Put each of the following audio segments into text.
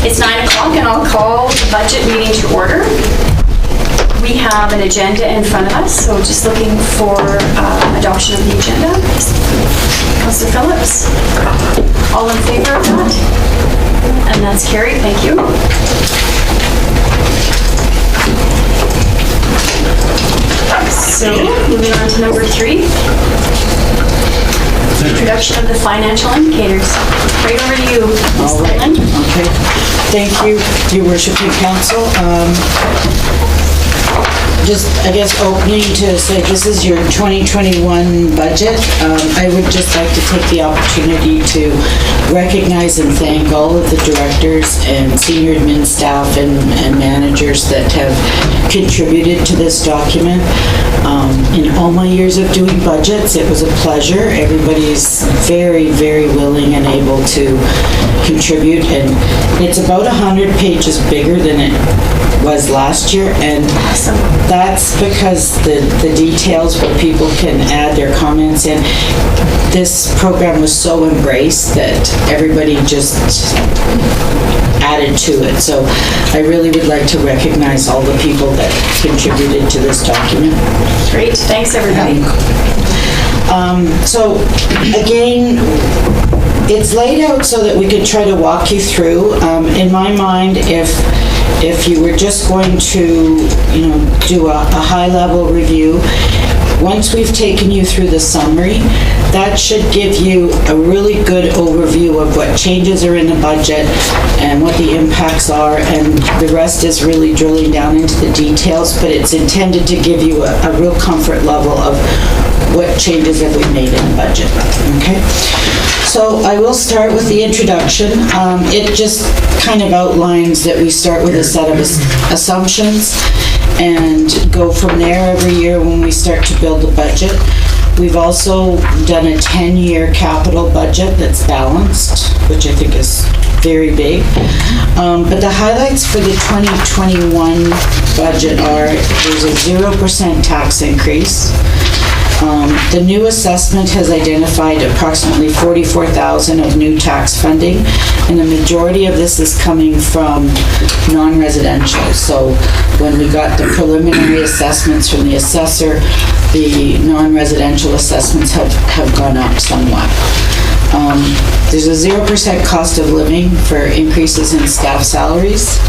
It's 9 o'clock and I'll call the budget meeting to order. We have an agenda in front of us, so just looking for adoption of the agenda. Councillor Phillips, all in favor of that? And that's carried, thank you. So, moving on to number 3. Introduction of the financial indicators. Right over to you, Ms. All right. Lynn. Okay. Thank you, Your Worship and Council. Just, I guess, opening to say this is your 2021 budget. I would just like to take the opportunity to recognize and thank all of the directors and senior admin staff and managers that have contributed to this document. In all my years of doing budgets, it was a pleasure. Everybody's very, very willing and able to contribute, and it's about 100 pages bigger than it was last year, and that's because the details where people can add their comments in. This program was so embraced that everybody just added to it. So I really would like to recognize all the people that contributed to this document. Great, thanks everybody. So again, it's laid out so that we could try to walk you through. In my mind, if you were just going to, do a high-level review, once we've taken you through the summary, that should give you a really good overview of what changes are in the budget and what the impacts are, and the rest is really drilling down into the details, but it's intended to give you a real comfort level of what changes have we made in the budget, okay? So I will start with the introduction. It just kind of outlines that we start with a set of assumptions and go from there every year when we start to build the budget. We've also done a 10-year capital budget that's balanced, which I think is very big. But the highlights for the 2021 budget are there's a 0% tax increase. The new assessment has identified approximately $44,000 of new tax funding, and the majority of this is coming from non-residential. So when we got the preliminary assessments from the assessor, the non-residential assessments have gone up somewhat. There's a 0% cost of living for increases in staff salaries.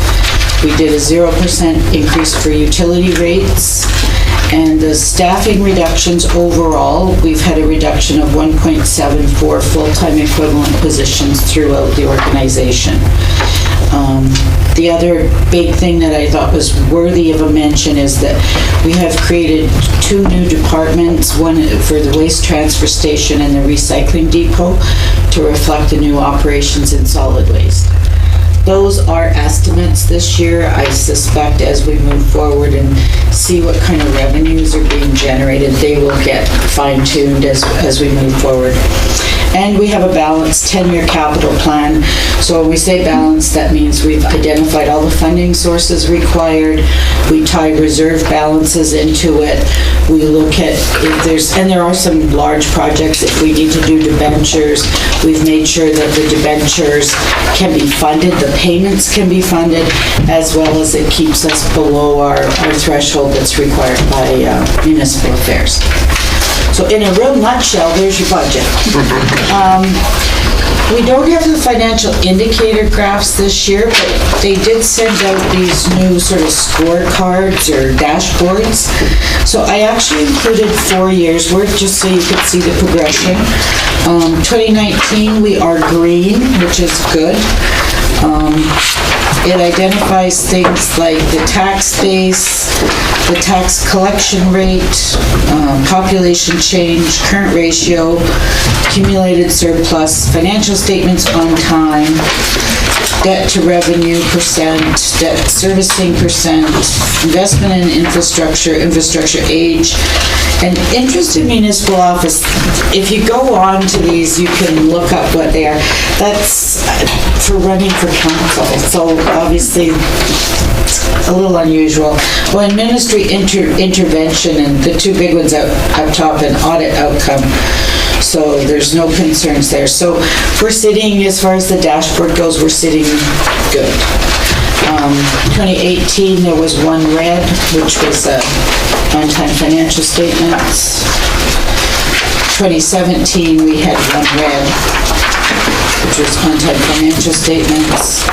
We did a 0% increase for utility rates. And the staffing reductions overall, we've had a reduction of 1.74 full-time equivalent positions throughout the organization. The other big thing that I thought was worthy of a mention is that we have created 2 new departments, one for the waste transfer station and the recycling depot, to reflect the new operations in solid waste. Those are estimates this year. I suspect as we move forward and see what kind of revenues are being generated, they will get fine-tuned as we move forward. And we have a balanced 10-year capital plan. So when we say balanced, that means we've identified all the funding sources required. We tie reserve balances into it. We look at if there are some large projects. If we need to do debentures, we've made sure that the debentures can be funded, the payments can be funded, as well as it keeps us below our threshold that's required by municipal affairs. So in a real nutshell, there's your budget. We don't have the financial indicator graphs this year, but they did send out these new sort of scorecards or dashboards. So I actually included 4 years worth just so you could see the progression. 2019, we are green, which is good. It identifies things like the tax base, the tax collection rate, population change, current ratio, accumulated surplus, financial statements on time, debt to revenue percent, debt servicing percent, investment in infrastructure age, and interest in municipal office. If you go on to these, you can look up what they are. That's for running for council, so obviously a little unusual. Well, in ministry intervention, and the 2 big ones up top, and audit outcome, So there's no concerns there. So we're sitting, as far as the dashboard goes, we're sitting good. 2018, there was one red, which was on-time financial statements. 2017, we had one red, which was on-time financial statements.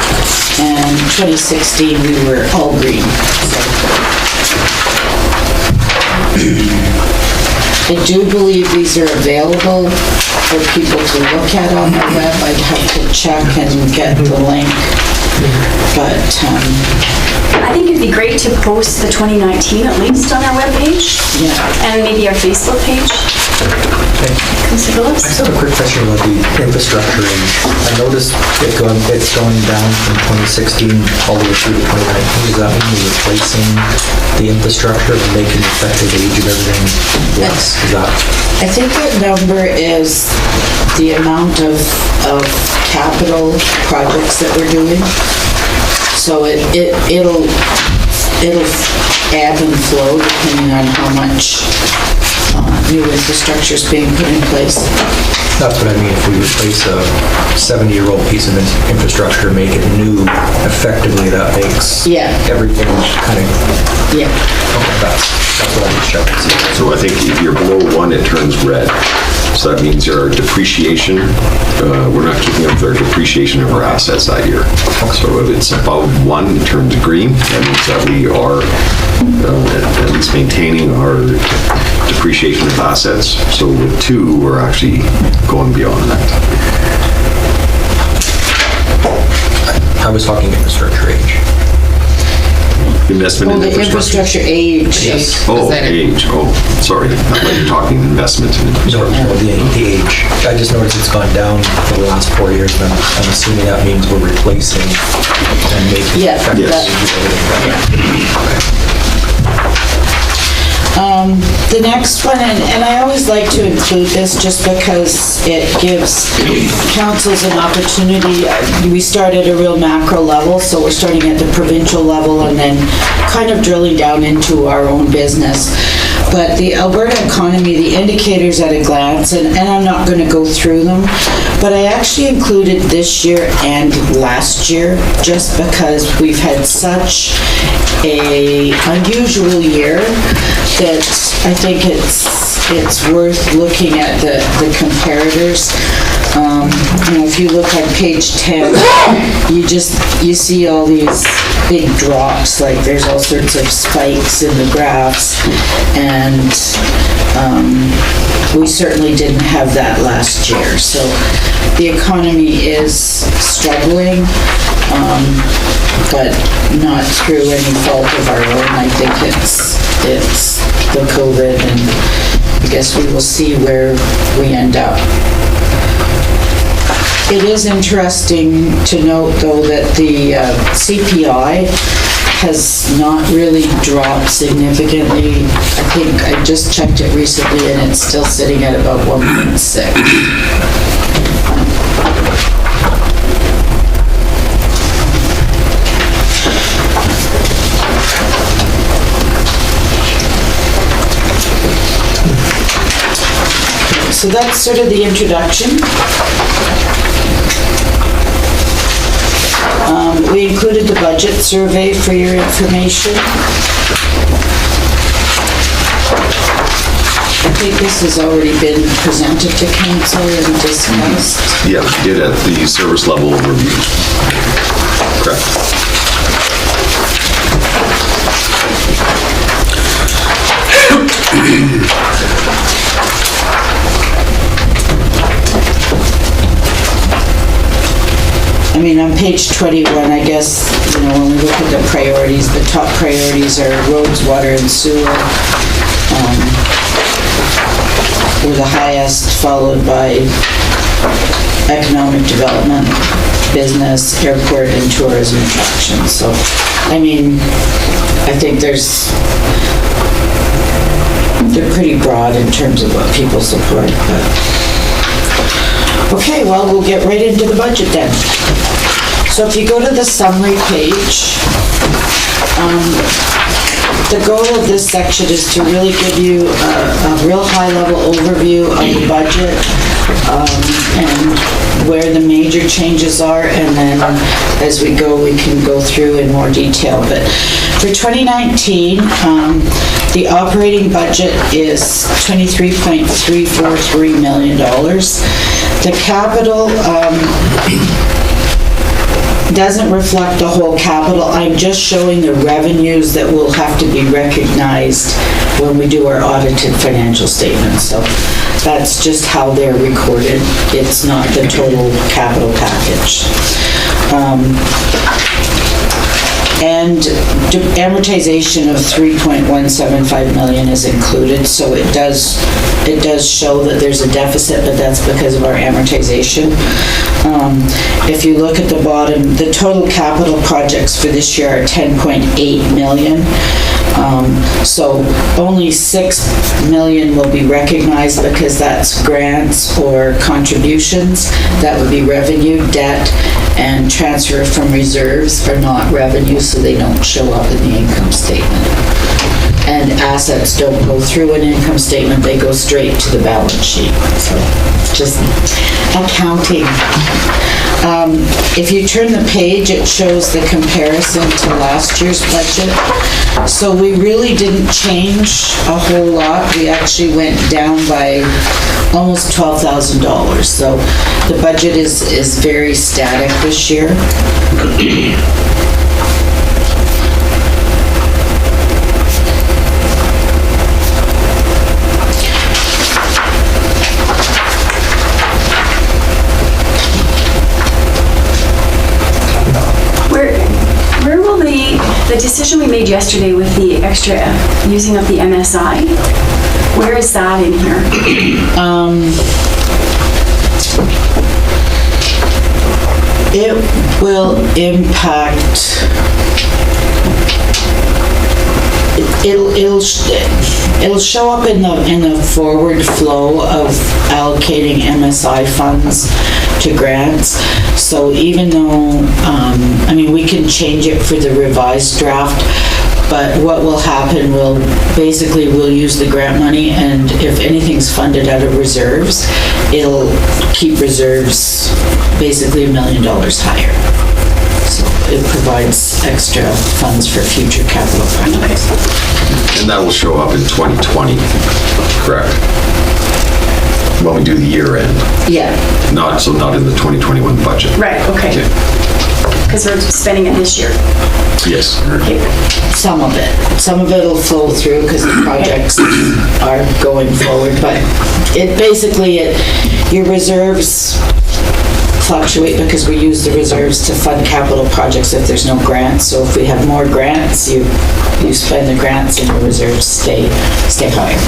And 2016, we were all green. I do believe these are available for people to look at on the web. I'd have to check and get the link. But, I think it'd be great to post the 2019 at least on our webpage. yeah. And maybe our Facebook page. Consider I just have a quick question about the infrastructure. And I noticed it's going down from 2016 all the way through to 2019. Does that mean we're replacing the infrastructure and making the effective age of everything less? Is that? I think that number is the amount of capital projects that we're doing. So it'll ebb and flow depending on how much new infrastructure is being put in place. That's what I mean. If we replace a 70-year-old piece of infrastructure, make it new, effectively, that makes everything kind of. Yeah. Okay, that's what I was checking. So I think if you're below 1, it turns red. So that means our depreciation, we're not keeping up with our depreciation of our assets that year. So if it's above 1, it turns green. That means that we are at least maintaining our depreciation of assets. So with 2, we're actually going beyond that. I was talking infrastructure age. Investment in The infrastructure age. Yes. Oh, age. Oh, sorry. I thought you were talking investment in No, infrastructure. the age. I just noticed it's gone down for the last 4 years, and I'm assuming that means we're replacing and making Yeah, effective yes. age of everything better. The next one, and I always like to include this just because it gives councils an opportunity. We start at a real macro level, so we're starting at the provincial level and then kind of drilling down into our own business. But the Alberta economy, the indicators at a glance, and I'm not going to go through them, but I actually included this year and last year just because we've had such a unusual year that I think it's worth looking at the comparators. If you look on page 10, you see all these big drops, like there's all sorts of spikes in the graphs, and we certainly didn't have that last year. So the economy is struggling, but not through any fault of our own. I think it's the COVID, and I guess we will see where we end up. It is interesting to note, though, that the CPI has not really dropped significantly. I think I just checked it recently, and it's still sitting at about 1.6. So that's sort of the introduction. We included the budget survey for your information. I think this has already been presented to council and discussed. Yeah, we did at the service level overview. Correct. I mean, on page 21, I guess, when we look at the priorities, the top priorities are roads, water, and sewer. We're the highest, followed by economic development, business, airport, and tourism attractions. So, I mean, I think they're pretty broad in terms of what people support, but... Okay, well, we'll get right into the budget then. So if you go to the summary page, the goal of this section is to really give you a real high-level overview of the budget and where the major changes are, and then as we go, we can go through in more detail. But for 2019, the operating budget is $23.343 million. The capital doesn't reflect the whole capital. I'm just showing the revenues that will have to be recognized when we do our audited financial statements. So that's just how they're recorded. It's not the total capital package. And amortization of $3.175 million is included, so it does show that there's a deficit, but that's because of our amortization. If you look at the bottom, the total capital projects for this year are $10.8 million. So only $6 million will be recognized because that's grants or contributions. That would be revenue, debt, and transfer from reserves are not revenue, so they don't show up in the income statement. And assets don't go through an income statement, they go straight to the balance sheet. So just accounting. If you turn the page, it shows the comparison to last year's budget. So we really didn't change a whole lot. We actually went down by almost $12,000. So the budget is very static this year. Where will the decision we made yesterday with the extra, using up the MSI, where is that in here? It will impact, it'll show up in the forward flow of allocating MSI funds to grants. So even though, we can change it for the revised draft, but what will happen, we'll use the grant money, and if anything's funded out of reserves, it'll keep reserves basically $1 million higher. So it provides extra funds for future capital projects. And that will show up in 2020, correct? When we do the year end. Yeah. Not in the 2021 budget. Right, okay. Because we're spending it this year. Yes. Okay. Some of it will flow through because the projects are going forward, but your reserves fluctuate because we use the reserves to fund capital projects if there's no grants. So if we have more grants, you spend the grants and your reserves stay higher.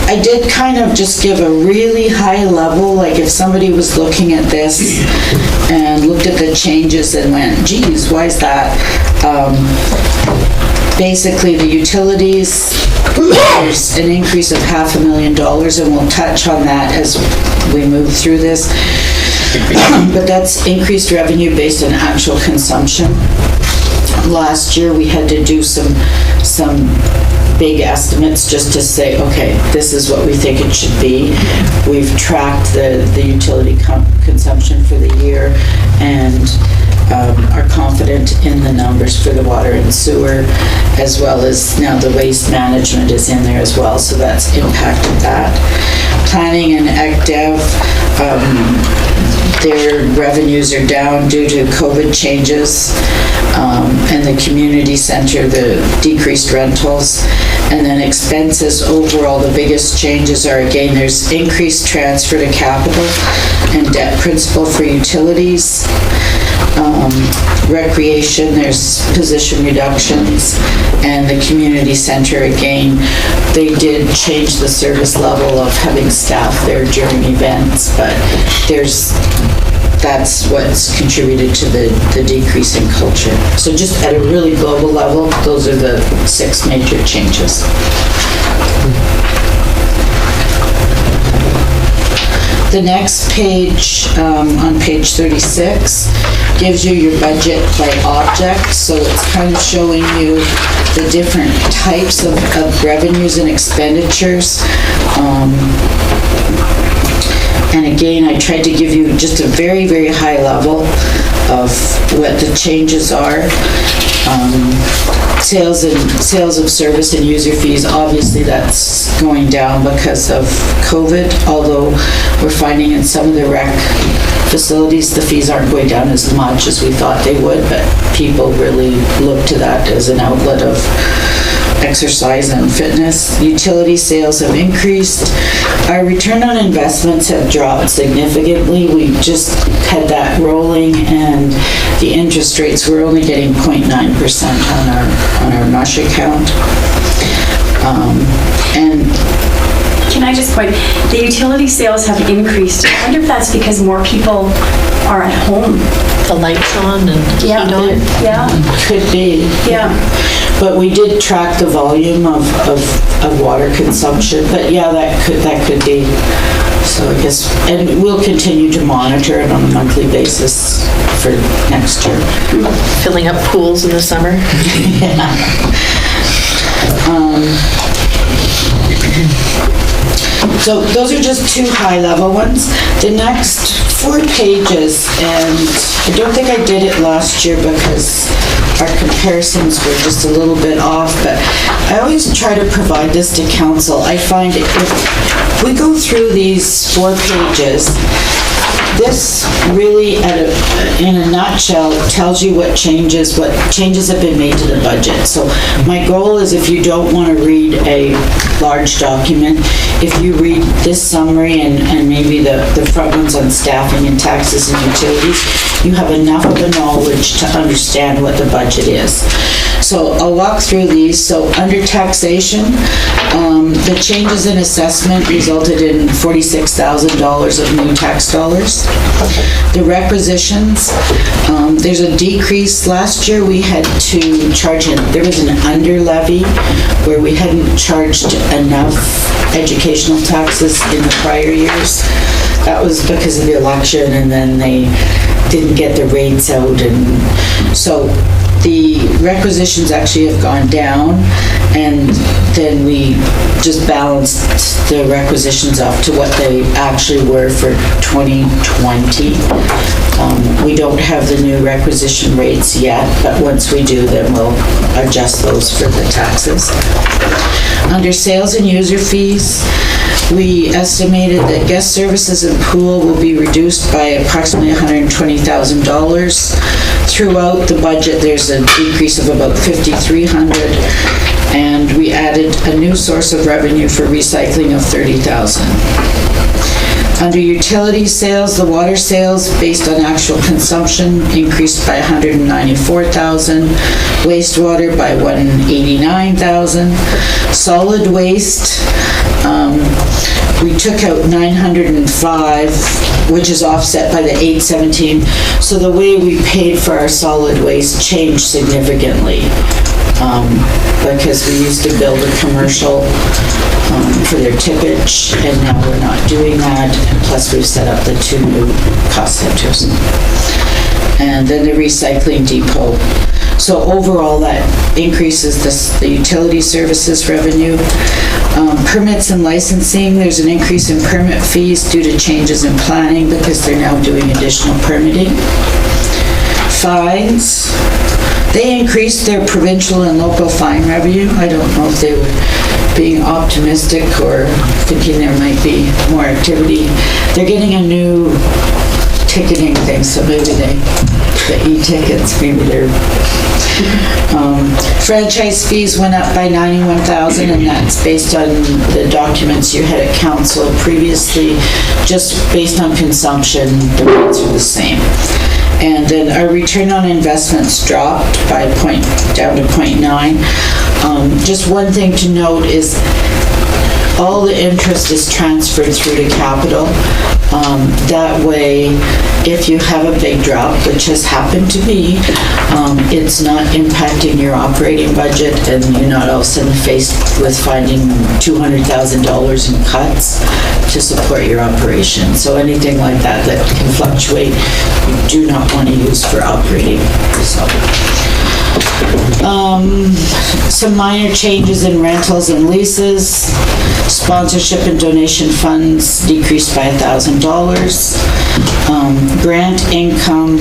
I did kind of just give a really high level, like if somebody was looking at this and looked at the changes and went, geez, why is that? Basically, the utilities, there's an increase of $500,000, and we'll touch on that as we move through this. But that's increased revenue based on actual consumption. Last year, we had to do some big estimates just to say, okay, this is what we think it should be. We've tracked the utility consumption for the year and are confident in the numbers for the water and sewer, as well as now the waste management is in there as well, so that's impacted that. Planning and ECDEV, their revenues are down due to COVID changes, and the community center, the decreased rentals, and then expenses overall, the biggest changes are, again, there's increased transfer to capital and debt principal for utilities. Recreation, there's position reductions, and the community center, again, they did change the service level of having staff there during events, but that's what's contributed to the decrease in culture. So just at a really global level, those are the 6 major changes. The next page, on page 36, gives you your budget by object, so it's kind of showing you the different types of revenues and expenditures. And again, I tried to give you just a very, very high level of what the changes are. Sales of service and user fees, obviously that's going down because of COVID, although we're finding in some of the rec facilities, the fees aren't going down as much as we thought they would, but people really look to that as an outlet of exercise and fitness. Utility sales have increased. Our return on investments have dropped significantly. We just had that rolling, and the interest rates, we're only getting 0.9% on our MUSH account. And Can I just point, the utility sales have increased. I wonder if that's because more people are at home. The lights on and heat Yeah, on. yeah, could be. yeah. But we did track the volume of water consumption, but yeah, that could be. So I guess, and we'll continue to monitor it on a monthly basis for next year. Filling up pools in the summer. So those are just two high-level ones. The next 4 pages, and I don't think I did it last year because our comparisons were just a little bit off, but I always try to provide this to council. I find if we go through these 4 pages, this really, in a nutshell, tells you what changes have been made to the budget. So my goal is, if you don't want to read a large document, if you read this summary and maybe the front ones on staffing and taxes and utilities, you have enough of the knowledge to understand what the budget is. So I'll walk through these. So under taxation, the changes in assessment resulted in $46,000 of new tax dollars. The requisitions, there's a decrease. Last year we had to charge there was an under levy where we hadn't charged enough educational taxes in the prior years. That was because of the election, and then they didn't get the rates out, and so the requisitions actually have gone down, and then we just balanced the requisitions off to what they actually were for 2020. We don't have the new requisition rates yet, but once we do, then we'll adjust those for the taxes. Under sales and user fees, we estimated that guest services and pool will be reduced by approximately $120,000. Throughout the budget, there's a decrease of about $5,300, and we added a new source of revenue for recycling of $30,000. Under utility sales, the water sales based on actual consumption increased by $194,000, wastewater by $189,000. Solid waste, we took out $905, which is offset by the $817. So the way we paid for our solid waste changed significantly, because we used to build a commercial for their tippage, and now we're not doing that. And plus, we've set up the 2 new cost centers. And then the recycling depot. So overall, that increases the utility services revenue. Permits and licensing, there's an increase in permit fees due to changes in planning because they're now doing additional permitting. Fines, they increased their provincial and local fine revenue. I don't know if they were being optimistic or thinking there might be more activity. They're getting a new ticketing thing, so maybe the e-tickets, maybe they're... franchise fees went up by $91,000, and that's based on the documents you had at council previously. Just based on consumption, the rates are the same. And then our return on investments dropped by down to 0.9. Just one thing to note is all the interest is transferred through to capital. That way, if you have a big drop, which has happened to me, it's not impacting your operating budget and you're not all of a sudden faced with finding $200,000 in cuts to support your operation. So anything like that that can fluctuate, you do not want to use for operating. So. Some minor changes in rentals and leases. Sponsorship and donation funds decreased by $1,000. Grant income.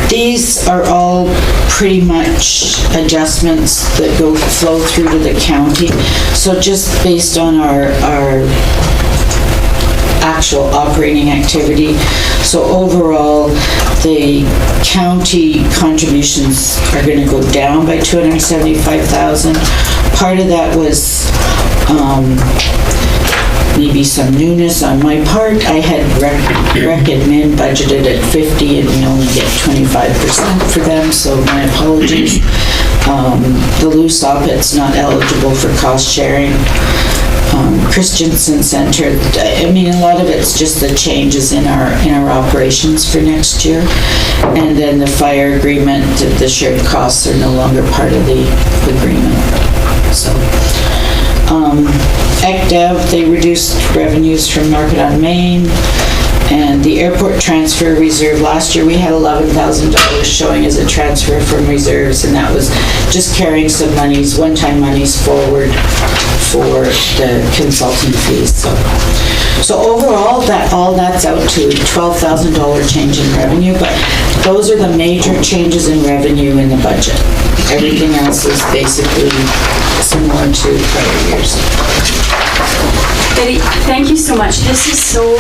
These are all pretty much adjustments that flow through to the county. So just based on our actual operating activity. So overall, the county contributions are going to go down by $275,000. Part of that was maybe some newness on my part. I had rec admin budgeted at 50 and we only get 25% for them, so my apologies. The loose op-ed's not eligible for cost sharing. Christensen Center, I mean, a lot of it's just the changes in our operations for next year. And then the fire agreement, the shared costs are no longer part of the agreement. So, ECDEV, they reduced revenues from Market on Main. And the airport transfer reserve, last year we had $11,000 showing as a transfer from reserves, and that was just carrying some monies, one-time monies forward for the consulting fees. So overall, all that's out to $12,000 change in revenue, but those are the major changes in revenue in the budget. Everything else is basically similar to prior years. Betty, thank you so much. This is so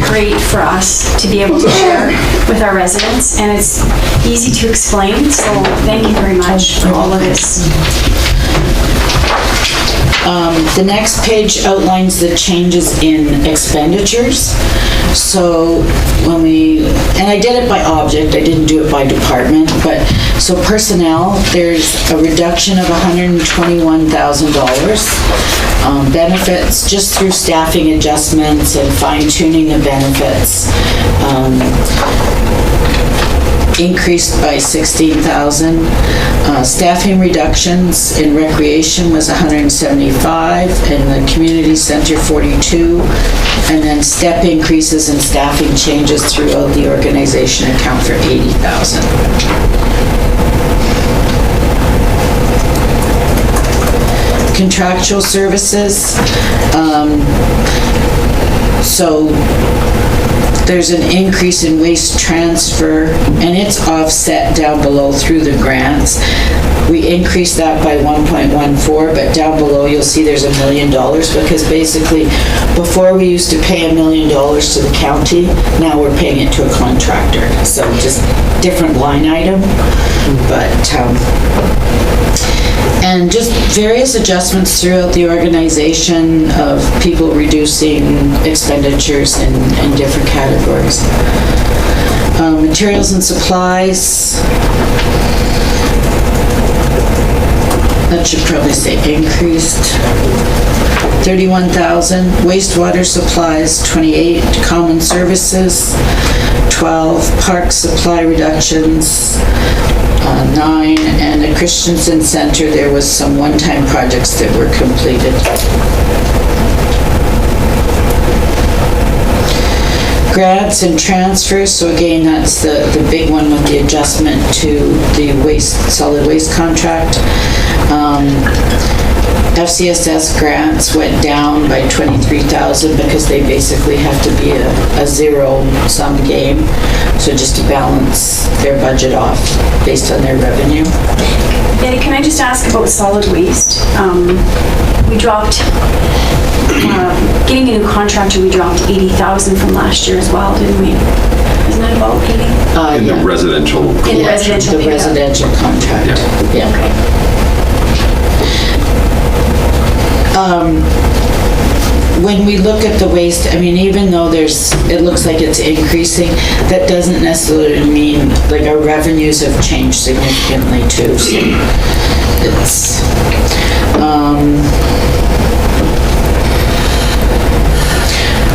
great for us to be able to share with our residents, and it's easy to explain, so thank you very much for all of this. The next page outlines the changes in expenditures. So and I did it by object, I didn't do it by department, but, so personnel, there's a reduction of $121,000. Benefits, just through staffing adjustments and fine-tuning the benefits, increased by $16,000. Staffing reductions in recreation was $175, in the community center $42, and then step increases in staffing changes throughout the organization account for $80,000. Contractual services, so there's an increase in waste transfer, and it's offset down below through the grants. We increased that by 1.14, but down below you'll see there's $1 million, because basically before we used to pay $1 million to the county, now we're paying it to a contractor. So just different line item, but and just various adjustments throughout the organization of people reducing expenditures in different categories. Materials and supplies, that should probably say increased, $31,000. Wastewater supplies, $28,000. Common services, $12,000. Park supply reductions, $9,000, and the Christensen Center, there was some one-time projects that were completed. Grants and transfers, so again, that's the big one with the adjustment to the solid waste contract. FCSS grants went down by $23,000 because they basically have to be a zero-sum game, so just to balance their budget off based on their revenue. Betty, can I just ask about solid waste? We dropped, getting a new contractor, we dropped $80,000 from last year as well, didn't we? Isn't that about 80? In the residential. In the residential. The residential contract, yeah. Okay. When we look at the waste, I mean, even though it looks like it's increasing, that doesn't necessarily mean, like, our revenues have changed significantly too, so it's,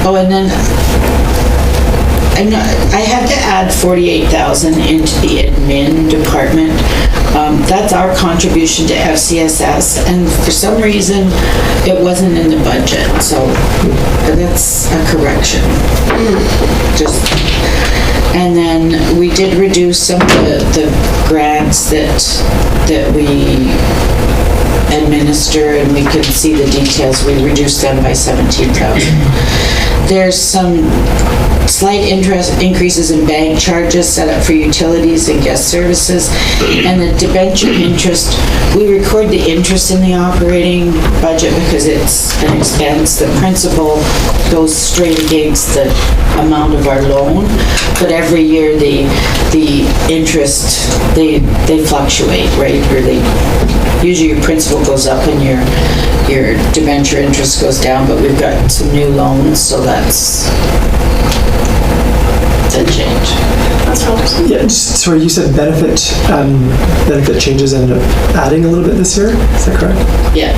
oh, and then I had to add 48,000 into the admin department. That's our contribution to FCSS, and for some reason, it wasn't in the budget, so that's a correction. And then we did reduce some of the grants that we administer, and we can see the details. We reduced them by 17,000. There's some slight increases in bank charges set up for utilities and guest services, and the debenture interest, we record the interest in the operating budget because it's an expense. The principal goes straight against the amount of our loan, but every year the interest, they fluctuate, right? Or usually your principal goes up and your debenture interest goes down, but we've got some new loans, so that's a change. That's all. Yeah, sorry, you said benefit changes ended up adding a little bit this year, is that correct? Yeah.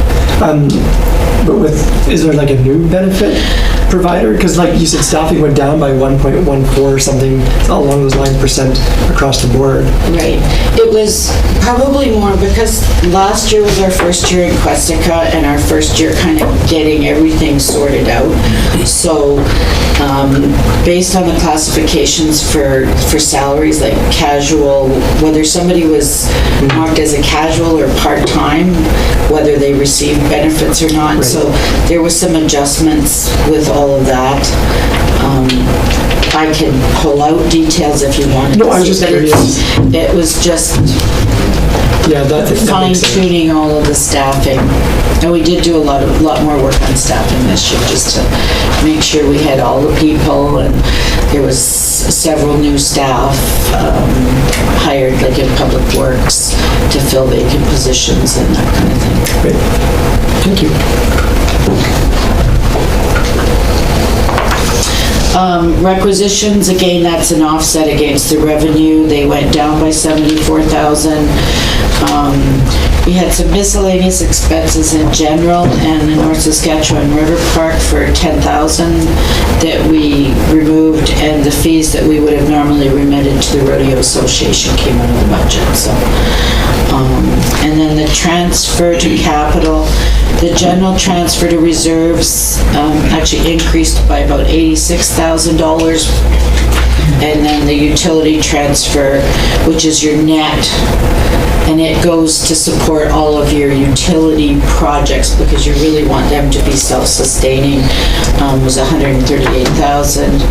But is there like a new benefit provider? Because like you said, staffing went down by 1.14 or something along those lines percent across the board. Right. It was probably more because last year was our first year in Questica and our first year kind of getting everything sorted out. So based on the classifications for salaries, like casual, whether somebody was marked as a casual or part-time, whether they received benefits or not. Right. So there was some adjustments with all of that. I can pull out details if you want. No, I was just curious. It was just that makes sense. fine-tuning all of the staffing. And we did do a lot more work on staffing this year, just to make sure we had all the people, and there was several new staff hired, like in Public Works, to fill vacant positions and that kind of thing. Great. Thank you. Requisitions, again, that's an offset against the revenue. They went down by 74,000. We had some miscellaneous expenses in general and the North Saskatchewan River Park for 10,000 that we removed, and the fees that we would have normally remitted to the Rodeo Association came out of the budget. So, and then the transfer to capital, the general transfer to reserves actually increased by about $86,000. And then the utility transfer, which is your net, and it goes to support all of your utility projects because you really want them to be self-sustaining, was $138,000.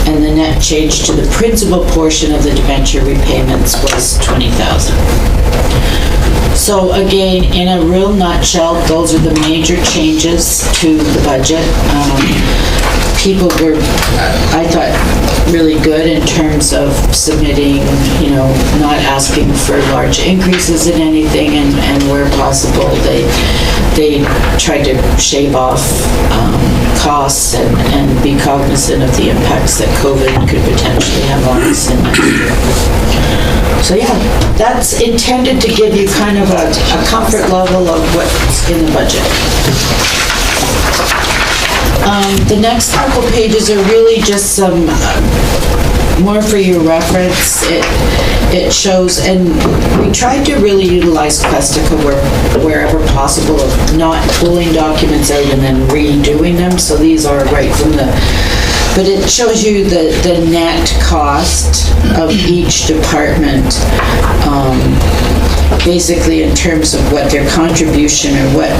And the net change to the principal portion of the debenture repayments was $20,000. So again, in a real nutshell, those are the major changes to the budget. People were, I thought, really good in terms of submitting, not asking for large increases in anything, and where possible, they tried to shave off costs and be cognizant of the impacts that COVID could potentially have on us in next year. So yeah, that's intended to give you kind of a comfort level of what's in the budget. The next couple pages are really just some more for your reference. It shows, and we tried to really utilize Questica wherever possible, of not pulling documents out and then redoing them. So these are right from but it shows you the net cost of each department, basically in terms of what their contribution or what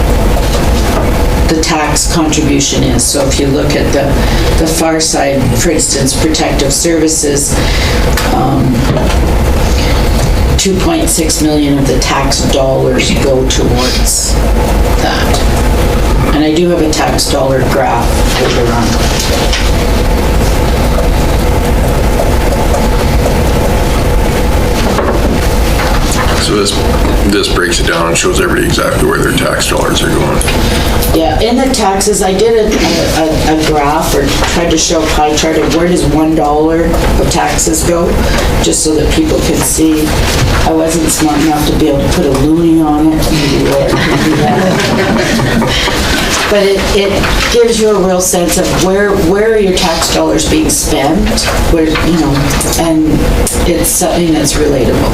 the tax contribution is. So if you look at the far side, for instance, protective services, 2.6 million of the tax dollars go towards that. And I do have a tax dollar graph later on. So this breaks it down and shows everybody exactly where their tax dollars are going. Yeah, in the taxes, I did a graph, or tried to show a pie chart of where does $1 of taxes go, just so that people could see. I wasn't smart enough to be able to put a loonie on it. Maybe Laura can do that. but it gives you a real sense of where are your tax dollars being spent, where, and it's something that's relatable.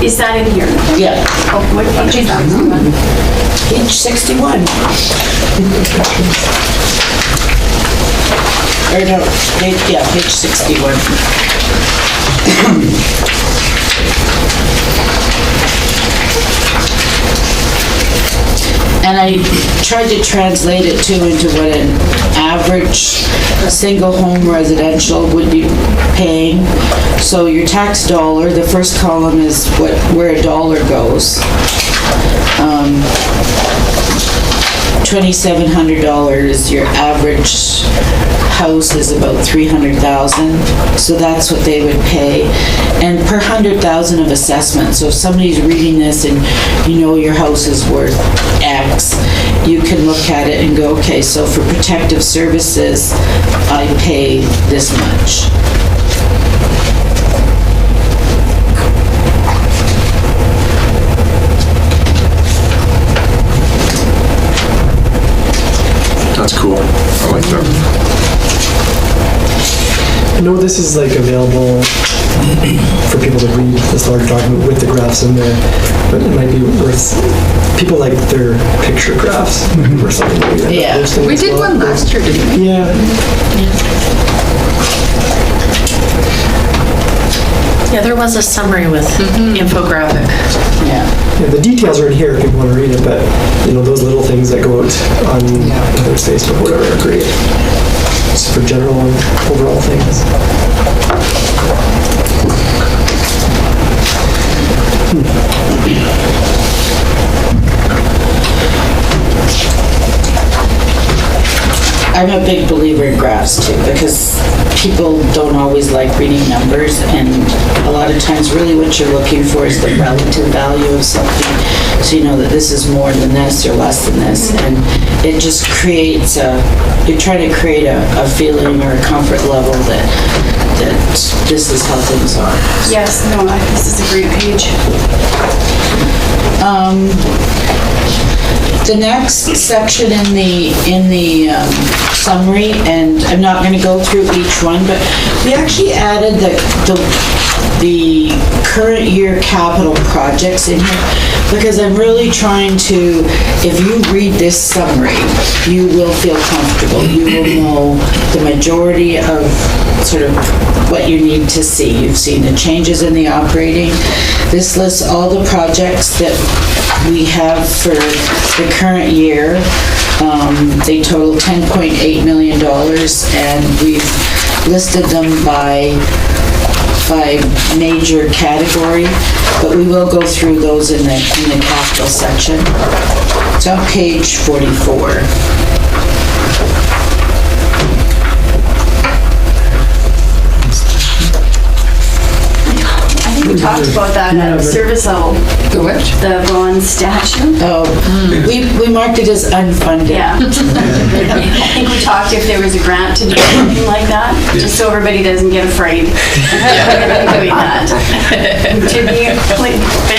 Is that in here? Yeah. Oh, what page is that? Page 61. Or no, page 61. And I tried to translate it too into what an average single home residential would be paying. So your tax dollar, the first column is where a dollar goes. $2,700, your average house is about $300,000, so that's what they would pay. And per 100,000 of assessment, so if somebody's reading this and you know your house is worth X, you can look at it and go, okay, so for protective services, I pay this much. That's cool. I like that. I know this is like available for people to read this larger document with the graphs in there, but it might be worth, people like their picture graphs or something like that. Yeah. We did one last year, didn't we? Yeah. Yeah, there was a summary with infographic. Yeah. Yeah, the details are in here if people want to read it, but those little things that go out on whether it's Facebook or whatever are great. Just for general and overall things. I'm a big believer in graphs too, because people don't always like reading numbers, and a lot of times really what you're looking for is the relative value of something, so you know that this is more than this or less than this, and it just creates you're trying to create a feeling or a comfort level that this is how things are. Yes, no, this is a great page. The next section in the summary, and I'm not going to go through each one, but we actually added the current year capital projects in here, because I'm really trying to, if you read this summary, you will feel comfortable. You will know the majority of sort of what you need to see. You've seen the changes in the operating. This lists all the projects that we have for the current year. They total $10.8 million, and we've listed them by major category, but we will go through those in the capital section. It's on page 44. I think we talked about that at the service level, The what? the bronze statue. Oh, we marked it as unfunded. Yeah. I think we talked if there was a grant to do something like that, just so everybody doesn't get afraid. Doing that. To be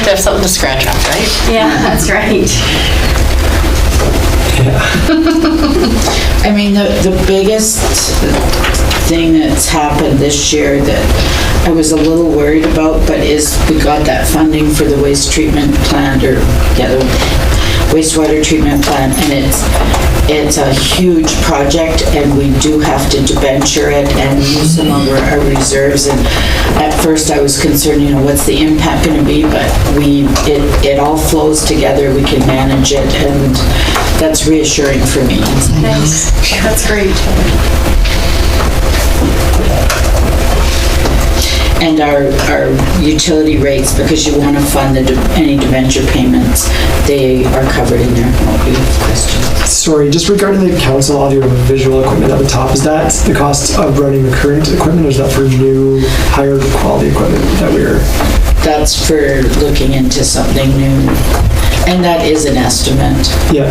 To have something to scratch off, right? yeah, that's right. I mean, the biggest thing that's happened this year that I was a little worried about, but is we got that funding for the waste treatment plant, the wastewater treatment plant, and it's a huge project, and we do have to debenture it and use some of our reserves. And at first I was concerned, what's the impact going to be, but it all flows together. We can manage it, and that's reassuring for me. Nice. That's great. And our utility rates, because you want to fund any debenture payments, they are covered in there. Won't be a question. Sorry, just regarding the council audio visual equipment at the top, is that the cost of running the current equipment, or is that for new, higher quality equipment that we're... That's for looking into something new, and that is an estimate. Yeah.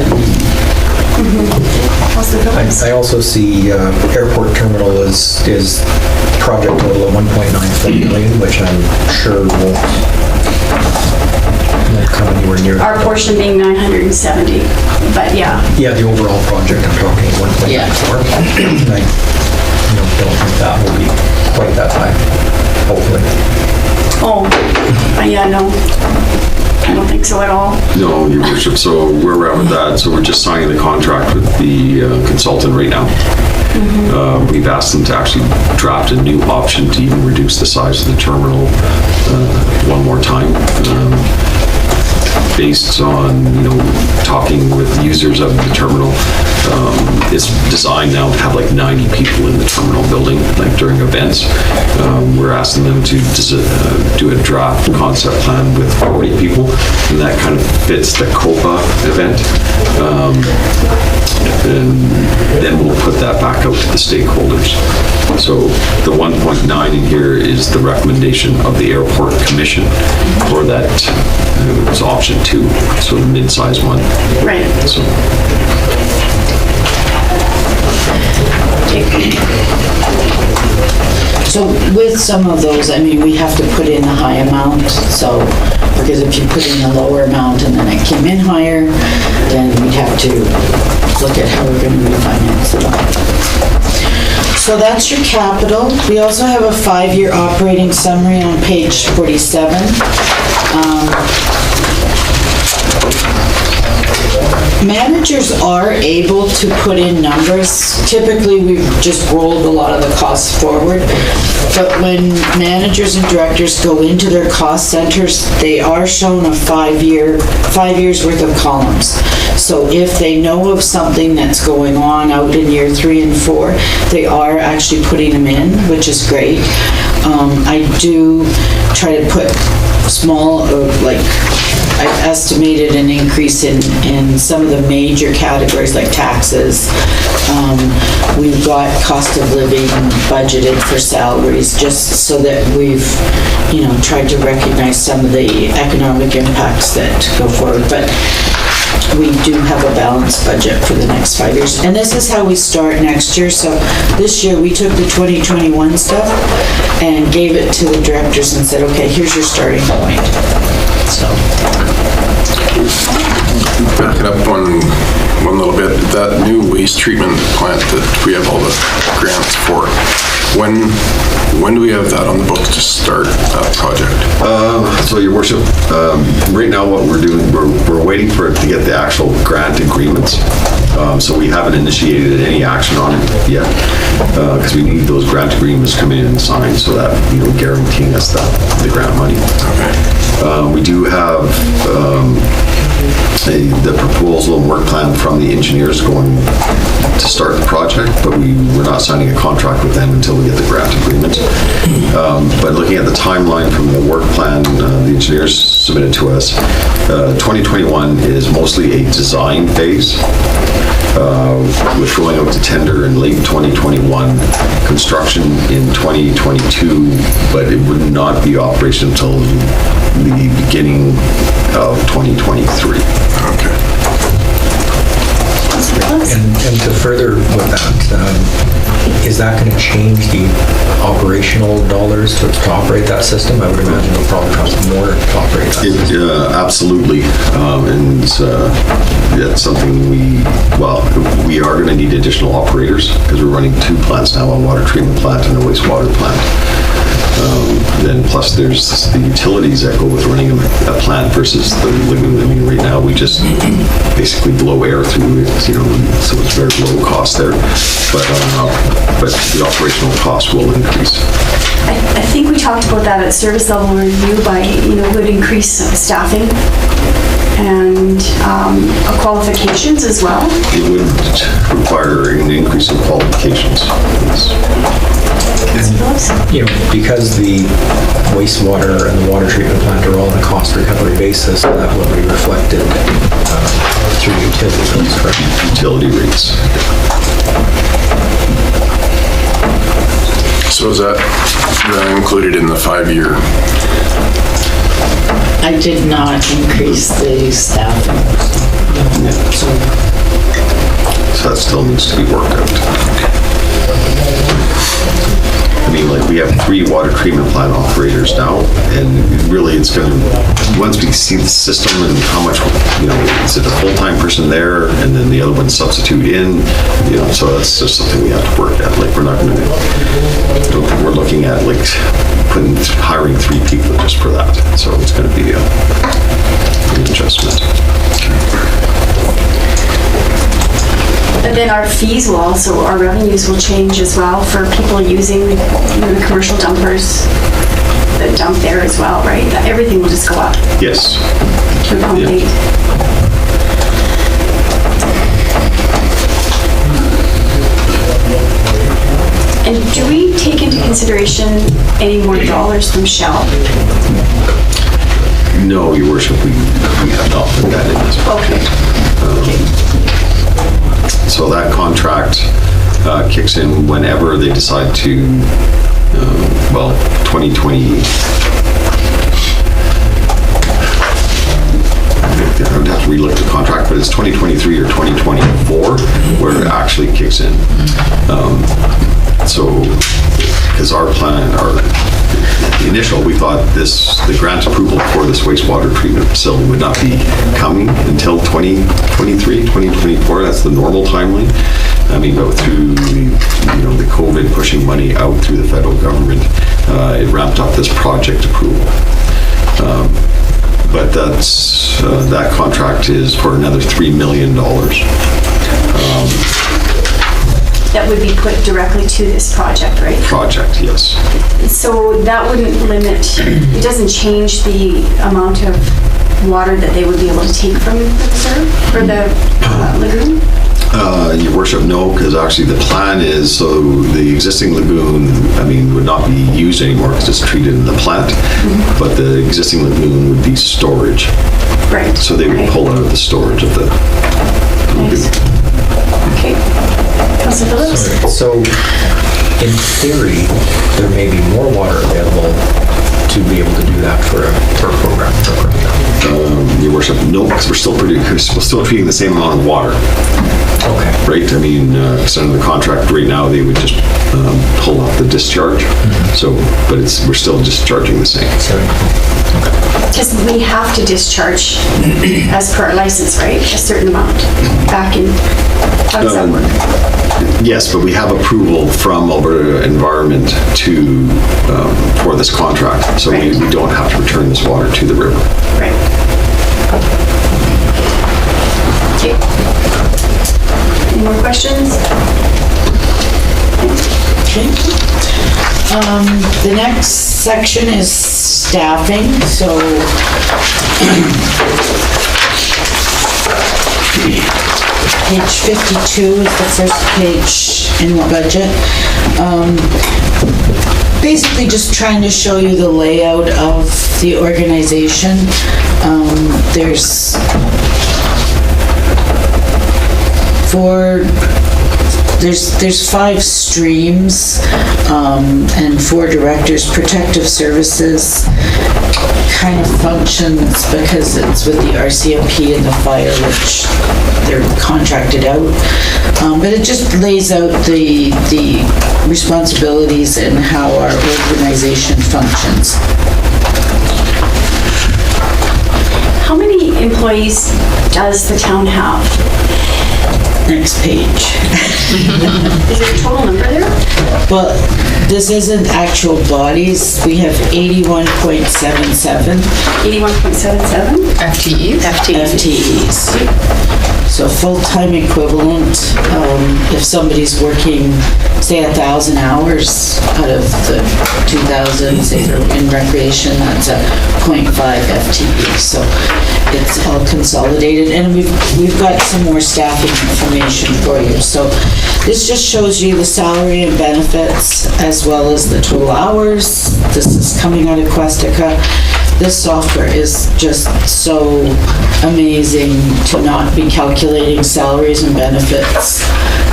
I also see airport terminal is project total of 1.94 million, which I'm sure won't won't come anywhere near. Our portion being 970, but yeah. Yeah, the overall project, I'm talking 1.94. Yeah. I, don't think that will be quite that high, hopefully. Oh, yeah, no. I don't think so at all. No, Your Worship, so where we're at with that, so we're just signing the contract with the consultant right now. We've asked them to actually draft a new option to even reduce the size of the terminal one more time. Based on, talking with users of the terminal, it's designed now to have like 90 people in the terminal building, like during events. We're asking them to do a draft concept plan with 40 people, and that kind of fits the COPA event. And then we'll put that back out to the stakeholders. So the 1.9 in here is the recommendation of the Airport Commission for that, it was option 2, so the mid-size one. Right. So So with some of those, I mean, we have to put in a high amount, so, because if you put in a lower amount and then it came in higher, then we'd have to look at how we're gonna refinance it all. So that's your capital. We also have a 5-year operating summary on page 47. Managers are able to put in numbers. Typically, we've just rolled a lot of the costs forward. But when managers and directors go into their cost centers, they are shown a 5 years worth of columns. So if they know of something that's going on out in year 3 and 4, they are actually putting them in, which is great. I do try to put small, I've estimated an increase in some of the major categories like taxes. We've got cost of living budgeted for salaries, just so that we've, tried to recognize some of the economic impacts that go forward. But we do have a balanced budget for the next 5 years. And this is how we start next year. So this year, we took the 2021 stuff and gave it to the directors and said, okay, here's your starting point. So. Back it up one little bit, that new waste treatment plant that we have all the grants for, when do we have that on the books to start that project? So Your Worship, right now what we're doing, we're waiting for it to get the actual grant agreements. So we haven't initiated any action on it yet, because we need those grant agreements to come in and sign, so that, guaranteeing us the grant money. Okay. We do have the proposal and work plan from the engineers going to start the project, but we're not signing a contract with them until we get the grant agreement. But looking at the timeline from the work plan the engineers submitted to us, 2021 is mostly a design phase. With going out to tender in late 2021, construction in 2022, but it would not be operational until the beginning of 2023. Okay. And to further with that, is that going to change the operational dollars to operate that system? I would imagine it'll probably cost more to operate that system. Absolutely, and that's something we are going to need additional operators, because we're running 2 plants now, a water treatment plant and a wastewater plant. Then plus there's the utilities that go with running a plant versus the lagoon. I mean, right now we just basically blow air through it, so it's very low cost there. But the operational cost will increase. I think we talked about that at service level review by, would increase staffing and qualifications as well. It would require an increase in qualifications. Because the wastewater and the water treatment plant are all on a cost recovery basis, that will be reflected through utility bills, correct? Utility rates. So is that included in the 5-year? I did not increase the staffing. So that still needs to be worked out. I mean, like, we have 3 water treatment plant operators now, and really it's going to, once we see the system and how much, is it a full-time person there, and then the other one substitute in, so that's just something we have to work at. Like, we're not going to, we're looking at like hiring 3 people just for that. So it's going to be an adjustment. But then our fees will also, our revenues will change as well for people using the commercial dumpers that dump there as well, right? Everything will just go up Yes. to accommodate. And do we take into consideration any more dollars from Shell? No, Your Worship, we have not put that in this. Okay. So that contract kicks in whenever they decide to, 2020. I would have to relook the contract, but it's 2023 or 2024 where it actually kicks in. Because our plan, the initial, we thought the grant approval for this wastewater treatment facility would not be coming until 2023, 2024. That's the normal timeline. I mean, but through the COVID pushing money out through the federal government, it ramped up this project approval. But that contract is for another $3 million. That would be put directly to this project, right? Project, yes. So that wouldn't limit, it doesn't change the amount of water that they would be able to take from the reserve or the lagoon? Your Worship, no, because actually the plan is, so the existing lagoon, would not be used anymore because it's treated in the plant, but the existing lagoon would be storage. Right. So they would pull out of the storage of the Nice. lagoon. Okay. Councilor Phillips? So, in theory, there may be more water available to be able to do that for a program. Your Worship, no, because we're still treating the same amount of water, Okay. right? Because under the contract right now, they would just pull off the discharge. So, but we're still discharging the same. Because we have to discharge as per our license, right? A certain amount back in, how does that work? Yes, but we have approval from Alberta Environment for this contract, so Right. we don't have to return this water to the river. Right. Okay. Any more questions? Okay. The next section is staffing, so page 52 is the first page in the budget. Basically just trying to show you the layout of the organization. There's 5 streams and 4 directors. Protective Services kind of functions because it's with the RCMP and the fire, which they're contracted out. But it just lays out the responsibilities and how our organization functions. How many employees does the town have? Next page. Is there a total number there? Well, this isn't actual bodies. We have 81.77 81.77? FTEs? FTEs. So full-time equivalent, if somebody's working, say, 1,000 hours out of the 2,000, say they're in recreation, that's a 0.5 FTE. So it's all consolidated, and we've got some more staffing information for you. So this just shows you the salary and benefits as well as the total hours. This is coming out of Questica. This software is just so amazing to not be calculating salaries and benefits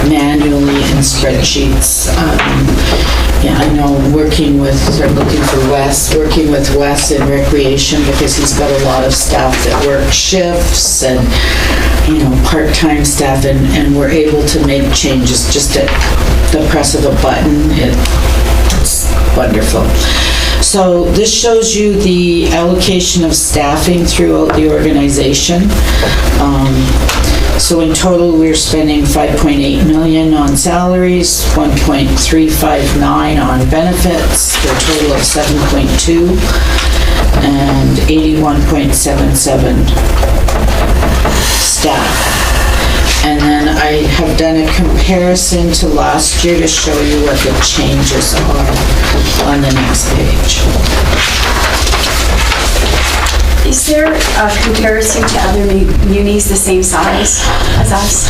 manually in spreadsheets. I know working with Wes in recreation because he's got a lot of staff that work shifts and, part-time staff, and we're able to make changes just at the press of a button. It's wonderful. wonderful. So this shows you the allocation of staffing throughout the organization. So in total, we're spending 5.8 million on salaries, 1.359 on benefits, for a total of 7.2, and 81.77 staff. And then I have done a comparison to last year to show you what the changes are on the next page. Is there a comparison to other munis the same size as us?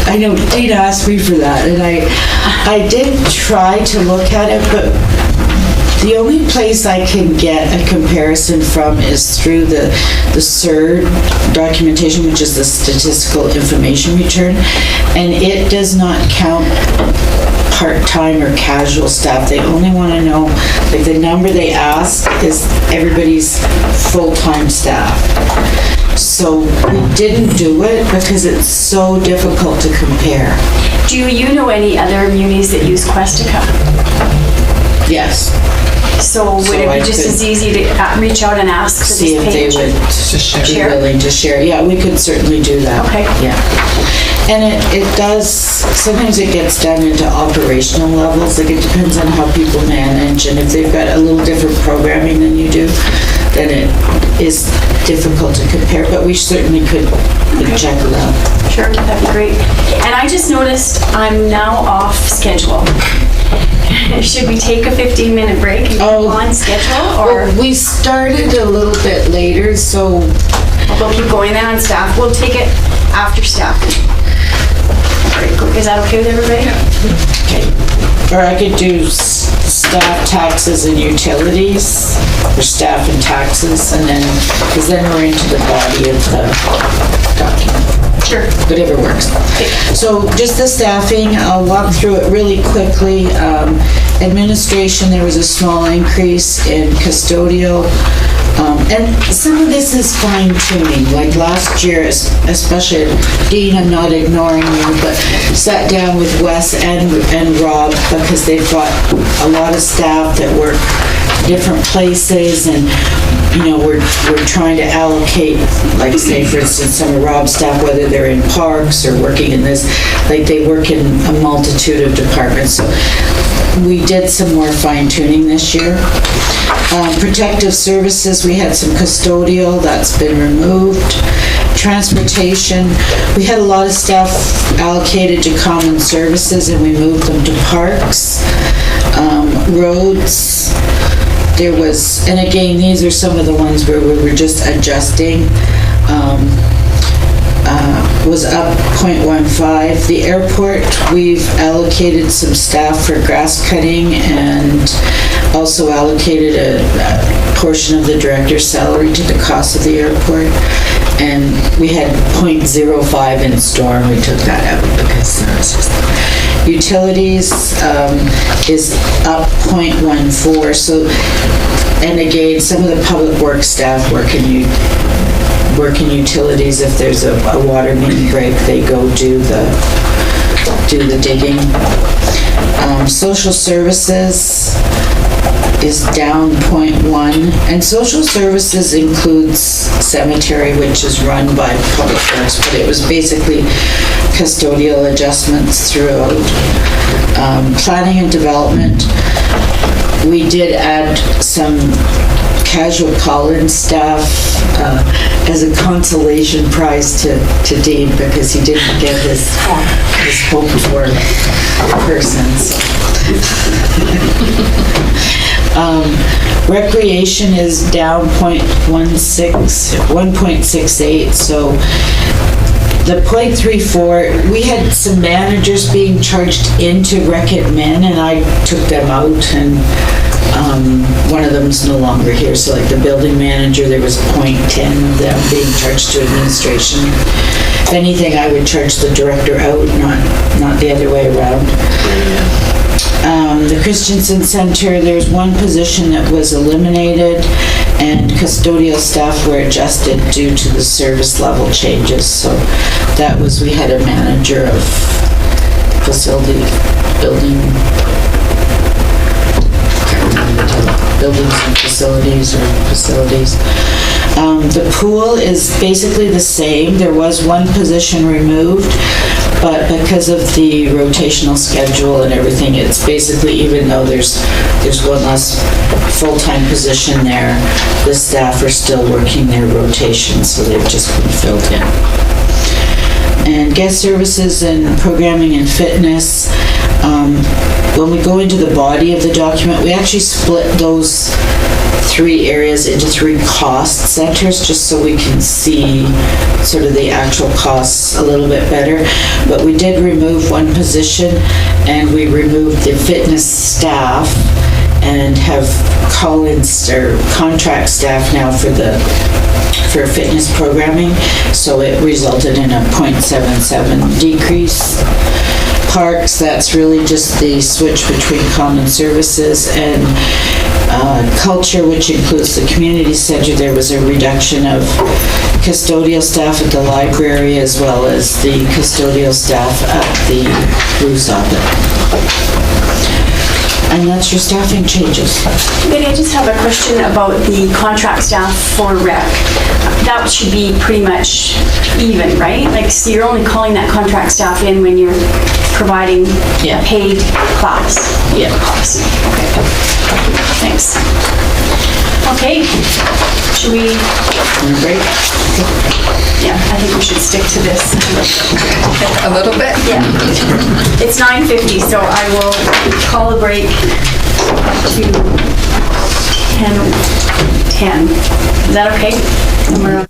I know Dana asked me for that, and I did try to look at it, but the only place I can get a comparison from is through the SIR documentation, which is the Statistical Information Return, and it does not count part-time or casual staff. They only want to know, like, the number they ask is everybody's full-time staff. So we didn't do it because it's so difficult to compare. Do you know any other munis that use Questica? Yes. So would it I be just could as easy to reach out and ask for see this if they page? would be willing to share. Yeah, we could certainly do that. Okay. Yeah. And it does, sometimes it gets done into operational levels, like it depends on how people manage, and if they've got a little different programming than you do, then it is difficult to compare, but we certainly could check it out. Sure, that'd be great. And I just noticed I'm now off schedule. Should we take a 15-minute break and go on schedule, or Well, we started a little bit later, so we'll keep going then on staff? We'll take it after staff. Is that okay with everybody? or I could do staff, taxes, and utilities, or staff and taxes, and then, because then we're into the body of the document. Sure. Whatever works. So just the staffing, I'll walk through it really quickly. Administration, there was a small increase in custodial. And some of this is fine tuning, like last year, especially Dean, I'm not ignoring you, but sat down with Wes and Rob because they've got a lot of staff that work different places, and we're trying to allocate, like say for instance, some of Rob's staff, whether they're in parks or working in this, like they work in a multitude of departments. So we did some more fine tuning this year. Protective services, we had some custodial, that's been removed. Transportation, we had a lot of staff allocated to common services and we moved them to parks. Roads, there was, and again, these are some of the ones where we were just adjusting. Was up 0.15. The airport, we've allocated some staff for grass cutting and also allocated a portion of the director's salary to the cost of the airport. And we had 0.05 in storm. We took that out because utilities is up 0.14. So, and again, some of the public works staff work in utilities. If there's a water main break, they go do the digging. Social services is down 0.1, and social services includes cemetery, which is run by Public Works, but it was basically custodial adjustments throughout. Planning and development, we did add some casual call-in staff as a consolation prize to Dean because he didn't get his hoped-for person. Recreation is down 1.68, so the 0.34, we had some managers being charged into Rec-Admin, and I took them out, and one of them's no longer here, so like the building manager, there was 0.10 of them being charged to administration. If anything, I would charge the director out, not the other way around. The Christensen Center, there's one position that was eliminated, and custodial staff were adjusted due to the service level changes. So that was, we had a manager of facility building facilities or facilities. The pool is basically the same. There was one position removed, but because of the rotational schedule and everything, it's basically, even though there's one less full-time position there, the staff are still working their rotation, so they've just been filled in. And guest services and programming and fitness, when we go into the body of the document, we actually split those 3 areas into 3 cost centers, just so we can see sort of the actual costs a little bit better. But we did remove one position, and we removed the fitness staff and have call-ins or contract staff now for fitness programming, so it resulted in a 0.77 decrease. Parks, that's really just the switch between common services and culture, which includes the community center. There was a reduction of custodial staff at the library as well as the custodial staff at the Bruce Opera. And that's your staffing changes. Maybe I just have a question about the contract staff for rec. That should be pretty much even, right? Like, so you're only calling that contract staff in when you're providing Yeah. a paid class? Yeah. Class. Okay. Thanks. Okay, should we? Break? Yeah, I think we should stick to this. A little bit? Yeah. It's 9:50, so I will call a break to 10:10. Is that okay? And we're-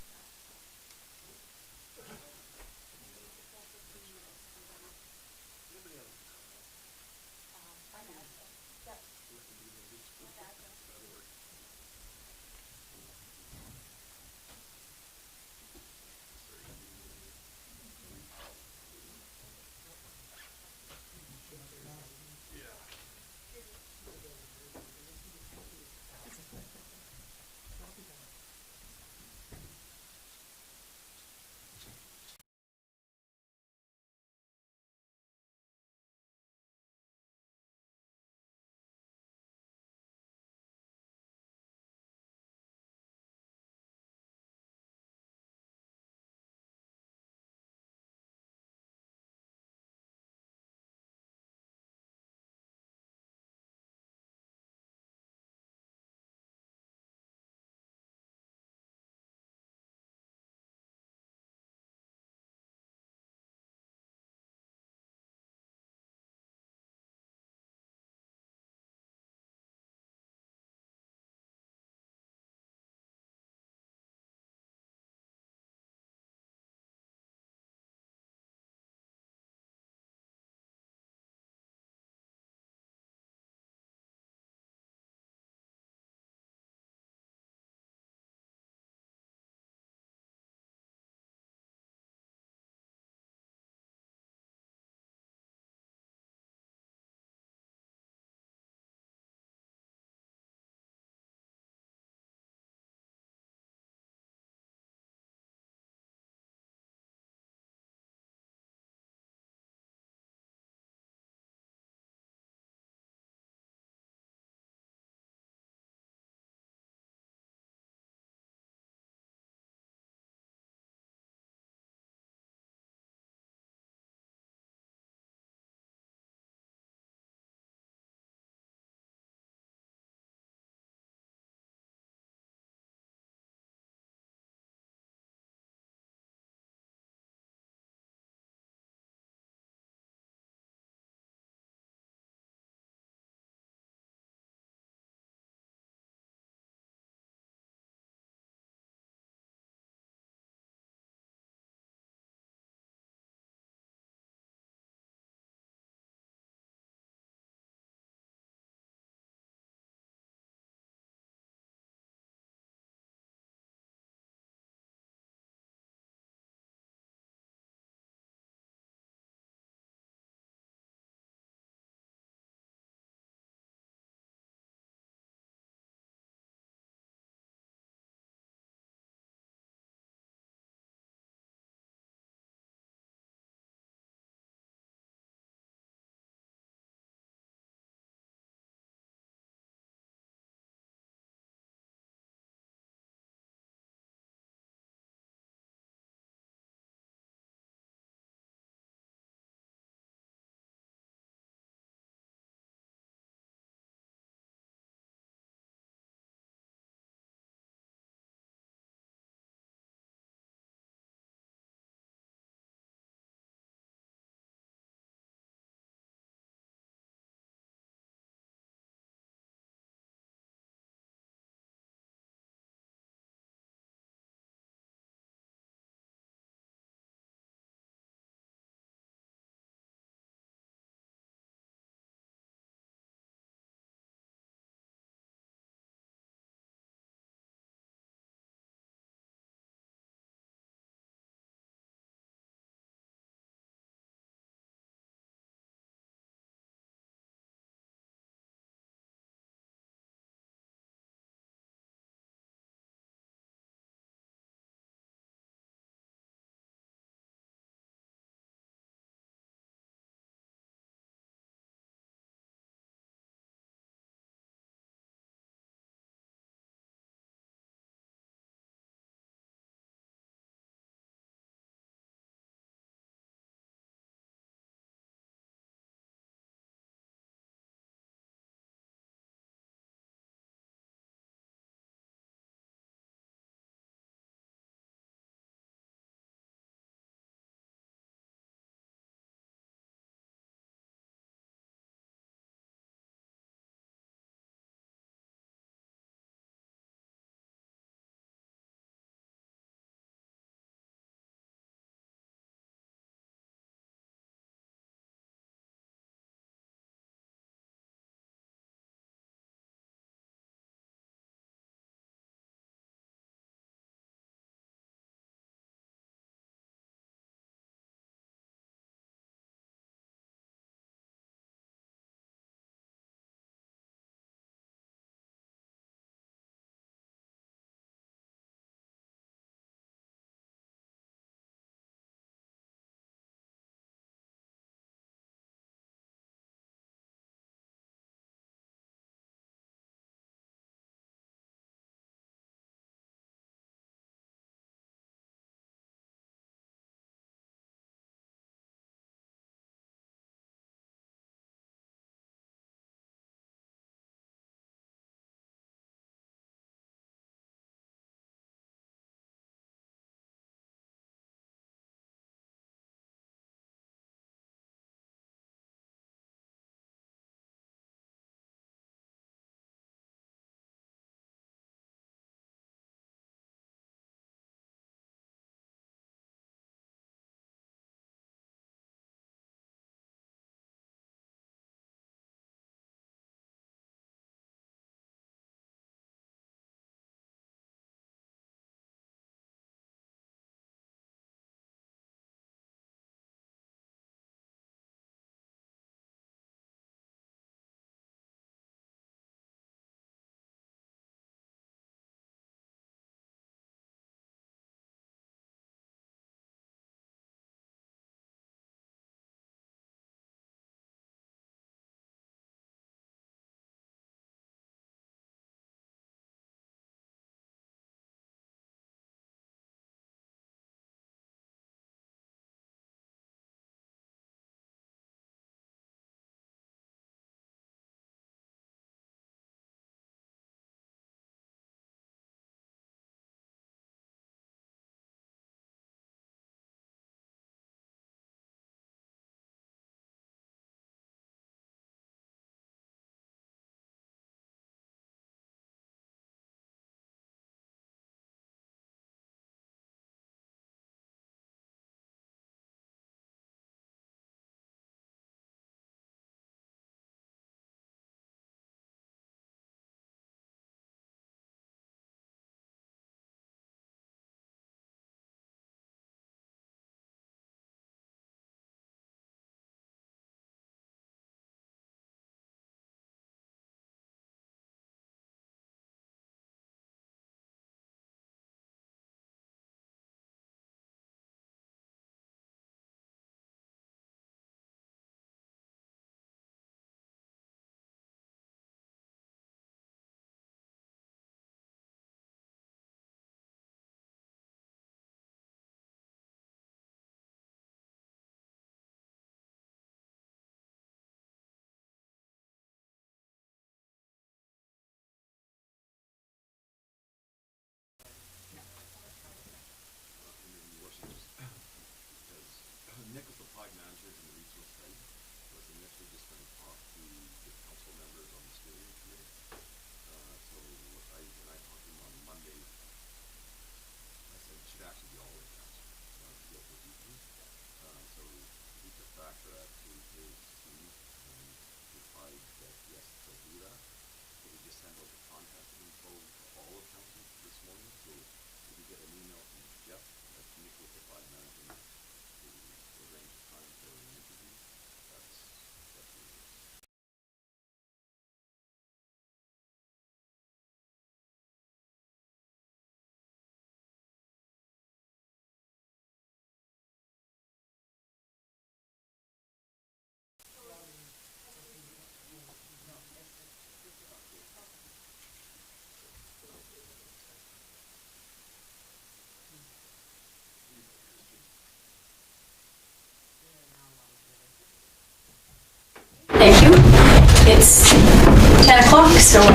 So we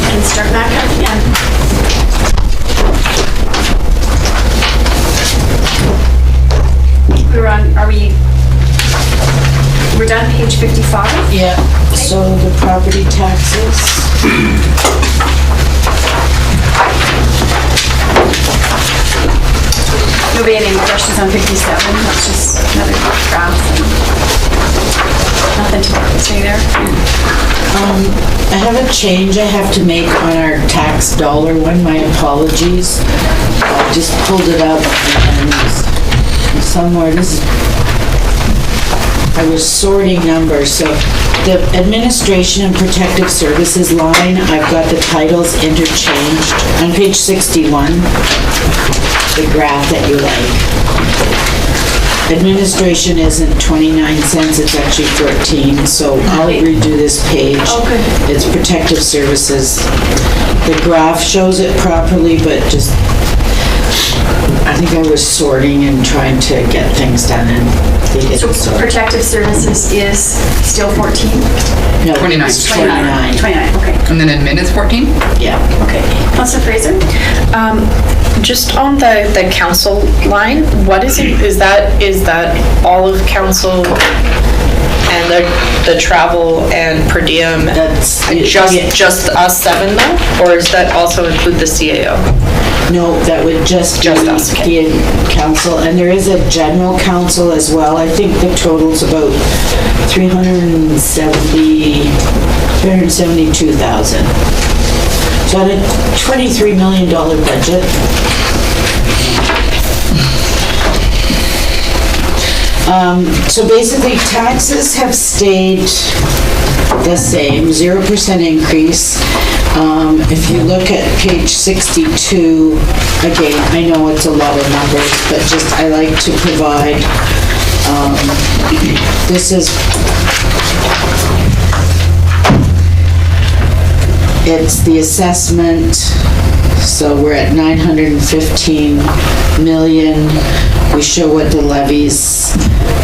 can start back up again. We're done, page 55? Yeah, so the property taxes. Nobody had any questions on 57? That's just another graph. Nothing to say there. I have a change I have to make on our tax dollar one, my apologies. I just pulled it up and it's somewhere, I was sorting numbers, so the administration and protective services line, I've got the titles interchanged on page 61, the graph that you like. Administration isn't 29 cents, it's actually 14, so I'll redo this page. Oh, good. It's protective services. The graph shows it properly, but just, I think I was sorting and trying to get things done and they didn't So sort. protective services is still 14? No, 29. it's 29. 29, okay. And then admin is 14? Yeah. Okay. Councilor Fraser? Just on the council line, what is it, is that all of council and the travel and per diem? That's, Just us seven though? Or does that also include the CAO? no, that would just be us, okay. the council, and there is a general council as well. I think the total's about 372,000. So on a $23 million budget. So basically, taxes have stayed the same, 0% increase. If you look at page 62, again, I know it's a lot of numbers, but just I like to provide, this is, it's the assessment, so we're at 915 million. We show what the levies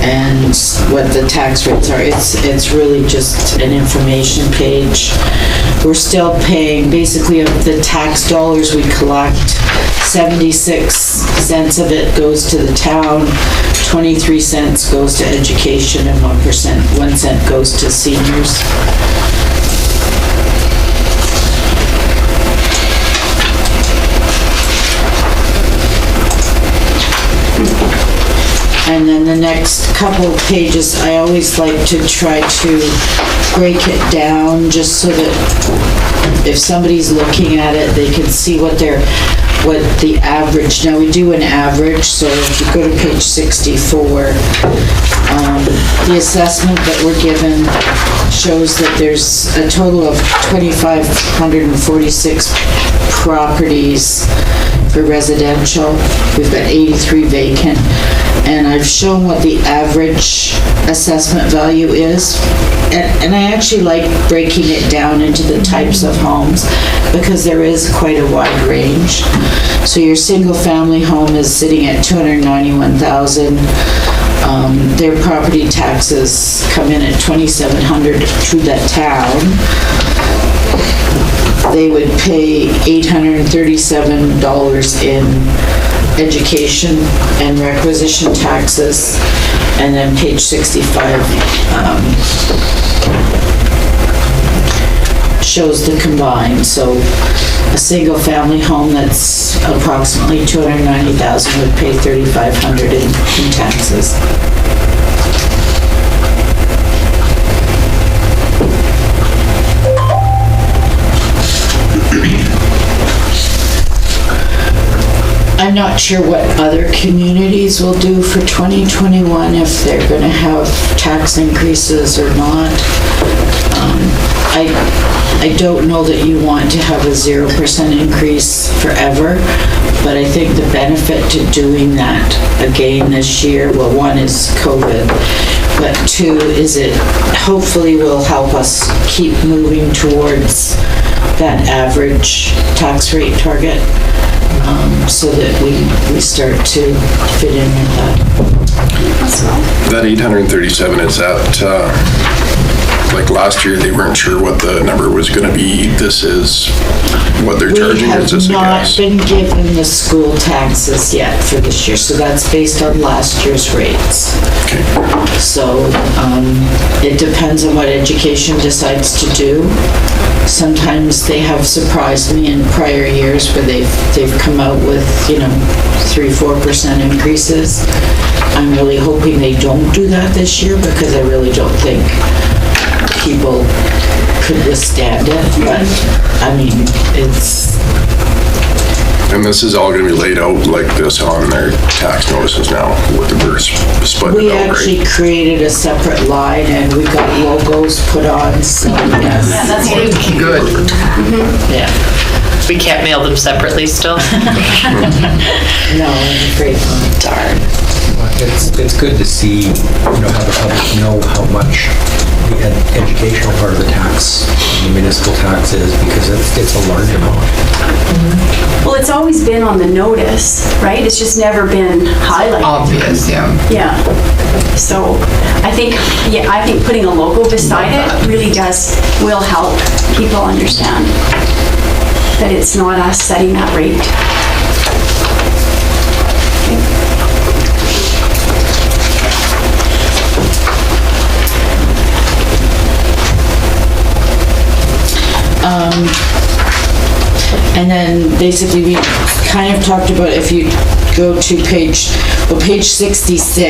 and what the tax rates are. It's really just an information page. We're still paying, basically, of the tax dollars we collect, 76 cents of it goes to the town, 23 cents goes to education, and 1 cent goes to seniors. And then the next couple of pages, I always like to try to break it down just so that if somebody's looking at it, they can see what the average, now we do an average, so if you go to page 64, the assessment that we're given shows that there's a total of 2,546 properties for residential. We've got 83 vacant, and I've shown what the average assessment value is. And I actually like breaking it down into the types of homes because there is quite a wide range. So your single-family home is sitting at $291,000. Their property taxes come in at $2,700 through that town. They would pay $837 in education and requisition taxes, and then page 65 shows the combined. So a single family home that's approximately 290,000 would pay 3,500 in taxes. I'm not sure what other communities will do for 2021, if they're going to have tax increases or not. I don't know that you want to have a 0% increase forever, but I think the benefit to doing that again this year, well, one is COVID, but two is it hopefully will help us keep moving towards that average tax rate target. So that we start to fit in with that. That 837, is that like last year they weren't sure what the number was gonna be. This is what they're We charging, or is this have a not guess? been given the school taxes yet for this year, so that's based on last year's rates. Okay. So, it depends on what education decides to do. Sometimes they have surprised me in prior years where they've come out with, 3-4% increases. I'm really hoping they don't do that this year because I really don't think people could withstand it, but, I mean, it's, And this is all gonna be laid out like this on their tax notices now with the burst split we it out, actually right? created a separate line and we got logos put on, so yes. Yeah, that's good. Good. Yeah, We can't mail them separately still? no, I'm afraid not. Darn. It's good to see, have the public know how much the educational part of the tax, the municipal tax is, because it's a large amount. Well, it's always been on the notice, right? It's just never been highlighted. Obvious, yeah. Yeah. So I think putting a logo beside it really will help people understand that it's not us setting that rate. And then basically we kind of talked about if you go to page 66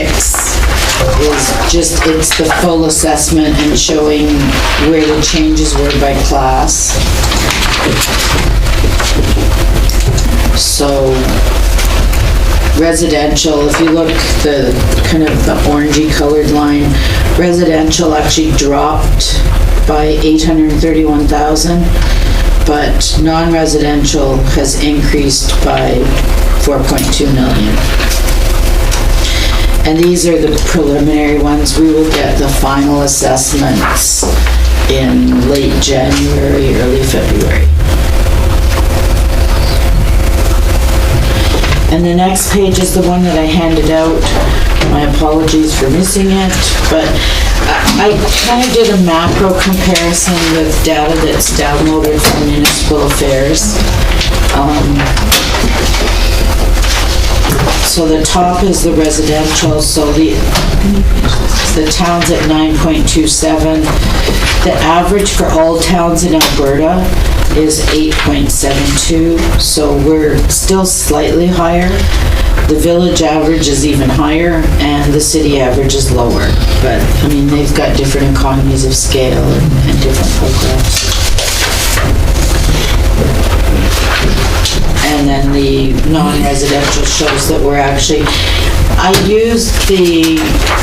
is just, it's the full assessment and showing where the changes were by class. So residential, if you look the kind of the orangey colored line, residential actually dropped by 831,000. But non-residential has increased by 4.2 million. And these are the preliminary ones. We will get the final assessments in late January, early February. And the next page is the one that I handed out. My apologies for missing it, but I kind of did a macro comparison with data that's downloaded from Municipal Affairs. So the top is the residential, so the town's at 9.27. The average for all towns in Alberta is 8.72, so we're still slightly higher. The village average is even higher, and the city average is lower. But, I mean, they've got different economies of scale and different programs. And then the non-residential shows that we're actually, I used the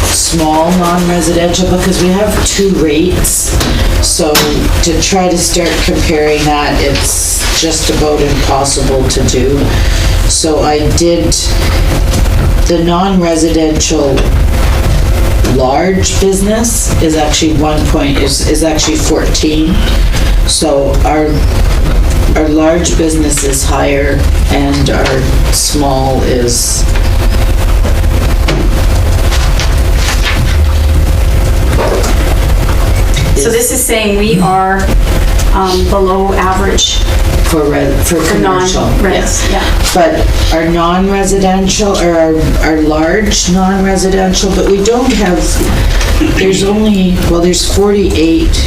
small non-residential because we have two rates. So to try to start comparing that, it's just about impossible to do. So I did the non-residential large business is actually is actually 14. So our large business is higher and our small is So this is saying we are below average for for commercial. non-res. Yeah. But our non-residential, or our large non-residential, but we don't have, there's 48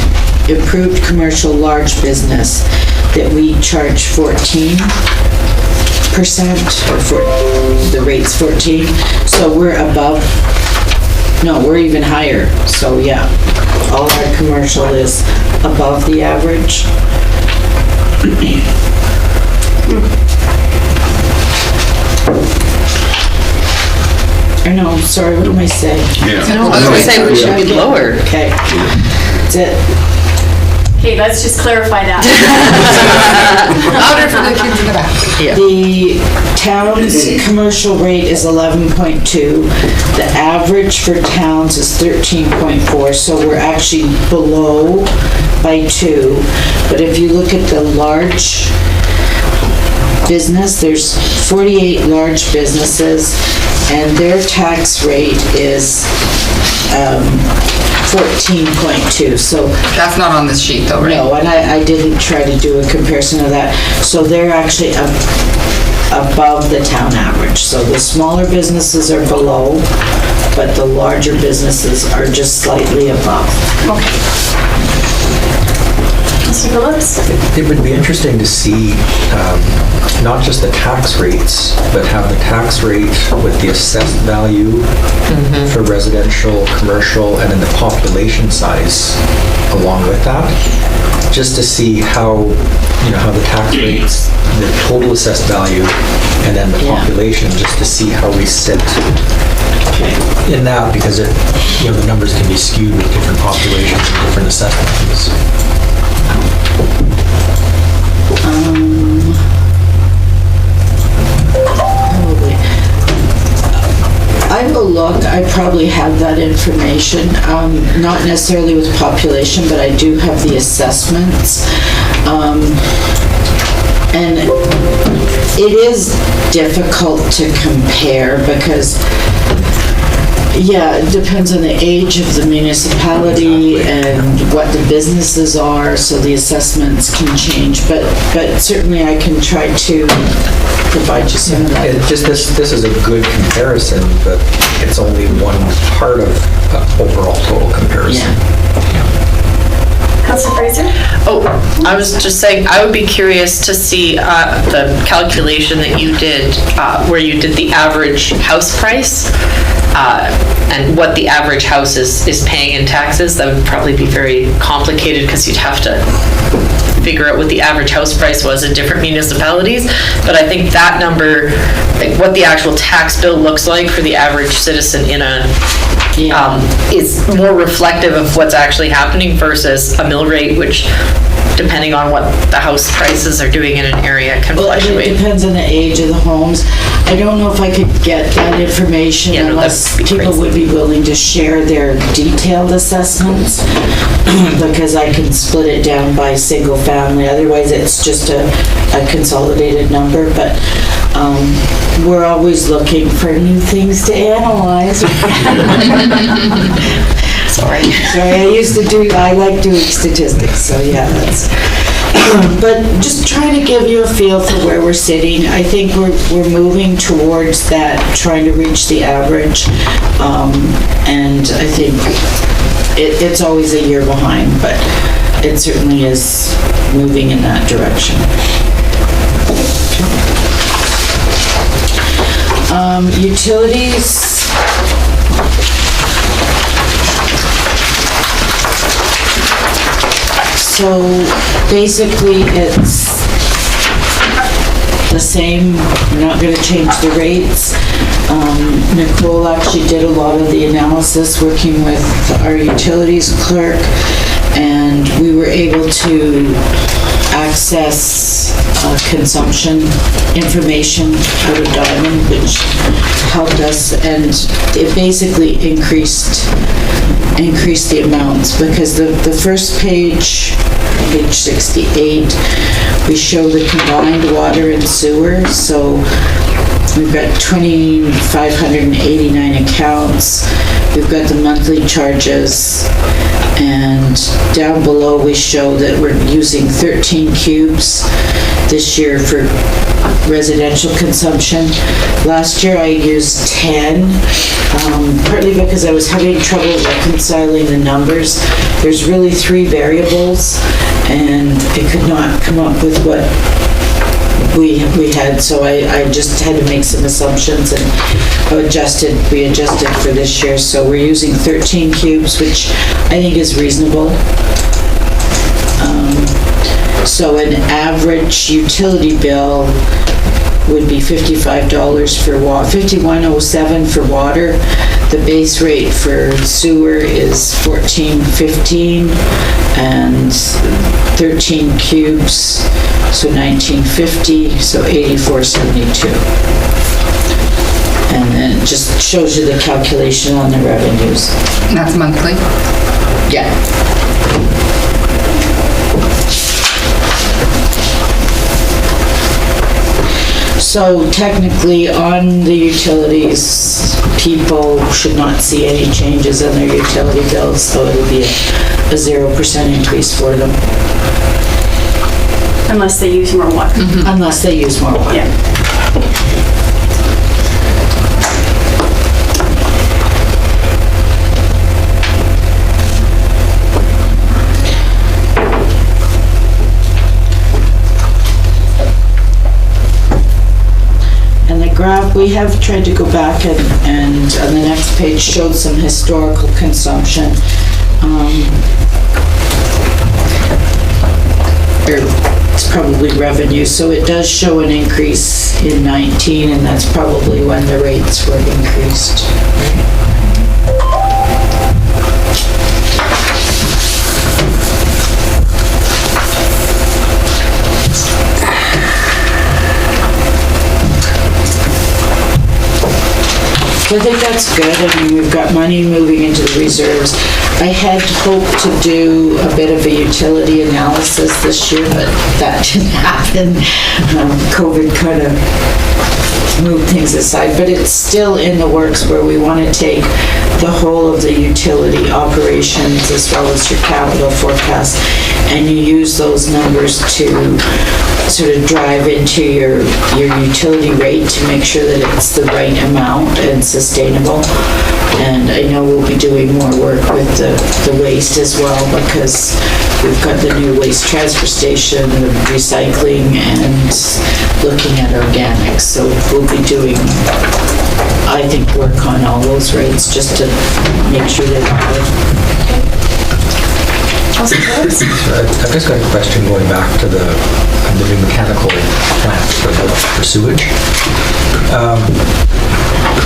improved commercial large business that we charge 14%, or the rate's 14, so we're above, no, we're even higher, so yeah, all our commercial is above the average. Or no, sorry, what am I saying? No, I was gonna say we should be lower. Okay, that's it. Okay, let's just clarify that. Louder for the kids in the back. The town's commercial rate is 11.2. The average for towns is 13.4, so we're actually below by 2. But if you look at the large business. There's 48 large businesses, and their tax rate is 14.2. So That's not on this sheet though, right? no, and I didn't try to do a comparison of that. So they're actually above the town average. So the smaller businesses are below, but the larger businesses are just slightly above. Okay. Mr. Phillips? It would be interesting to see not just the tax rates, but have the tax rate with the assessed value for residential, commercial, and then the population size along with that, just to see how, how the tax rates, the total assessed value, and then the Yeah. population, just to see how we sit in that, because the numbers can be skewed with different populations and different assessments. Probably. I will look, I probably have that information, not necessarily with population, but I do have the assessments. And it is difficult to compare because, it depends on the age of the municipality and what the businesses are, so the assessments can change, but certainly I can try to provide you some of that. This is a good comparison, but it's only one part of overall total comparison. Councilor Fraser? Oh, I was just saying, I would be curious to see the calculation that you did, where you did the average house price, and what the average house is paying in taxes. That would probably be very complicated because you'd have to figure out what the average house price was in different municipalities. But I think that number, like what the actual tax bill looks like for the average citizen in a is more reflective of what's actually happening versus a mill rate, which, depending on what the house prices are doing in an area, can Well, it fluctuate. depends on the age of the homes. I don't know if I could get that information Yeah, no, unless that'd be people crazy. would be willing to share their detailed assessments, because I can split it down by single family. Otherwise, it's just a consolidated number, but we're always looking for new things to analyze. Sorry. Sorry, I like doing statistics, so yeah, that's, but just trying to give you a feel for where we're sitting. I think we're moving towards that, trying to reach the average, and I think it's always a year behind, but it certainly is moving in that direction. Utilities. So basically, it's the same. We're not going to change the rates. Nicole actually did a lot of the analysis working with our utilities clerk, and we were able to access consumption information out of Diamond, which helped us, and it basically increased the amounts, because the first page 68, we show the combined water and sewer. So we've got 2,589 accounts. We've got the monthly charges, and down below we show that we're using 13 cubes this year for residential consumption. Last year I used 10, partly because I was having trouble reconciling the numbers. There's really 3 variables, and I could not come up with what we had, so I just had to make some assumptions, and we adjusted for this year. So we're using 13 cubes, which I think is reasonable. So an average utility bill would be $55 for water, $51.07 for water. The base rate for sewer is $14.15, and 13 cubes, so $19.50, so $84.72. And then it just shows you the calculation on the revenues. And that's monthly? Yeah. So technically, on the utilities, people should not see any changes in their utility bills, so it'll be a 0% increase for them, Unless they use more water. unless they use more water. Yeah. And the graph, we have tried to go back and on the next page showed some historical consumption. Or it's probably revenue, so it does show an increase in 19, and that's probably when the rates were increased. So I think that's good. I mean, we've got money moving into the reserves. I had hoped to do a bit of a utility analysis this year, but that didn't happen. COVID kind of moved things aside, but it's still in the works where we want to take the whole of the utility operations as well as your capital forecast, and you use those numbers to sort of drive into your utility rate to make sure that it's the right amount and sustainable. And I know we'll be doing more work with the waste as well, because we've got the new waste transfer station, the recycling, and looking at organics. So we'll be doing, I think, work on all those rates just to make sure they're good. I've just got a question going back to the new mechanical plant for sewage.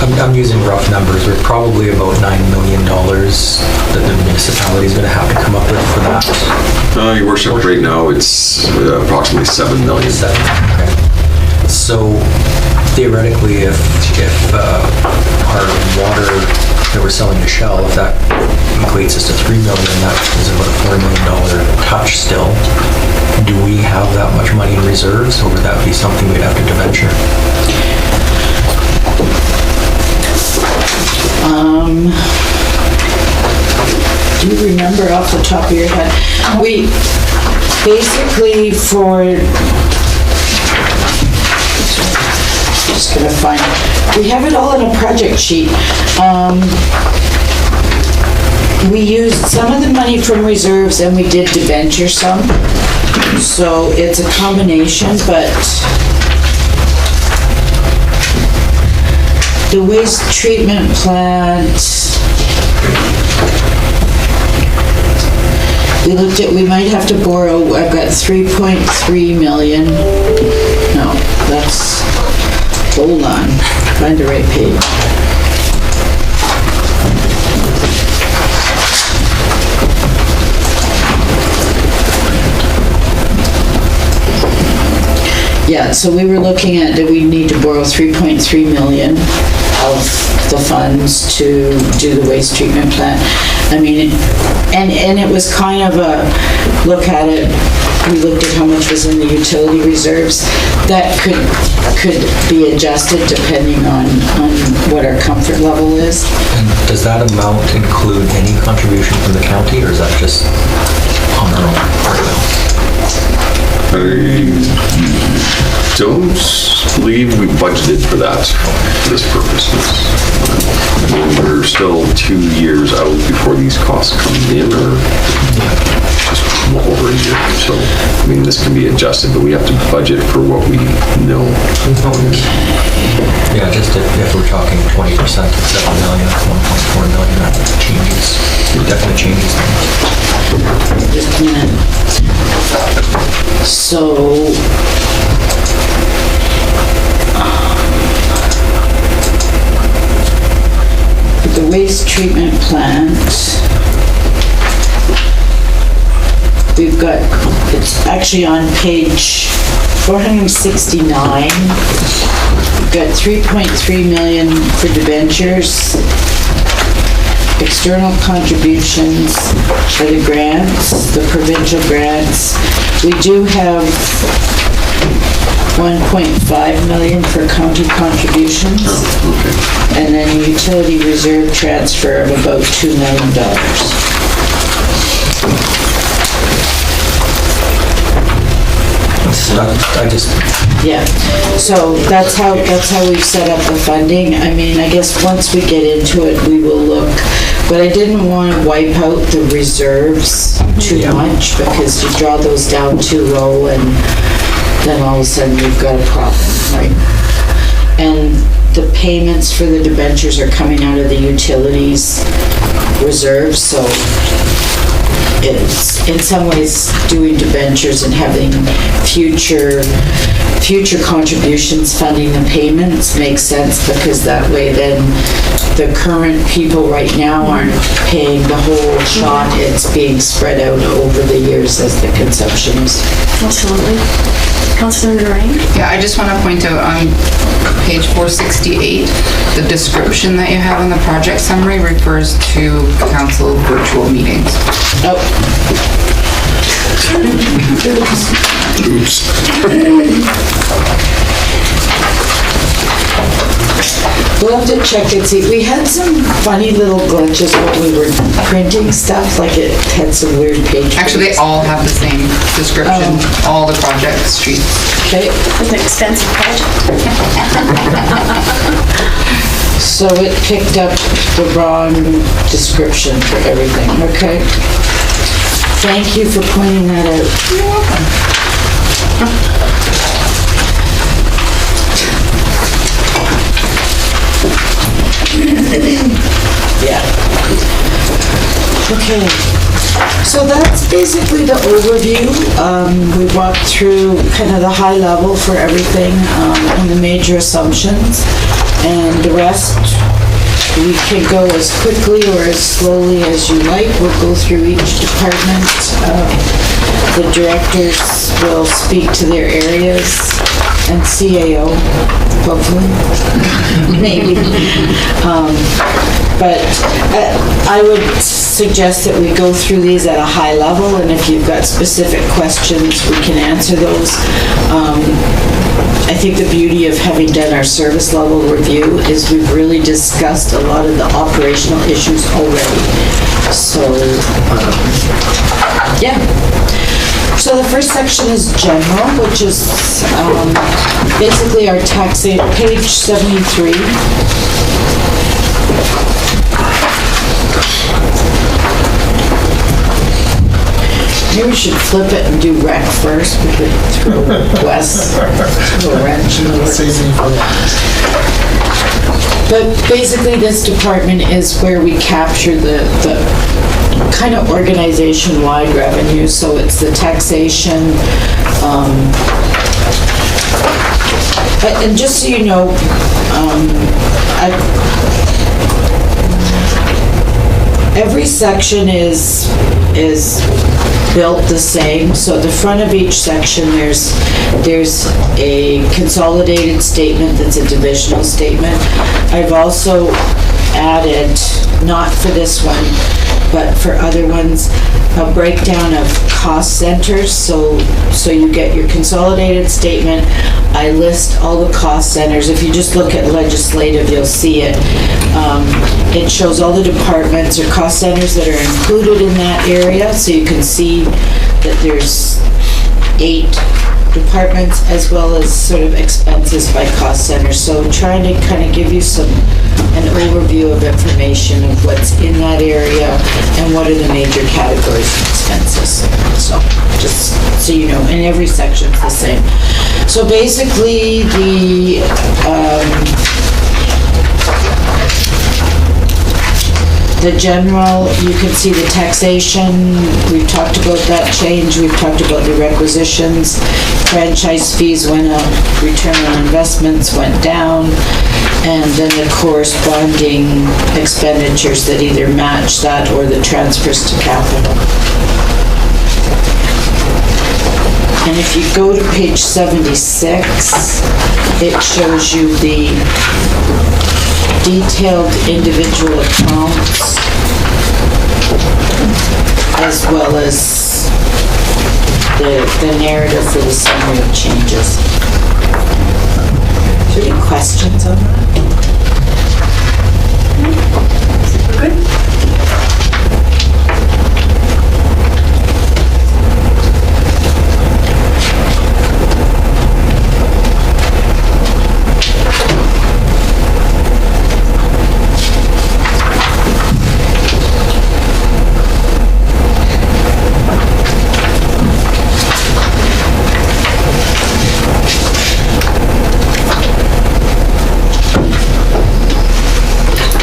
I'm using rough numbers. We're probably about $9 million that the municipality is going to have to come up with for that. Your worship, right now, it's approximately 7 million. Okay. So theoretically, if our water that we're selling to Shell, if that equates us to $3 million, that is about a $4 million touch still. Do we have that much money in reserves, or would that be something we'd have to debenture? Do you remember off the top of your head? We basically just gonna find it. We have it all in a project sheet. We used some of the money from reserves and we did debenture some. So it's a combination, but the waste treatment plant, we looked at, we might have to borrow, I've got 3.3 million. No, that's, hold on, find the right page. Yeah, so we were looking at, do we need to borrow 3.3 million of the funds to do the waste treatment plant? I mean, and it was kind of a, look at it, we looked at how much was in the utility reserves. That could be adjusted depending on what our comfort level is. And does that amount include any contribution from the county, or is that just on our own part of it? I don't believe we budgeted for that, for this purpose. I mean, we're still 2 years out before these costs come in, or just over a year. So, I mean, this can be adjusted, but we have to budget for what we know. Yeah, just if we're talking 20% of 7 million, that's 1.4 million, that changes, it definitely changes things. Just a minute. So, the waste treatment plant, we've got, it's actually on page 469. We've got 3.3 million for debentures, external contributions for the grants, the provincial grants. We do have 1.5 million for county contributions. And then a utility reserve transfer of about $2 million. I just, Yeah, so that's how we've set up the funding. I mean, I guess once we get into it, we will look, but I didn't want to wipe out the reserves too much because you draw those down too low and then all of a sudden you've got a problem, right? And the payments for the debentures are coming out of the utilities reserve, so it's in some ways doing debentures and having future contributions funding the payments makes sense because that way then the current people right now aren't paying the whole shot. It's being spread out over the years as the consumption is. Absolutely. Councilor Lorraine? Yeah, I just want to point out on page 468, the description that you have in the project summary refers to council virtual meetings. Oh. We'll have to check and see. We had some funny little glitches when we were printing stuff, like it had some weird page. Actually, they all have the same description, all the project streets. Okay, It's an expensive project. so it picked up the wrong description for everything, okay? Thank you for pointing that out. You're welcome. Yeah. Okay, so that's basically the overview. We walked through kind of the high level for everything and the major assumptions, and the rest we can go as quickly or as slowly as you like. We'll go through each department. The directors will speak to their areas and CAO, hopefully, maybe. But I would suggest that we go through these at a high level, and if you've got specific questions, we can answer those. I think the beauty of having done our service level review is we've really discussed a lot of the operational issues already. So, yeah. So the first section is general, which is basically our taxing, page 73. Maybe we should flip it and do rec first. We could throw Wes, throw a wrench in the works. But basically, this department is where we capture the kind of organization-wide revenue. So it's the taxation. And just so you know, every section is built the same. So at the front of each section, there's a consolidated statement that's a divisional statement. I've also added, not for this one, but for other ones, a breakdown of cost centers. So you get your consolidated statement. I list all the cost centers. If you just look at legislative, you'll see it. It shows all the departments or cost centers that are included in that area. So you can see that there's 8 departments as well as sort of expenses by cost center. So trying to kind of give you an overview of information of what's in that area and what are the major categories of expenses. So just so you know, and every section's the same. So basically the general, you can see the taxation, we've talked about that change, we've talked about the requisitions, franchise fees went up, return on investments went down, and then the corresponding expenditures that either match that or the transfers to capital. And if you go to page 76, it shows you the detailed individual accounts as well as the narrative for the summary of changes. Is there any questions on that? We're good?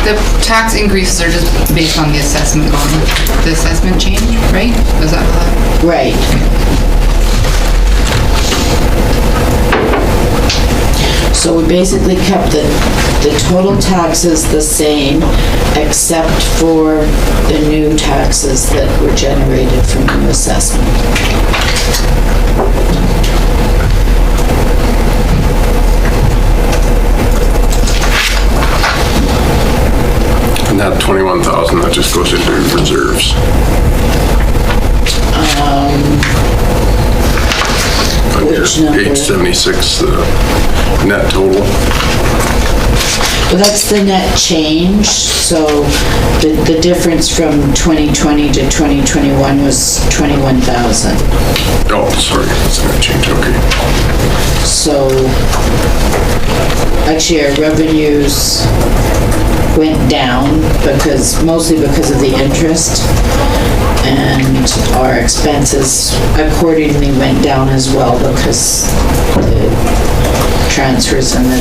The tax increases are just based on the assessment change, right? Is that how? Right. So we basically kept the total taxes the same, except for the new taxes that were generated from the assessment. And that 21,000, that just goes into reserves. On your Which number? 876, the net total. Well, that's the net change, so the difference from 2020 to 2021 was 21,000. Oh, sorry, that's the net change, okay. So, actually, our revenues went down mostly because of the interest, and our expenses accordingly went down as well because the transfers and the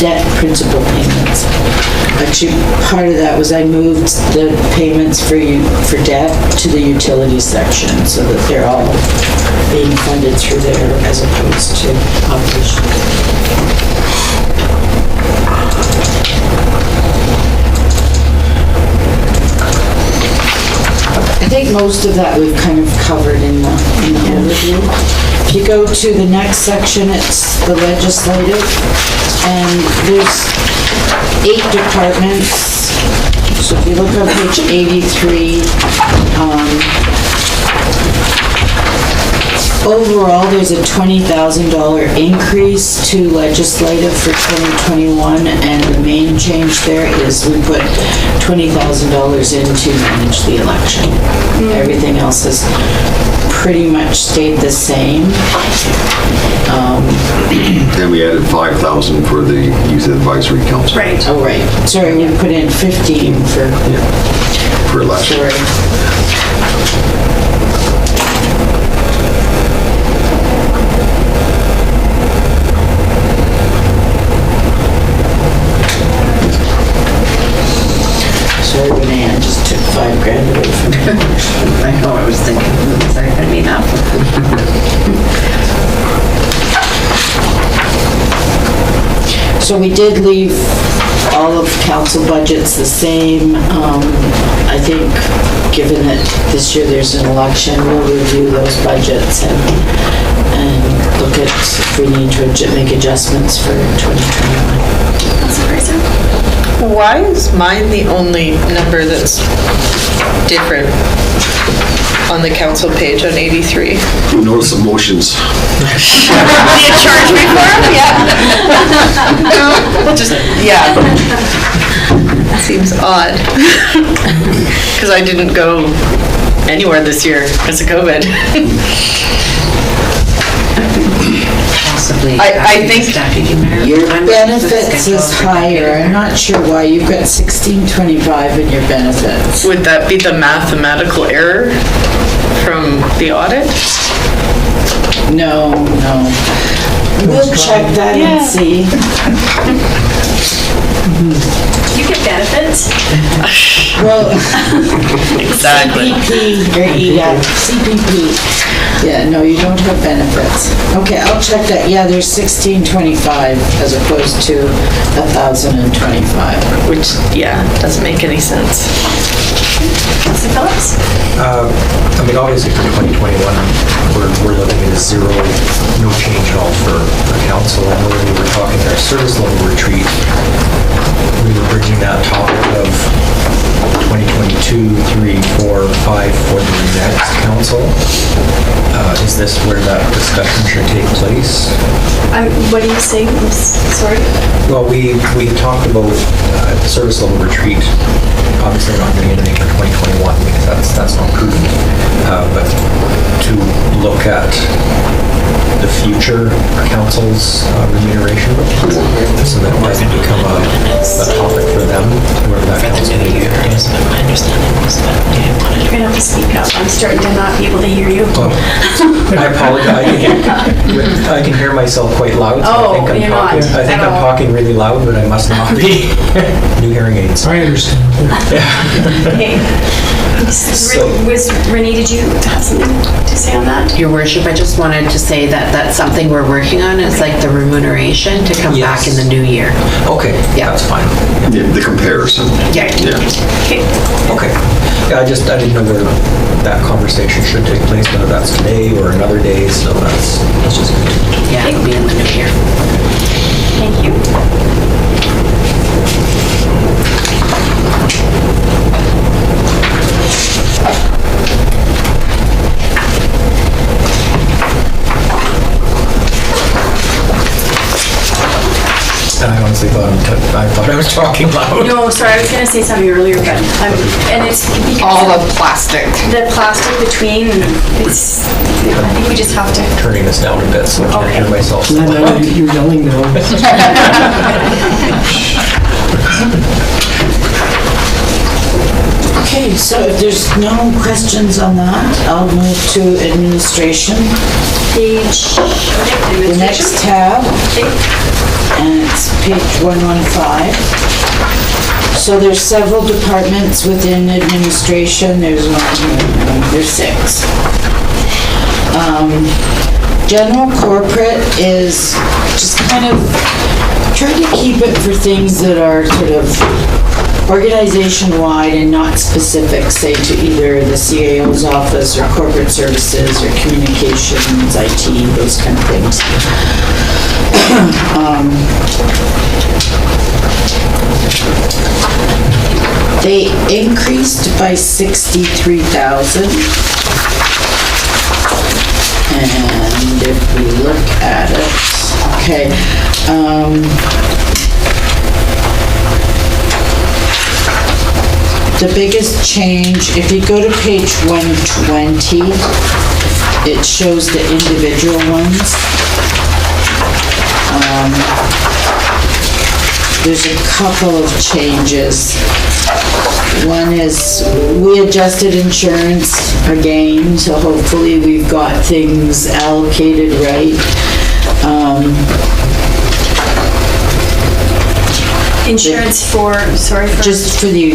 debt principal payments. Actually, part of that was I moved the payments for debt to the utility section so that they're all being funded through there as opposed to operations. I think most of that we've kind of covered in the overview. If you go to the next section, it's the legislative, and there's 8 departments. So if you look on page 83, overall, there's a $20,000 increase to legislative for 2021, and the main change there is we put $20,000 in to manage the election. Everything else has pretty much stayed the same. And we added 5,000 for the Youth Advisory Council. Right. Oh, right. Sorry, we put in 15 For election. sorry. Sorry, Renee, I just took $5,000 away from you. I know, I was thinking, is that gonna be enough? So we did leave all of council budgets the same. I think, given that this year there's an election, we'll review those budgets and look at if we need to make adjustments for 2021. That's crazy. Why is mine the only number that's different on the council page on 83? Notice the motions. Will you charge me for them? Yeah. Well, just, yeah. Seems odd. Because I didn't go anywhere this year because of COVID. Possibly. I think- Deputy Mayor. Your I'm benefits scheduled is for higher. deputy I'm not sure why. You've got 1625 in your benefits. Would that be the mathematical error from the audit? No. We'll check that and see. You get benefits? Well, Exactly. CPP. Yeah, no, you don't have benefits. Okay, I'll check that. Yeah, there's 1625 as opposed to 1,025. Which, yeah, doesn't make any sense. Councilor Phillips? I mean, obviously for 2021, we're looking at a zero, no change at all for council. I know when we were talking at our service level retreat, we were bridging that topic of 2022, 3, 4, 5 for the next council. Is this where that discussion should take place? What are you saying? Sorry? Well, we talked about the service level retreat. Obviously, we're not doing anything for 2021 because that's not prudent. But to look at the future council's remuneration, so that it doesn't become a topic for them, where that council meeting. You're gonna have to speak up. I'm starting to not be able to hear you. I apologize. I can hear myself quite loud. So Oh, I think I'm you're talking, not I think at I'm all. talking really loud, but I must not be. New hearing aids. I understand. Okay. Was Renee, did you have something to say on that? Your worship, I just wanted to say that that's something we're working on, is like the remuneration to come back in Yes. the new year. Okay, Yeah. that's fine. Yeah, the comparison. Yeah. Yeah. Okay. Okay. Yeah, I didn't know where that conversation should take place, whether that's today or another day, so that's just good. Yeah, it'll be in the new year. Thank you. And I honestly thought I was talking loud. No, sorry, I was gonna say something earlier, but and it's because All the plastic. the plastic between, it's, I think we just have to. Turning this down a bit so I can't hear myself. so No, loud. you're yelling now. Okay, so if there's no questions on that, I'll move to administration. Page. The next tab, and it's page 115. So there's several departments within administration. There's six. General corporate is just kind of trying to keep it for things that are sort of organization-wide and not specific, say, to either the CAO's office or corporate services or communications, IT, those kind of things. They increased by 63,000. And if we look at it, okay, the biggest change, if you go to page 120, it shows the individual ones. There's a couple of changes. One is, we adjusted insurance again, so hopefully we've got things allocated right. Insurance for, sorry for. Just for the,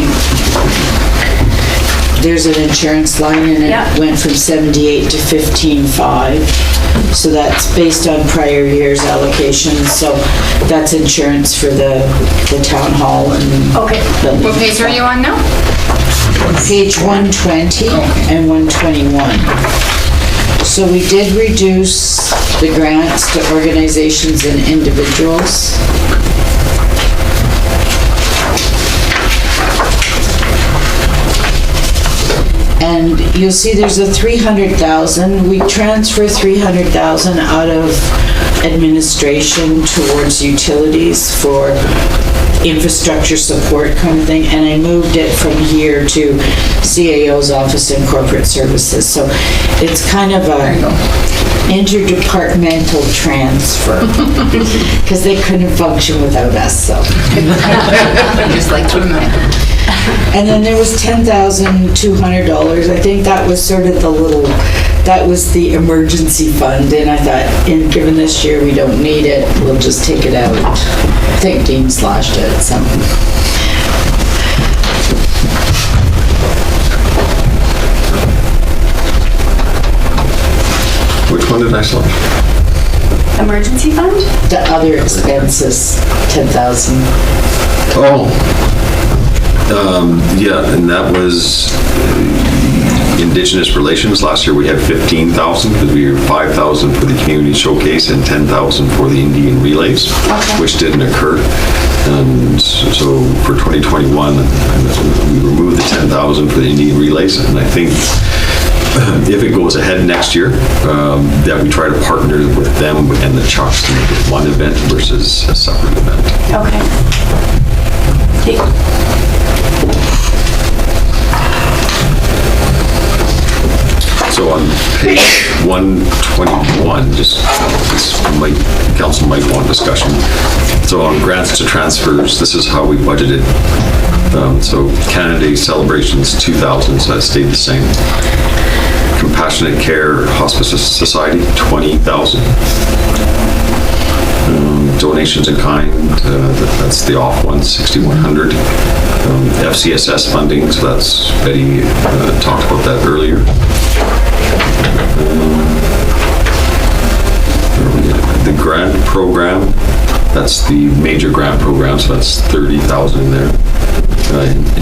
there's an insurance line and Yeah. it went from 78 to 15.5. So that's based on prior year's allocations, so that's insurance for the town hall and. Okay. building. What page are you on now? Page 120 and 121. So we did reduce the grants to organizations and individuals. And you'll see there's a 300,000. We transfer 300,000 out of administration towards utilities for infrastructure support kind of thing, and I moved it from here to CAO's office and corporate services. So it's kind of a interdepartmental transfer because they couldn't function without us, so. I just like to remind them. And then there was $10,200. I think that was sort of that was the emergency fund, and I thought, given this year we don't need it, we'll just take it out. I think Dean slashed it, so. Which one did I slash? Emergency fund? The other expenses, 10,000. Oh. Yeah, and that was Indigenous Relations. Last year we had 15,000 because we had 5,000 for the community showcase and 10,000 for the Indian relays, which didn't occur. And so for 2021, we removed the 10,000 for the Indian relays, and I think if it goes ahead next year, that we try to partner with them and the Chucks to make it one event versus a separate event. Okay. So on page 121, just, council might want discussion. So on grants to transfers, this is how we budgeted. So Canada Day celebrations, 2,000, so that stayed the same. Compassionate Care Hospice Society, 20,000. Donations in kind, that's the off one, 6,100. FCSS funding, so that's, Betty talked about that earlier. The grant program, that's the major grant program, so that's 30,000 in there.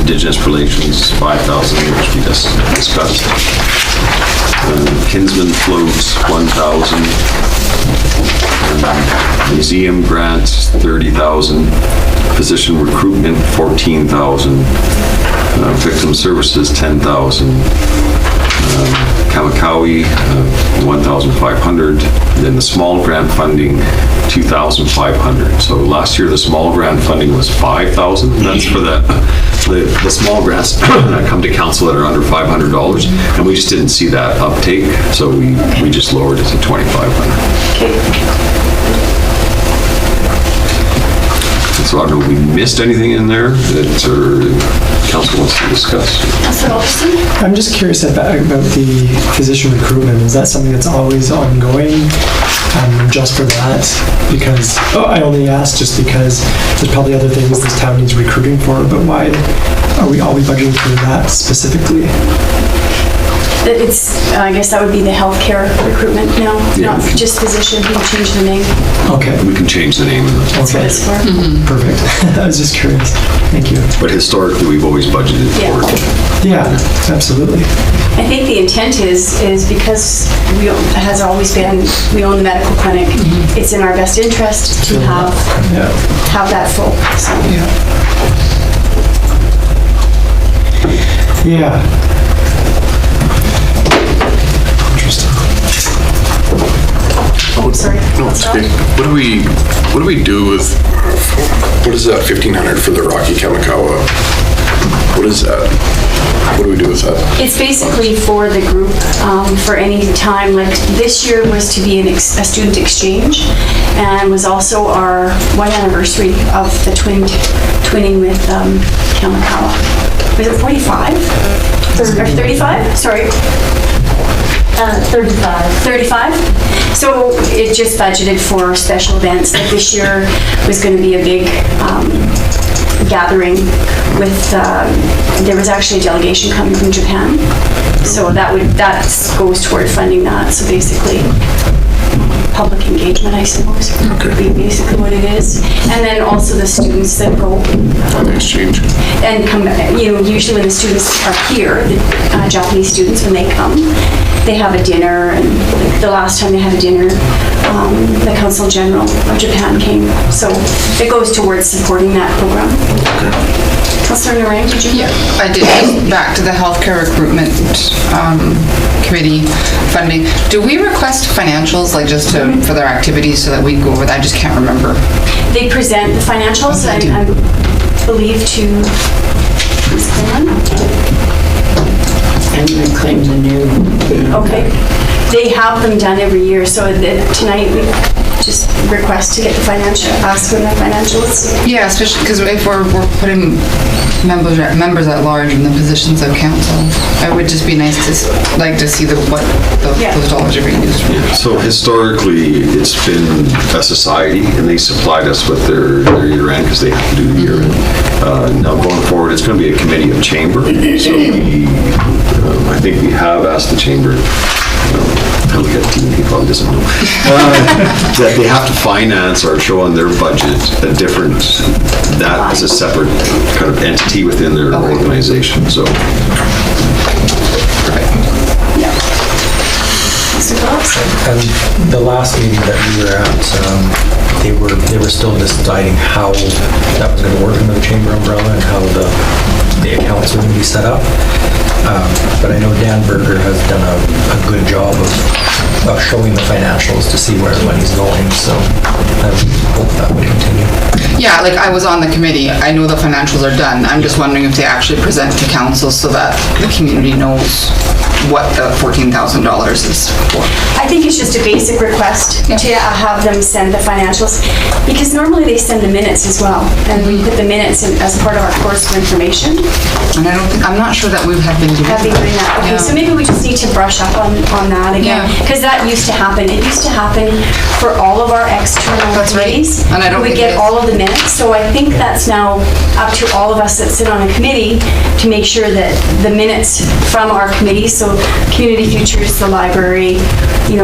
Indigenous relations, 5,000, which we just discussed. Kinsman floats, 1,000. Museum grants, 30,000. Physician recruitment, 14,000. Victim services, 10,000. Kamakawi, 1,500. Then the small grant funding, 2,500. So last year the small grant funding was 5,000. That's for the small grants that come to council that are under $500, and we just didn't see that uptake, so we just lowered it to 2,500. Okay. So I don't know if we missed anything in there that council wants to discuss. Councilor Alderson? I'm just curious about the physician recruitment. Is that something that's always ongoing, just for that? Because, I only asked just because there's probably other things this town needs recruiting for, but why are we always budgeting for that specifically? It's, I guess that would be the healthcare recruitment now, Yeah. not just physician, we can change the name. Okay. We can change the name, That's what Okay. it's for. Perfect. I was just curious. Thank you. but historically, we've always budgeted for it. Yeah, absolutely. I think the intent is because it has always been, we own the medical clinic. It's in our best interest to have that full, so. Yeah. Interesting. Oh, sorry. No, it's okay. What do we do with, what is that 1,500 for the Rocky Kamikawa? What is that? What do we do with that? It's basically for the group, for any time, like this year was to be a student exchange and was also our 1 anniversary of the twinning with Kamikawa. Was it 45? Or 35? Sorry. 35. So it just budgeted for special events. Like this year was going to be a big gathering with, there was actually a delegation coming from Japan. So that goes toward funding that. So basically, public engagement, I suppose, would be basically what it is. And then also the students that go. On the exchange? And come, usually when the students are here, the Japanese students, when they come, they have a dinner, and like the last time they had a dinner, the Consul General of Japan came. So it goes towards supporting that program. Councilor Narang, did you? Yeah, I did. Back to the healthcare recruitment committee funding. Do we request financials, like just for their activities so that we go over that? I just can't remember. They present the financials, I believe, to Ms. Cleland. And then claim the new. Okay. They have them done every year, so tonight we just request to get the ask for the financials. Yeah, especially because if we're putting members at large in the positions of council, it would just be nice to see what those dollars are being used for. So historically, it's been a society, and they supplied us with their year end because they have to do the year end. Now going forward, it's going to be a committee of chamber. So I think we have asked the chamber. I look at Dean, he probably doesn't know. That they have to finance or show on their budget that as a separate kind of entity within their organization. So. And the last meeting that we were at, they were still deciding how that was going to work under the chamber umbrella and how the accounts were going to be set up. But I know Dan Berger has done a good job of showing the financials to see where the money's going, so I would hope that would continue. Yeah, like I was on the committee, I know the financials are done. I'm just wondering if they actually present to council so that the community knows what the $14,000 is for. I think it's just a basic request to have them send the financials, because normally they send the minutes as well, and we put the minutes in as part of our course of information. And I'm not sure that we have been doing Have been doing that? Okay, so maybe we just need to brush up on that again, Yeah. because that used to happen. It used to happen for all of our external That's right. committees. And I don't We think get it is. all of the minutes, so I think that's now up to all of us that sit on a committee to make sure that the minutes from our committees, so Community Futures, the library,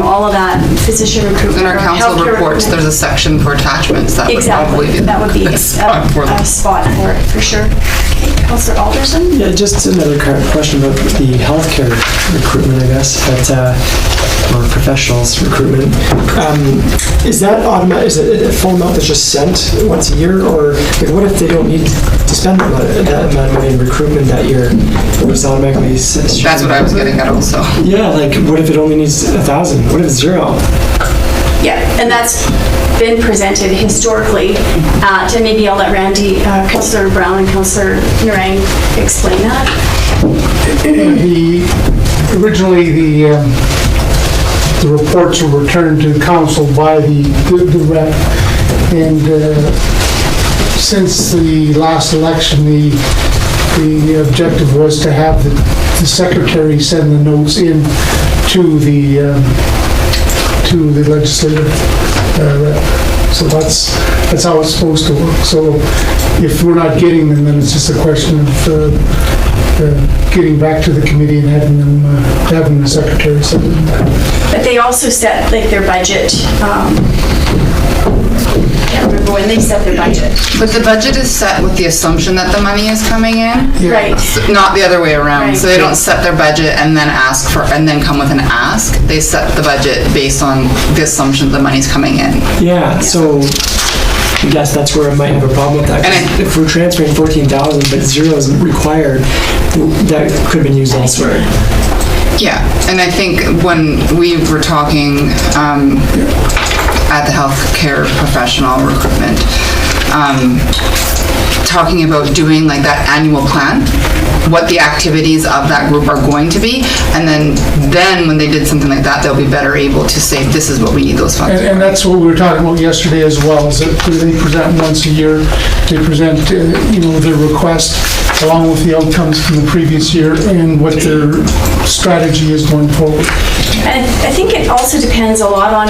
all of that, physician recruitment. In our council healthcare reports, recruitment. there's a section for attachments that would Exactly, probably be. that would be a spot for them. a spot for it, for sure. Okay, Councillor Alderson? Yeah, just another question about the healthcare recruitment, I guess, or professionals recruitment. Is that automatic? Is it a full amount that's just sent once a year, or like, what if they don't need to spend that amount of money in recruitment that year? It's automatically. That's what I was getting at also. Yeah, like what if it only needs 1,000? What if it's 0? Yeah, and that's been presented historically and maybe I'll let Randy, Councillor Brown and Councillor Narang explain that. Originally, the reports were returned to the council by the rep, and since the last election, the objective was to have the secretary send the notes in to the legislative rep. So that's how it's supposed to work. So if we're not getting them, then it's just a question of getting back to the committee and having the secretary send them back. But they also set like their budget. I can't remember when they set their budget. But the budget is set with the assumption that the money is coming in. Right. Not the other way around. Right. So they don't set their budget and then come with an ask. They set the budget based on the assumption the money's coming in. Yeah, so I guess that's where I might have a problem with that. 'Cause if we're transferring 14,000 but 0 isn't required, that could have been used elsewhere. Yeah, and I think when we were talking at the healthcare professional recruitment, talking about doing like that annual plan, what the activities of that group are going to be, and then when they did something like that, they'll be better able to say, this is what we need those funds for. And that's what we were talking about yesterday as well, is that they present once a year, they present, their request along with the outcomes from the previous year and what their strategy is going forward. And I think it also depends a lot on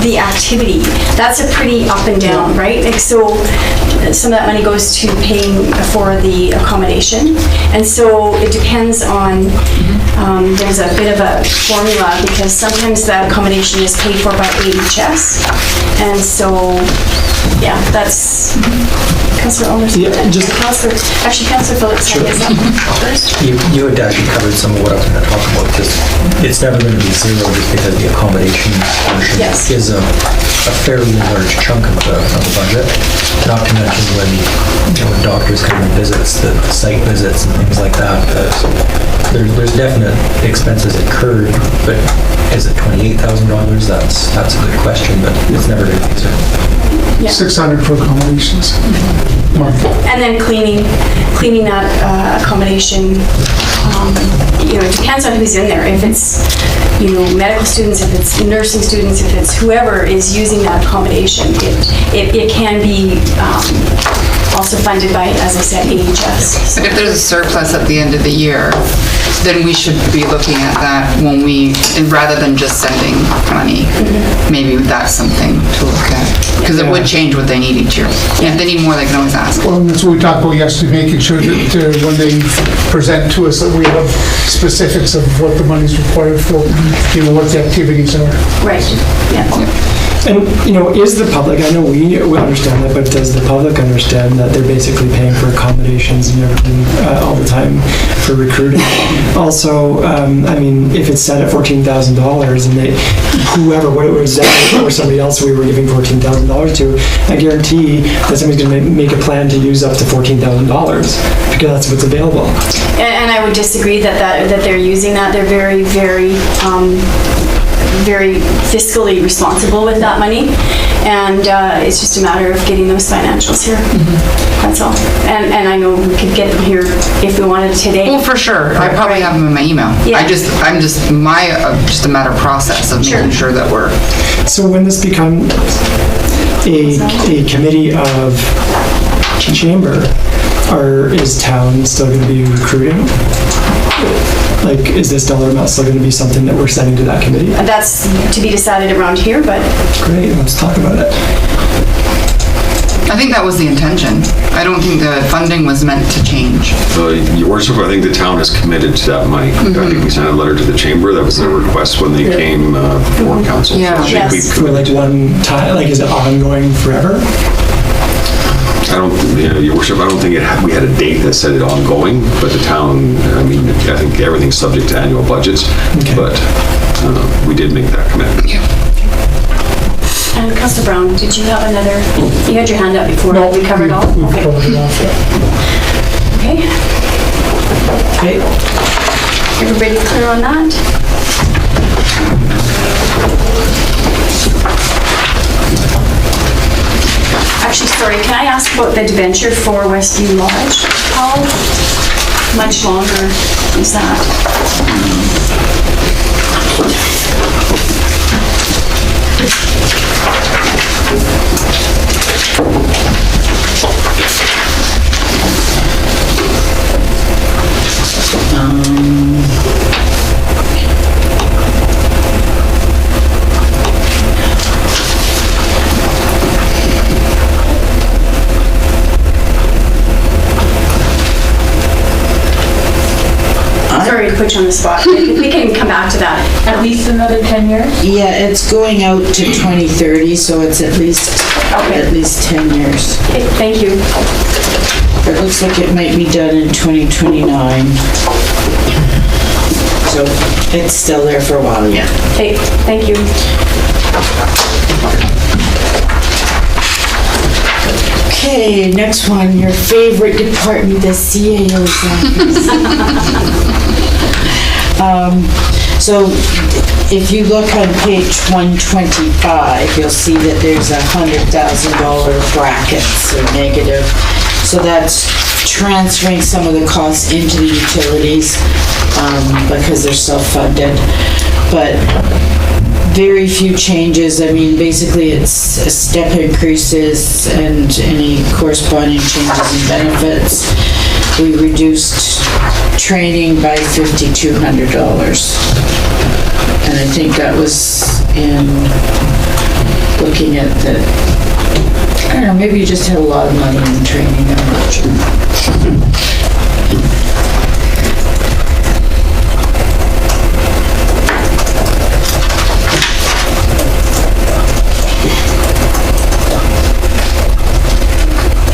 the activity. That's a pretty up and down, right? Like, so some of that money goes to paying for the accommodation. And so it depends on, there's a bit of a formula because sometimes the accommodation is paid for by AHS. And so, yeah, that's Councillor Alderson. Yeah, just- Councillor Phillips, sorry, is that first? You had actually covered some of what I was going to talk about, because it's never going to be 0 just because the accommodation portion Yes. is a fairly large chunk of the budget. Not to mention when doctors come and visits, the site visits and things like that. There's definite expenses incurred, but is it $28,000? That's a good question, but it's never going to be 0. Yeah. 600 for accommodations. And then cleaning that accommodation, it depends on who's in there. If it's, medical students, if it's nursing students, if it's whoever is using that accommodation, it can be also funded by, as I said, AHS. But if there's a surplus at the end of the year, then we should be looking at that rather than just sending money. Maybe that's something to look at. Because it would change what they need each year. And if they need more, they can always ask. Well, and that's what we talked about yesterday, making sure that when they present to us, that we have specifics of what the money's required for, what the activities are. Right, yeah. And, is the public, I know we understand that, but does the public understand that they're basically paying for accommodations and everything all the time for recruiting? Also, if it's set at $14,000 and whoever, whether it was Zach or somebody else we were giving $14,000 to, I guarantee that somebody's going to make a plan to use up to $14,000 because that's what's available. And I would disagree that they're using that. They're very, very, very fiscally responsible with that money. And it's just a matter of getting those financials here. That's all. And I know we could get them here if we wanted today. Well, for sure. I probably have them in my email. Yeah. just a matter of process of making sure that we're. So when this becomes a committee of chamber, is town still going to be recruiting? Like, is this dollar amount still going to be something that we're sending to that committee? That's to be decided around here, but Great, let's talk about it. I think that was the intention. I don't think the funding was meant to change. Your worship, I think the town is committed to that money. I think we sent a letter to the chamber. That was their request when they came before council. So Yeah. I think we've Yes. For like one time, like, is it ongoing forever? I don't, Your worship, I don't think we had a date that said it ongoing, but the town, I think everything's subject to annual budgets, Okay. but we did make that commitment. And Councillor Brown, did you have another, you had your hand up before, we covered all? We've Okay. covered it off. Okay. Okay. Everybody clear on that? Actually, sorry, can I ask about the debenture for Westview Lodge? How much longer is that? Sorry to put you on the spot. We can come back to that. At least another 10 years? Yeah, it's going out to 2030, so it's at least 10 years. Okay, thank you. It looks like it might be done in 2029. So it's still there for a while yet. Okay, thank you. Okay, next one, your favorite department, the CAO's office. So if you look on page 125, you'll see that there's $100,000 brackets or negative. So that's transferring some of the costs into the utilities because they're self-funded. But very few changes. Basically it's step increases and any corresponding changes in benefits. We reduced training by $5,200. And I think that was in looking at the, I don't know, maybe you just had a lot of money in training, I'm not sure.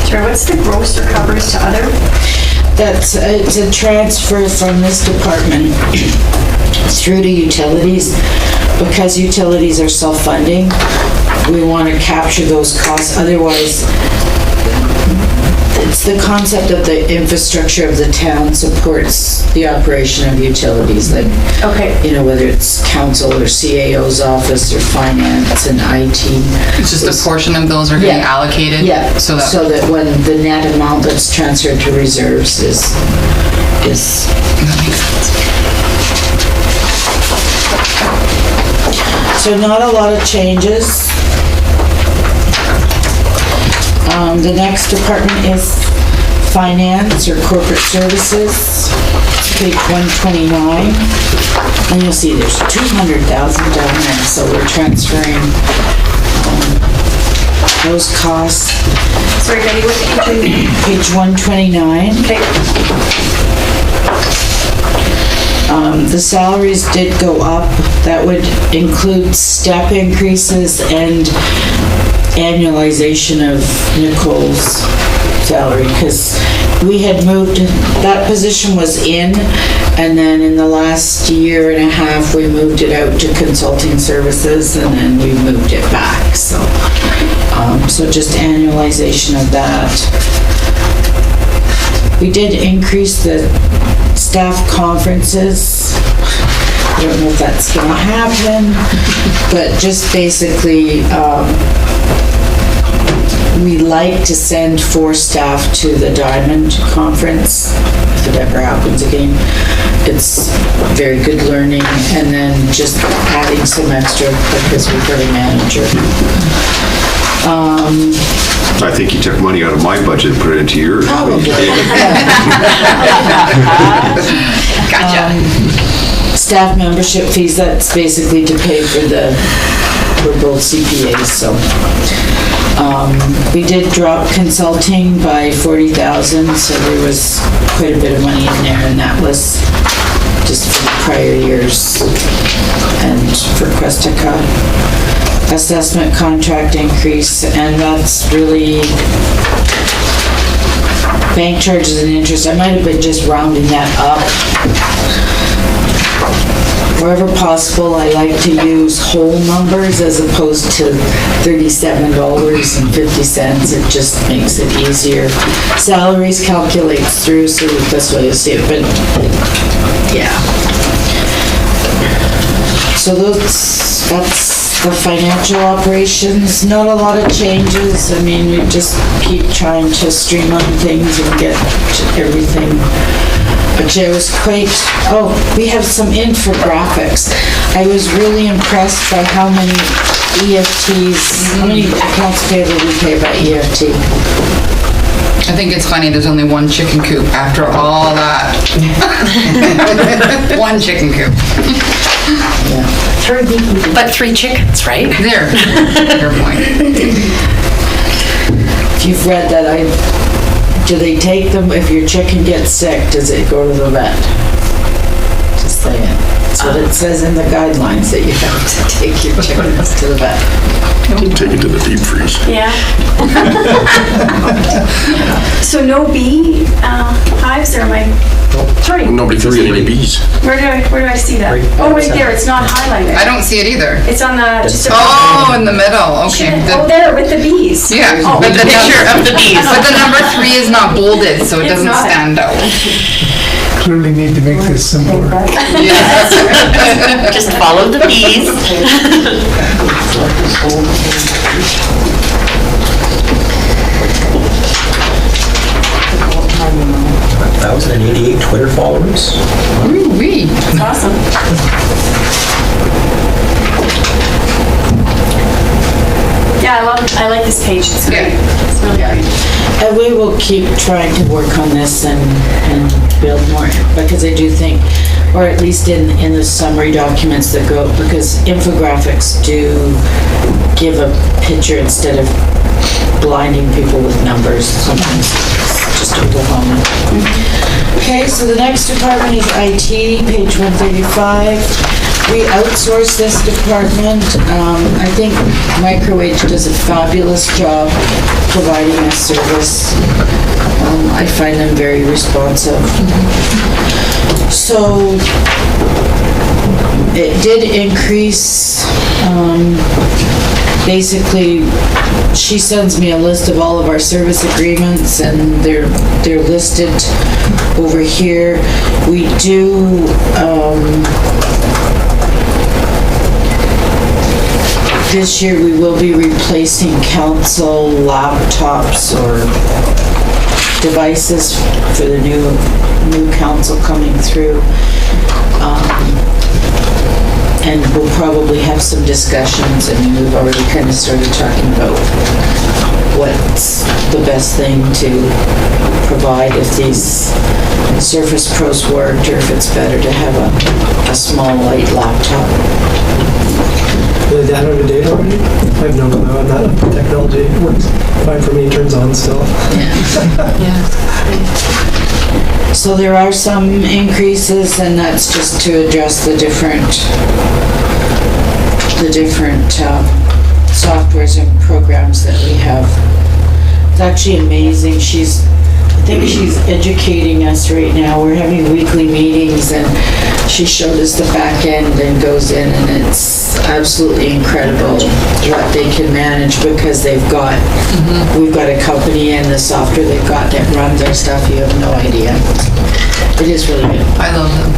Sorry, what's the gross recovers to other? It's a transfer from this department through to utilities. Because utilities are self-funding, we want to capture those costs. Otherwise, it's the concept of the infrastructure of the town supports the operation of utilities, like, whether it's council or CAO's office or finance and IT. It's just a portion of those are getting allocated? Yeah, so that when the net amount that's transferred to reserves is. That makes sense. So not a lot of changes. The next department is finance or corporate services, page 129. And you'll see there's 200,000 down there, so we're transferring those costs. Sorry, Betty, what page? Page 129. Okay. The salaries did go up. That would include step increases and annualization of Nicole's salary, because we had moved, that position was in, and then in the last year and a half, we moved it out to consulting services, and then we moved it back, so just annualization of that. We did increase the staff conferences. I don't know if that's gonna happen, but just basically, we like to send 4 staff to the Diamond Conference, if it ever happens again. It's very good learning, and then just adding some extra because we've got a manager. I think you took money out of my budget and put it into yours. Gotcha. Staff membership fees, that's basically to pay for both CPAs, so. We did drop consulting by 40,000, so there was quite a bit of money in there, and that was just for the prior years and for Questica. Assessment contract increase, and that's really bank charges and interest. I might have been just rounding that up. Wherever possible, I like to use whole numbers as opposed to $37.50. It just makes it easier. Salaries calculates through, so that's why you see it, but yeah. So that's the financial operations. Not a lot of changes. I mean, we just keep trying to streamline things and get everything. But it was quite, we have some infographics. I was really impressed by how many EFTs, how many accounts payable we pay by EFT. I think it's funny, there's only one chicken coop after all that. One chicken coop. But 3 chickens, right? There, fair point. If you've read that, do they take them, if your chicken gets sick, does it go to the vet? Just saying. That's what it says in the guidelines, that you have to take your chickens to the vet. Take it to the deep freeze. Yeah. So no bee hives, or am I? Sorry, Nobody can see any bees. where do I see that? Oh, right there, it's not highlighted. I don't see it either. It's on the, just Oh, in the middle, okay. Oh, there, with the bees. Yeah, Oh, but the Picture of the bees. But the number 3 is not bolded, so it It's doesn't not. stand out. Clearly need to make this simpler. Yes. Just follow the bees. 1,088 Twitter followers. Ooh-wee. That's awesome. Yeah, I like this page, it's great. It's really good. And we will keep trying to work on this and build more, because I do think, or at least in the summary documents that go, because infographics do give a picture instead of blinding people with numbers. Sometimes it's just overwhelming. Okay, so the next department is IT, page 135. We outsource this department. I think Microwave does a fabulous job providing us service. I find them very responsive. So it did increase. Basically, she sends me a list of all of our service agreements, and they're listed over here. We do this year we will be replacing council laptops or devices for the new council coming through. And we'll probably have some discussions. I mean, we've already kind of started talking about what's the best thing to provide if these Surface Pros worked, or if it's better to have a small light laptop. Are they down to date already? I have no clue on that. Technology works fine for me, turns on still. So there are some increases, and that's just to address the different softwares and programs that we have. It's actually amazing. I think she's educating us right now. We're having weekly meetings, and she showed us the back end and goes in, and it's absolutely incredible what they can manage because we've got a company and the software they've got that runs our stuff. You have no idea. It is really good. I love them.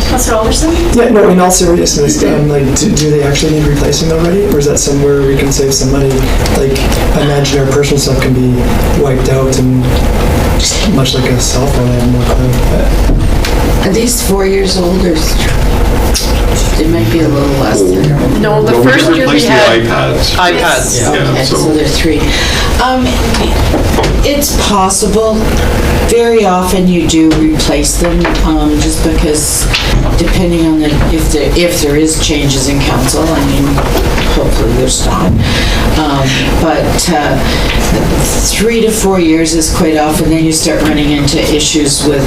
Councillor Alderson? Yeah, no, in all seriousness, like, do they actually need replacing already? Or is that somewhere we can save some money? Like, I imagine our personal stuff can be wiped out and just much like a cell phone, I have no clue. Are these 4 years old or it might be a little less than? No, the Well, first we year we replaced the had iPads. iPads. Yeah, Okay, so- so they're 3. It's possible. Very often you do replace them, just because depending on if there is changes in council, I mean, hopefully there's not. But 3 to 4 years is quite often, then you start running into issues with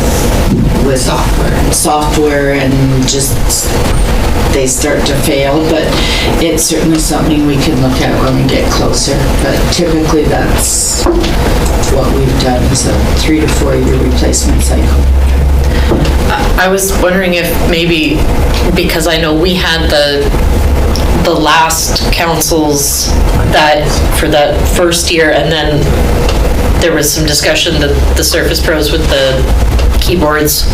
software and just they start to fail, but it's certainly something we can look at when we get closer. But typically that's what we've done, is a 3 to 4 year replacement cycle. I was wondering if maybe, because I know we had the last councils that, for that first year, and then there was some discussion that the Surface Pros with the keyboards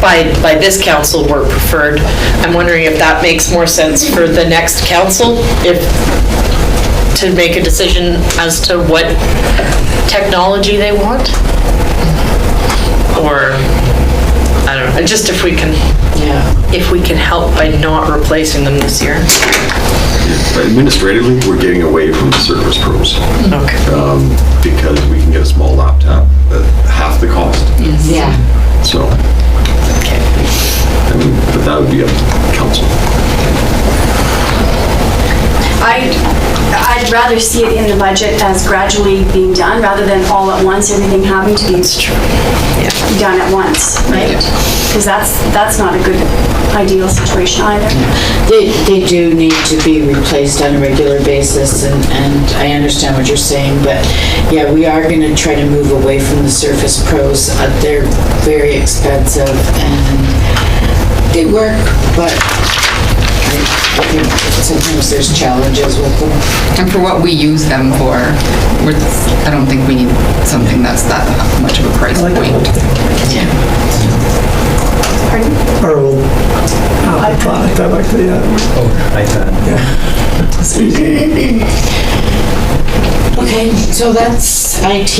by this council were preferred. I'm wondering if that makes more sense for the next council, to make a decision as to what technology they want? Or, I don't know, just if we can help by not replacing them this year. Administratively, we're getting away from the Surface Pros. Okay. Because we can get a small laptop at half the cost. Yeah. So, I mean, but that would be up to council. I'd rather see it in the budget as gradually being done rather than all at once, everything having to be done at once, right? Because that's not a good ideal situation either. They do need to be replaced on a regular basis, and I understand what you're saying, but yeah, we are going to try to move away from the Surface Pros. They're very expensive and they work, but I think sometimes there's challenges with them. And for what we use them for, I don't think we need something that's that much of a price point. Our old Apple product, I like the, Oh, iPad. Okay, so that's IT.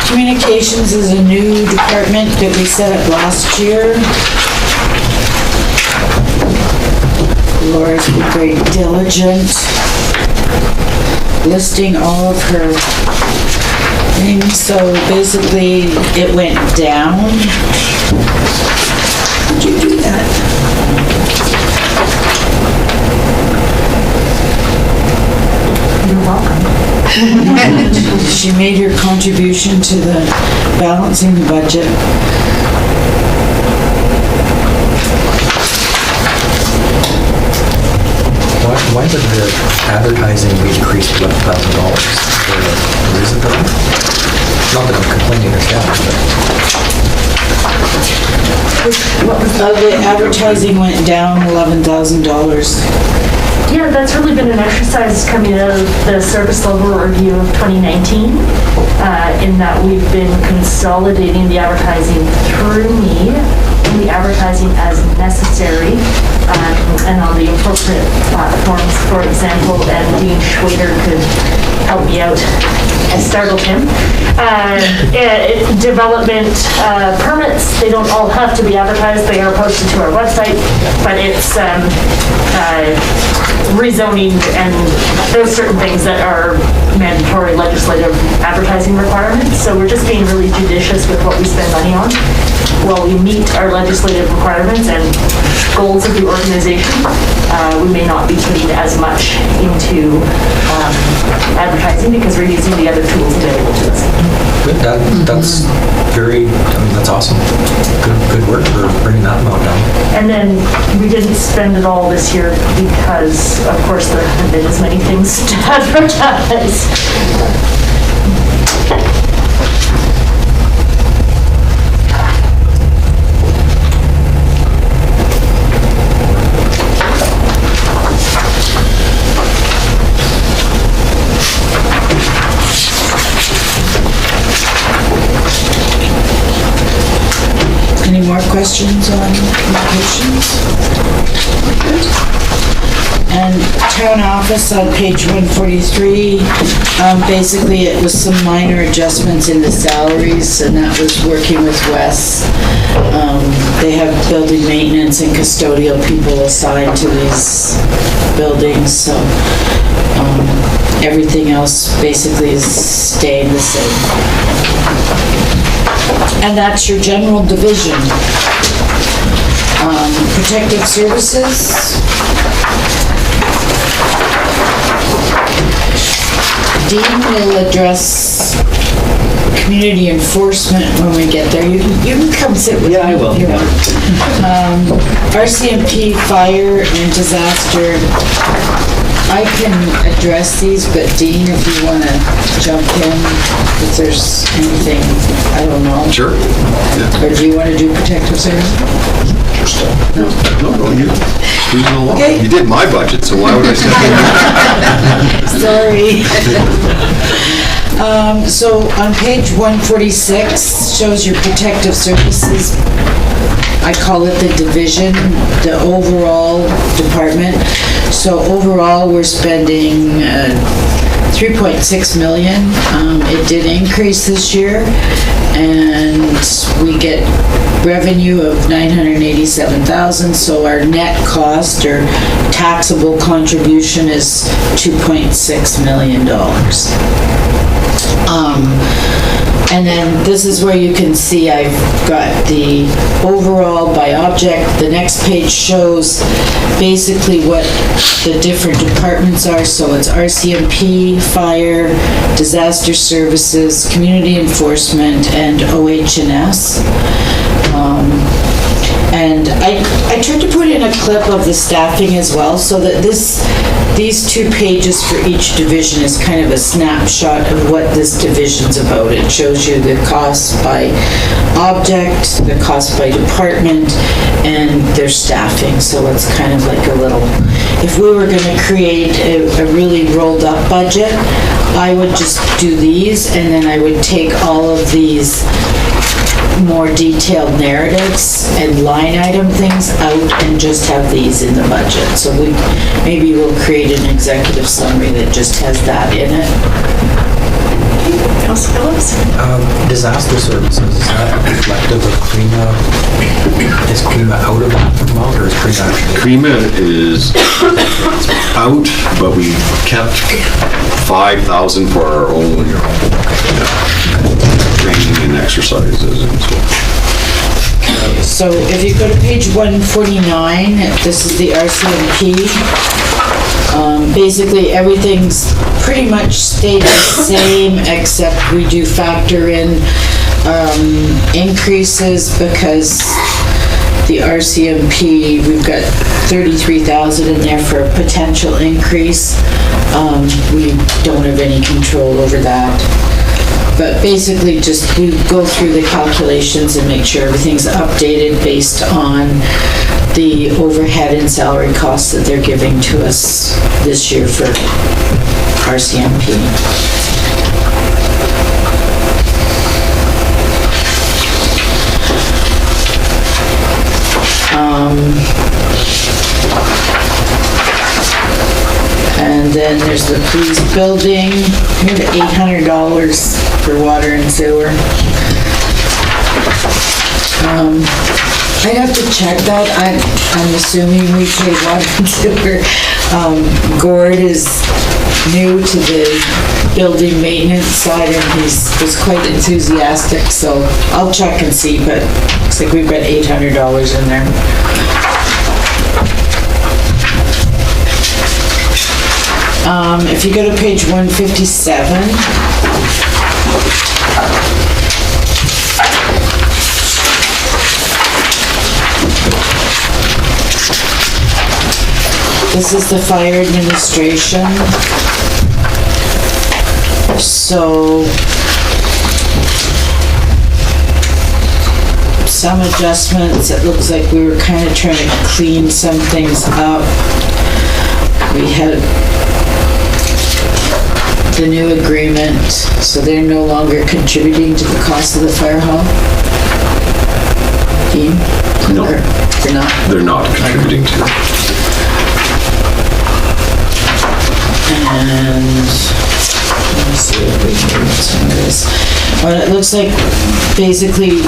Communications is a new department that we set up last year. Laura's been very diligent, listing all of her things. So basically, it went down. Did you do that? She made her contribution to the balancing the budget. Why did the advertising be increased to $11,000? Is there a reason for that? Not that I'm complaining or The advertising went down $11,000. Yeah, that's really been an exercise coming out of the service level review of 2019, in that we've been consolidating the advertising through me, the advertising as necessary, and on the appropriate platforms. For example, and Dean Schwader could help me out. I startled him. Development permits, they don't all have to be advertised. They are posted to our website, but it's rezoning and those certain things that are mandatory legislative advertising requirements. So we're just being really judicious with what we spend money on while we meet our legislative requirements and goals of the organization, we may not be putting as much into advertising because we're using the other tools available to us. Good, that's that's awesome. Good work for bringing that amount down. And then we didn't spend it all this year because, of course, there haven't been as many things to advertise. Any more questions on communications? And town office on page 143, basically it was some minor adjustments in the salaries, and that was working with Wes. They have building maintenance and custodial people assigned to these buildings, so everything else basically is staying the same. And that's your general division. Protective services. Dean will address community enforcement when we get there. You can come sit with me. Yeah, I will. if you want. RCMP, fire and disaster. I can address these, but Dean, if you want to jump in, if there's anything, I don't know. Sure. Yeah. Or do you want to do protective services? No, you cruising along. Okay. You did my budget, so why would I step in? Sorry. So on page 146 shows your protective services. I call it the division, the overall department. So overall, we're spending 3.6 million. It did increase this year, and we get revenue of 987,000. So our net cost or taxable contribution is $2.6 million. And then this is where you can see I've got the overall by object. The next page shows basically what the different departments are. So it's RCMP, fire, disaster services, community enforcement, and OH&S. And I tried to put in a clip of the staffing as well, so that these 2 pages for each division is kind of a snapshot of what this division's about. It shows you the cost by object, the cost by department, and their staffing. So it's kind of like a little, if we were gonna create a really rolled up budget, I would just do these, and then I would take all of these more detailed narratives and line item things out and just have these in the budget. So maybe we'll create an executive summary that just has that in it. Councilor Phillips? Disaster services, is that reflective of CREMA? Is CREMA out of that amount, or is CREMA actually? CREMA is out, but we kept 5,000 for our own training and exercises and so. So if you go to page 149, this is the RCMP. Basically, everything's pretty much stayed the same, except we do factor in increases because the RCMP, we've got 33,000 in there for a potential increase. We don't have any control over that. But basically, just we go through the calculations and make sure everything's updated based on the overhead and salary costs that they're giving to us this year for RCMP. And then there's the police building, here's $800 for water and sewer. I'd have to check that. I'm assuming we pay water and sewer. Gord is new to the building maintenance side, and he was quite enthusiastic, so I'll check and see, but looks like we've got $800 in there. you go to page 157, this is the fire administration. So, some adjustments, it looks like we were kind of trying to clean some things up. We had the new agreement, so they're no longer contributing to the cost of the fire hall? Dean? No. Or they're not? They're not contributing to it. And, let me see if we can get some of this. Well, it looks like, basically,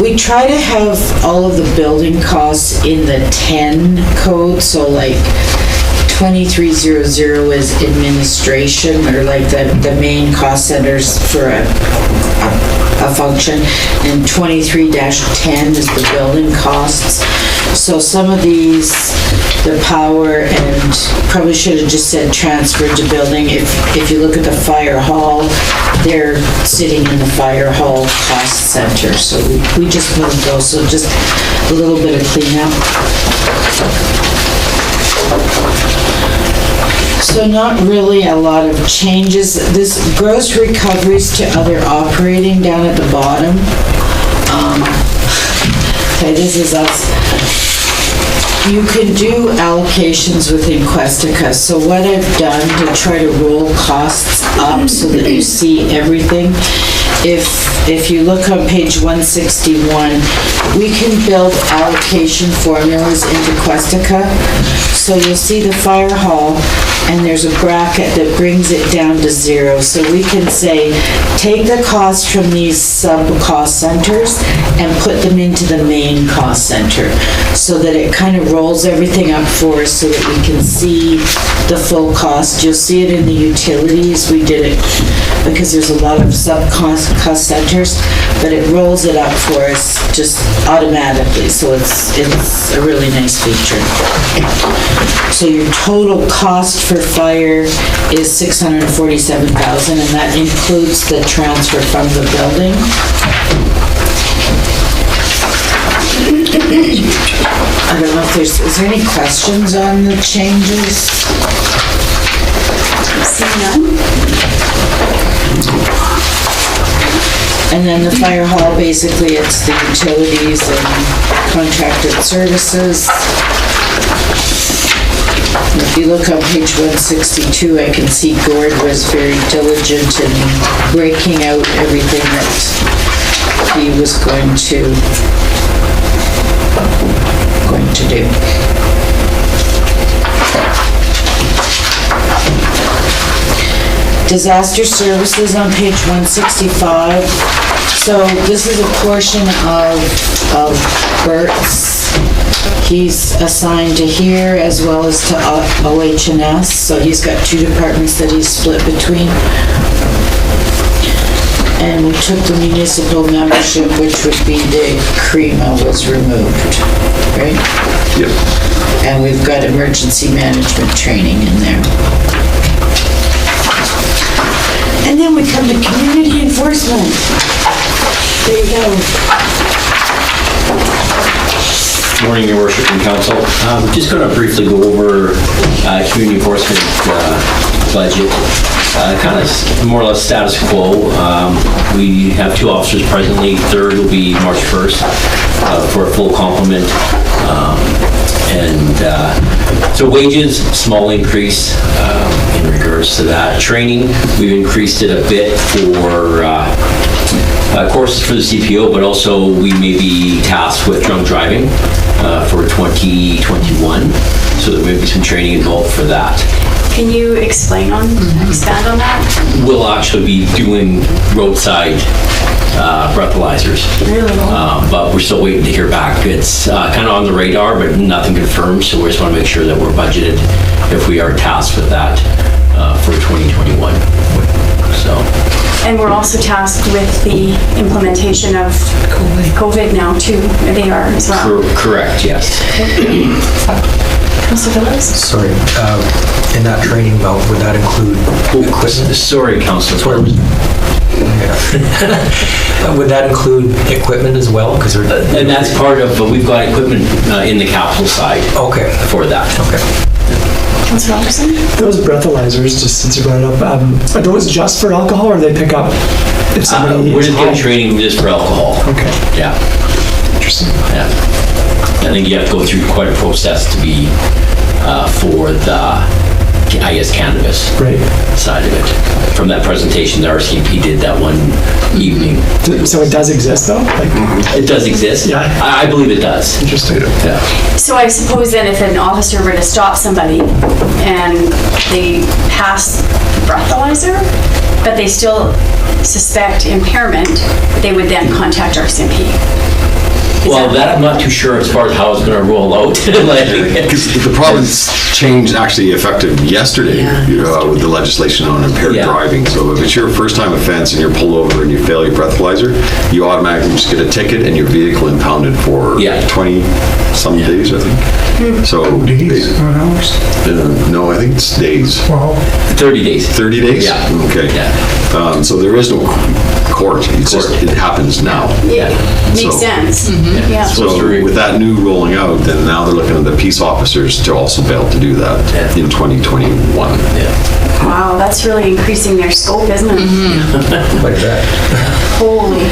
we try to have all of the building costs in the 10 code, so like 2300 is administration, or like the main cost centers for a function, and 23-10 is the building costs. So some of these, the power, and probably should have just said transferred to building. If you look at the fire hall, they're sitting in the fire hall cost center. So we just moved those, so just a little bit of cleanup. So not really a lot of changes. This gross recoveries to other operating down at the bottom. Okay, this is us. You can do allocations within Questica. So what I've done to try to roll costs up so that you see everything, if you look on page 161, we can build allocation formulas into Questica. So you'll see the fire hall, and there's a bracket that brings it down to 0. So we can say, take the cost from these sub-cost centers and put them into the main cost center, so that it kind of rolls everything up for us so that we can see the full cost. You'll see it in the utilities. We did it because there's a lot of sub-cost centers, but it rolls it up for us just automatically. So it's a really nice feature. So your total cost for fire is $647,000, and that includes the transfer from the building. I don't know if is there any questions on the changes? Seeing none? And then the fire hall, basically, it's the utilities and contracted services. If you look on page 162, I can see Gord was very diligent in breaking out everything that he was going to do. Disaster services on page 165. So this is a portion of Bert's. He's assigned to here as well as to OH&S, so he's got two departments that he's split between. And we took the municipal membership, which would be the CREMA, was removed, right? Yep. And we've got emergency management training in there. And then we come to community enforcement. There you go. Morning, Your Worship and Council. Just going to briefly go over community enforcement budget. Kind of more or less status quo. We have 2 officers presently. Third will be March 1st for a full complement. So wages, small increase in regards to that. Training, we've increased it a bit for courses for the CPO, but also we may be tasked with drunk driving for 2021. So there may be some training involved for that. Can you expand on that? We'll actually be doing roadside breathalyzers. Really? But we're still waiting to hear back. It's kind of on the radar, but nothing confirmed, so we just want to make sure that we're budgeted if we are tasked with that for 2021. So. And we're also tasked with the implementation of COVID now too. They are as well. Correct, yes. Councillor Phillips? Sorry, in that training amount, would that include equipment? Sorry, Councillor. Would that include equipment as well? Because And that's part of, but we've got equipment in the capital side Okay, for that. okay. Councillor Robertson? Those breathalyzers, just since you brought it up, are those just for alcohol or they pick up if somebody We're is just getting high? training just for alcohol. Okay, Yeah, interesting. yeah. I think you have to go through quite a process to be for the, I guess, cannabis Right. side of it. From that presentation, the RCMP did that one evening. So it does exist though? Like, It does exist? Yeah. I believe it does. interesting. Yeah. So I suppose then if an officer were to stop somebody and they pass the breathalyzer, but they still suspect impairment, they would then contact RCMP. Is Well, that I'm not too sure as far as how it's gonna roll out. Like, Because the province changed actually effective yesterday with the legislation on impaired Yeah. driving. So if it's your first time offense and you're pulled over and you fail your breathalyzer, you automatically just get a ticket and your vehicle impounded for Yeah. 20-some days, I think. So, Days, not hours. no, I think it's days. Wow. 30 days. 30 days? Yeah. Okay. Yeah. So there is no court. It's just, it happens now. Yeah, makes So- sense. Yeah. So with that new rolling out, then now they're looking at the peace officers to also be able to do that in 2021. Wow, that's really increasing their scope, isn't it? Quite a bit. Holy.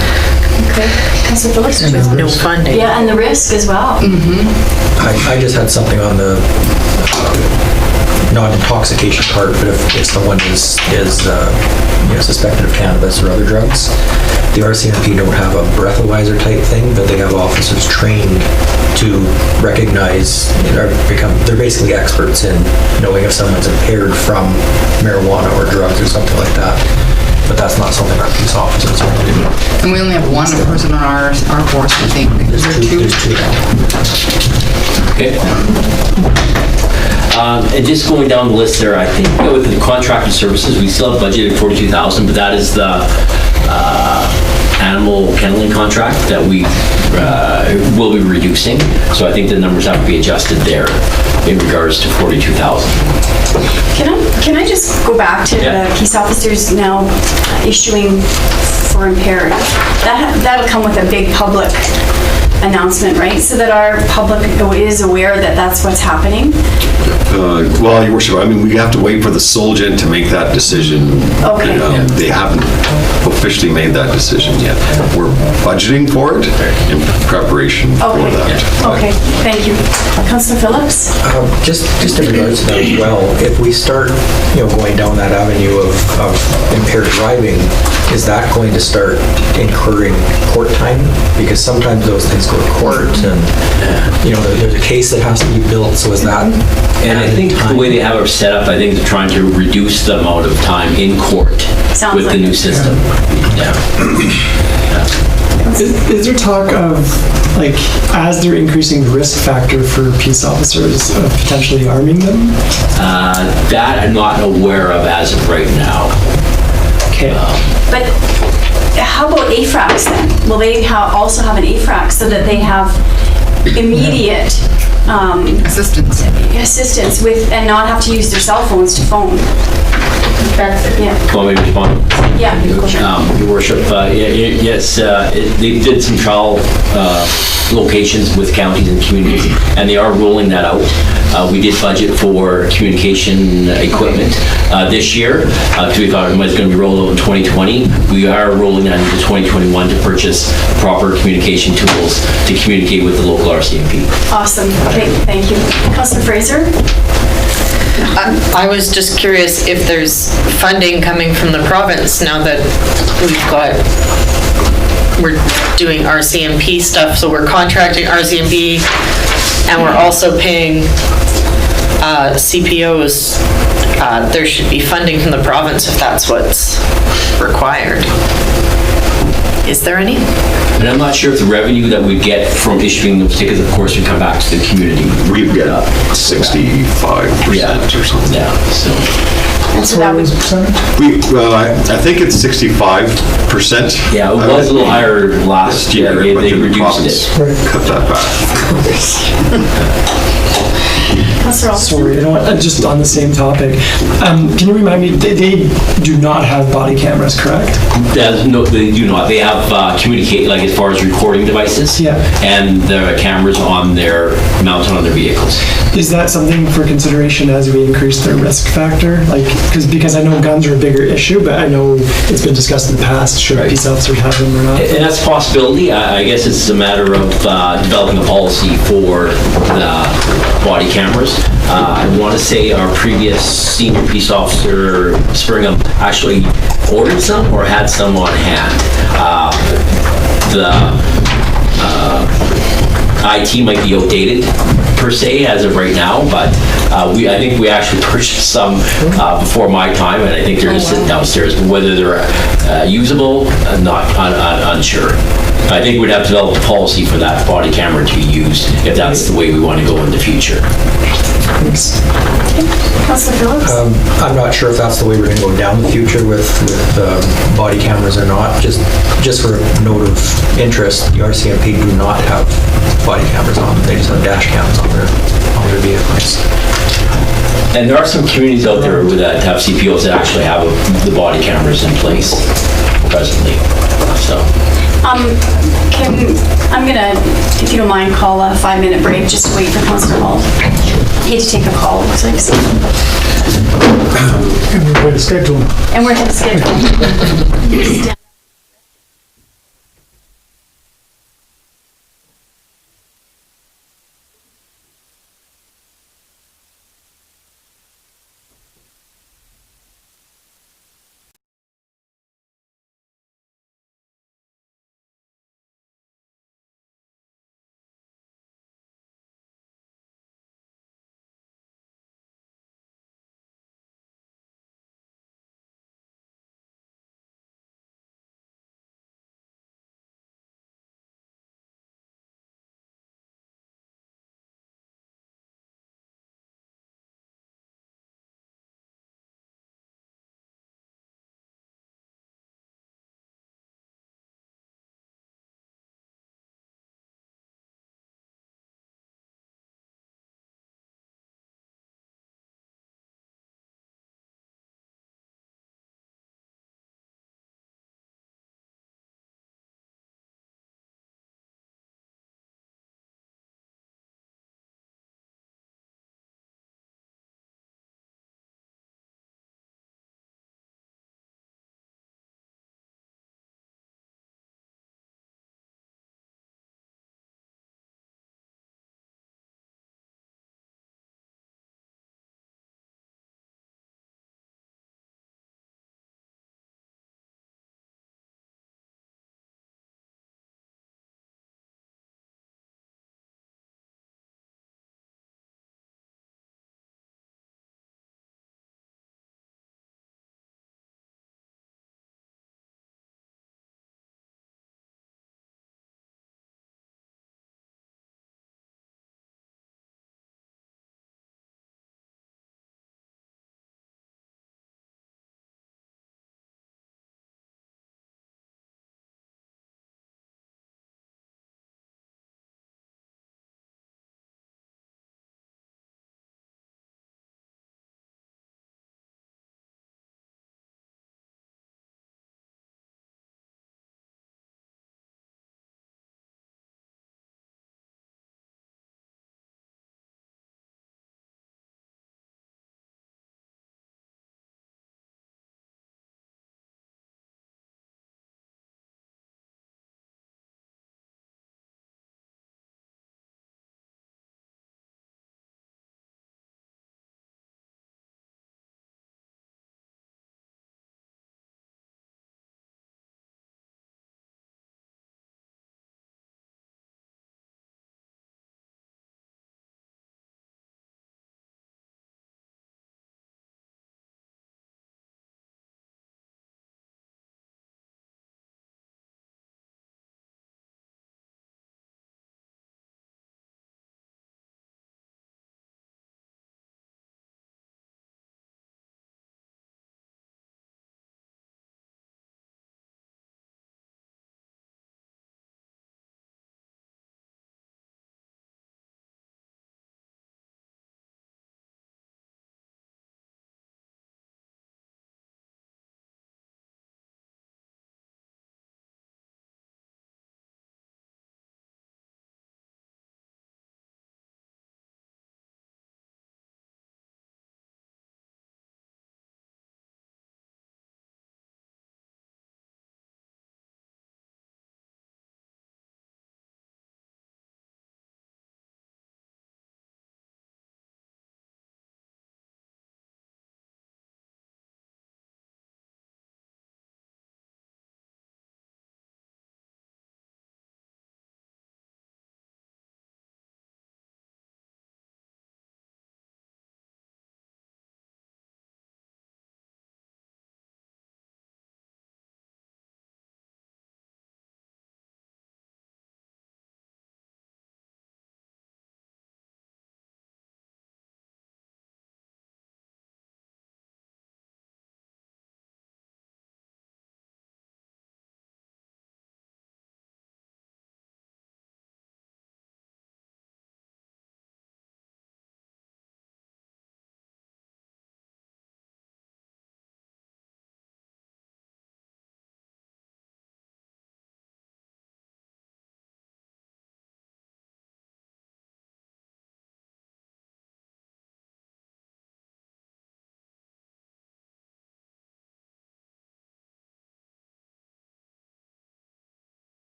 Okay. Councillor Phillips? did you have- No funding. Yeah, and the risk as well. I just had something on the non-intoxication part, but if someone is suspected of cannabis or other drugs, the RCMP don't have a breathalyzer type thing, but they have officers trained to recognize, they're basically experts in knowing if someone's impaired from marijuana or drugs or something like that. But that's not something our peace officers are going to do. And we only have one person on our force, I think. Is there two? There's two now. Okay. And just going down the list there, I think with the contracted services, we still have budgeted 42,000, but that is the animal kenneling contract that we will be reducing. So I think the numbers have to be adjusted there in regards to 42,000. Can I just go back to Yeah. the peace officers now issuing for impaired? That'll come with a big public announcement, right? So that our public is aware that that's what's happening. Well, Your Worship, I mean, we have to wait for the Solgen to make that decision. Okay. They haven't officially made that decision yet. We're budgeting for it in preparation for Okay. that. Okay, thank you. Councillor Phillips? Just in regards to that as well, if we start, going down that avenue of impaired driving, is that going to start incurring court time? Because sometimes those things go to court and, there's a case that has to be built, so is that? And I think the way they have it set up, I think they're trying to reduce the amount of time in court Sounds with the like new it. system. Yeah. Is there talk of, like, as they're increasing the risk factor for peace officers, of potentially arming them? That I'm not aware of as of right now. Okay. But how about AFRAX then? Will they also have an AFRAX so that they have immediate Assistance. assistance with, and not have to use their cell phones to phone? That's, Yeah, Want me to respond? yeah. go ahead. Your Worship, yes, they did some trial locations with counties and communities, and they are rolling that out. We did budget for communication equipment this year, because we thought it was going to be rolled out in 2020. We are rolling that into 2021 to purchase proper communication tools to communicate with the local RCMP. Awesome, okay, thank you. Councillor Fraser? I was just curious if there's funding coming from the province now that we're doing RCMP stuff, so we're contracting RCMP and we're also paying CPOs. There should be funding from the province if that's what's required. Is there any? And I'm not sure if the revenue that we get from issuing those tickets, of course, would come back to the community. We get 65% or something. Yeah, so. And so that would, I think it's 65%. Yeah, it was a little higher last year. but They then the reduced province it. cut that back. Councillor Alderson? Sorry, you know what, just on the same topic. Can you remind me, they do not have body cameras, correct? No, they do not. They have communicate, like as far as recording devices. Yeah. And the cameras mounted on their vehicles. Is that something for consideration as we increase their risk factor? Like, because I know guns are a bigger issue, but I know it's been discussed in the past, should peace officers have them or not? And that's a possibility. I guess it's a matter of developing a policy for the body cameras. I want to say our previous senior peace officer, Springham, actually ordered some or had some on hand. IT might be outdated per se as of right now, but I think we actually purchased some before my time, and I think they're just sitting downstairs. But whether they're usable, not unsure. I think we'd have to develop a policy for that body camera to be used if that's the way we want to go in the future. Councillor Phillips? I'm not sure if that's the way we're going to go down the future with body cameras or not. Just for a note of interest, the RCMP do not have body cameras on. They just have dash cams on their vehicles. And there are some communities out there that have CPOs that actually have the body cameras in place presently. So. I'm gonna, if you don't mind, call a 5-minute break just to wait for Councillor Hall. Hate to take a call, looks like. So. And we're going to schedule. And we're ahead of schedule.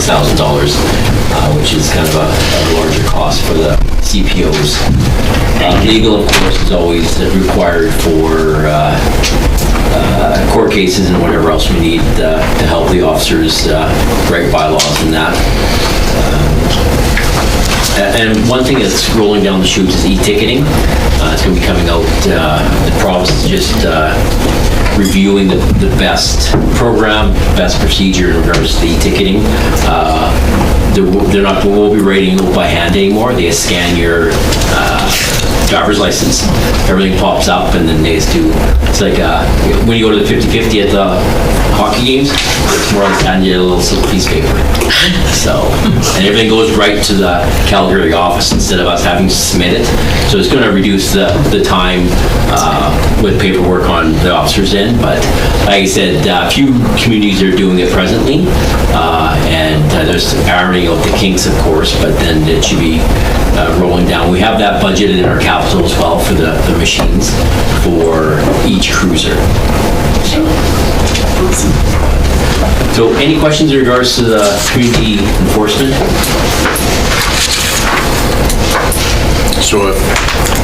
$6,000, which is kind of a larger cost for the CPOs. Legal, of course, is always required for court cases and whatever else we need to help the officers write bylaws and that. And one thing that's rolling down the chute is e-ticketing. It's going to be coming out. The province is just reviewing the best program, best procedure in regards to the e-ticketing. We won't be writing it by hand anymore. They scan your driver's license. Everything pops up, and then they just do. It's like when you go to the 50-50 at the hockey games, it's more like handing you a little silk piece of paper. So, and everything goes right to the Calgary office instead of us having to submit it. So it's going to reduce the time with paperwork on the officers' end. But like I said, a few communities are doing it presently, and there's ironing out the kinks, of course. But then it should be rolling down. We have that budgeted in our capital as well for the machines for each cruiser. So any questions in regards to the community enforcement? So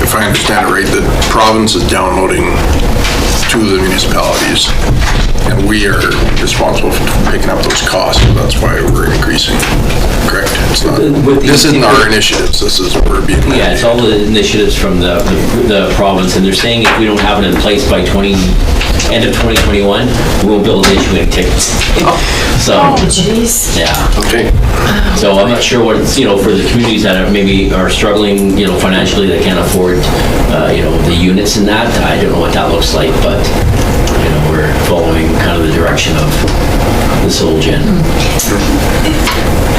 if I understand it right, the province is downloading to the municipalities, and we are responsible for picking up those costs, so that's why we're increasing, correct? It's not, this isn't our initiatives, this is, we're being mandated. Yeah, it's all the initiatives from the province, and they're saying if we don't have it in place by end of 2021, we won't be able to issue any tickets. So, Oh, jeez. yeah. Okay. So I'm not sure what it's, for the communities that maybe are struggling, financially, they can't afford, the units and that. I don't know what that looks like, but, we're following kind of the direction of the Solgen.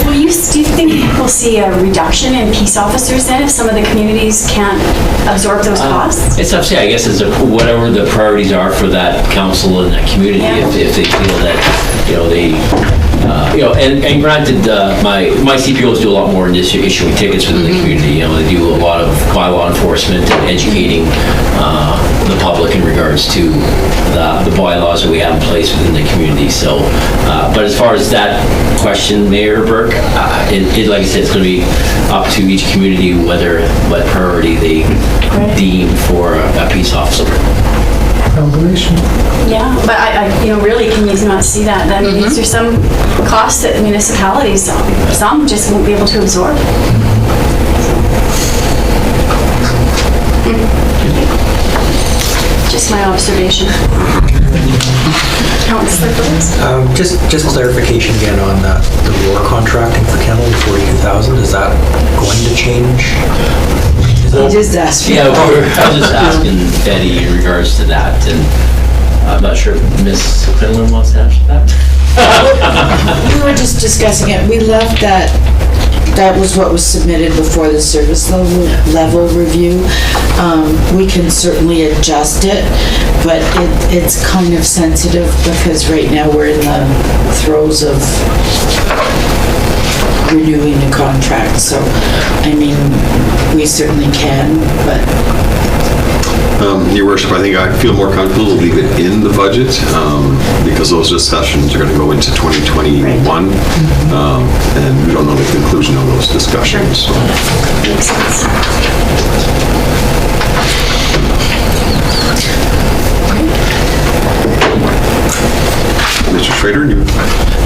Do you think we'll see a reduction in peace officers then if some of the communities can't absorb those costs? It's up to, I guess, it's whatever the priorities are for that council and that community. Yeah. If they feel that, and granted, my CPOs do a lot more in this issuing tickets within the community. They do a lot of bylaw enforcement and educating the public in regards to the bylaws that we have in place within the community. So, but as far as that question, Mayor Burke, like I said, it's going to be up to each community what priority they deem for a peace officer. Calculation. Yeah, but I really, can you not see that? That means there's some costs that municipalities, some just won't be able to absorb. Just my observation. Councillor Phillips? Just clarification again on the war contracting for Kennel, the 42,000, is that going to change? He just asked me. Yeah, I was just asking Betty in regards to that, and I'm not sure if Ms. Quinlan wants to answer that. We were just discussing it. We left that was what was submitted before the service level review. We can certainly adjust it, but it's kind of sensitive because right now we're in the throes of renewing the contract. So, we certainly can, but... Your Worship, I think I feel more comfortable to leave it in the budget because those discussions are going to go into 2021, and we don't know the conclusion of those discussions. So. Makes sense. Mr. Schrader, you?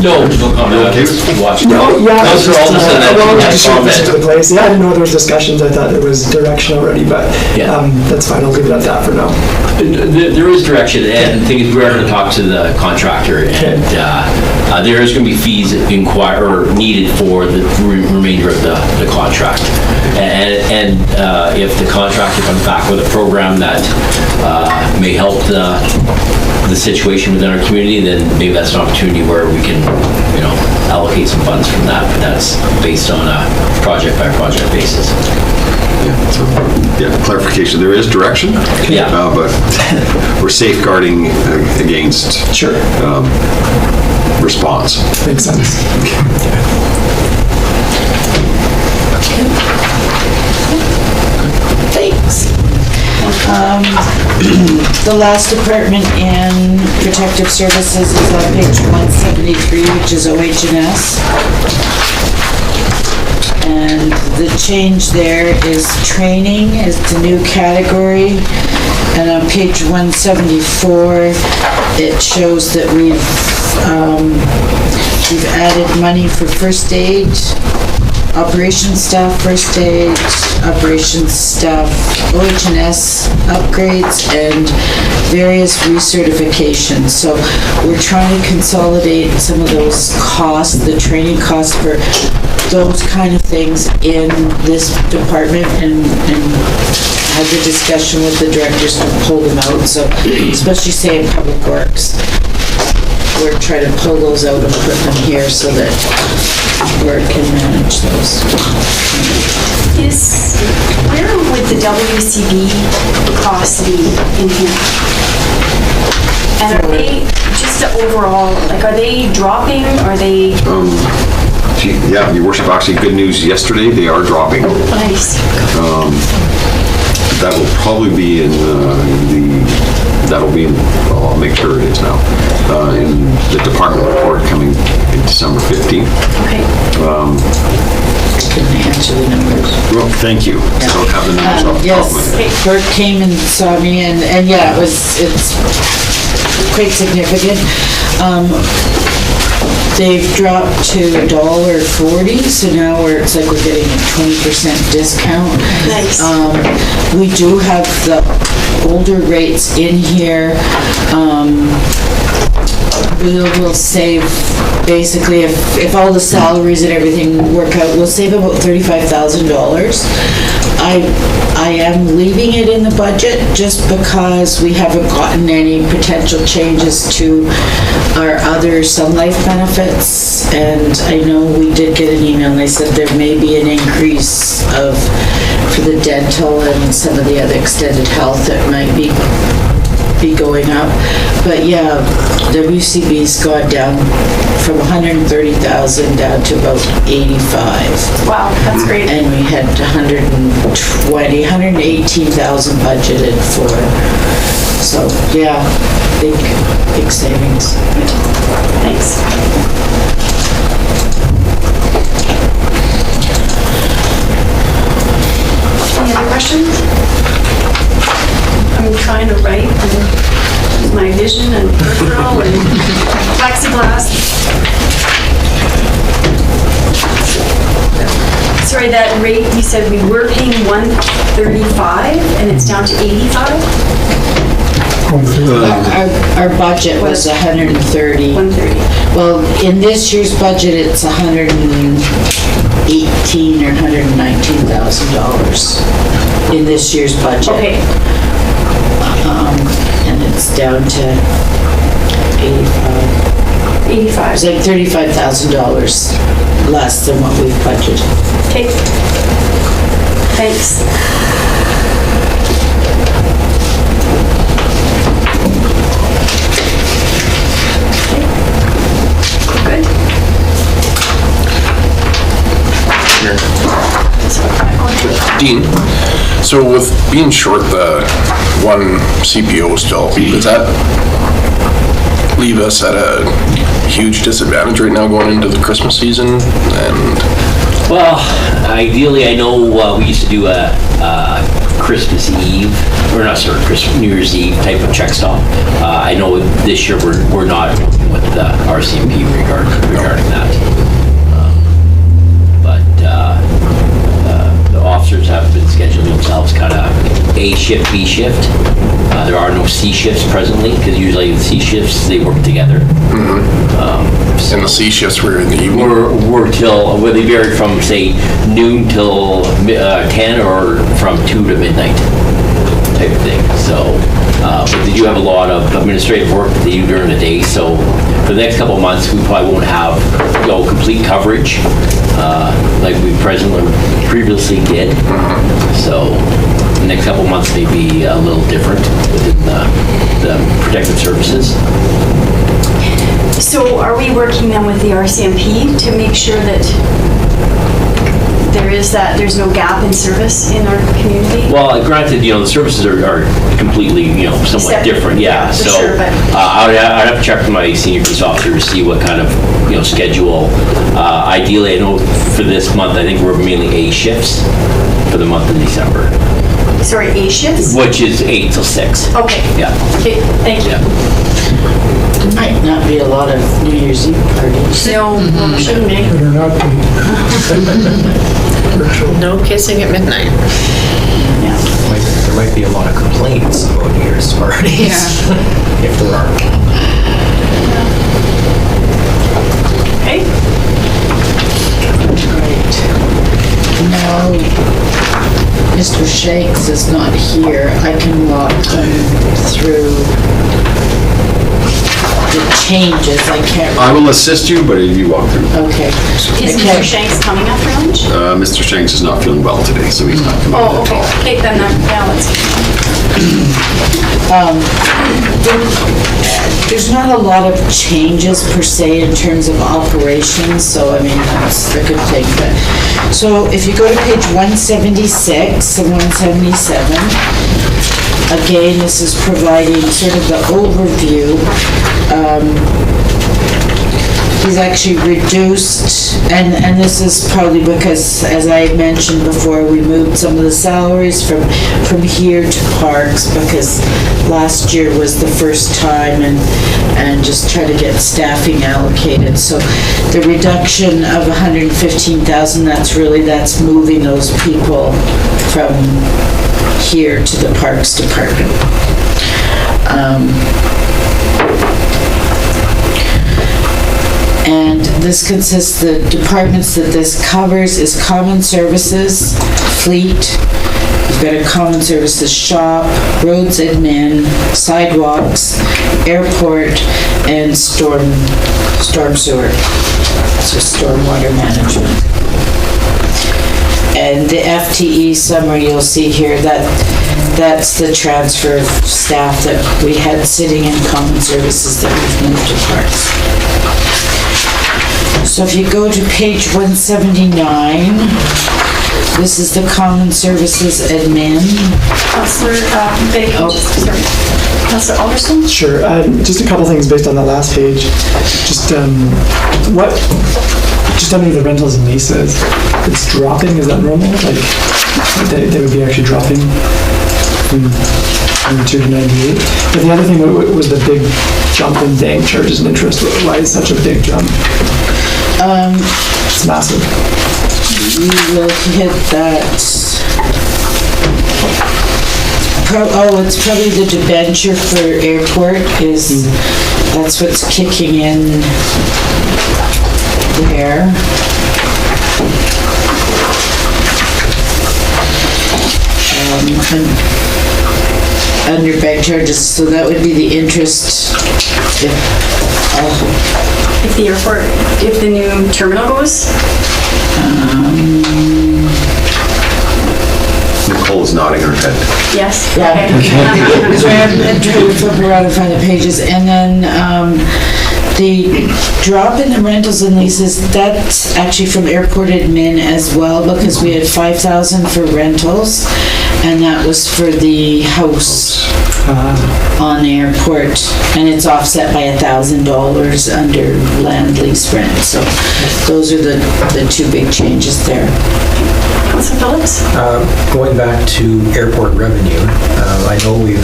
No comment. Okay. Watch. No, yeah, I was Councillor just, Alderson, well, that just comment. listen to the place. Yeah, I didn't know there was discussions. I thought there was direction already, but Yeah. that's fine. I'll leave it at that for now. There is direction, and the thing is, we are going to talk to the contractor, and there is going to be fees needed for the remainder of the contract. And if the contractor comes back with a program that may help the situation within our community, then maybe that's an opportunity where we can, allocate some funds from that, but that's based on a project-by-project basis. Yeah, clarification, there is direction. Yeah. But we're safeguarding against response. Makes sense. Thanks. The last department in protective services is on page 170. 173, which is OH&S. And the change there is training, it's a new category. And on page 174, it shows that we've added money for first aid, operations staff, first aid, operations staff, OH&S upgrades, and various recertifications. So we're trying to consolidate some of those costs, the training costs for those kind of things in this department, and had the discussion with the directors to pull them out. So especially say in Public Works, we're trying to pull those out and put them here so that Word can manage those. Where would the WCB costs be in here? And are they, just the overall, like, are they dropping, are they? Yeah, Your Worship, actually, good news yesterday, they are dropping. Nice. That will probably be in well, I'll make sure it is now, in the department report coming in December 15th. Okay. Couldn't answer the numbers. Well, thank you. I don't have the numbers off the top of my head. Yes, Bert came and saw me, and yeah, it's quite significant. They've dropped to $1.40, so now it's like we're getting a 20% discount. Nice. We do have the older rates in here. We'll save, basically, if all the salaries and everything work out, we'll save about $35,000. I am leaving it in the budget just because we haven't gotten any potential changes to our other Sun Life benefits. And I know we did get an email and they said there may be an increase for the dental and some of the other extended health that might be going up. But yeah, WCB's gone down from 130,000 down to about 85. Wow, that's great. And we had 118,000 budgeted for. So yeah, big savings. Thanks. Any other questions? I'm trying to write and use my vision and peripheral and plexiglass. Sorry, that rate, you said we were paying 135 and it's down to 85? Our budget was 130. 130. Well, in this year's budget, it's $118,000 or $119,000 in this year's budget. Okay. And it's down to 85. 85. It's like $35,000 less than what we've budgeted. Okay. Thanks. Okay. Good. Dean, so with being short the one CPO still, does that leave us at a huge disadvantage right now going into the Christmas season? And Well, ideally, I know we used to do a Christmas Eve, or not, sorry, New Year's Eve type of check stop. I know this year we're not working with the RCMP regarding that. The officers have been scheduling themselves kind of A shift, B shift. There are no C shifts presently, because usually the C shifts, they work together. and the C shifts were in the evening? We're till, well, they vary from, say, noon till 10 or from 2 to midnight type of thing. So, but they do have a lot of administrative work that they do during the day. So for the next couple of months, we probably won't have, complete coverage like we previously did. So the next couple of months may be a little different within the protective services. So are we working then with the RCMP to make sure that there's no gap in service in our community. Well, granted, the services are completely, somewhat Separate. different, yeah. Yeah, for So sure, but- I'd have to check with my senior police officer to see what kind of, schedule. Ideally, I know for this month, I think we're mainly A shifts for the month of December, Sorry, A shifts? which is 8 till 6. Okay. Yeah. Okay, thank you. Might not be a lot of New Year's Eve parties. No, shouldn't be. Better not be. No kissing at midnight. There might be a lot of complaints about New Year's parties, if there are. Okay. Right. Now, Mr. Shakes is not here. I can walk him through the changes. I can't. I will assist you, but you walk through. Okay. Is I Mr. can't- Shanks coming up for lunch? Mr. Shanks is not feeling well today, so he's not coming in Oh, at okay. all. Okay, then, let's. There's not a lot of changes per se in terms of operations, so I mean, that's a good thing. So if you go to page 176 and 177, again, this is providing sort of the overview. He's actually reduced, and this is probably because, as I mentioned before, we moved some of the salaries from here to parks because last year was the first time and just try to get staffing allocated. So the reduction of 115,000, that's moving those people from here to the Parks Department. And this consists, the departments that this covers is common services, fleet, you've got a common services shop, roads admin, sidewalks, airport, and storm sewer, so stormwater management. And the FTE summary you'll see here, that's the transfer of staff that we had sitting in common services that we've moved to parks. So if you go to page 179, this is the common services admin. Counselor Bacon, sorry. Counselor Alderson? Sure. Just a couple things based on that last page. Just just under the rentals and leases, it's dropping. Is that normal? Like they would be actually dropping from 2 to 98. But the other thing was the big jump in bank charges and interest. Why is such a big jump? It's massive. We will hit that. It's probably the debenture for airport that's what's kicking in there. Under bank charges, so that would be the interest. If the new terminal goes? Nicole's nodding her head. Yes. Yeah. Okay. So I'm trying to flip around and find the pages, and then the drop in the rentals and leases, that's actually from airport admin as well, because we had 5,000 for rentals, and that was for the house on the airport, and it's offset by $1,000 under land lease rent. So those are the two big changes there. Counselor Phillips? Going back to airport revenue, I know we've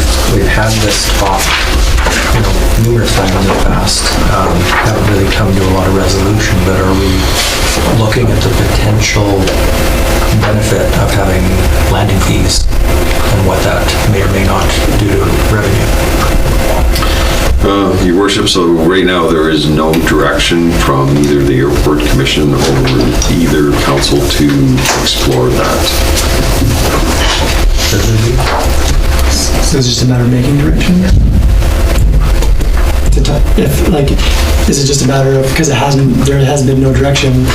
had this talk, numerous times in the past. Haven't really come to a lot of resolution, but are we looking at the potential benefit of having landing fees and what that may or may not do to revenue? Your worship, so right now there is no direction from either the airport commission or either council to explore that. So it's just a matter of making direction? Is it just a matter of, because there has been no direction,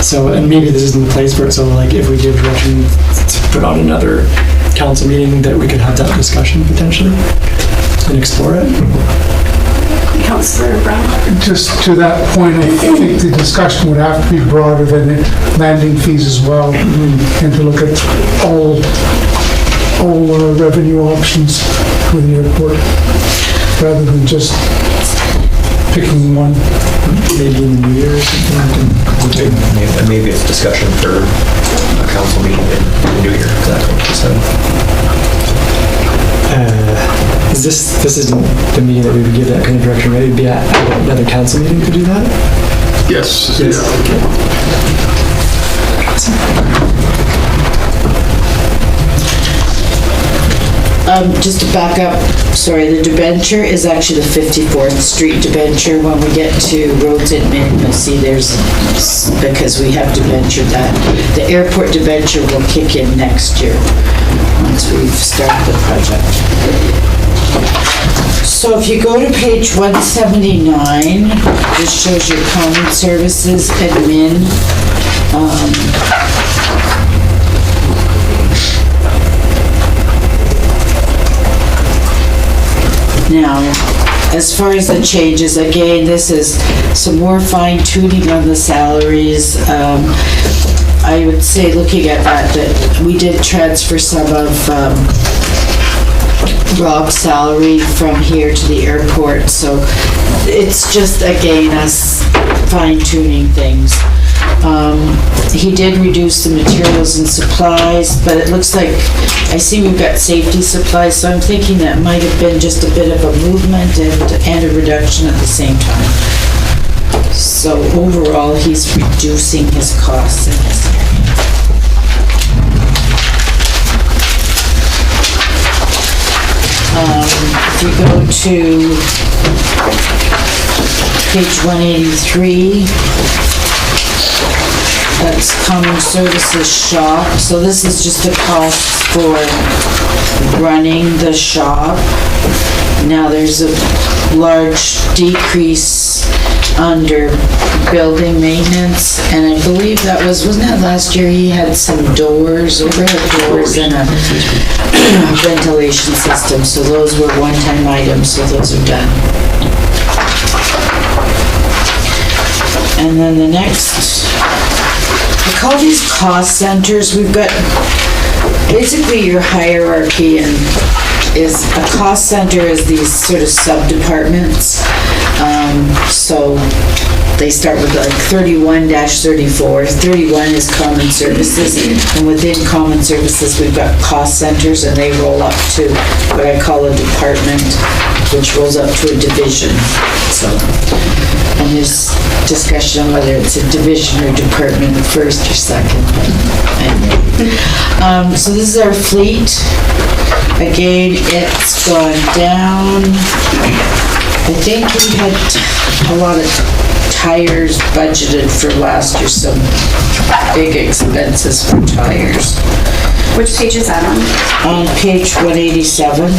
so, and maybe this isn't the place for it, so if we give direction to put on another council meeting, that we could have that discussion potentially and explore it? Councillor Brown? Just to that point, I think the discussion would have to be broader than the landing fees as well, and to look at all revenue options for the airport, rather than just picking one. Maybe in the new year or something. Maybe it's discussion for a council meeting in the new year, exactly what you said. This isn't the meeting that we would give that kind of direction, right? It'd be at another council meeting to do that? Yes. Yes. Just to back up, sorry, the debenture is actually the 54th Street debenture. When we get to roads admin, you'll see there's, because we have debentured that. The airport debenture will kick in next year, once we've started the project. So if you go to page 179, this shows your common services admin. Now, as far as the changes, again, this is some more fine tuning on the salaries. I would say, looking at that we did transfer some of Rob's salary from here to the airport, so it's just, again, us fine tuning things. He did reduce the materials and supplies, but it looks like, I see we've got safety supplies, so I'm thinking that might have been just a bit of a movement and a reduction at the same time. So overall, he's reducing his costs in this area. If you go to page 183, that's common services shop. So this is just the cost for running the shop. Now there's a large decrease under building maintenance, and I believe that wasn't that last year he had some doors, overhead doors and a ventilation system, so those were one-time items, so those are done. And then the next, we call these cost centers. We've got basically your hierarchy, and is a cost center is these sort of sub-departments. So they start with like 31-34. 31 is common services, and within common services we've got cost centers, and they roll up to what I call a department, which rolls up to a division. So, and there's discussion on whether it's a division or department, first or second. Anyway. So this is our fleet. Again, it's gone down. I think we had a lot of tires budgeted for last year, some big expenses for tires. Which page is that on? On page 187.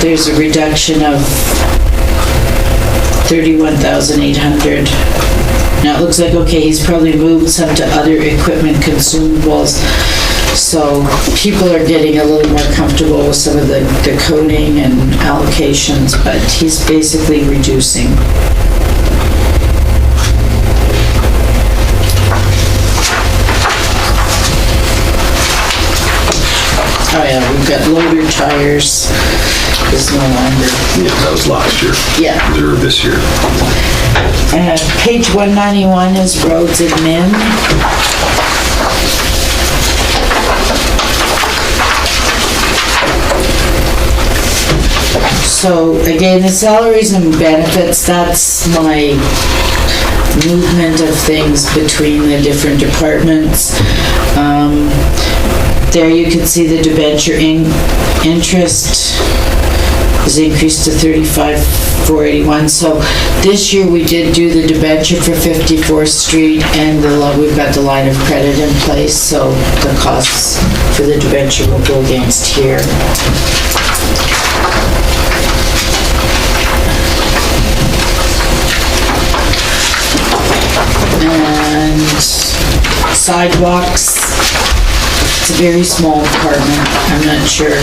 There's a reduction of 31,800. Now it looks like, okay, he's probably moved some to other equipment consumables, so people are getting a little more comfortable with some of the coding and allocations, but he's basically reducing. Oh yeah, we've got loader tires is no longer. Yeah, that was last year. Yeah. Or this year. Page 191 is roads admin. So again, the salaries and benefits, that's my movement of things between the different departments. There you can see the debenture interest is increased to 35,481. So this year we did do the debenture for 54th Street, and we've got the line of credit in place, so the costs for the debenture will go against here. And sidewalks, it's a very small department. I'm not sure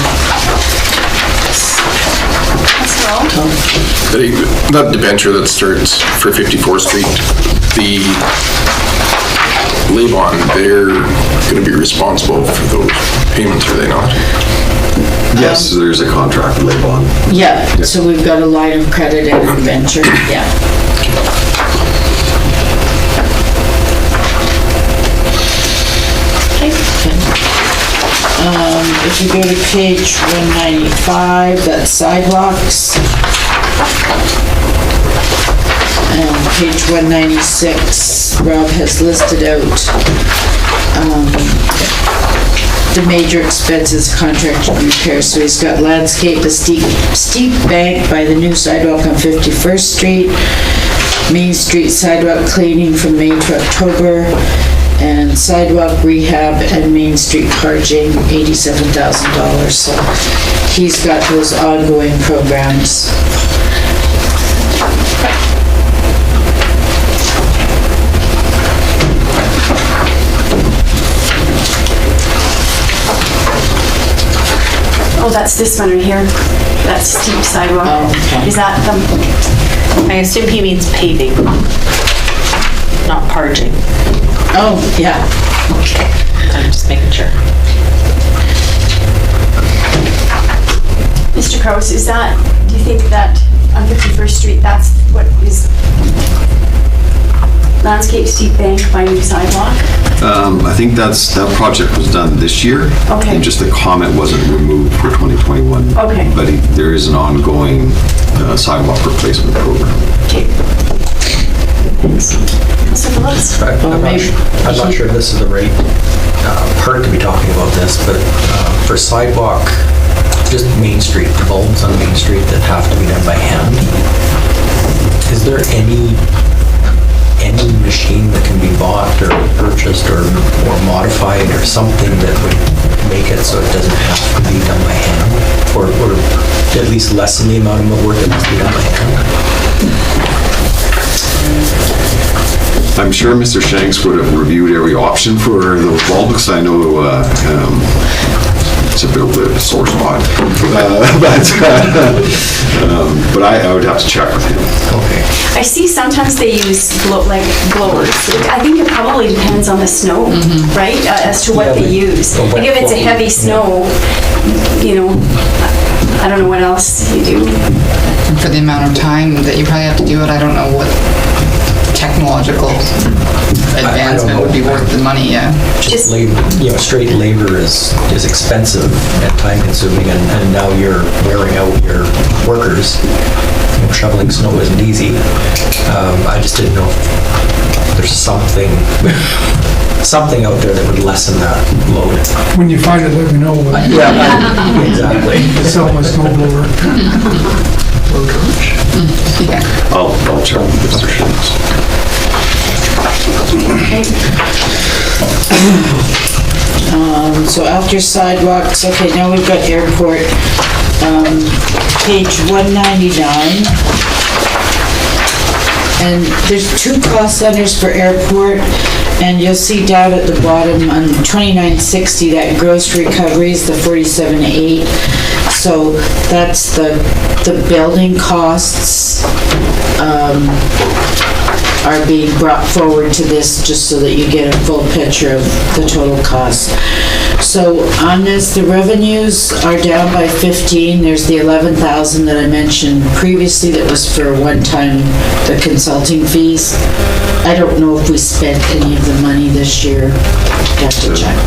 Carol? That debenture that starts for 54th Street, the Labon, they're going to be responsible for those payments, are they not? Yes, there's a contract with Labon. Yeah, so we've got a line of credit and a venture, yeah. If you go to page 195, that's sidewalks. And page 196, Rob has listed out the major expenses, contracted repairs. So he's got landscape, a steep bank by the new sidewalk on 51st Street, Main Street sidewalk cleaning from May to October, and sidewalk rehab and Main Street parging, $87,000. So he's got those ongoing programs. Oh, that's this one right here. That's steep sidewalk. Oh, okay. Is that the, I assume he means paving, not parging. Oh, yeah. I'm just making sure. Mr. Kraus, is that, do you think that on 51st Street, that's what is landscape steep bank by new sidewalk? I think that project was done this year. Okay. And just the comment wasn't removed for 2021. Okay. But there is an ongoing sidewalk replacement program. Okay. Thanks. Councilor Phillips? I'm not sure if this is the right part to be talking about this, but for sidewalk, just Main Street, bulbs on Main Street that have to be done by hand, is there any machine that can be bought or purchased or modified or something that would make it so it doesn't have to be done by hand? Or at least lessen the amount of work that must be done by hand? I'm sure Mr. Shanks would have reviewed every option for those bulbs. I know it's a bit of a sore spot. But I would have to check with him. Okay. I see sometimes they use blowers. I think it probably depends on the snow, right? As to what they use. Like if it's a heavy snow, you know, I don't know what else you do. And for the amount of time that you probably have to do it, I don't know what technological advancement would be worth the money, yeah. Just labor, straight labor is expensive and time consuming, and now you're wearing out your workers. Shoveling snow isn't easy. I just didn't know if there's something out there that would lessen that load. When you find it, let me know. Yeah, exactly. Sell my snow blower. Yeah. I'll check with Mr. Shanks. So after sidewalks, okay, now we've got airport, page 199. And there's two cost centers for airport, and you'll see down at the bottom on 2960, that gross recovery is the 47.8. So that's the building costs are being brought forward to this just so that you get a full picture of the total cost. So on this, the revenues are down by 15. There's the 11,000 that I mentioned previously that was for one-time, the consulting fees. I don't know if we spent any of the money this year. Have to check.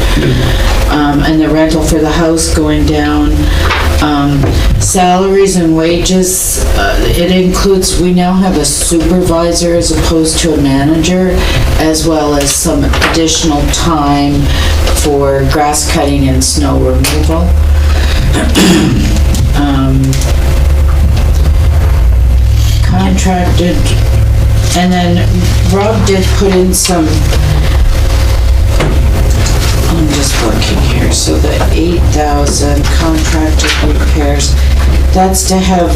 And the rental for the house going down. Salaries and wages, it includes, we now have a supervisor as opposed to a manager, as well as some additional time for grass cutting and snow removal. Contracted, and then Rob did put in some, I'm just looking here, so the 8,000 contracted repairs, that's to have,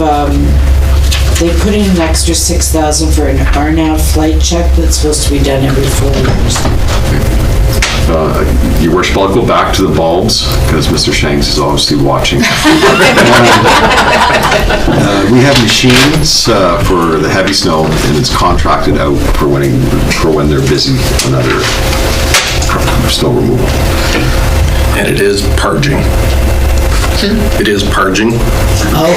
they put in an extra 6,000 for an RNAV flight check that's supposed to be done every 4 years. Your worship, I'll go back to the bulbs, because Mr. Shanks is obviously watching. We have machines for the heavy snow, and it's contracted out for when they're busy on other snow removal. And it is parging. It is parging. Oh,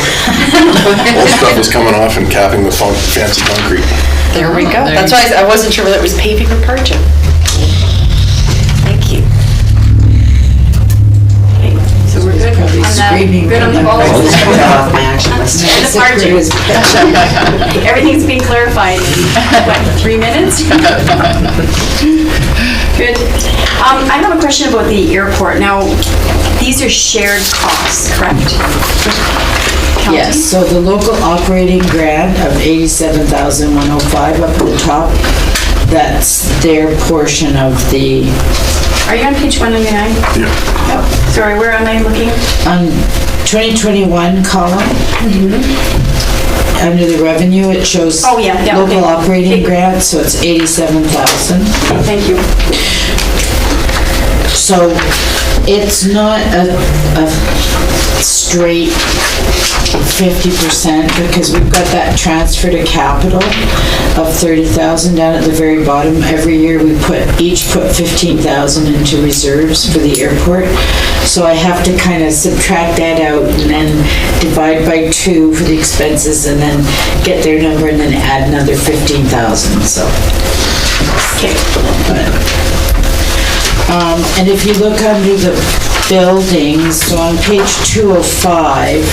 Old stuff is coming off and capping the fancy concrete. There we go. That's why I wasn't sure whether it was paving or parching. Thank you. Okay, so we're good probably on screaming good on the from balls. the- Off my action list. And the parging. Everything's being clarified in, what, 3 minutes? Good. I have a question about the airport. Now, these are shared costs, correct? County? yes, so the local operating grant of 87,105 up at the top, that's their portion of the, Are you on page 199? Yeah. Oh, sorry, where am I looking? on 2021 column, under the revenue, it shows Oh, yeah, yeah, local okay. operating Okay. grant, so it's 87,000. Thank you. So it's not a straight 50% because we've got that transfer to capital of 30,000 down at the very bottom. Every year we each put 15,000 into reserves for the airport. So I have to kind of subtract that out and then divide by 2 for the expenses and then get their number and then add another 15,000, so. Okay. And if you look under the buildings, so on page 205,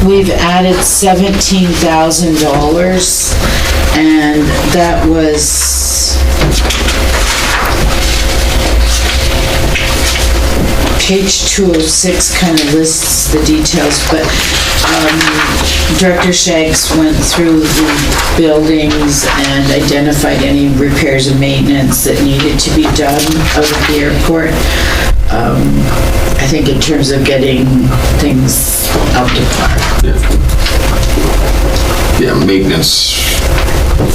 we've added $17,000, and that was page 206 kind of lists the details, but Director Shanks went through the buildings and identified any repairs and maintenance that needed to be done out at the airport. I think in terms of getting things up to par. Yeah, maintenance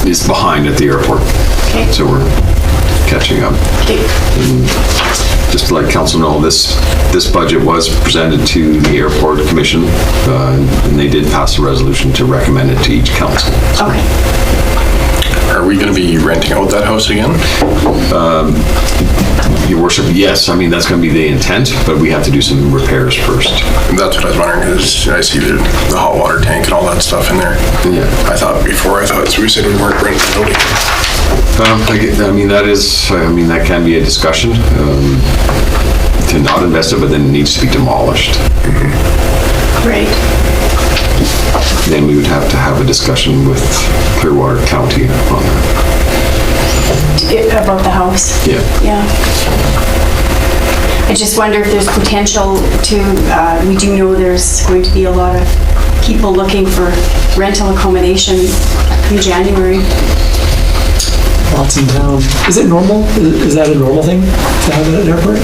is behind at the airport, so we're catching up. And just to let council know, this budget was presented to the airport commission, and they did pass a resolution to recommend it to each council. Okay. Are we going to be renting out that house again? Your worship, yes, I mean, that's going to be the intent, but we have to do some repairs first. That's what I was wondering, because I see the hot water tank and all that stuff in there. Yeah. I thought so we said we weren't renting the building. I mean, that can be a discussion, to not invest it, but then it needs to be demolished. Great. Then we would have to have a discussion with Clearwater County on that. About the house? Yeah. Yeah. I just wonder if there's potential to, we do know there's going to be a lot of people looking for rental accommodation in January. Lots in town. Is it normal? Is that a normal thing to have at an airport?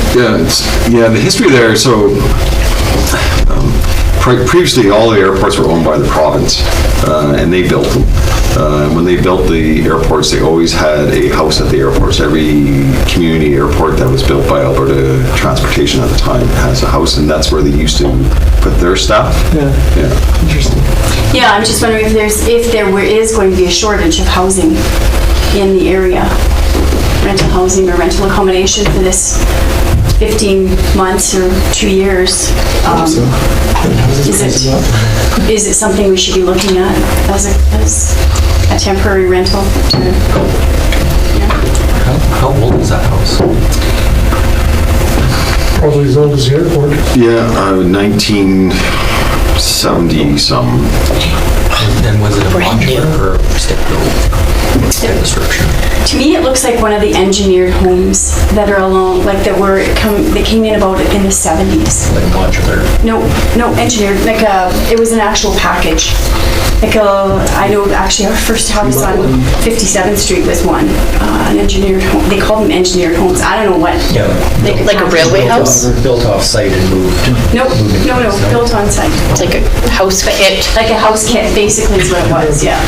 Yeah, the history there, so previously all the airports were owned by the province, and they built them. When they built the airports, they always had a house at the airports. Every community airport that was built by Alberta Transportation at the time has a house, and that's where they used to put their staff. Yeah. Yeah. Interesting. Yeah, I'm just wondering if there is going to be a shortage of housing in the area, rental housing or rental accommodation for this 15 months or 2 years. Is it something we should be looking at as a temporary rental? How old is that house? Probably as old as the airport. Yeah, 1970 some. And was it a modular or stick built? Description. To me, it looks like one of the engineered homes that are along, like that came in about in the 70s. Like modular. No, engineered, it was an actual package. I know actually our first house on 57th Street was one, an engineered home. They called them engineered homes. I don't know what. Yeah. Like a railway house? Built off site and moved. Nope, no, built on site. It's like a house kit. Like a house kit, basically is what it was, yeah.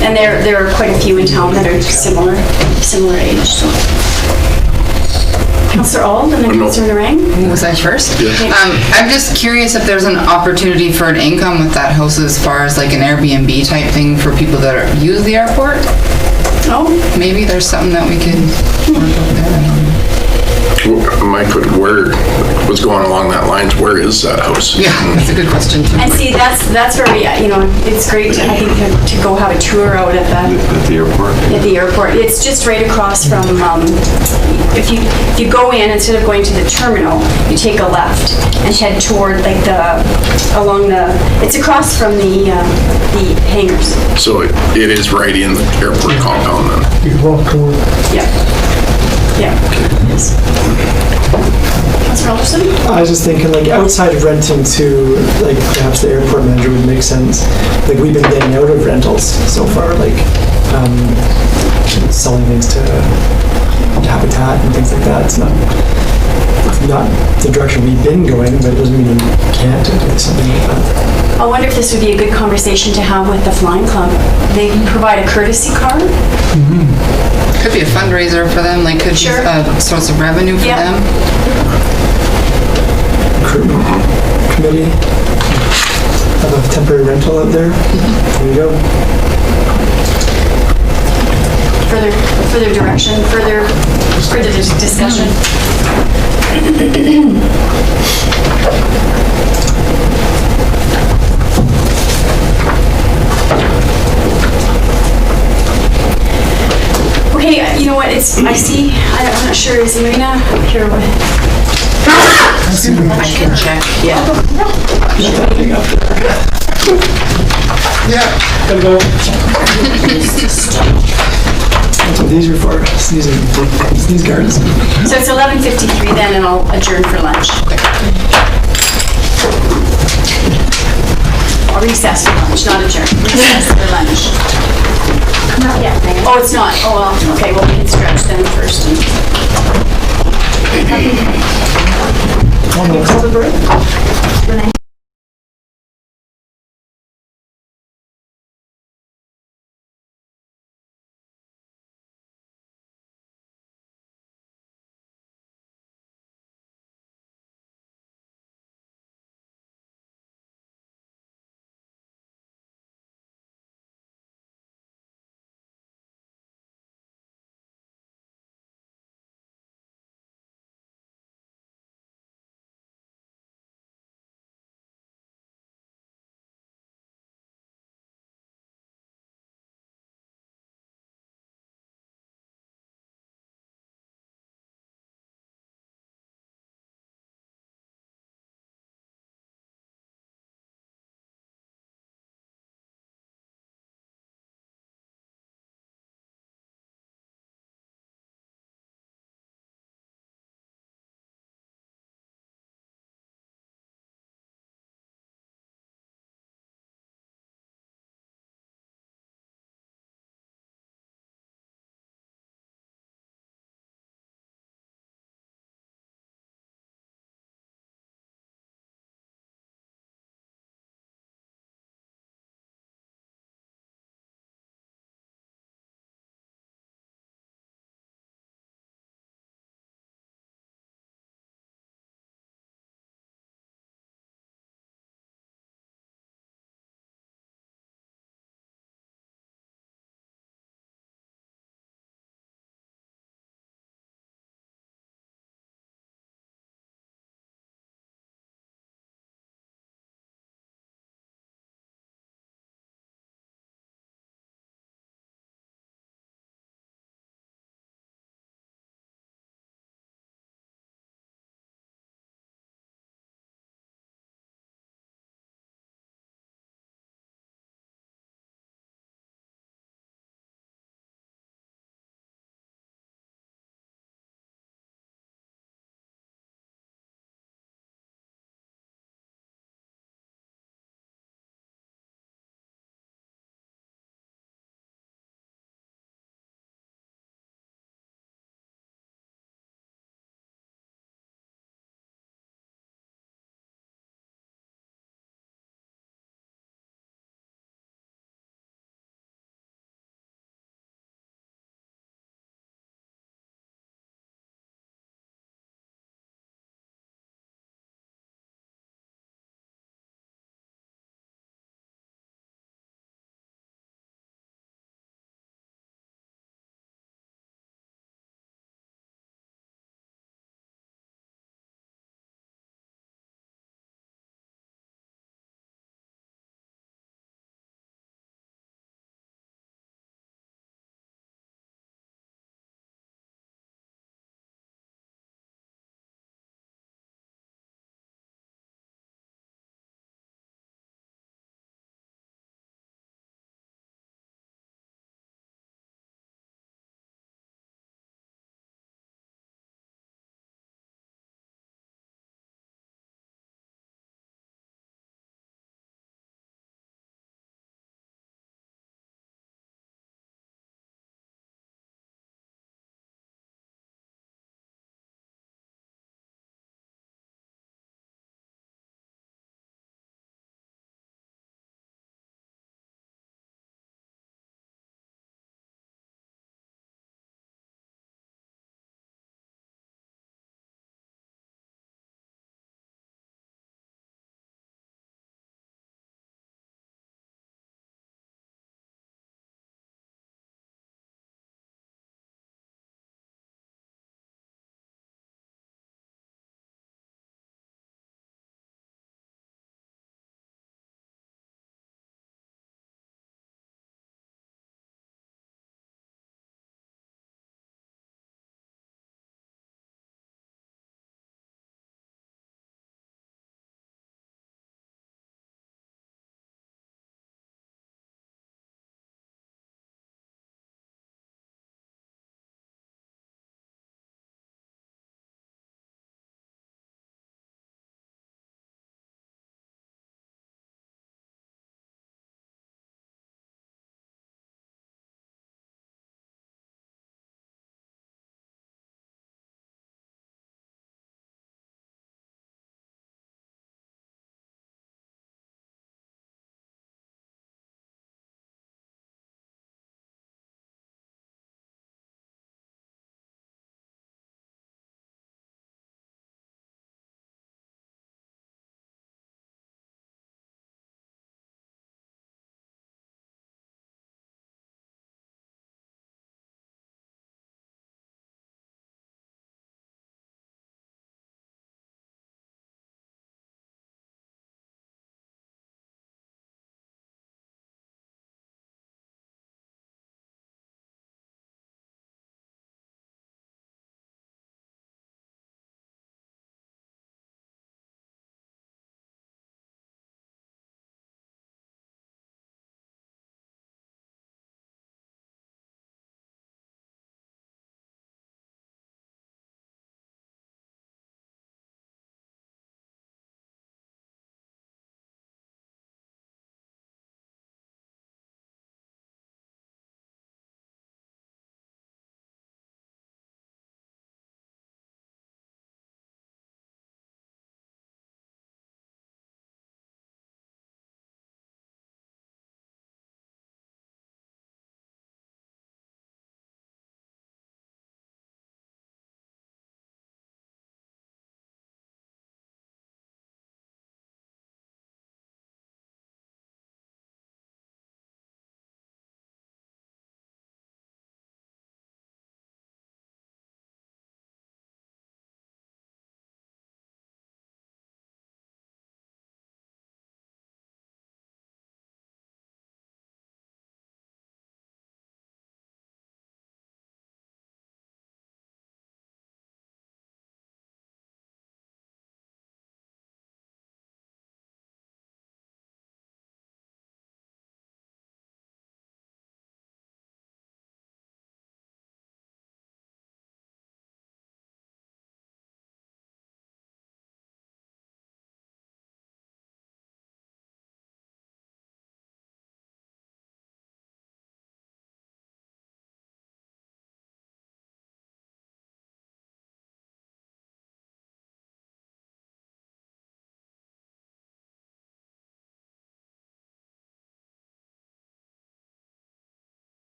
And there are quite a few in town that are similar age, so. Councillor Auld and then Councillor Narang. Was I first? Yes. I'm just curious if there's an opportunity for an income with that house as far as like an Airbnb type thing for people that use the airport? Oh, Maybe there's something that we could work out there. I don't know. Mike, where was going along that lines? Where is that house? Yeah, that's a good question too. and see, that's where we, it's great to, I think, to go have a tour out at At the airport? the airport. It's just right across from, if you go in, instead of going to the terminal, you take a left and head toward like it's across from the hangars. So it is right in the airport compound then? You can walk toward. Yeah. Yeah. Yes. Councillor Alderson? I was just thinking, like, outside of renting to, like, perhaps the airport manager would make sense. Like, we've been getting out of rentals so far, like, selling things to Habitat and things like that. It's not the direction we've been going, but it doesn't mean we can't do something like that. I wonder if this would be a good conversation to have with the Flying Club. They provide a courtesy car. Could be a fundraiser for them, like could be Sure. a source of revenue for Yeah. them. Recruitment committee, have a temporary rental out there. There you go. Further direction, further discussion. Okay, you know what, I see, I'm not sure, is Marina here? I can check, yeah. Gotta go. That's what these are for, these gardens. So it's 11:53 then, and I'll adjourn for lunch. I'll recess for lunch, not adjourn. Recess for lunch. Not yet, Megan. Oh, it's not? Oh, well, okay, well, we can stretch then first. Call the break.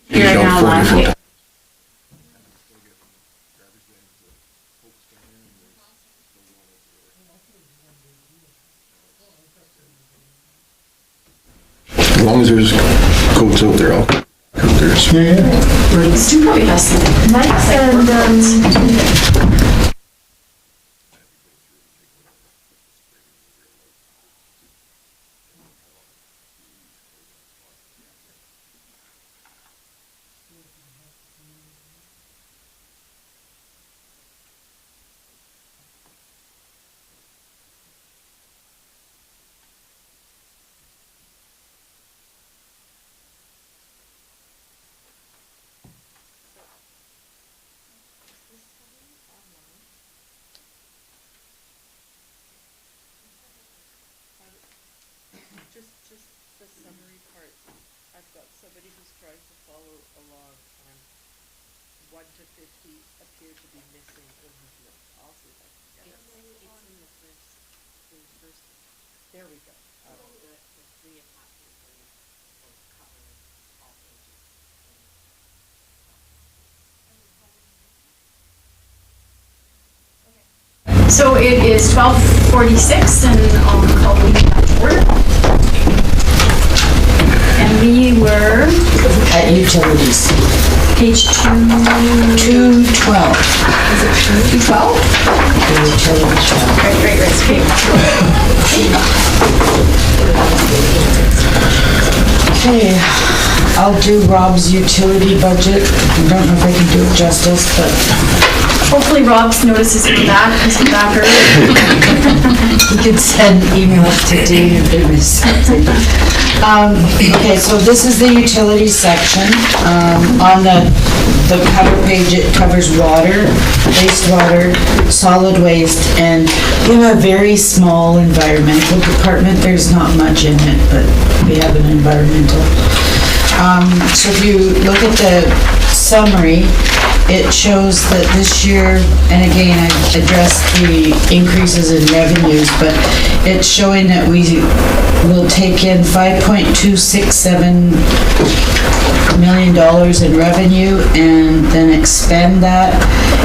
You're now live. As long as there's coats out there, I'll out there. Stu probably has some. Mike's and, Just the summary part. I've got somebody who's trying to follow along and 1 to 50 appear to be missing in his note. I'll see if I can get it. It's in the first, there we go. The 3.5 will cover all pages. So it is 12:46 and I'll call the meeting back to order. And we were At utilities, page 212. Is it 212? The utilities. Right, Okay, I'll do Rob's utility budget. I don't know if I can do it justice, but hopefully Rob's notices come back, because we're back early. he could send emails to Dave if they missed something. Okay, so this is the utility section. On the cover page, it covers water, wastewater, solid waste, and we have a very small environmental department. There's not much in it, but we have an environmental. So if you look at the summary, it shows that this year, and again, I addressed the increases in revenues, but it's showing that we will take in $5.267 million in revenue and then expend that.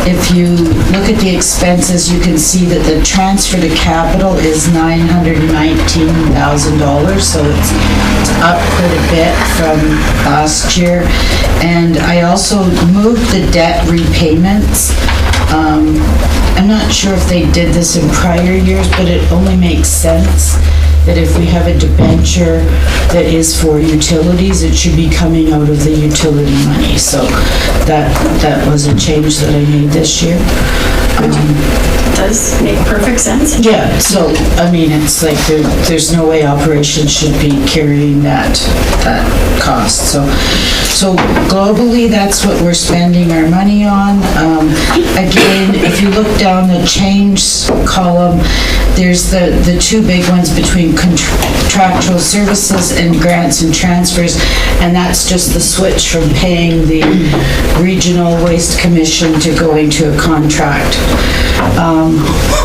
If you look at the expenses, you can see that the transfer to capital is $919,000, so it's up quite a bit from last year. And I also moved the debt repayments. I'm not sure if they did this in prior years, but it only makes sense that if we have a debenture that is for utilities, it should be coming out of the utility money. So that was a change that I made this year. Does make perfect sense. Yeah, so, I mean, it's like, there's no way operations should be carrying that cost. So globally, that's what we're spending our money on. Again, if you look down the change column, there's the two big ones between contractual services and grants and transfers, and that's just the switch from paying the Regional Waste Commission to going to a contract.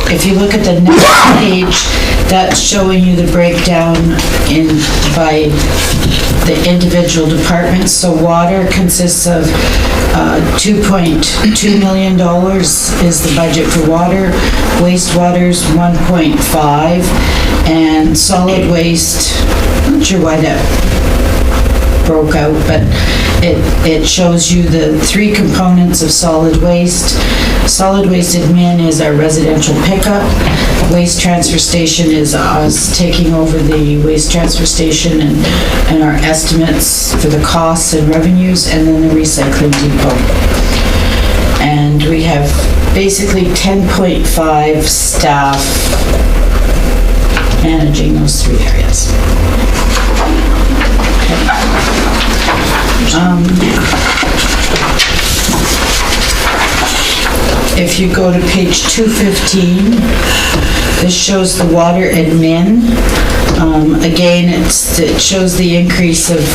If you look at the next page, that's showing you the breakdown by the individual departments. So water consists of $2.2 million is the budget for water, wastewater's 1.5, and solid waste, I'm not sure why that broke out, but it shows you the three components of solid waste. Solid waste admin is our residential pickup. Waste transfer station is us taking over the waste transfer station and our estimates for the costs and revenues, and then the recycling depot. And we have basically 10.5 staff managing those three areas. If you go to page 215, this shows the water admin. Again, it shows the increase of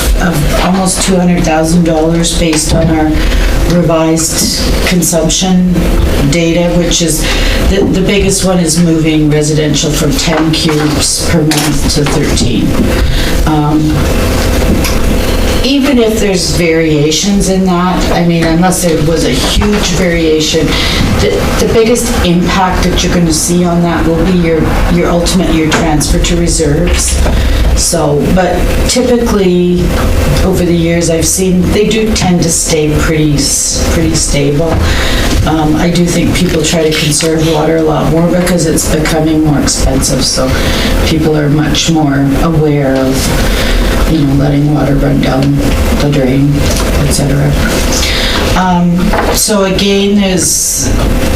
almost $200,000 based on our revised consumption data, which is, the biggest one is moving residential from 10 cubes per month to 13. even if there's variations in that, I mean, unless there was a huge variation, the biggest impact that you're gonna see on that will be your transfer to reserves. So, but typically, over the years, I've seen, they do tend to stay pretty stable. I do think people try to conserve water a lot more because it's becoming more expensive, so people are much more aware of, letting water run down the drain, etc. So again, there's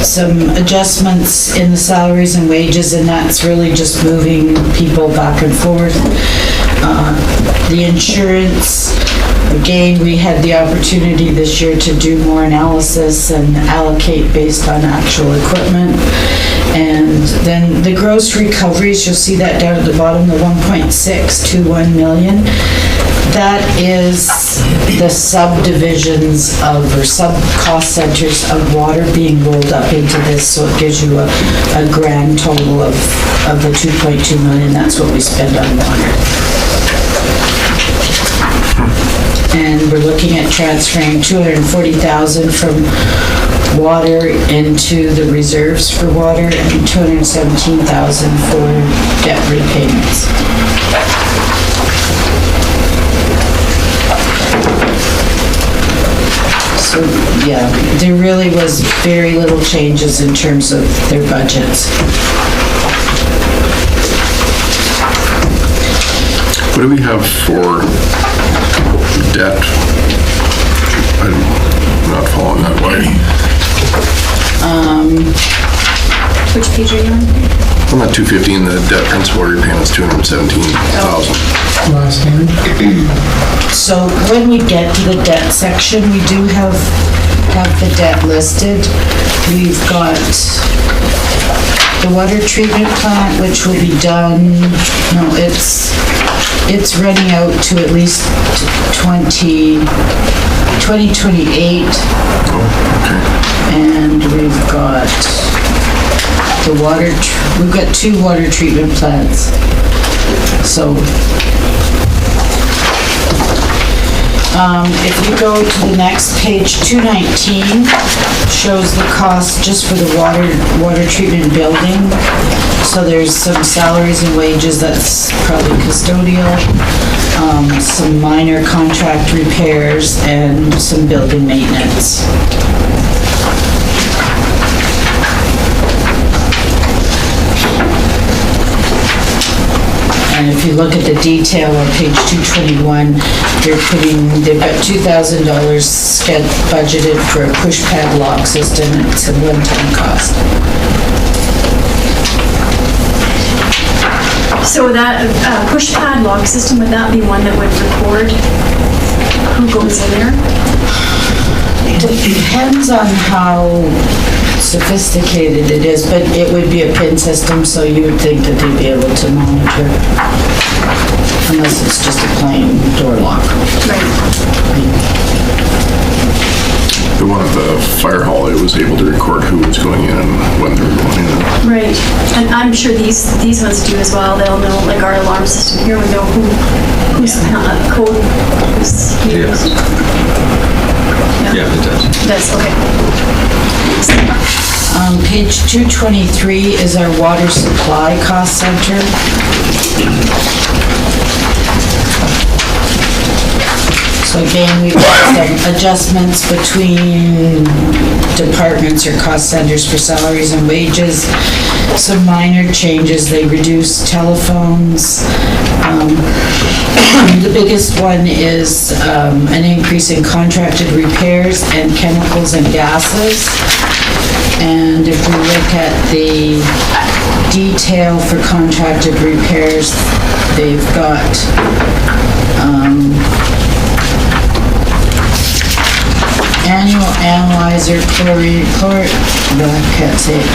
some adjustments in the salaries and wages, and that's really just moving people back and forth. The insurance, again, we had the opportunity this year to do more analysis and allocate based on actual equipment. And then the gross recoveries, you'll see that down at the bottom, the 1.621 million. That is the subdivisions of, or sub-cost centers of water being rolled up into this, so it gives you a grand total of the 2.2 million. That's what we spend on water. And we're looking at transferring 240,000 from water into the reserves for water and 217,000 for debt repayments. So, yeah, there really was very little changes in terms of their budgets. What do we have for debt? I'm not following that way. Which page are you on? I'm at 215, the debt principal repayments, 217,000. Last hand. So when we get to the debt section, we do have the debt listed. We've got the water treatment plant, which will be done, no, it's running out to at least 2028. And we've got the we've got 2 water treatment plants. So, if you go to the next page, 219 shows the cost just for the water treatment building. So there's some salaries and wages, that's probably custodial, some minor contract repairs, and some building maintenance. And if you look at the detail on page 221, they've got $2,000 budgeted for a push pad lock system. It's a one-time cost. So that push pad lock system, would that be one that would record who goes in there? Depends on how sophisticated it is, but it would be a PIN system, so you would think that they'd be able to monitor, unless it's just a plain door lock. Right. The one at the fire hall, it was able to record who was going in and when they were going in. Right, and I'm sure these ones do as well. They'll know, like our alarm system here, we know whose code was used. Yeah, it does. That's okay. Page 223 is our water supply cost center. So again, we've got some adjustments between departments or cost centers for salaries and wages. Some minor changes, they reduced telephones. The biggest one is an increase in contracted repairs and chemicals and gases. And if we look at the detail for contracted repairs, they've got annual analyzer,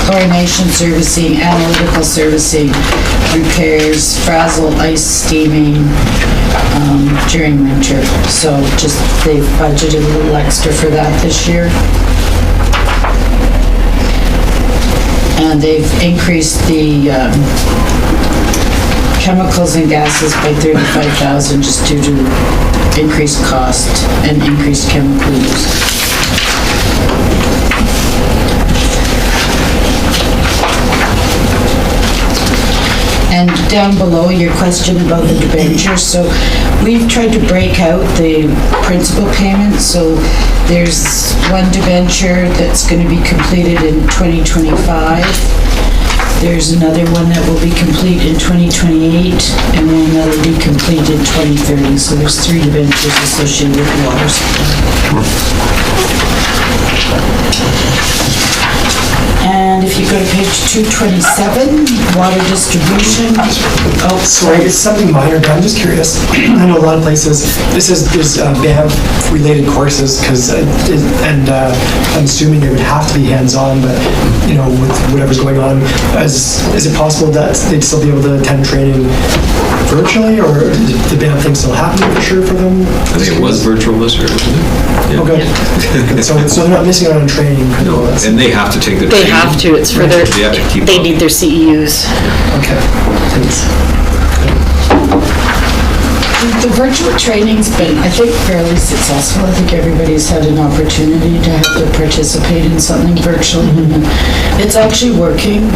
chlorination servicing, analytical servicing, repairs, frazzle ice steaming during winter. So just they've budgeted a little extra for that this year. And they've increased the chemicals and gases by 35,000 just due to increased cost and increased chemical use. And down below, your question about the debenture. So we've tried to break out the principal payments. So there's one debenture that's going to be completed in 2025. There's another one that will be complete in 2028, and then that'll be complete in 2030. So there's 3 debentures associated with water supply. And if you go to page 227, water distribution. Oh, Sorry, it's something minor, but I'm just curious. I know a lot of places, this is, there's BAM-related courses, because, and I'm assuming they would have to be hands-on, but, you know, with whatever's going on, is it possible that they'd still be able to attend training virtually, or the BAM thing still happening for sure for them? I think it was virtual this year, wasn't it? Oh, good. Good. So they're not missing out on training? No, and they have to take the They training. have to, it's for their, They have to keep they up. need their CEUs. Okay, thanks. The virtual training's been, I think, fairly successful. I think everybody's had an opportunity to have to participate in something virtually. And it's actually working.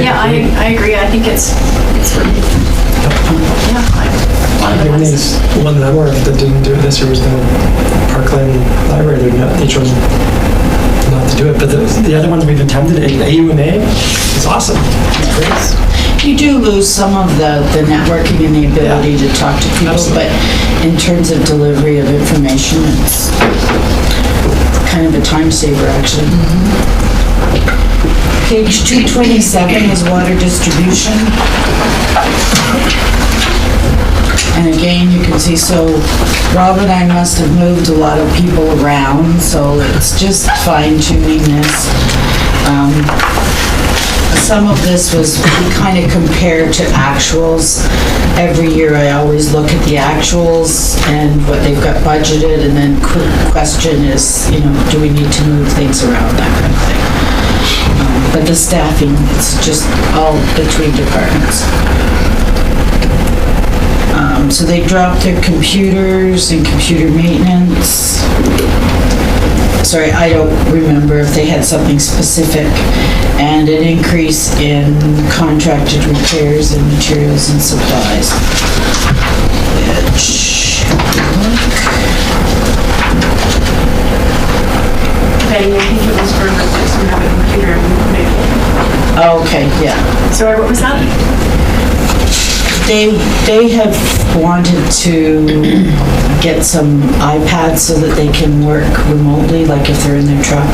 Yeah, I agree. I think it's working. Yeah, The only one that I'm aware of that didn't do it this year was the Parkland Library. They chose not to do it, but the other ones we've attended, AUMA, is awesome. You do lose some of the networking and the ability to talk to people, but in terms of delivery of information, it's kind of a time saver, actually. Page 227 is water distribution. And again, you can see, so Rob and I must have moved a lot of people around, so it's just fine tuning this. Some of this was, we kind of compared to actuals. Every year I always look at the actuals and what they've got budgeted, and then question is, you know, do we need to move things around, that kind of thing. But the staffing, it's just all between departments. So they dropped their computers and computer maintenance. Sorry, I don't remember if they had something specific. And an increase in contracted repairs and materials and supplies. Which, Betty, I think it was for just to have a computer maybe. okay, yeah. Sorry, what was that? They have wanted to get some iPads so that they can work remotely, like if they're in their truck.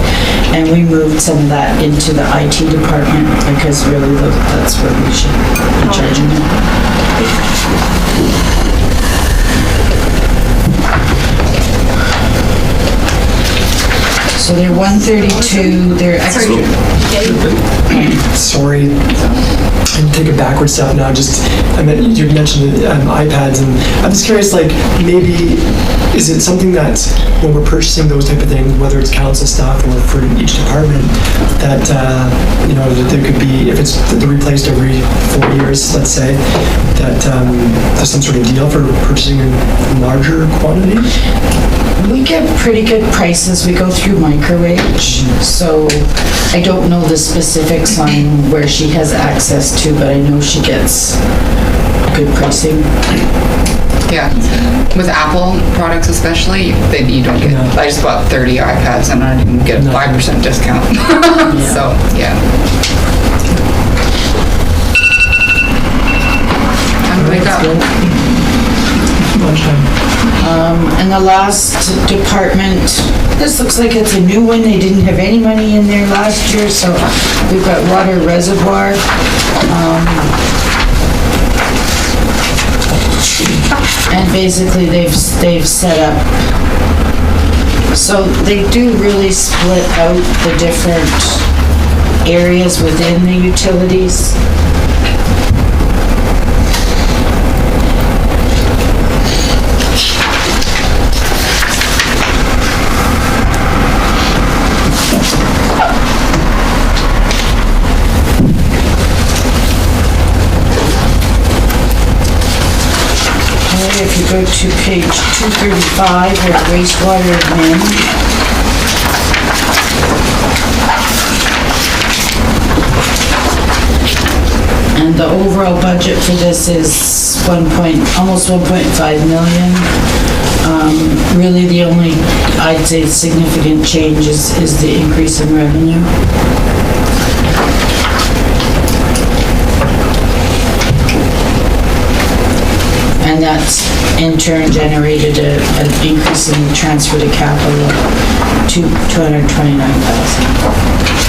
And we moved some of that into the IT department because really that's where we should be charging them. So they're 132, they're extra. Sorry, and take a backward step now. You mentioned iPads, and I'm just curious. Like, maybe is it something that when we're purchasing those type of things, whether it's council stuff or for each department, that you know, that there could be, if it's replaced every 4 years, let's say, that there's some sort of deal for purchasing in larger quantity. We get pretty good prices. We go through Microwage, so I don't know the specifics on where she has access to, but I know she gets good pricing. Yeah, with Apple products especially, you don't get, I just bought 30 iPads and I didn't get a 5% discount. So, yeah. Time to wake up. And the last department, this looks like it's a new one. They didn't have any money in there last year, so we've got water reservoir. And basically they've set up, so they do really split out the different areas within the utilities. if you go to page 235, where wastewater admin. And the overall budget for this is almost 1.5 million. Really, the only, I'd say, significant change is the increase in revenue. And that's in turn generated an increase in the transfer to capital to 229,000.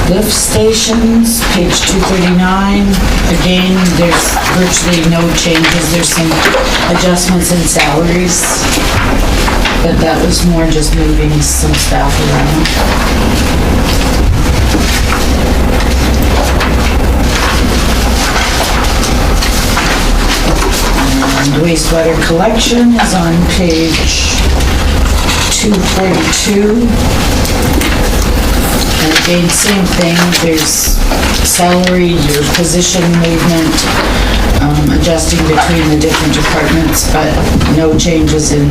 Lift stations, page 239. Again, there's virtually no changes. There's some adjustments in salaries, but that was more just moving some staff around. And wastewater collection is on page 242. And again, same thing, there's salary, your position movement, adjusting between the different departments, but no changes in,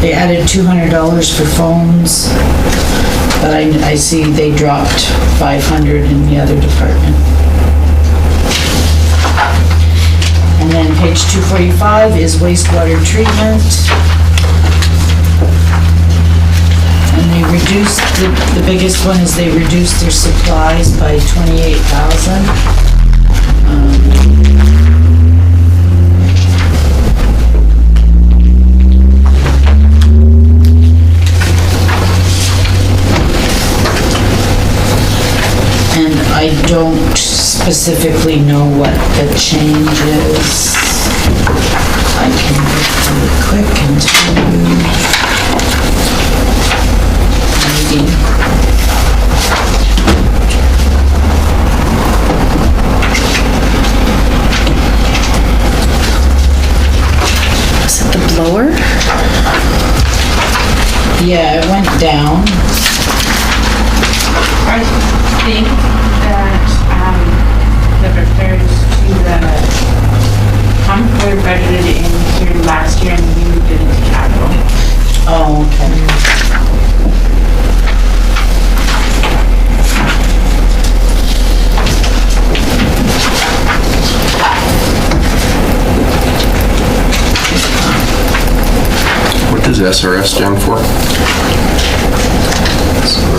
they added $200 for phones, but I see they dropped 500 in the other department. And then page 245 is wastewater treatment. And they reduced, the biggest one is they reduced their supplies by 28,000. And I don't specifically know what the change is. I can go really quick and tell you. Was it the blower? Yeah, it went down. I think that, that refers to the pump we budgeted in here last year and we moved it into capital. Oh, okay. What does SRS stand for?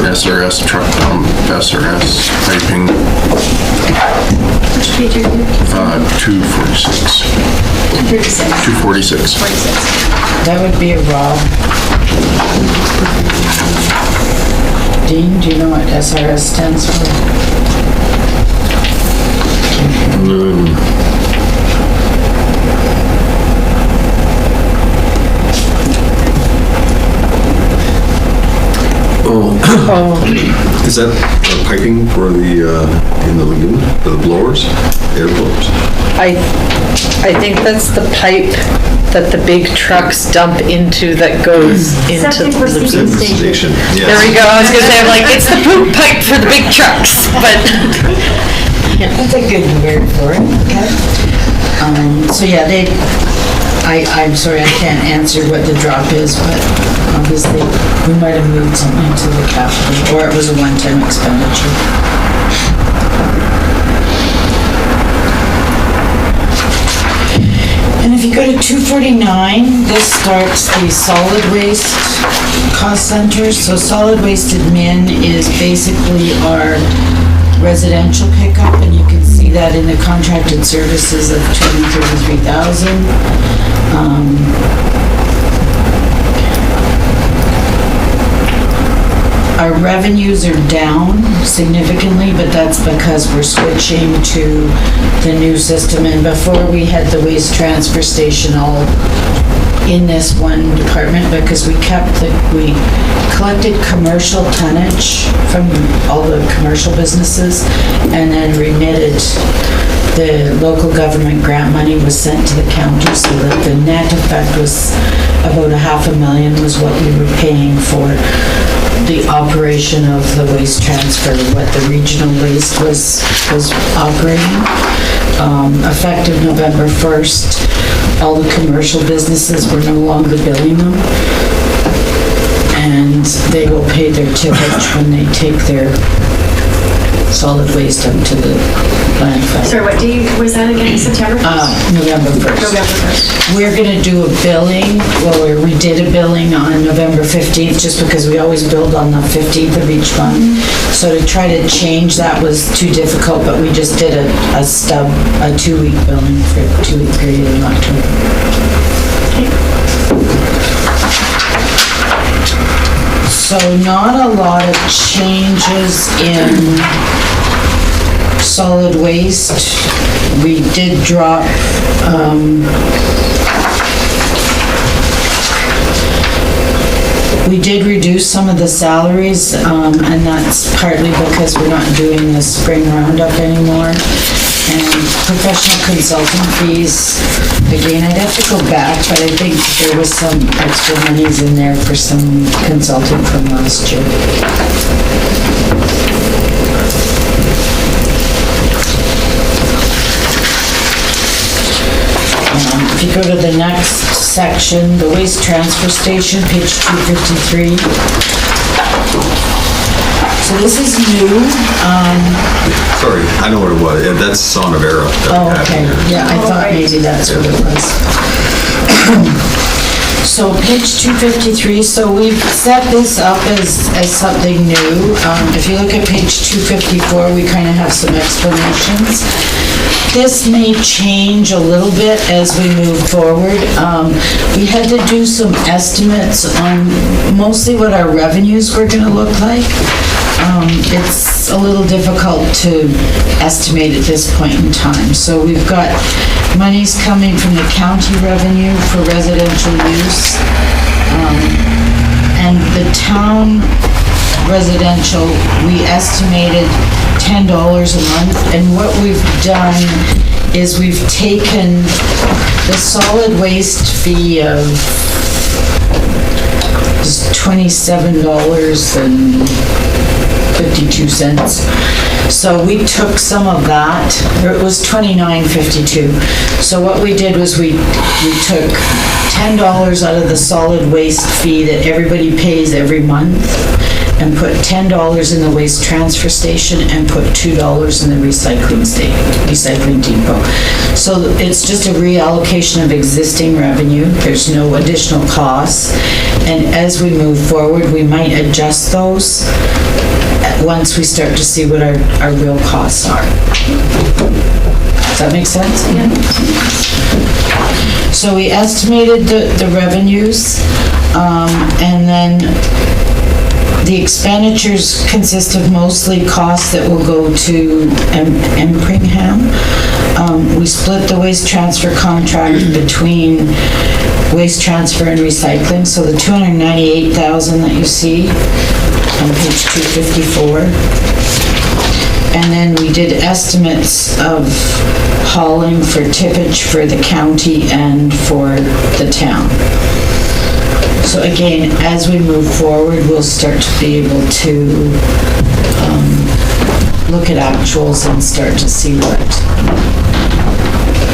SRS truck pump, SRS piping. Which page are you? 246. 246. That would be a Rob. Dean, do you know what SRS stands for? Is that piping for the, in the lagoon, the blowers, air blowers? I think that's the pipe that the big trucks dump into that goes into Septic receiving station. There we go. I was gonna say, I'm like, it's the poop pipe for the big trucks, but That's a good word for it, okay. So yeah, I'm sorry, I can't answer what the drop is, but obviously we might have moved something to the capital, or it was a one-time expenditure. And if you go to 249, this starts the solid waste cost center. So solid waste admin is basically our residential pickup, and you can see that in the contracted services of 233,000. Our revenues are down significantly, but that's because we're switching to the new system. And before we had the waste transfer station all in this one department, because we collected commercial tonnage from all the commercial businesses and then remitted. The local government grant money was sent to the county, so that the net effect was about $500,000 was what we were paying for the operation of the waste transfer, what the regional waste was operating. Effective November 1st, all the commercial businesses were no longer billing them. And they will pay their tippage when they take their solid waste up to the landfill. Sorry, what day was that again, September? November 1st. November 1st. We're gonna do a billing, we did a billing on November 15th, just because we always build on the 15th of each month. So to try to change that was too difficult, but we just did a 2-week billing for a 2-week period in October. So not a lot of changes in solid waste. We did drop, we did reduce some of the salaries, and that's partly because we're not doing the spring roundup anymore. And professional consulting fees, again, I'd have to go back, but I think there was some extra monies in there for some consulting from last year. If you go to the next section, the waste transfer station, page 253. So this is new. Sorry, I know what it was. That's Son of Era. Oh, okay. Yeah, I thought maybe that's what it was. So page 253, so we've set this up as something new. If you look at page 254, we kind of have some explanations. This may change a little bit as we move forward. We had to do some estimates on mostly what our revenues were going to look like. It's a little difficult to estimate at this point in time. So we've got monies coming from the county revenue for residential use. And the town residential, we estimated $10 a month. And what we've done is we've taken the solid waste fee of $27.52. So we took some of that, or it was $29.52. So what we did was we took $10 out of the solid waste fee that everybody pays every month, and put $10 in the waste transfer station, and put $2 in the recycling depot. So it's just a reallocation of existing revenue. There's no additional costs. And as we move forward, we might adjust those once we start to see what our real costs are. Does that make sense? Yeah. So we estimated the revenues, and then the expenditures consist of mostly costs that will go to Empringham. We split the waste transfer contract between waste transfer and recycling, so the $298,000 that you see on page 254. And then we did estimates of hauling for tippage for the county and for the town. So again, as we move forward, we'll start to be able to look at actuals and start to see what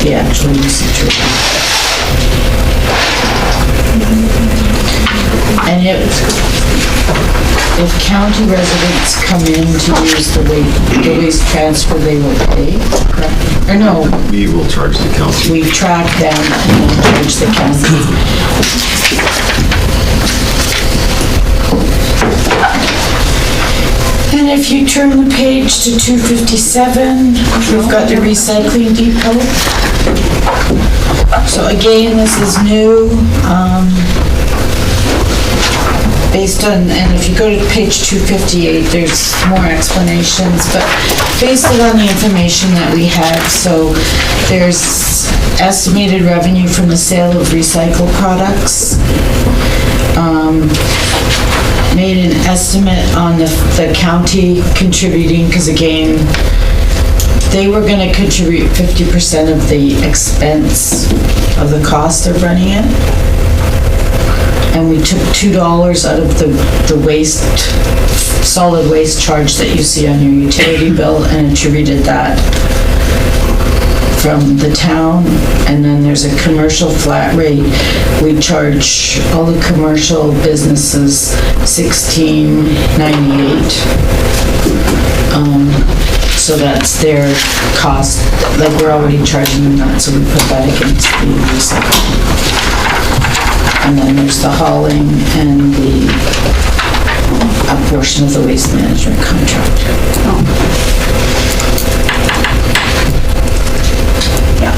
the actual usage will be. And if county residents come in to use the waste transfer, they will pay, correct? Or no? We will charge the county. We track them and then charge the county. And if you turn the page to 257, we've got the recycling depot. So again, this is new. Based on, and if you go to page 258, there's more explanations, but based on the information that we have, so there's estimated revenue from the sale of recycled products. Made an estimate on the county contributing, because again, they were going to contribute 50% of the expense of the cost of running it. and we took $2 out of the waste, solid waste charge that you see on your utility bill and attributed that from the town, and then there's a commercial flat rate. We charge all the commercial businesses $16.98. So that's their cost, like we're already charging them that, so we put that against the recycling. And then there's the hauling and a portion of the waste management contract. Yeah.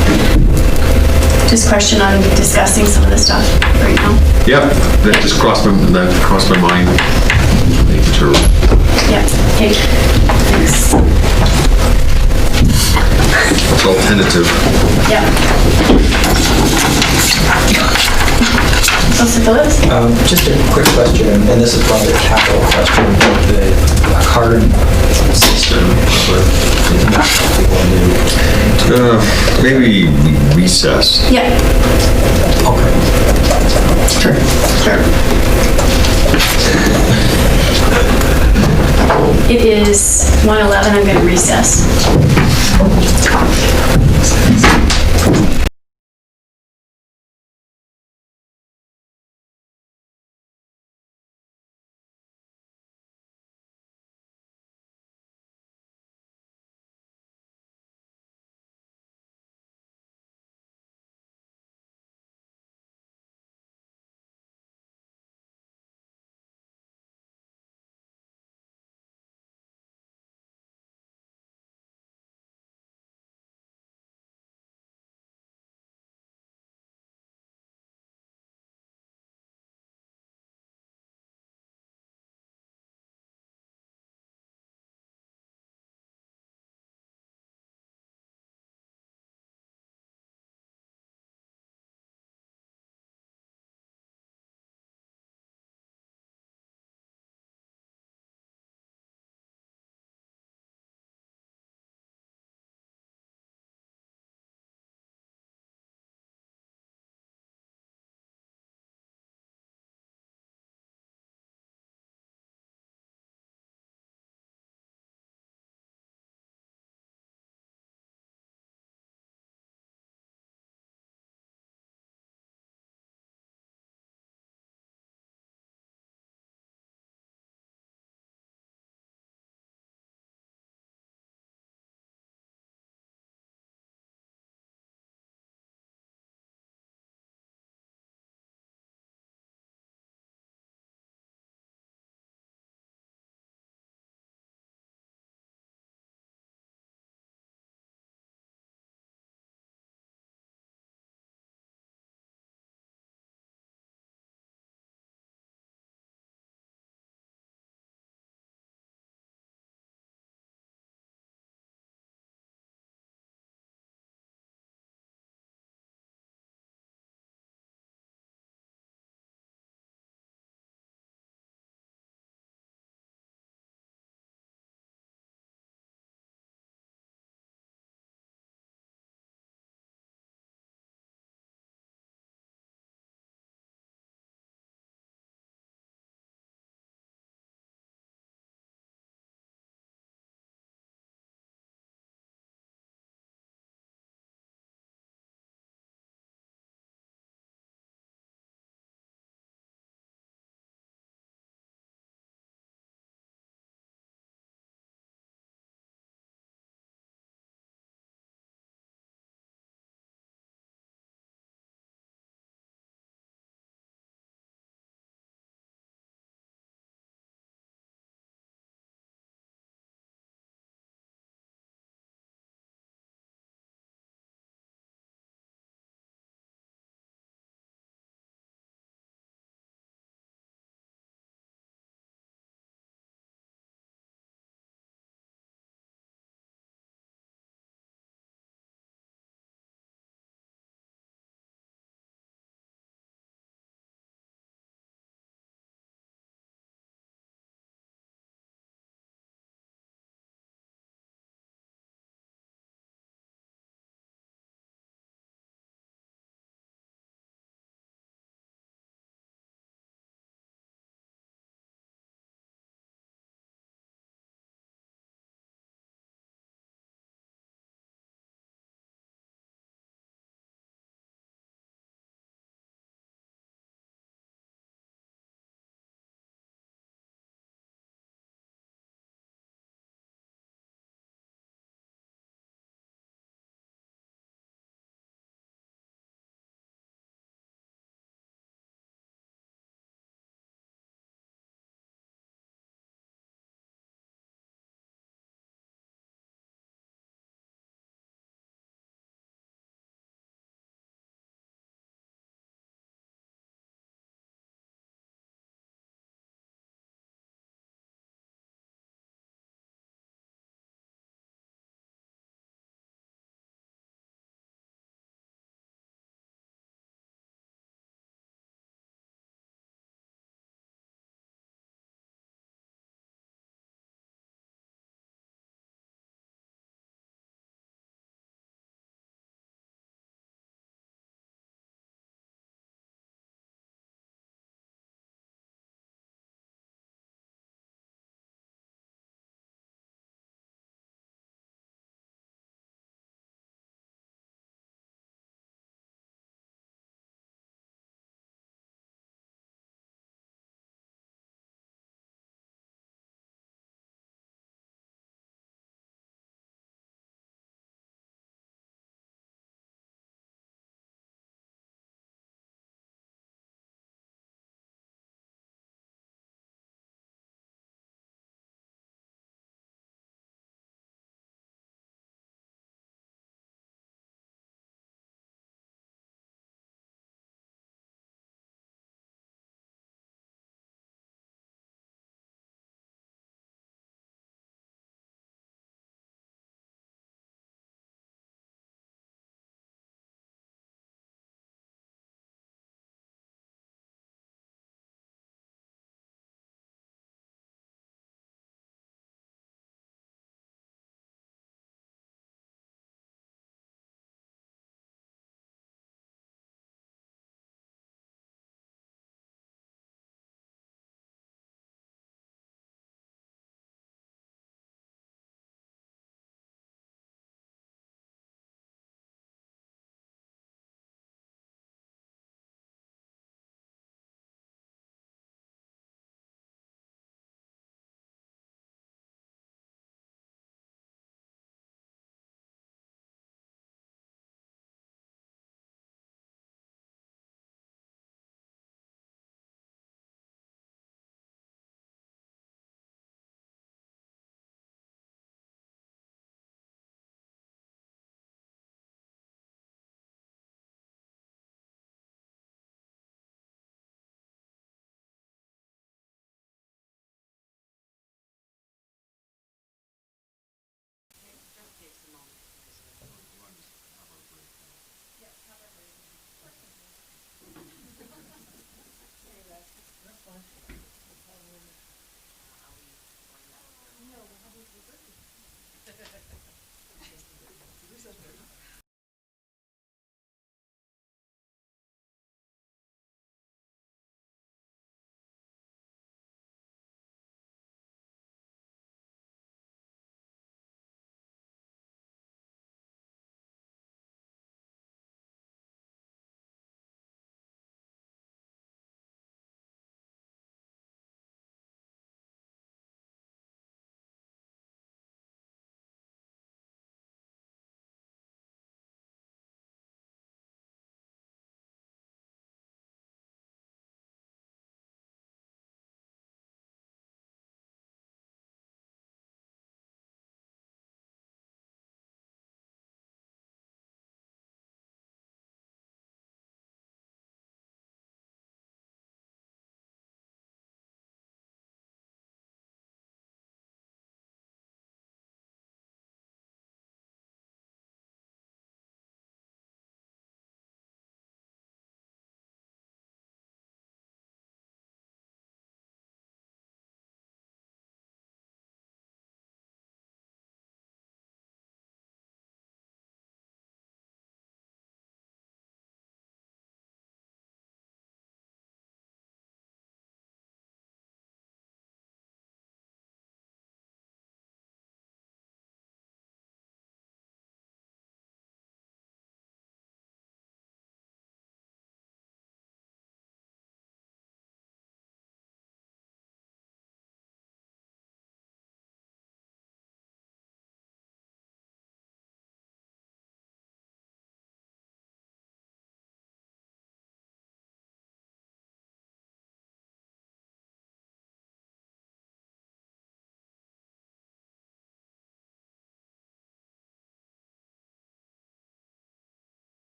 Just question on discussing some of the stuff right now. Yeah, that just crossed my mind. Making sure. Yeah, okay, thanks. It's all tentative. Yeah. Councilor Phillips? Just a quick question, and this is probably a capital question, but the card system for Maybe recess. Yeah. Okay. Sure. It is 1:11, I'm going to recess.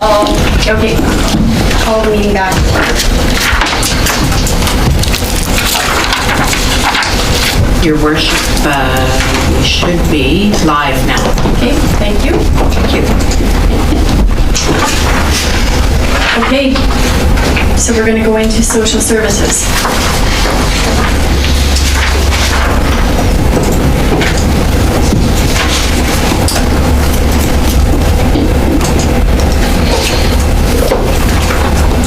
Okay, call the meeting back to order. Your worship, we should be live now. Okay, thank you. Thank you. Okay, so we're gonna go into social services.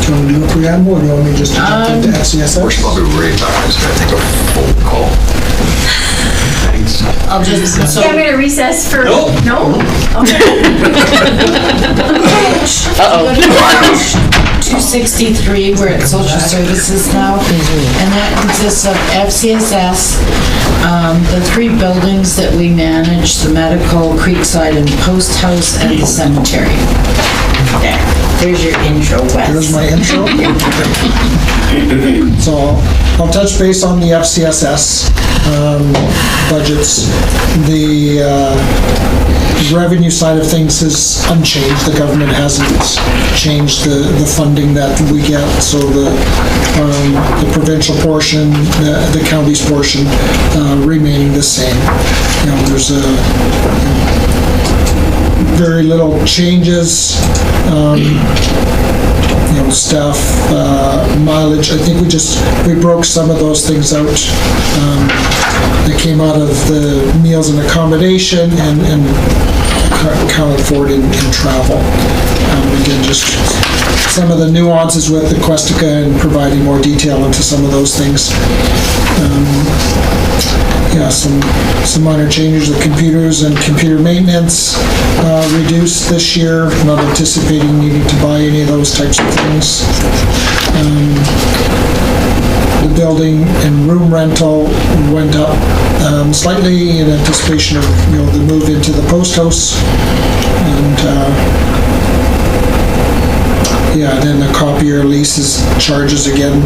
Do you want to do a preamble, or do you want me just to jump into We're FCSS? probably right back. I was gonna take a phone call. Thanks. I'll just, so, Yeah, I'm gonna recess for. No? Okay. 263, we're at social services now, and that consists of FCSS, the 3 buildings that we manage, the medical, Creekside, and Post House, and the cemetery. There's your intro, Wes. Here's my intro. So I'll touch base on the FCSS budgets. The revenue side of things is unchanged. The government hasn't changed the funding that we get. So the provincial portion, the county's portion remaining the same. You know, there's very little changes. You know, staff mileage. I think we broke some of those things out. That came out of the meals and accommodation and accounted for it in travel. Again, just some of the nuances with the Questica and providing more detail into some of those things. Yeah, some minor changes. The computers and computer maintenance reduced this year. Not anticipating needing to buy any of those types of things. The building and room rental went up slightly in anticipation of, you know, the move into the post house. And yeah, then the copier leases charges again.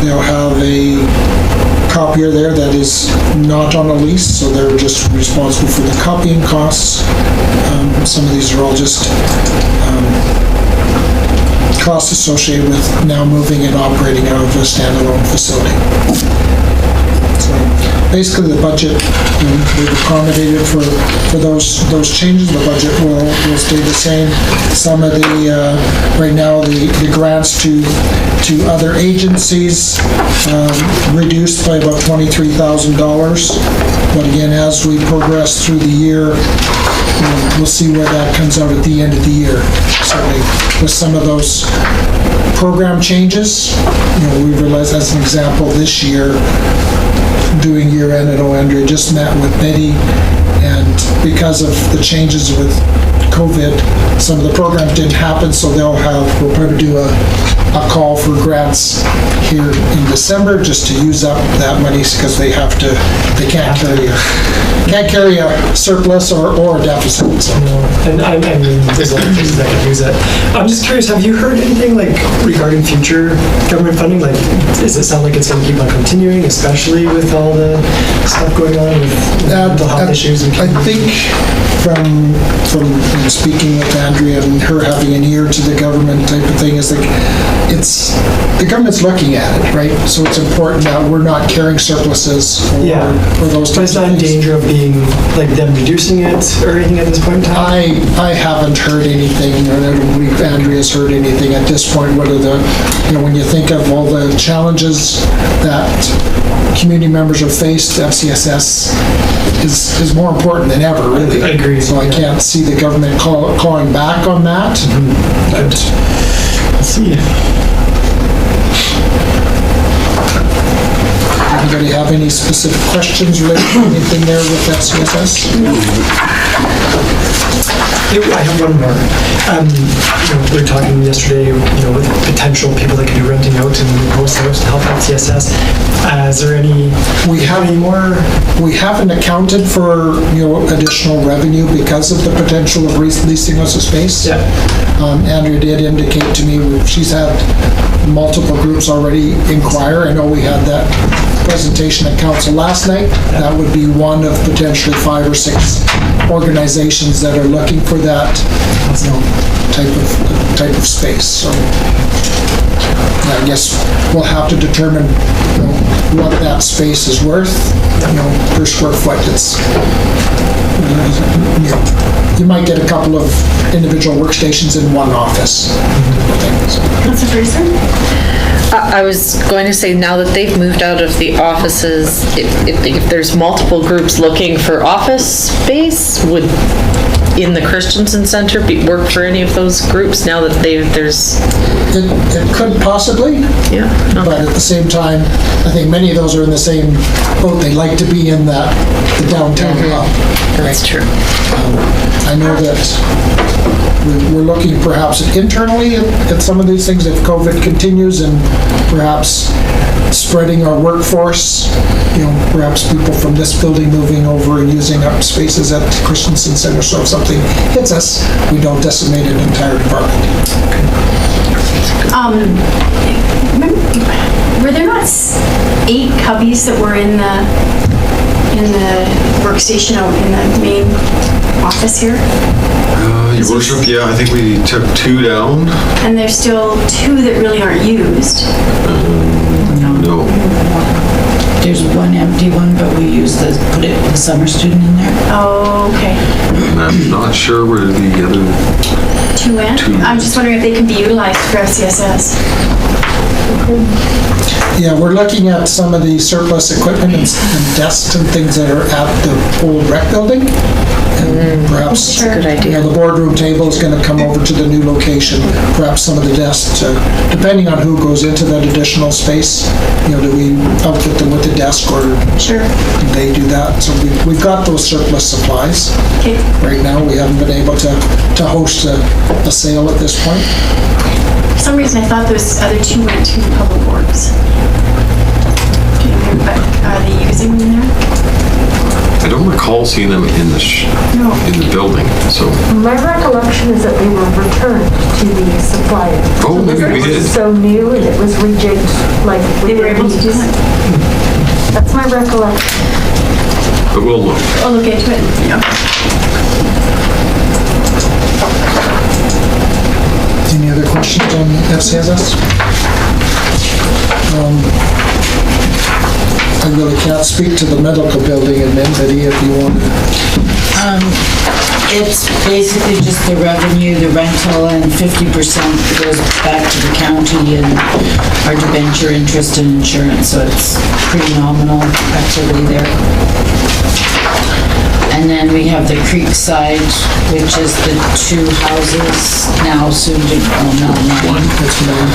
They'll have a copier there that is not on a lease, so they're just responsible for the copying costs. Some of these are all just costs associated with now moving and operating out of a standalone facility. So basically, the budget, we've accommodated for those changes. The budget will stay the same. Some of the, right now, the grants to other agencies reduced by about $23,000. But again, as we progress through the year, we'll see where that comes out at the end of the year. Certainly, with some of those program changes, we realized, as an example, this year, doing year-end at Andrea just met with Betty, and because of the changes with COVID, some of the programs didn't happen, so we'll probably do a call for grants here in December just to use up that money, because they can't carry a surplus or a deficit. So. And I mean, there's other places that could use it. I'm just curious, have you heard anything like regarding future government funding? Like, does it sound like it's going to keep on continuing, especially with all the stuff going on with mental health issues? And I think from speaking with Andrea and her having an ear to the government type of thing, is like, the government's looking at it, right? So it's important that we're not carrying surpluses or those But types it's not of in things. danger of being, like, them reducing it or anything at this point in time? I haven't heard anything, or I don't believe Andrea's heard anything at this point, whether when you think of all the challenges that community members have faced, FCSS is more important than ever, really. I agree. So I can't see the government calling back on that. Let's see. Anybody have any specific questions related to anything there with FCSS? I have one more. We were talking yesterday, with potential people that could be renting out in the post house to help out CSS. Is there any? We haven't accounted for additional revenue because of the potential of leasing us a space. Yeah. Andrea did indicate to me she's had multiple groups already inquire. I know we had that presentation at council last night. That would be one of potentially 5 or 6 organizations that are looking for that, you know, type of space. So I guess we'll have to determine, you know, what that space is worth, you know, per square foot. It's, you might get a couple of individual workstations in one office. Councilor Fraser? I was going to say, now that they've moved out of the offices, if there's multiple groups looking for office space, would in the Christensen Center work for any of those groups now that there's... It could possibly, Yeah. but at the same time, I think many of those are in the same boat. They like to be in the downtown hub. That's true. I know that we're looking perhaps internally at some of these things if COVID continues, and perhaps spreading our workforce, you know, perhaps people from this building moving over and using up spaces at Christensen Center, so if something hits us, we don't decimate an entire department. Were there not 8 cubbies that were in the workstation out in the main office here? Your worship, yeah, I think we took 2 down. And there's still 2 that really aren't used. No. There's one empty one, but we use the summer student in there. Oh, okay. And I'm not sure where the other... 2 in? I'm just wondering if they can be utilized for FCSS. Yeah, we're looking at some of the surplus equipment and desks and things that are at the old rec building. And perhaps, Good idea. you know, the boardroom table is going to come over to the new location. Perhaps some of the desks, depending on who goes into that additional space, you know, do we outfit them with a desk or Sure. do they do that? So we've got those surplus supplies. Okay. Right now, we haven't been able to host a sale at this point. For some reason, I thought those other 2 went to Public Works. But are they using them there? I don't recall seeing them in the building, so... My recollection is that they were returned to the supplier. Oh, maybe we It did. was so new and it was rejigged, like... They were able to do that? That's my recollection. But we'll look. I'll look into it. Yeah. Any other questions on FCSS? I really can't speak to the medical building admin, Betty, if you want to. It's basically just the revenue, the rental, and 50% goes back to the county and our debenture interest and insurance, so it's pretty nominal activity there. And then we have the Creekside, which is the 2 houses, now soon to, oh, no, 9. That's fine.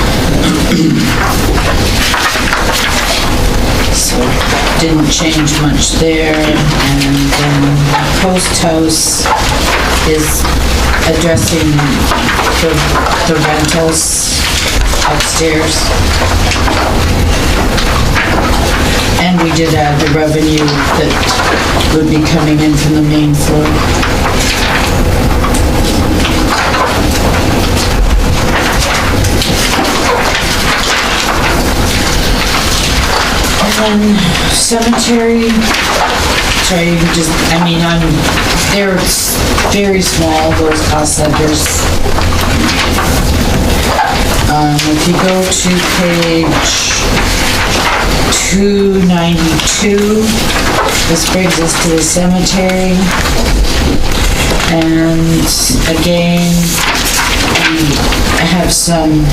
So didn't change much there. And then Post House is addressing the rentals upstairs. And we did add the revenue that would be coming in from the main floor. And then cemetery, sorry, they're very small, those cost centers. If you go to page 292, this brings us to the cemetery. And again, I have some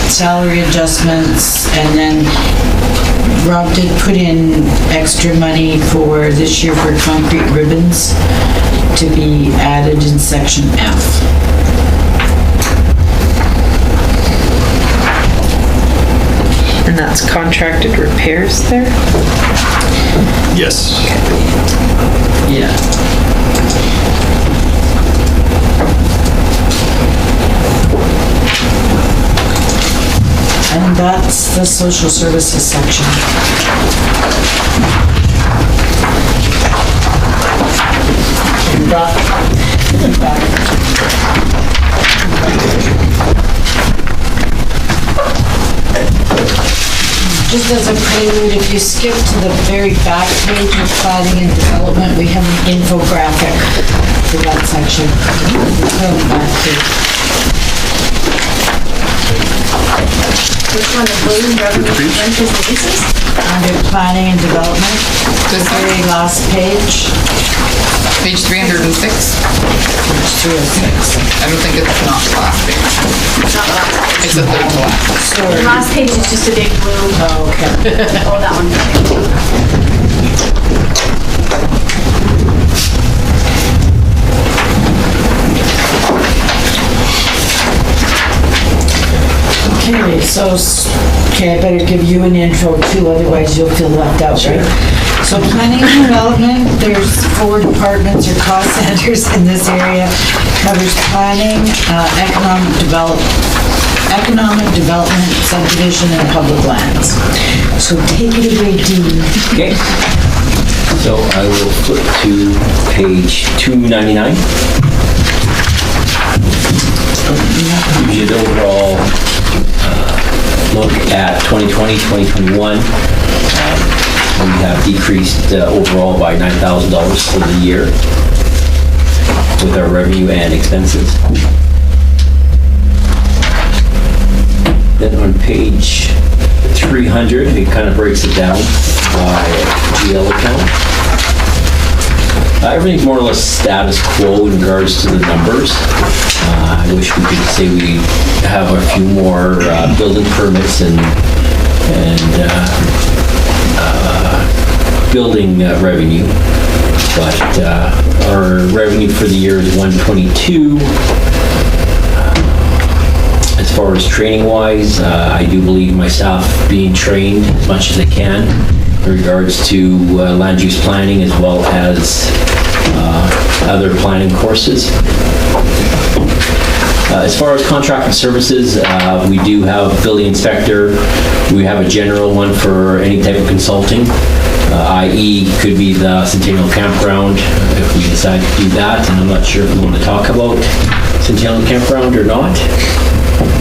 salary adjustments, and then Rob did put in extra money for this year for concrete ribbons to be added in section F. And that's contracted repairs there? Yes. Yeah. And that's the social services section. just as a prelude, if you skip to the very back page of planning and development, we have an infographic for that section. Go back to Which one, the blue revenue rentals and leases? under planning and development, the very last page, Page 306? page 306. I don't think it's not the last page. Not the last page. It's the third to last. The last page is just a big blue, Oh, okay. oh, that one. Okay, so, okay, I better give you an intro too, otherwise you'll feel left out, right? So planning and development, there's 4 departments or cost centers in this area. Covers planning, economic development, subdivision, and public lands. So take it away, Dean. Okay. So I will flip to page 299. Gives you the overall look at 2020, 2021. We have decreased overall by $9,000 for the year with our revenue and expenses. Then on page 300, it kind of breaks it down by GL account. Everything's more or less status quo in regards to the numbers. I wish we could say we have a few more building permits and building revenue, but our revenue for the year is 122. As far as training wise, I do believe my staff being trained as much as they can in regards to land use planning as well as other planning courses. As far as contracted services, we do have building inspector. We have a general one for any type of consulting, i.e. could be the Centennial Campground if we decide to do that. And I'm not sure if we want to talk about Centennial Campground or not,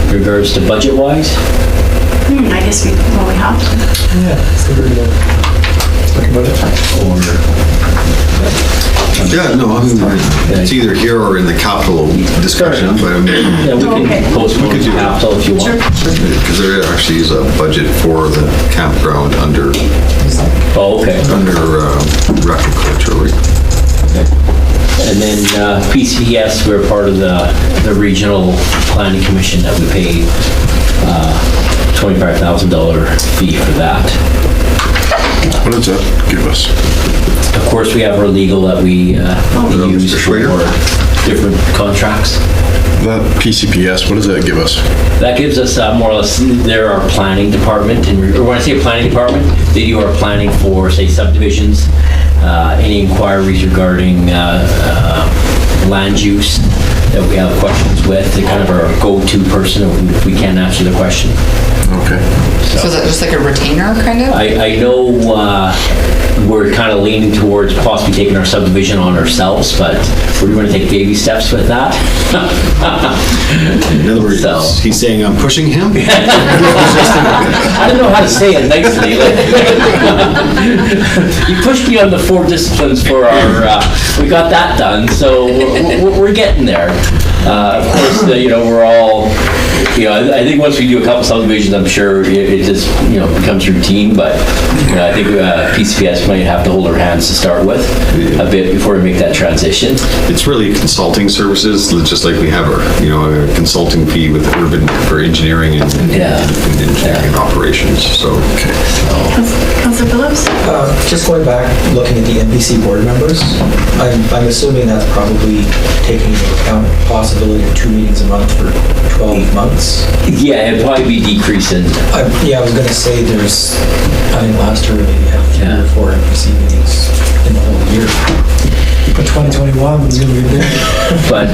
in regards to budget-wise. I guess we have to. Yeah, so we're gonna talk about it. Yeah, no, I mean, it's either here or in the capital discussion, but I mean, Yeah, we Okay. can postpone We could do that. capital if you want. because there actually is a budget for the campground under Oh, okay. rec and culture. And then PCS, we're part of the regional planning commission that we pay $25,000 fee for that. What does that give us? Of course, we have our legal that we use Mr. for Schwager. different contracts. That PCPS, what does that give us? That gives us more or less, they're our planning department, or when I say planning department, they do our planning for, say, subdivisions, any inquiries regarding land use that we have questions with. They're kind of our go-to person if we can't answer the question. Okay. So is that just like a retainer kind of? I know we're kind of leaning towards possibly taking our subdivision on ourselves, but we're going to take baby steps with that. In other words, So- he's saying I'm pushing him? I don't know how to say it nicely. You pushed me on the 4 disciplines for our, we got that done, so we're getting there. Of course, we're all, I think once we do a couple subdivisions, I'm sure it just, becomes routine, but I think PCPS might have to hold our hands to start with a bit before we make that transition. It's really consulting services, just like we have a consulting fee with Urban for engineering and engineering operations, so. Councillor Phillips? Just going back, looking at the NBC board members, I'm assuming that's probably taking into account the possibility of 2 meetings a month for 12 months. Yeah, it'd probably be decreasing. Yeah, I was gonna say I think last year we maybe had 3 or 4 NBC meetings in the whole year. But 2021 was gonna be big. But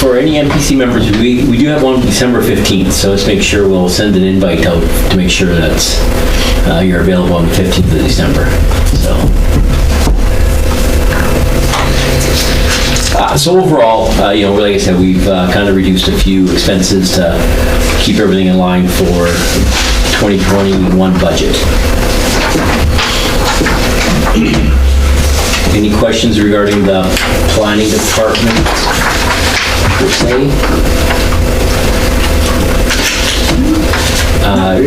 for any NPC members, we do have one December 15th, so let's make sure we'll send an invite out to make sure that's you're available on the 15th of December. So overall, like I said, we've kind of reduced a few expenses to keep everything in line for 2021 budget. Any questions regarding the planning department per se?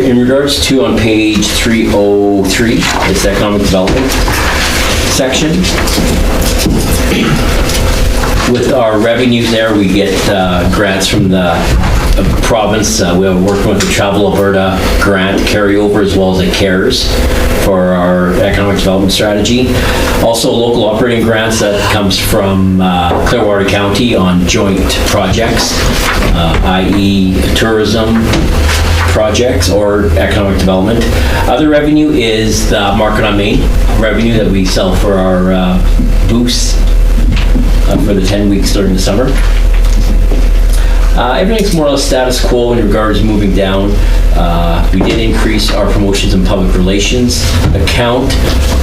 In regards to on page 303, it's the economic development section. With our revenues there, we get grants from the province. We are working with the Travel Alberta grant carryover as well as the CARES for our economic development strategy. Also local operating grants that comes from Clearwater County on joint projects, i.e. tourism projects or economic development. Other revenue is the Market on Main revenue that we sell for our booths for the 10 weeks during the summer. Everything's more or less status quo in regards to moving down. We did increase our promotions and public relations account.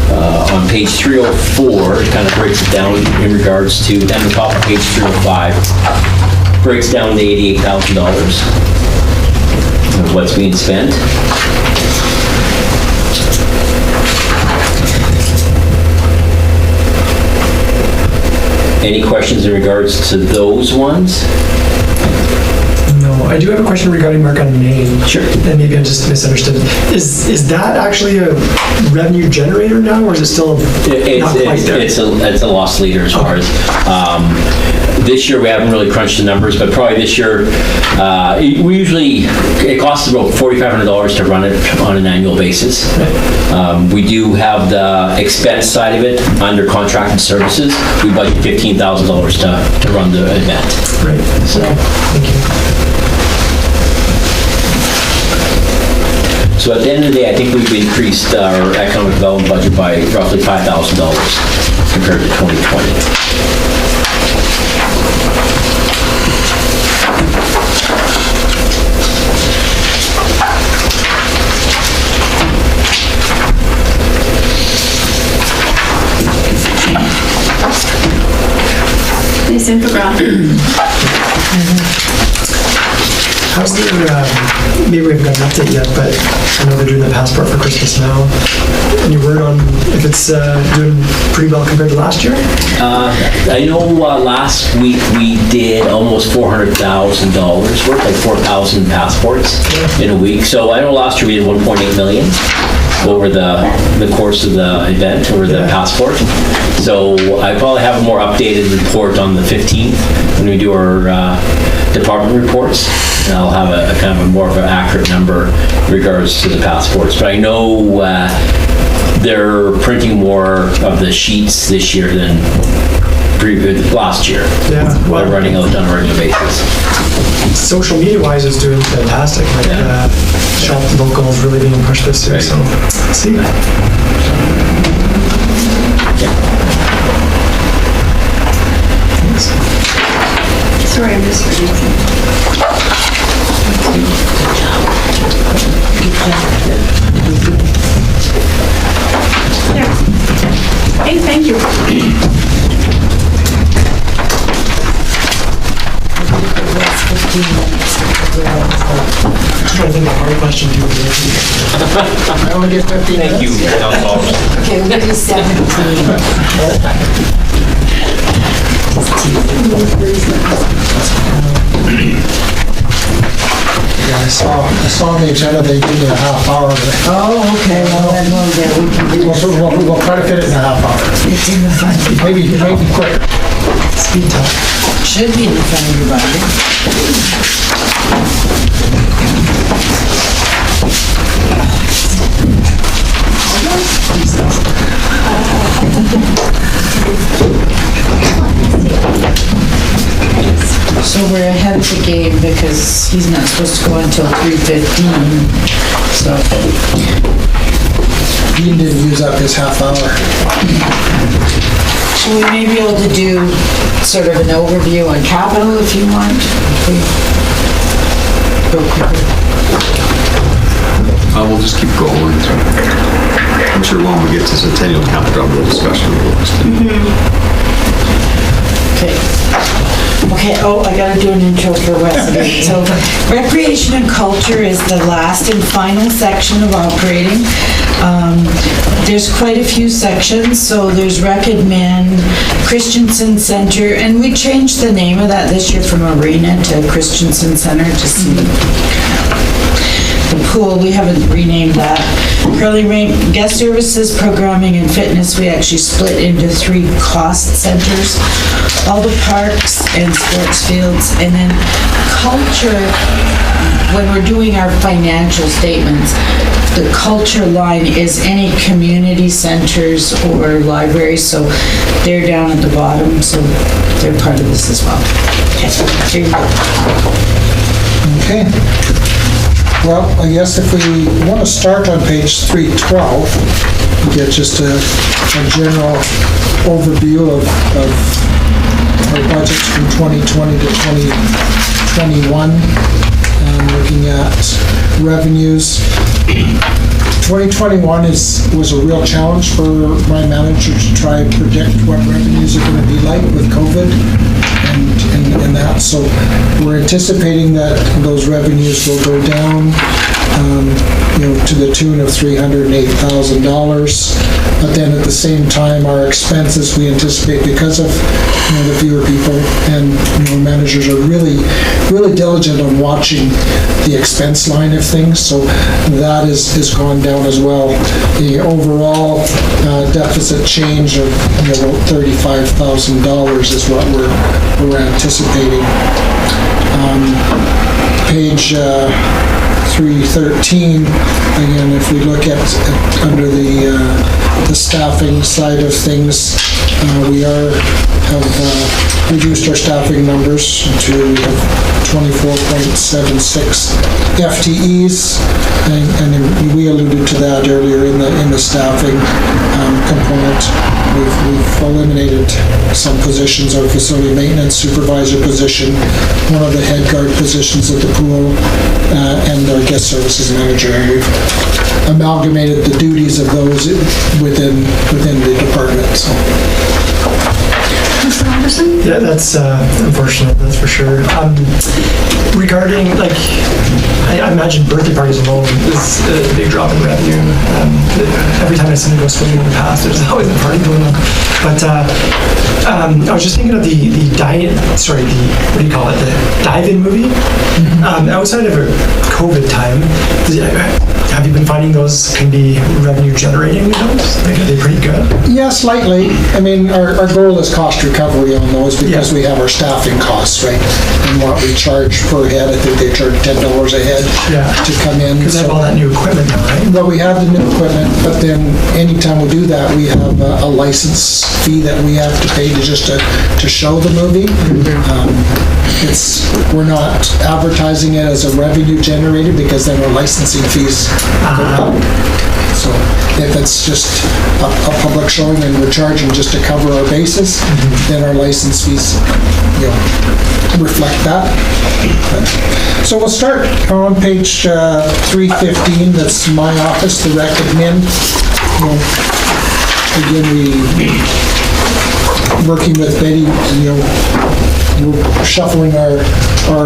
On page 304, it kind of breaks it down in regards to, then the top of page 305, breaks down the $88,000 of what's being spent. Any questions in regards to those ones? No, I do have a question regarding Mark on Main. Sure. And maybe I just misunderstood. Is that actually a revenue generator now, or is it still not quite there? It's a loss leader as far as, this year we haven't really crunched the numbers, but probably this year, it costs about $4,500 to run it on an annual basis. We do have the expense side of it under contracted services. We budget $15,000 to run the event. Right. So, Thank you. So at the end of the day, I think we've increased our economic development budget by roughly $5,000 compared to 2020. This infographic. How's the, maybe we haven't got an update yet, but I know they're doing the passport for Christmas now. Any word on if it's doing pretty well compared to last year? I know last week we did almost $400,000 worth, like 4,000 passports in a week. So I know last year we did 1.8 million over the course of the event, over the passport. So I probably have a more updated report on the 15th when we do our department reports. And I'll have a kind of a more of an accurate number in regards to the passports. But I know they're printing more of the sheets this year than last year. Yeah. We're running out on a regular basis. Social media-wise, it's doing fantastic. Like, Shop Local is really being pushed this year, so let's see. Thanks. Sorry, I'm just reading. There. Hey, thank you. I'm trying to think of a hard question to I only get 15 minutes. Thank you. Okay, we'll do 17. Yeah, I saw on the agenda they give you a half hour. Oh, okay, well, then We'll try to fit it in a half hour. it's in the front, Maybe quicker. speed time. should be in the front of your body. So we're ahead of the game because he's not supposed to go until 3:15, so. Dean didn't use up his half hour. So we may be able to do sort of an overview on capital if you want. If we go quicker. We'll just keep going. I'm sure when we get to Centennial Capital, we'll discuss it. Okay. Okay, I gotta do an intro for Wes again. So, recreation and culture is the last and final section of operating. There's quite a few sections, so there's Rec Admin, Christensen Center, and we changed the name of that this year from Arena to Christensen Center, just the pool, we haven't renamed that. Curly Rink, guest services, programming, and fitness, we actually split into 3 cost centers. All the parks and sports fields, and then culture, when we're doing our financial statements, the culture line is any community centers or libraries, so they're down at the bottom, so they're part of this as well. Okay, here you go. Okay. Well, I guess if we want to start on page 312, get just a general overview of our budgets from 2020 to 2021, looking at revenues. 2021 was a real challenge for my manager to try and predict what revenues are going to be like with COVID and that. So we're anticipating that those revenues will go down, to the tune of $308,000. But then at the same time, our expenses, we anticipate because of the fewer people, and managers are really diligent on watching the expense line of things. So that has gone down as well. The overall deficit change of about $35,000 is what we're anticipating. Page 313, again, if we look at under the staffing side of things, we have reduced our staffing numbers to 24.76 FTEs, and we alluded to that earlier in the staffing component. We've eliminated some positions, our facility maintenance supervisor position, one of the head guard positions at the pool, and our guest services manager, and we've amalgamated the duties of those within the department. So. Mr. Anderson? Yeah, that's unfortunate, that's for sure. Regarding, I imagine birthday parties alone is a big drop in revenue. Every time I see them go swimming in the past, there's always a party going on. But I was just thinking of the dive-in movie. Outside of a COVID time, have you been finding those can be revenue generating? Are they pretty good? Yeah, slightly. I mean, our goal is cost recovery on those because we have our staffing costs, right? And what we charge per head, I think they charge $10 a head to come in. Because they have all that new equipment now, right? Well, we have the new equipment, but then anytime we do that, we have a license fee that we have to pay to show the movie. We're not advertising it as a revenue generator because then our licensing fees go up. So if it's just a public showing and we're charging just to cover our bases, then our license fees, reflect that. So we'll start on page 315. That's my office, the Rec Admin. Again, working with Betty, we're shuffling our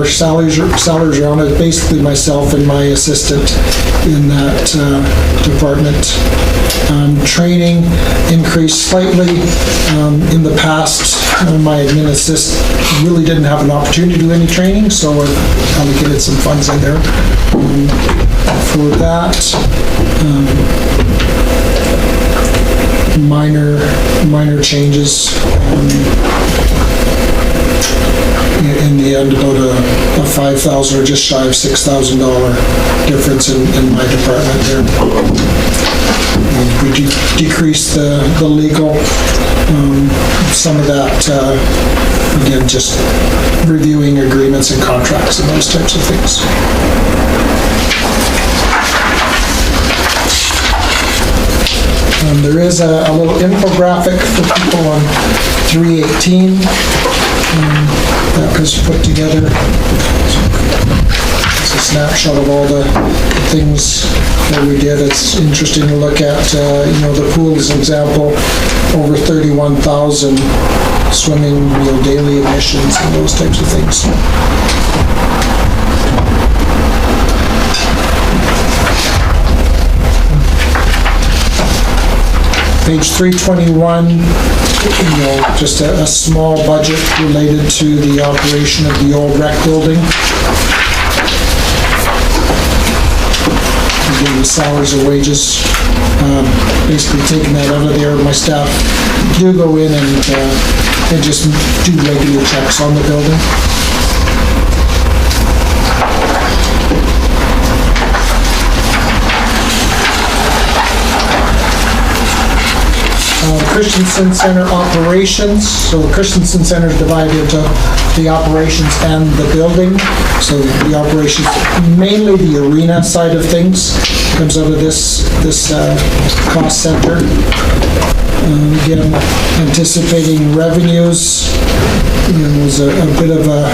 salaries around. It's basically myself and my assistant in that department. Training increased slightly. In the past, my admin assist really didn't have an opportunity to do any training, so I've allocated some funds in there for that. Minor changes. In the end, about a $5,000 or just shy of $6,000 difference in my department there. We decreased the legal, some of that, again, just reviewing agreements and contracts and those types of things. There is a little infographic for people on 318 that was put together. It's a snapshot of all the things that we did. It's interesting to look at, the pool as an example. over 31,000 swimming, daily admissions and those types of things. Page 321, just a small budget related to the operation of the old rec building. Again, the salaries and wages, basically taking that out of there. My staff do go in and just do regular checks on the building. Christensen Center operations. So the Christensen Center is divided into the operations and the building. So the operations, mainly the arena side of things, comes out of this cost center. Again, anticipating revenues was a bit of a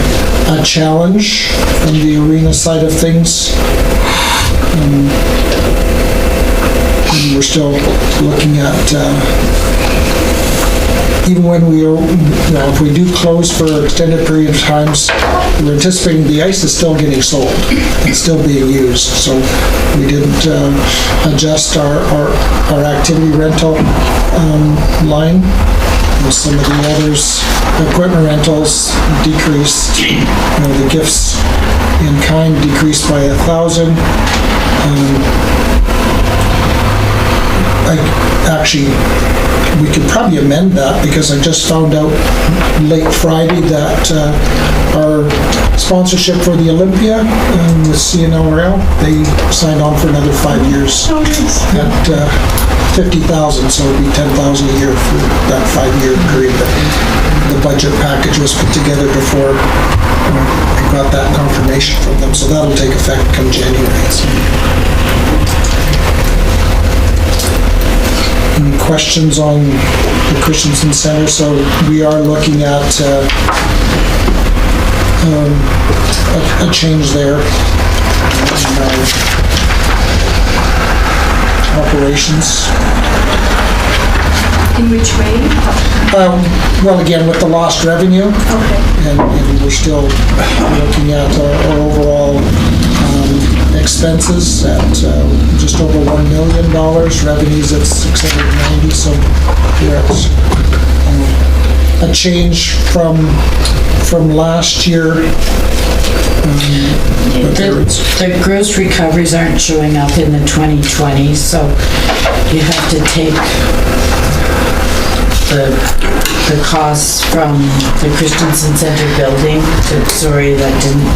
challenge from the arena side of things. And we're still looking at, even when if we do close for an extended period of times, we're anticipating the ice is still getting sold and still being used. So we didn't adjust our activity rental line. Some of the others, equipment rentals decreased. The gifts in kind decreased by 1,000. Actually, we could probably amend that because I just found out late Friday that our sponsorship for the Olympia with CNRL, they signed on for another 5 years at 50,000, so it'd be 10,000 a year for that 5-year period. The budget package was put together before I got that confirmation from them, so that'll take effect come January. Any questions on the Christensen Center? So we are looking at a change there in our operations. In which way? Well, again, with the lost revenue, and we're still looking at our overall expenses at just over $1 million, revenues at 690, so we're at a change from last year. The gross recoveries aren't showing up in the 2020, so you have to take the costs from the Christensen Center building. Sorry, that didn't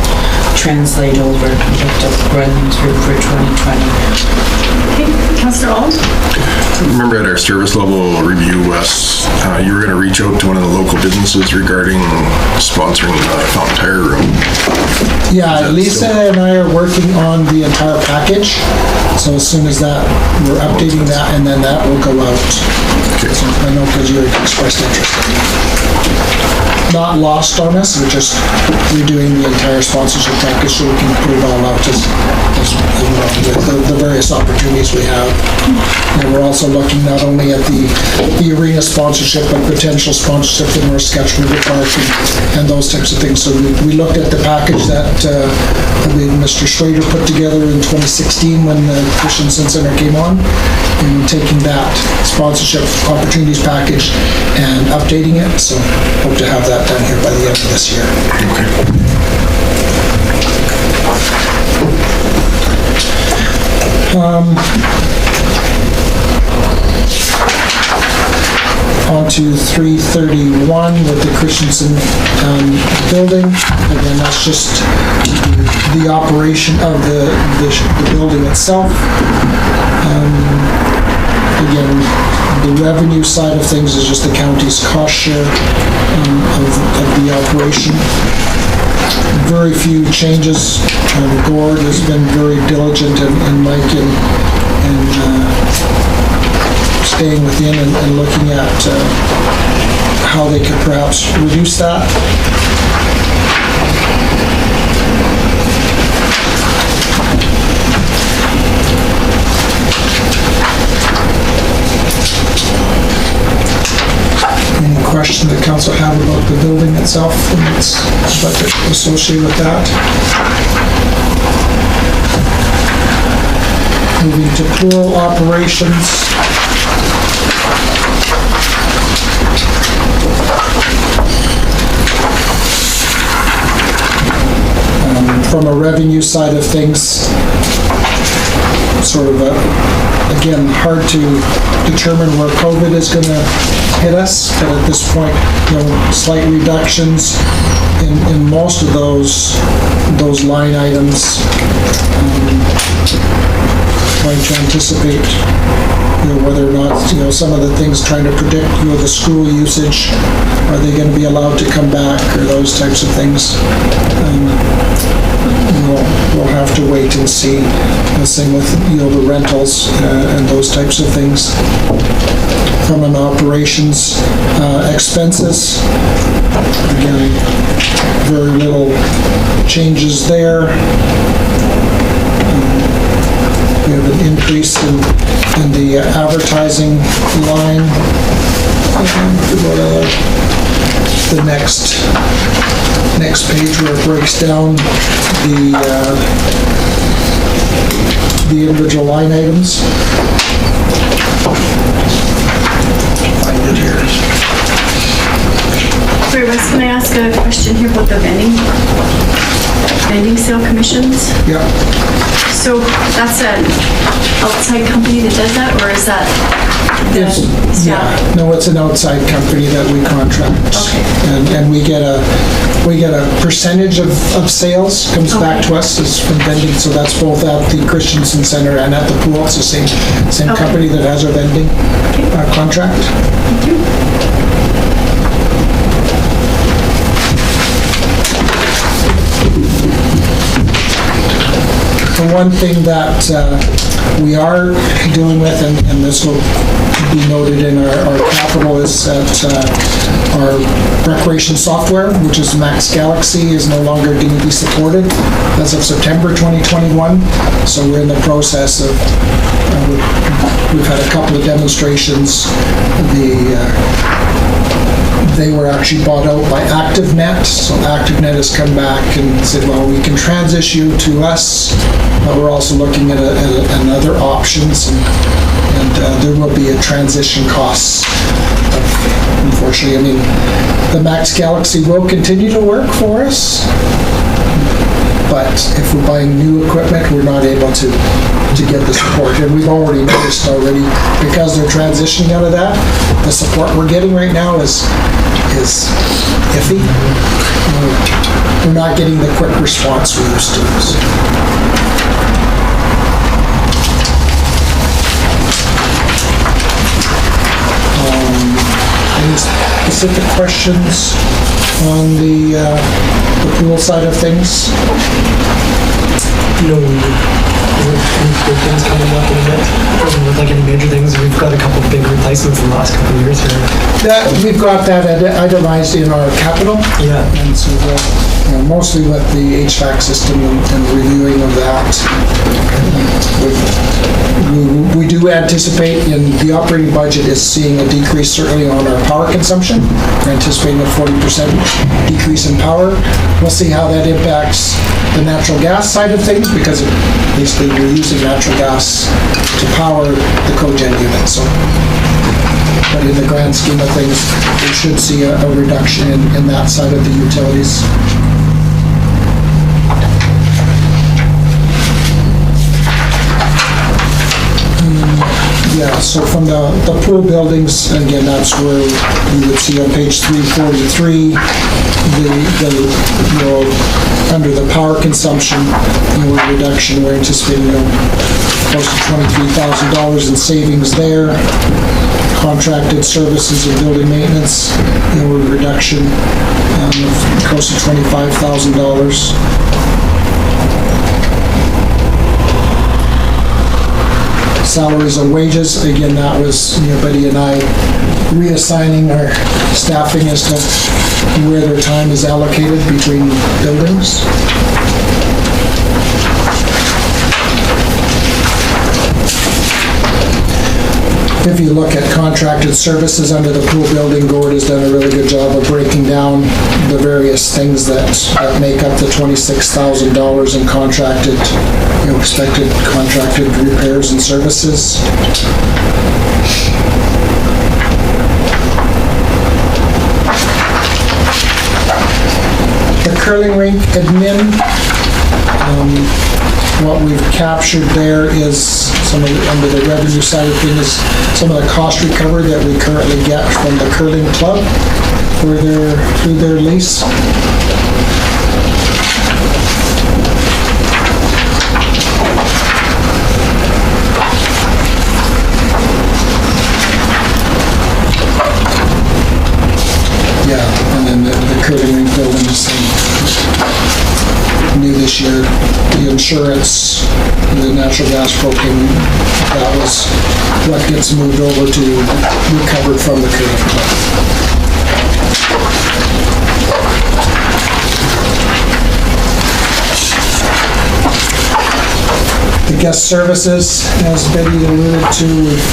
translate over. You have to run them through for 2020. Okay, Councillor Alt? Remember at our service level review, Wes, you were going to reach out to one of the local businesses regarding sponsoring the Fountain Tire Room. Yeah, Lisa and I are working on the entire package. So as soon as that, we're updating that, and then that will go out. Okay. So I know because you expressed interest. Not lost on us, we're just redoing the entire sponsorship package so we can put it all out as well with the various opportunities we have. And we're also looking not only at the arena sponsorship, but potential sponsorship in North Saskatchewan River Park and those types of things. So we looked at the package that Mr. Schrader put together in 2016 when the Christensen Center came on, and taking that sponsorship opportunities package and updating it. So hope to have that done here by the end of this year. On to 331 with the Christensen building. Again, that's just the operation of the building itself. Again, the revenue side of things is just the county's cost share of the operation. Very few changes. Gord has been very diligent, and Mike in staying within and looking at how they could perhaps reduce that. question that council had about the building itself and its budget associated with that. Moving to pool operations. From a revenue side of things, sort of again, hard to determine where COVID is going to hit us, but at this point, slight reductions in most of those line items. Trying to anticipate, whether or not, some of the things, trying to predict, the school usage, are they going to be allowed to come back, or those types of things. We'll have to wait and see. The same with, the rentals and those types of things. From an operations expenses, again, very little changes there. We have an increase in the advertising line. The next page where it breaks down the individual line items. Find it here. Wait, Russ, can I ask a question here about the vending sale commissions? Yeah. So that's an outside company that does that, or is that No, it's an outside company that we contract. Okay. And we get a percentage of sales comes back to us as from vending, so that's both at the Christensen Center and at the pool. It's the same company that has our vending contract. Thank you. The one thing that we are dealing with, and this will be noted in our capital, is that our recreation software, which is Max Galaxy, is no longer going to be supported as of September 2021. So we're in the process of, we've had a couple of demonstrations. They were actually bought out by ActiveNet, so ActiveNet has come back and said, well, we can transition you to us, but we're also looking at another options, and there will be a transition cost. Unfortunately, I mean, the Max Galaxy will continue to work for us, but if we're buying new equipment, we're not able to get the support. And we've already noticed because they're transitioning out of that, the support we're getting right now is iffy. We're not getting the quick response we used to. Any specific questions on the pool side of things? Big things coming up in a bit? With like any major things, we've got a couple of big replacements in the last couple of years here. We've got that itemized in our capital. Yeah. And so mostly with the HVAC system and reviewing of that. We do anticipate, in the operating budget is seeing a decrease certainly on our power consumption. We're anticipating a 40% decrease in power. We'll see how that impacts the natural gas side of things, because basically we're using natural gas to power the cogen unit. So, but in the grand scheme of things, we should see a reduction in that side of the utilities. Yeah, so from the pool buildings, again, that's where you would see on page 343, under the power consumption, reduction, we're anticipating close to $23,000 in savings there. Contracted services and building maintenance, a reduction of close to $25,000. Salaries and wages, again, that was Betty and I reassigning our staffing as to where their time is allocated between buildings. if you look at contracted services under the pool building, Gord has done a really good job of breaking down the various things that make up the $26,000 in contracted, expected contracted repairs and services. The curling rink admin, what we've captured there is some of the, under the revenue side of things, some of the cost recovery that we currently get from the curling club through their lease. Yeah, and then the curling rink building is new this year. The insurance, the natural gas propane, that was what gets moved over to recovered from the curling club. The guest services, as Betty alluded to, we've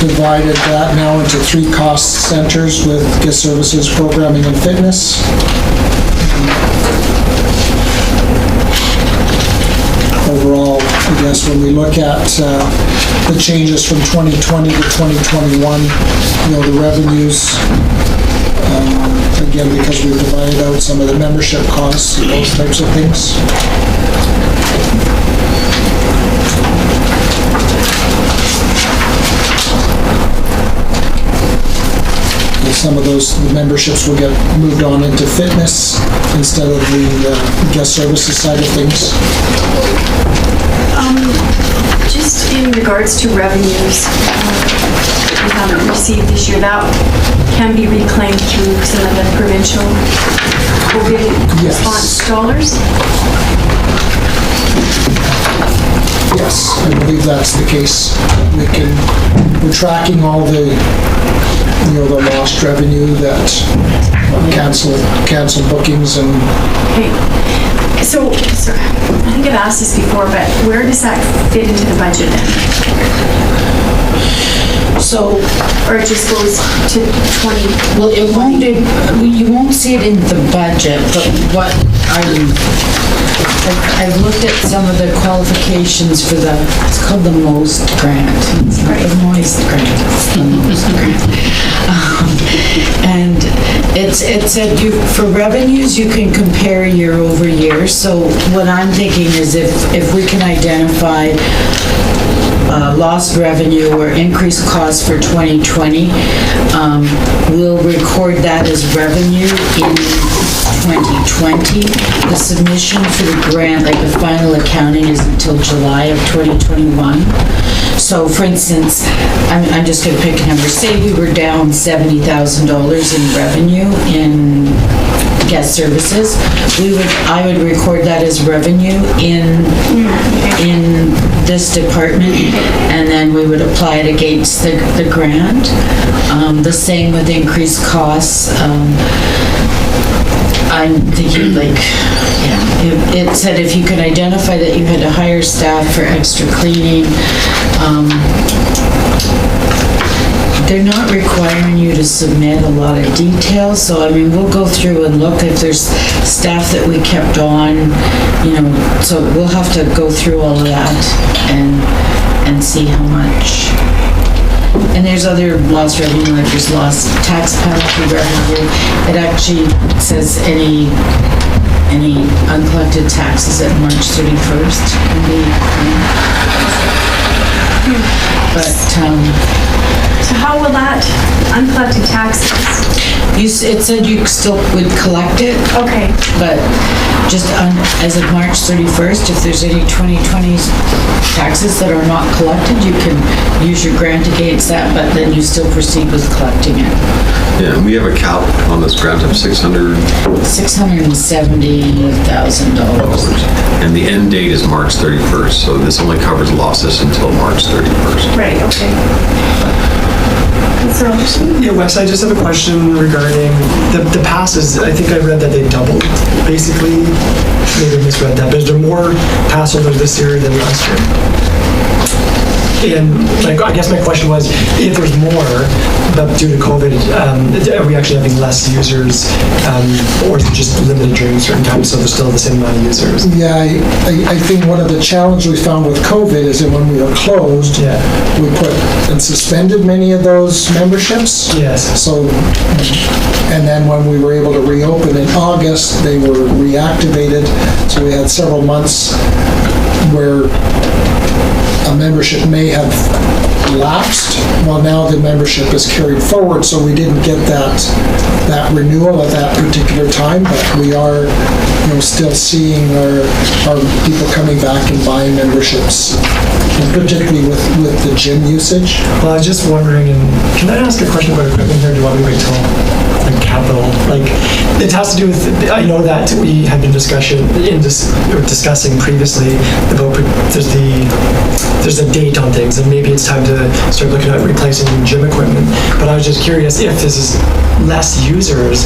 divided that now into 3 cost centers with guest services, programming, and fitness. Overall, I guess when we look at the changes from 2020 to 2021, the revenues, again, because we've divided out some of the membership costs, those types of things. Some of those memberships will get moved on into fitness instead of the guest services side of things. Just in regards to revenues we haven't received this year, that can be reclaimed through some of the provincial COVID response dollars? Yes, I believe that's the case. We're tracking all the the lost revenue that canceled bookings and... Okay. So, I think I've asked this before, but where does that fit into the budget then? So, or it just goes to 20? Well, you won't see it in the budget, but what I've looked at some of the qualifications for it's called the MOST grant. It's not the MOST grant, it's the MOST grant. And it said for revenues, you can compare year over year. So what I'm thinking is if we can identify lost revenue or increased costs for 2020, we'll record that as revenue in 2020. The submission for the grant, like the final accounting, is until July of 2021. So for instance, I'm just going to pick a number. Say we were down $70,000 in revenue in guest services. I would record that as revenue in this department, and then we would apply it against the grant. The same with increased costs. I'm thinking it said if you could identify that you had to hire staff for extra cleaning, they're not requiring you to submit a lot of details, so we'll go through and look if there's staff that we kept on, so we'll have to go through all of that and see how much. And there's other lost revenue, like there's lost tax penalty revenue. It actually says any uncollected taxes at March 31st can be but so how will that uncollected taxes? It said you still would collect it. Okay. But just as of March 31st, if there's any 2020 taxes that are not collected, you can use your grant against that, but then you still proceed with collecting it. Yeah, and we have a cap on this grant of $670,000. And the end date is March 31st, so this only covers losses until March 31st. Right, okay. Yeah, Wes, I just have a question regarding the passes. I think I read that they doubled, basically. Maybe I misread that, but is there more pass holders this year than last year? I guess my question was, if there's more, but due to COVID, are we actually having less users, or is it just limited during certain times, so there's still the same amount of users? Yeah, I think one of the challenges we found with COVID is that when we were closed, we put and suspended many of those memberships. Yes. So, and then when we were able to reopen in August, they were reactivated. So we had several months where a membership may have lapsed. Well, now the membership is carried forward, so we didn't get that renewal at that particular time, but we are, still seeing our people coming back and buying memberships, and particularly with the gym usage. Well, I was just wondering, and can I ask a question about equipment here? Do you want me to wait till capital? Like, it has to do with, I know that we had been discussing previously about there's a date on things, and maybe it's time to start looking at replacing gym equipment. But I was just curious if this is less users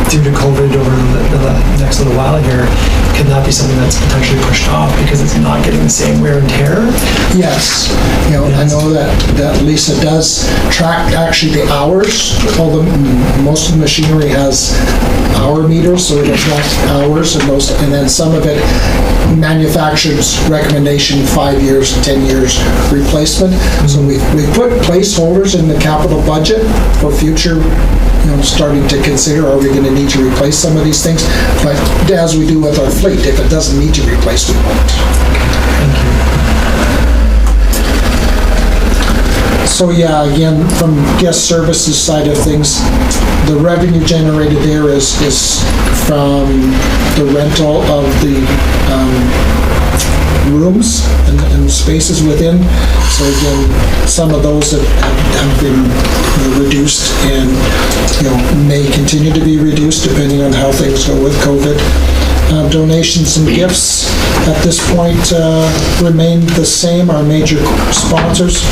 due to COVID over the next little while here, can that be something that's potentially pushed off because it's not getting the same wear and tear? Yes. I know that Lisa does track actually the hours. Most of the machinery has hour meters, so it'll track hours, and then some of it manufacturer's recommendation 5 years, 10 years replacement. So we put placeholders in the capital budget for future, starting to consider, are we going to need to replace some of these things? But as we do with our fleet, if it doesn't need to replace, we won't. Thank you. So yeah, again, from guest services side of things, the revenue generated there is from the rental of the rooms and spaces within. So again, some of those have been reduced and may continue to be reduced depending on how things go with COVID. Donations and gifts at this point remain the same. Our major sponsors,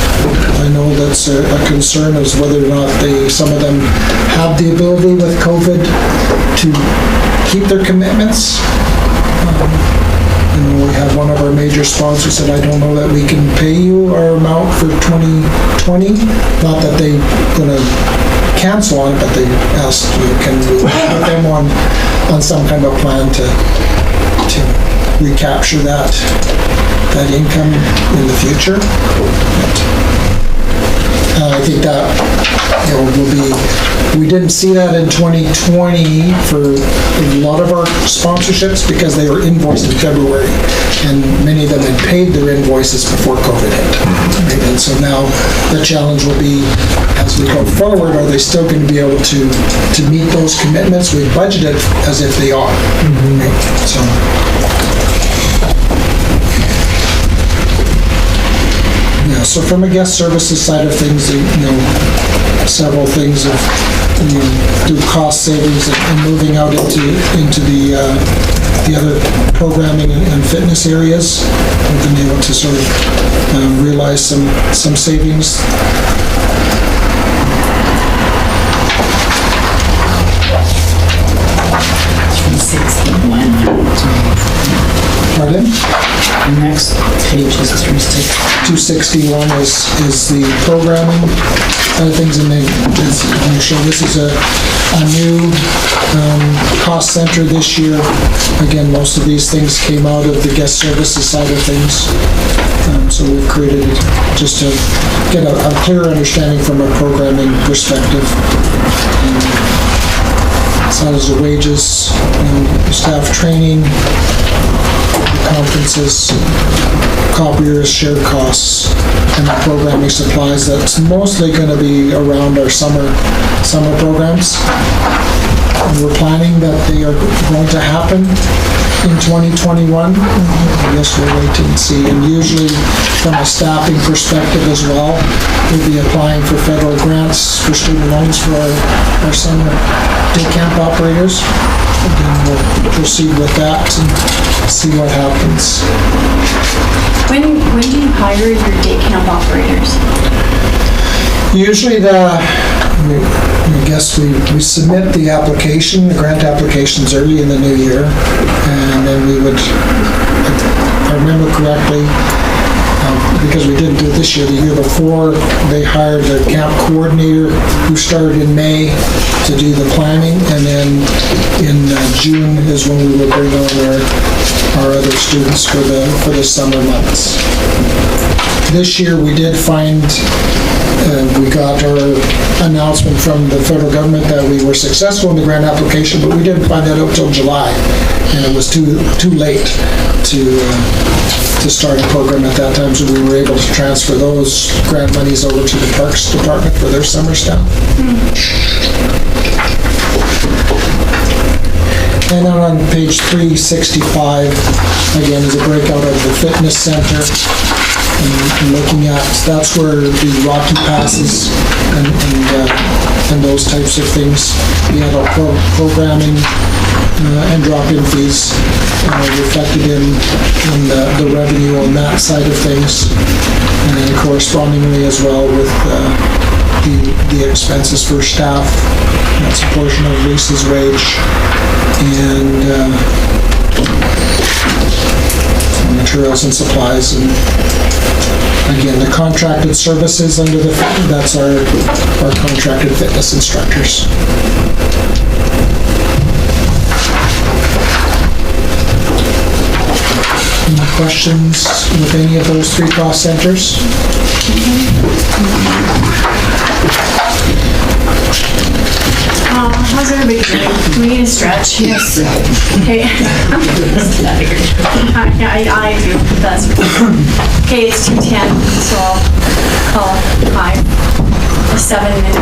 I know that's a concern, is whether or not some of them have the ability with COVID to keep their commitments. We have one of our major sponsors said, I don't know that we can pay you our amount for 2020. Not that they're going to cancel on it, but they asked, can we put them on some kind of plan to recapture that income in the future. I think that will be, we didn't see that in 2020 for a lot of our sponsorships because they were invoiced in February, and many of them had paid their invoices before COVID hit. Right? And so now the challenge will be, as we go forward, are they still going to be able to meet those commitments we budgeted as if they are? Right? So. Yeah, so from a guest services side of things, several things of through cost savings and moving out into the other programming and fitness areas. We've been able to sort of realize some savings. Pardon? The next page is 261 is the programming things, and this is a new cost center this year. Again, most of these things came out of the guest services side of things. So we've created it just to get a clearer understanding from a programming perspective. Salaries of wages, staff training, conferences, copiers, shared costs, and the programming supplies. That's mostly going to be around our summer programs. And we're planning that they are going to happen in 2021. I guess we'll wait and see. And usually, from a staffing perspective as well, we'll be applying for federal grants for student loans for our summer day camp operators. And then we'll proceed with that and see what happens. When do you hire your day camp operators? Usually I guess we submit the application, the grant applications early in the new year, and then we would, if I remember correctly, because we didn't do it this year, the year before, they hired a camp coordinator who started in May to do the planning, and then in June is when we will bring on our other students for the summer months. This year, we did find, we got our announcement from the federal government that we were successful in the grant application, but we didn't find that out till July, and it was too late to start a program at that time, so we were able to transfer those grant monies over to the Parks Department for their summer staff. And then on page 365, again, is a breakout of the fitness center. And looking at, that's where the Rocky passes and those types of things. We had our programming and drop-in fees reflected in the revenue on that side of things. And then correspondingly as well with the expenses for staff. That's a portion of Lisa's wage. And materials and supplies, and again, the contracted services under that's our contracted fitness instructors. Any questions with any of those three cost centers? How's everybody doing? Do we need a stretch? Yes. Okay. I do, that's, okay, it's 2:10, so I'll call 5 or 7 minutes.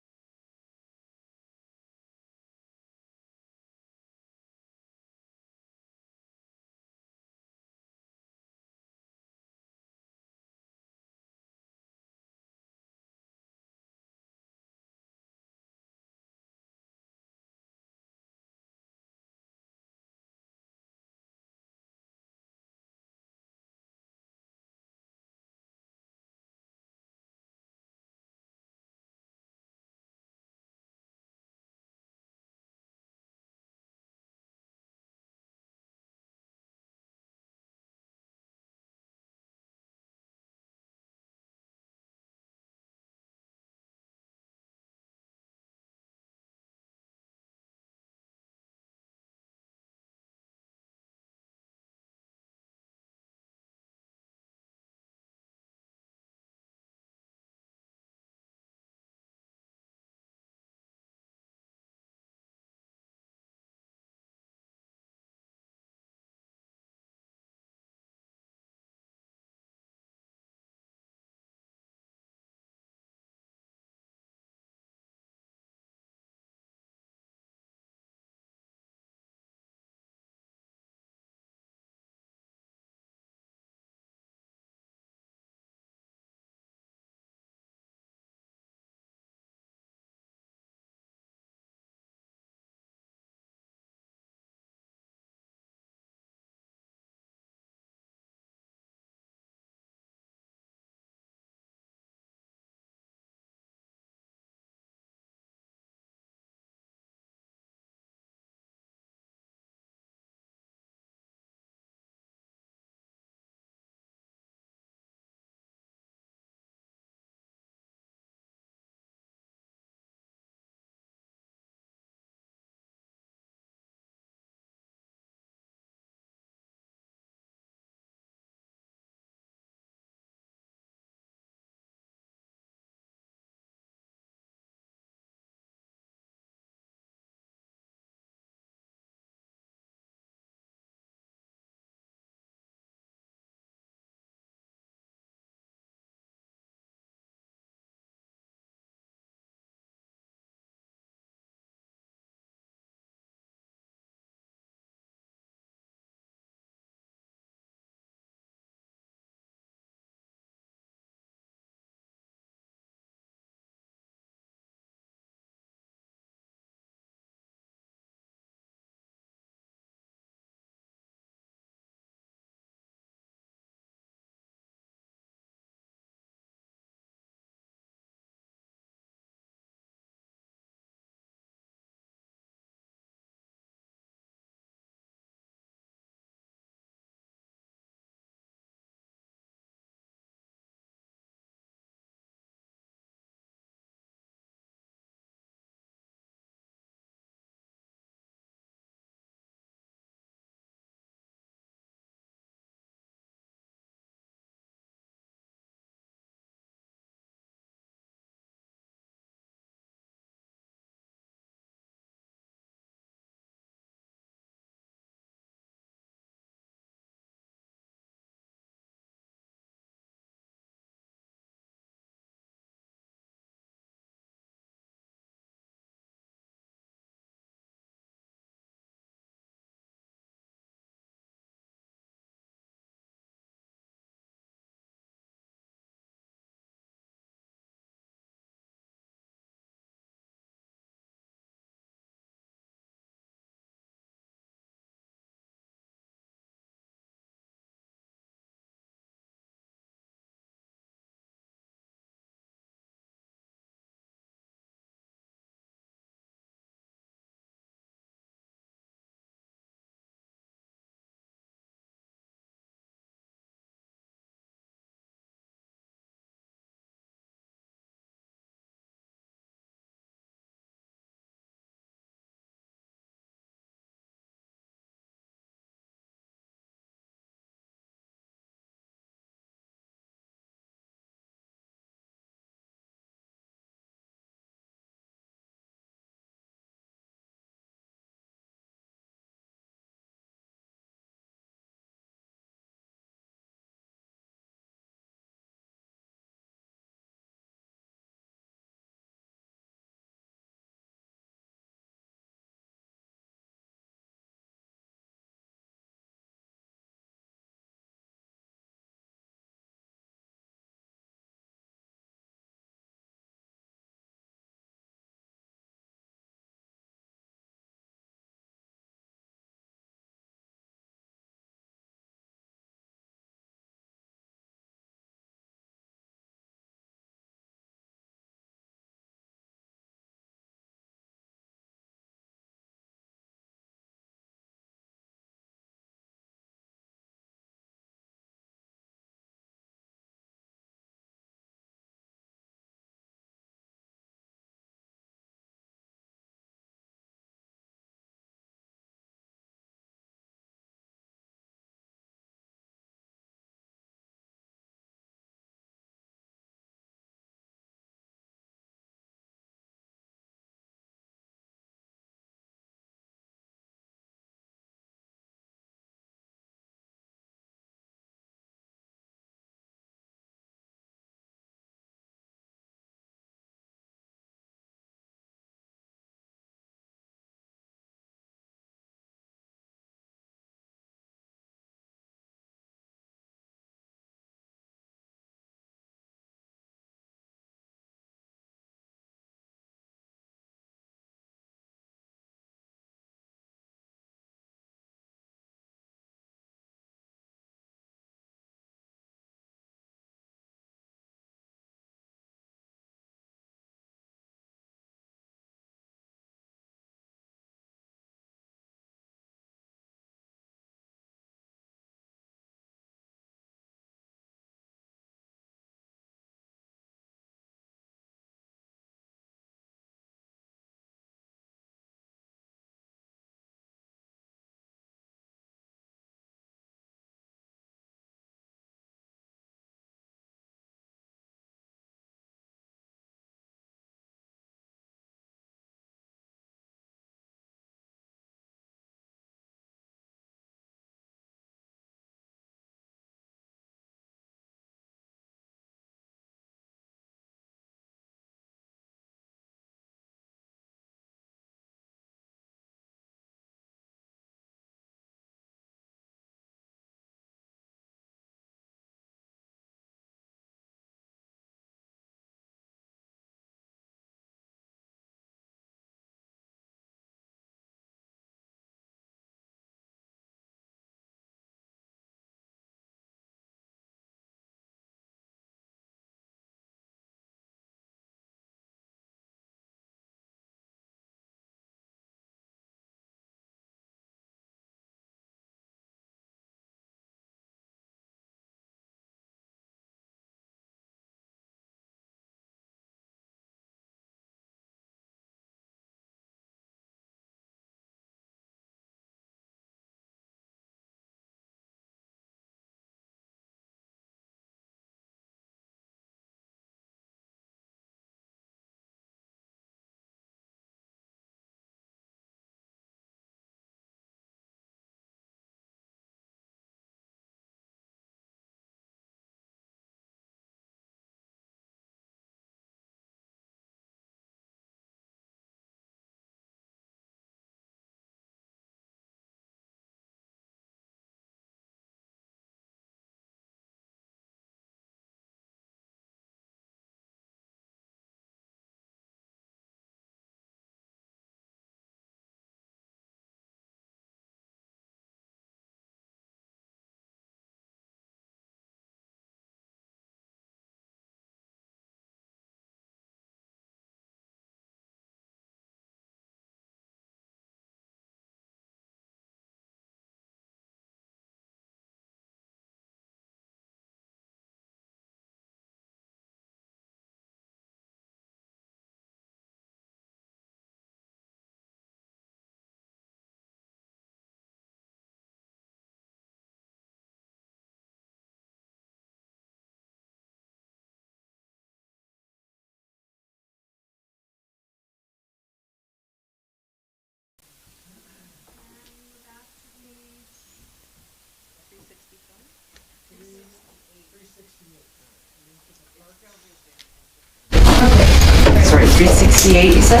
368, you said?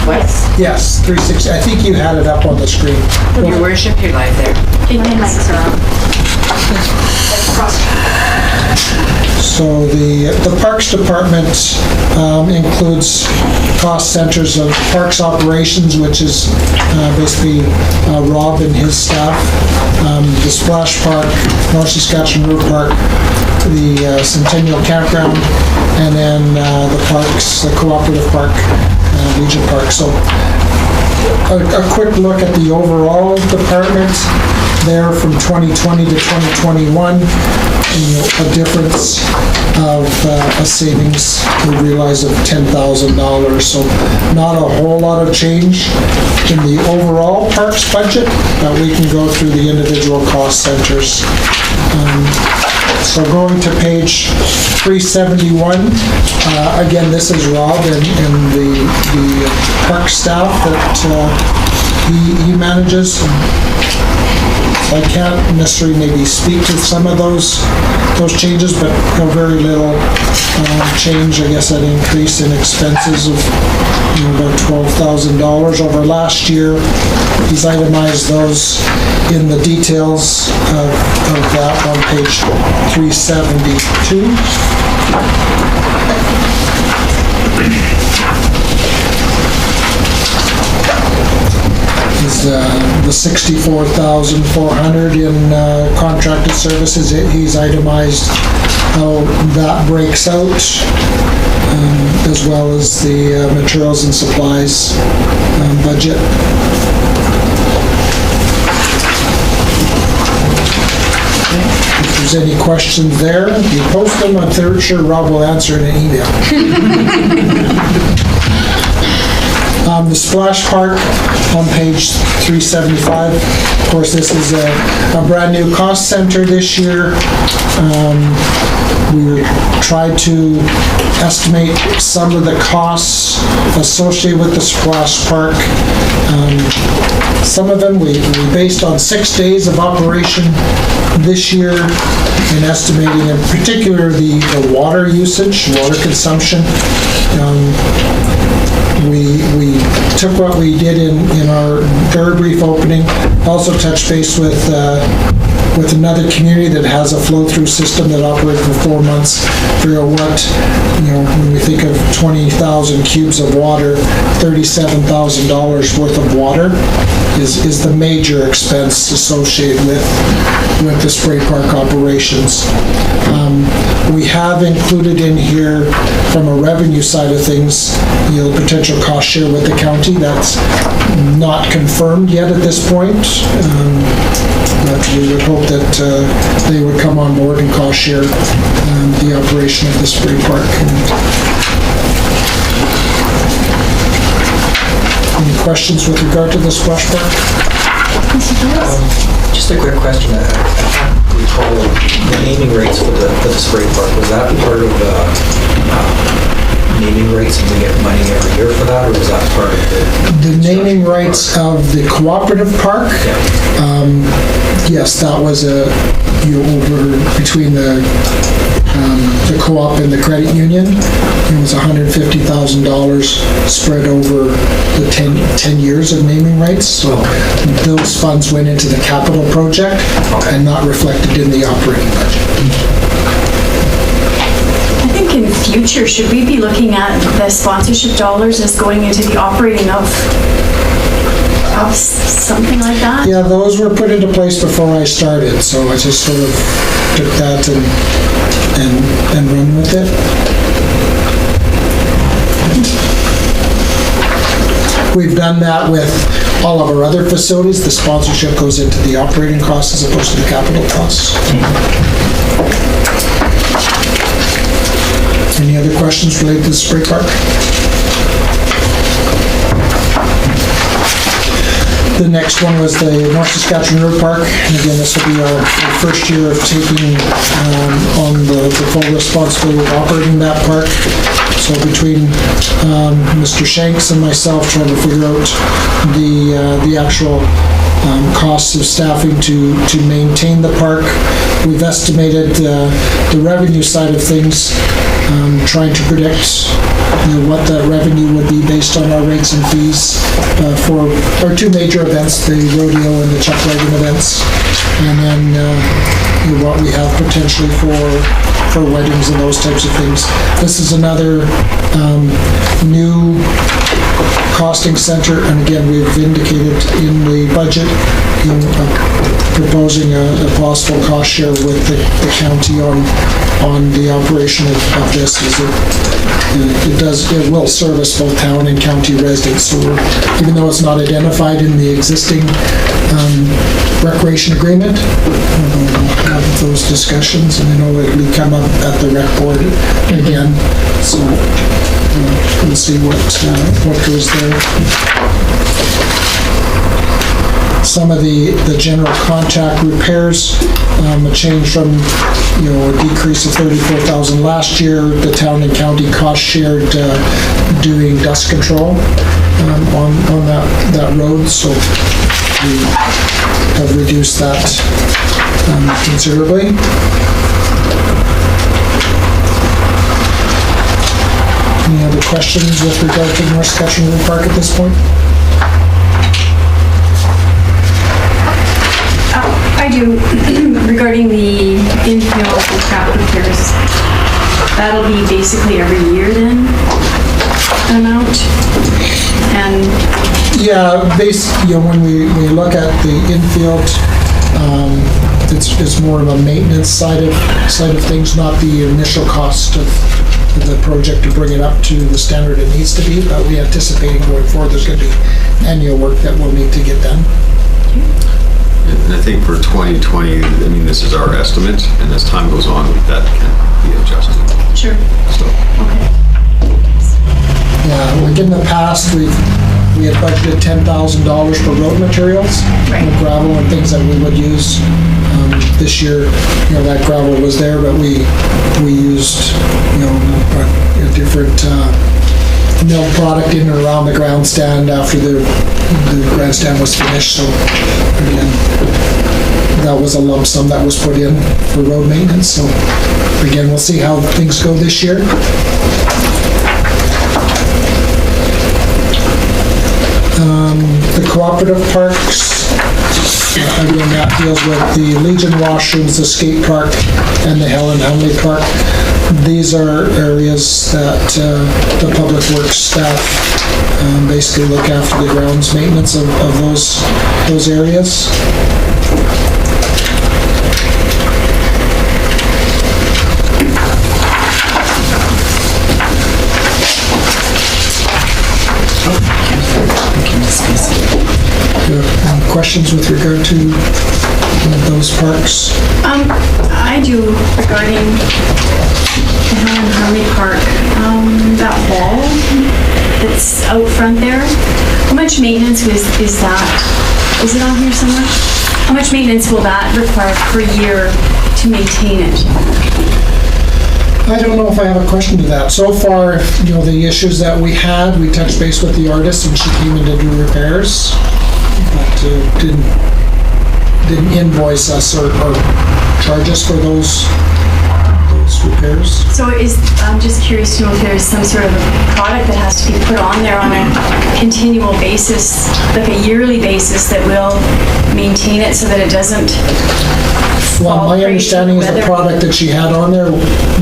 What? Yes, 360, I think you had it up on the screen. Your worship, you're live there. So the Parks Department includes cost centers of Parks Operations, which is basically Rob and his staff, the Splash Park, North Saskatchewan Road Park, the Centennial Campground, and then the parks, the Cooperative Park, Legion Park. So a quick look at the overall department there from 2020 to 2021, a difference of a savings we realize of $10,000. So not a whole lot of change in the overall parks budget, but we can go through the individual cost centers. So going to page 371, again, this is Rob and the park staff that he manages. So I can't necessarily maybe speak to some of those changes, but very little change. I guess an increase in expenses of about $12,000 over last year. He's itemized those in the details of that on page 372. Is the $64,400 in contracted services. He's itemized how that breaks out, as well as the materials and supplies budget. If there's any questions there, you post them. I'm sure Rob will answer in an email. The Splash Park on page 375. Of course, this is a brand new cost center this year. We tried to estimate some of the costs associated with the Splash Park. Some of them we based on 6 days of operation this year in estimating, in particular, the water usage, water consumption. We took what we did in our very brief opening, also touched base with another community that has a flow-through system that operated for 4 months. Figure out what, when we think of 20,000 cubes of water, $37,000 worth of water is the major expense associated with the spray park operations. We have included in here, from a revenue side of things, potential cost share with the county. That's not confirmed yet at this point, but we would hope that they would come on board and cost share the operation of the spray park. Any questions with regard to the Splash Park? Just a quick question. I can't recall the naming rates for the spray park. Was that part of the naming rights and we get money every year for that, or is that part of the naming rights of the cooperative park? Yes, that was over between the co-op and the credit union. It was $150,000 spread over the 10 years of naming rights. So those funds went into the capital project and not reflected in the operating budget. I think in future, should we be looking at the sponsorship dollars as going into the operating of something like that? Yeah, those were put into place before I started, so I just sort of took that and run with it. We've done that with all of our other facilities. The sponsorship goes into the operating costs as opposed to the capital costs. Any other questions related to the spray park? The next one was the North Saskatchewan Road Park, and again, this will be our first year of taking on the full responsibility of operating that park. So between Mr. Shanks and myself trying to figure out the actual costs of staffing to maintain the park. We've estimated the revenue side of things, trying to predict what that revenue would be based on our rates and fees for our two major events, the rodeo and the chuck wagon events, and then what we have potentially for weddings and those types of things. This is another new costing center, and again, we've indicated in the budget proposing a possible cost share with the county on the operation of this. It will service both town and county residents. So even though it's not identified in the existing recreation agreement, we'll have those discussions, and I know it will come up at the rec board again. So we'll see what goes there. Some of the general contact repairs, a change from, a decrease of $34,000 last year. The town and county cost shared doing dust control on that road, so we have reduced that considerably. Any other questions with regard to North Sketching River Park at this point? I do. Regarding the infield and track repairs, that'll be basically every year then, amount? And yeah, when we look at the infield, it's more of a maintenance side of things, not the initial cost of the project to bring it up to the standard it needs to be, but we anticipate going forward there's going to be annual work that we'll need to get done. And I think for 2020, this is our estimate, and as time goes on, that can be adjusted. Sure. So. Okay. Yeah, like in the past, we had budgeted $10,000 for road materials, gravel and things that we would use. This year, that gravel was there, but we used, a different mill product in and around the grandstand after the grandstand was finished. So again, that was a lump sum that was put in for road maintenance. So again, we'll see how things go this year. The cooperative parks, again, that deals with the Legion washrooms, the skate park, and the Helen Hunley Park. These are areas that the public works staff basically look after the grounds maintenance of those areas. Any questions with regard to those parks? I do, regarding the Helen Harley Park, that wall that's out front there. How much maintenance is that? Is it on here somewhere? How much maintenance will that require per year to maintain it? I don't know if I have a question to that. So far, the issues that we had, we touched base with the artist and she came in to do repairs, but didn't invoice us or charge us for those repairs. So I'm just curious to know if there's some sort of a product that has to be put on there on a continual basis, like a yearly basis, that will maintain it so that it doesn't. Well, my understanding is the product that she had on there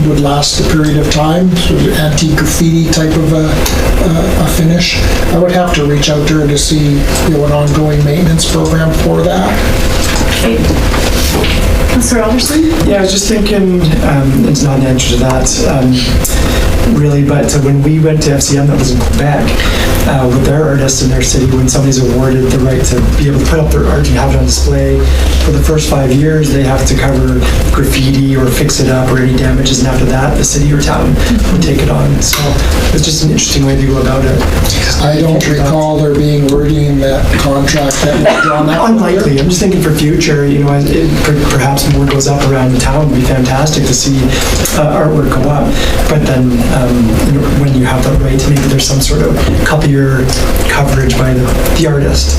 would last a period of time, sort of anti-graffiti type of a finish. I would have to reach out to her to see an ongoing maintenance program for that. Okay. Mr. Alderson? Yeah, I was just thinking, it's not an answer to that, really, but when we went to FCM, that was in Quebec, with their artists in their city, when somebody's awarded the right to be able to put up their art and have it on display, for the first 5 years, they have to cover graffiti or fix it up or any damages, and after that, the city or town would take it on. So it's just an interesting way to go about it. I don't recall there being wording in that contract that was drawn that. Unlikely. I'm just thinking for future, perhaps more goes up around the town, it'd be fantastic to see artwork go up. But then when you have that right, maybe there's some sort of couple-year coverage by the artist.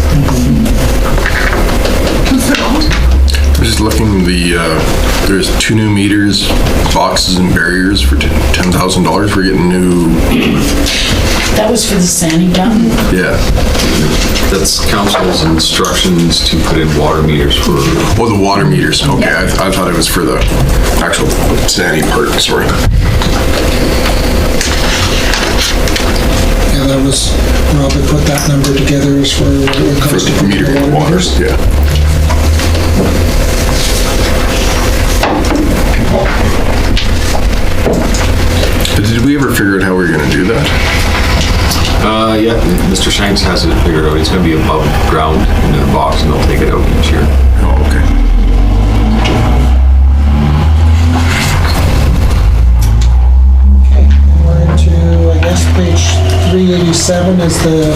Just looking, there's 2 new meters, boxes and barriers for $10,000. We're getting new, That was for the sanding gun? yeah. That's council's instructions to put in water meters for, Oh, the water meters, okay. I thought it was for the actual sanding part, sorry. Yeah, that was, Rob had put that number together as for what it would For cost to the put meter the in the water waters, meters. yeah. Did we ever figure out how we were gonna do that? yeah, Mr. Shanks has it figured out. It's gonna be above ground in a box and they'll take it out each year. Oh, okay. Okay, we're into, I guess, page 387 is the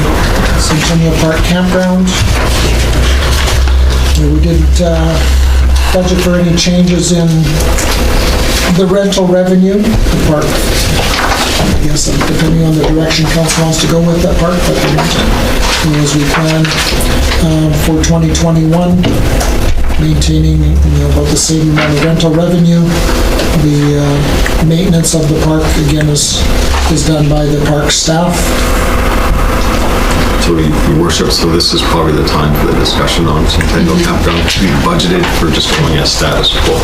Centennial Park Campground. We didn't budget for any changes in the rental revenue. The park, I guess, depending on the direction council wants to go with that park, but as we plan for 2021, maintaining, about the same amount of rental revenue. The maintenance of the park, again, is done by the park staff. So Your Worship, so this is probably the time for the discussion on Centennial Campground. We budgeted for just going as status quo.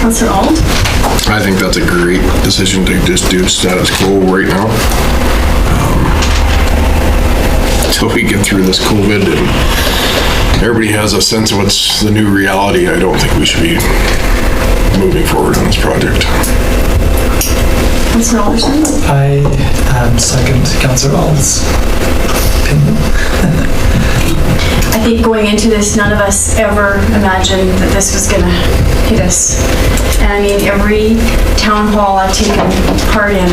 Councillor Alt? I think that's a great decision to just do status quo right now. Until we get through this COVID and everybody has a sense of what's the new reality, I don't think we should be moving forward on this project. Councillor Alderson? I second Councillor All's opinion. I think going into this, none of us ever imagined that this was gonna hit us. And I mean, every town hall I've taken part in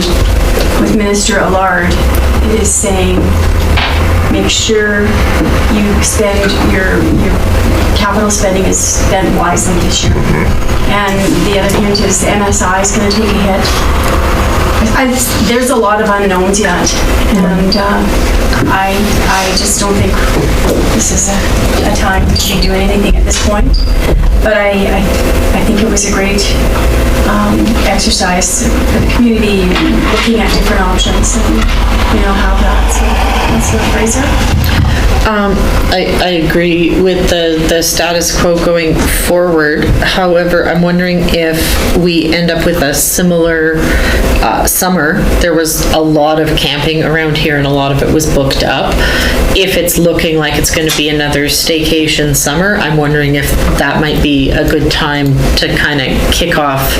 with Minister Allard, it is saying, make sure you spend your capital spending is spent wisely this year. And the other hint is the MSI is gonna take a hit. There's a lot of unknowns yet, and I just don't think this is a time to be doing anything at this point. But I think it was a great exercise for the community, looking at different options and, how that. So, Councillor Fraser? I agree with the status quo going forward. However, I'm wondering if we end up with a similar summer. There was a lot of camping around here and a lot of it was booked up. If it's looking like it's going to be another staycation summer, I'm wondering if that might be a good time to kind of kick off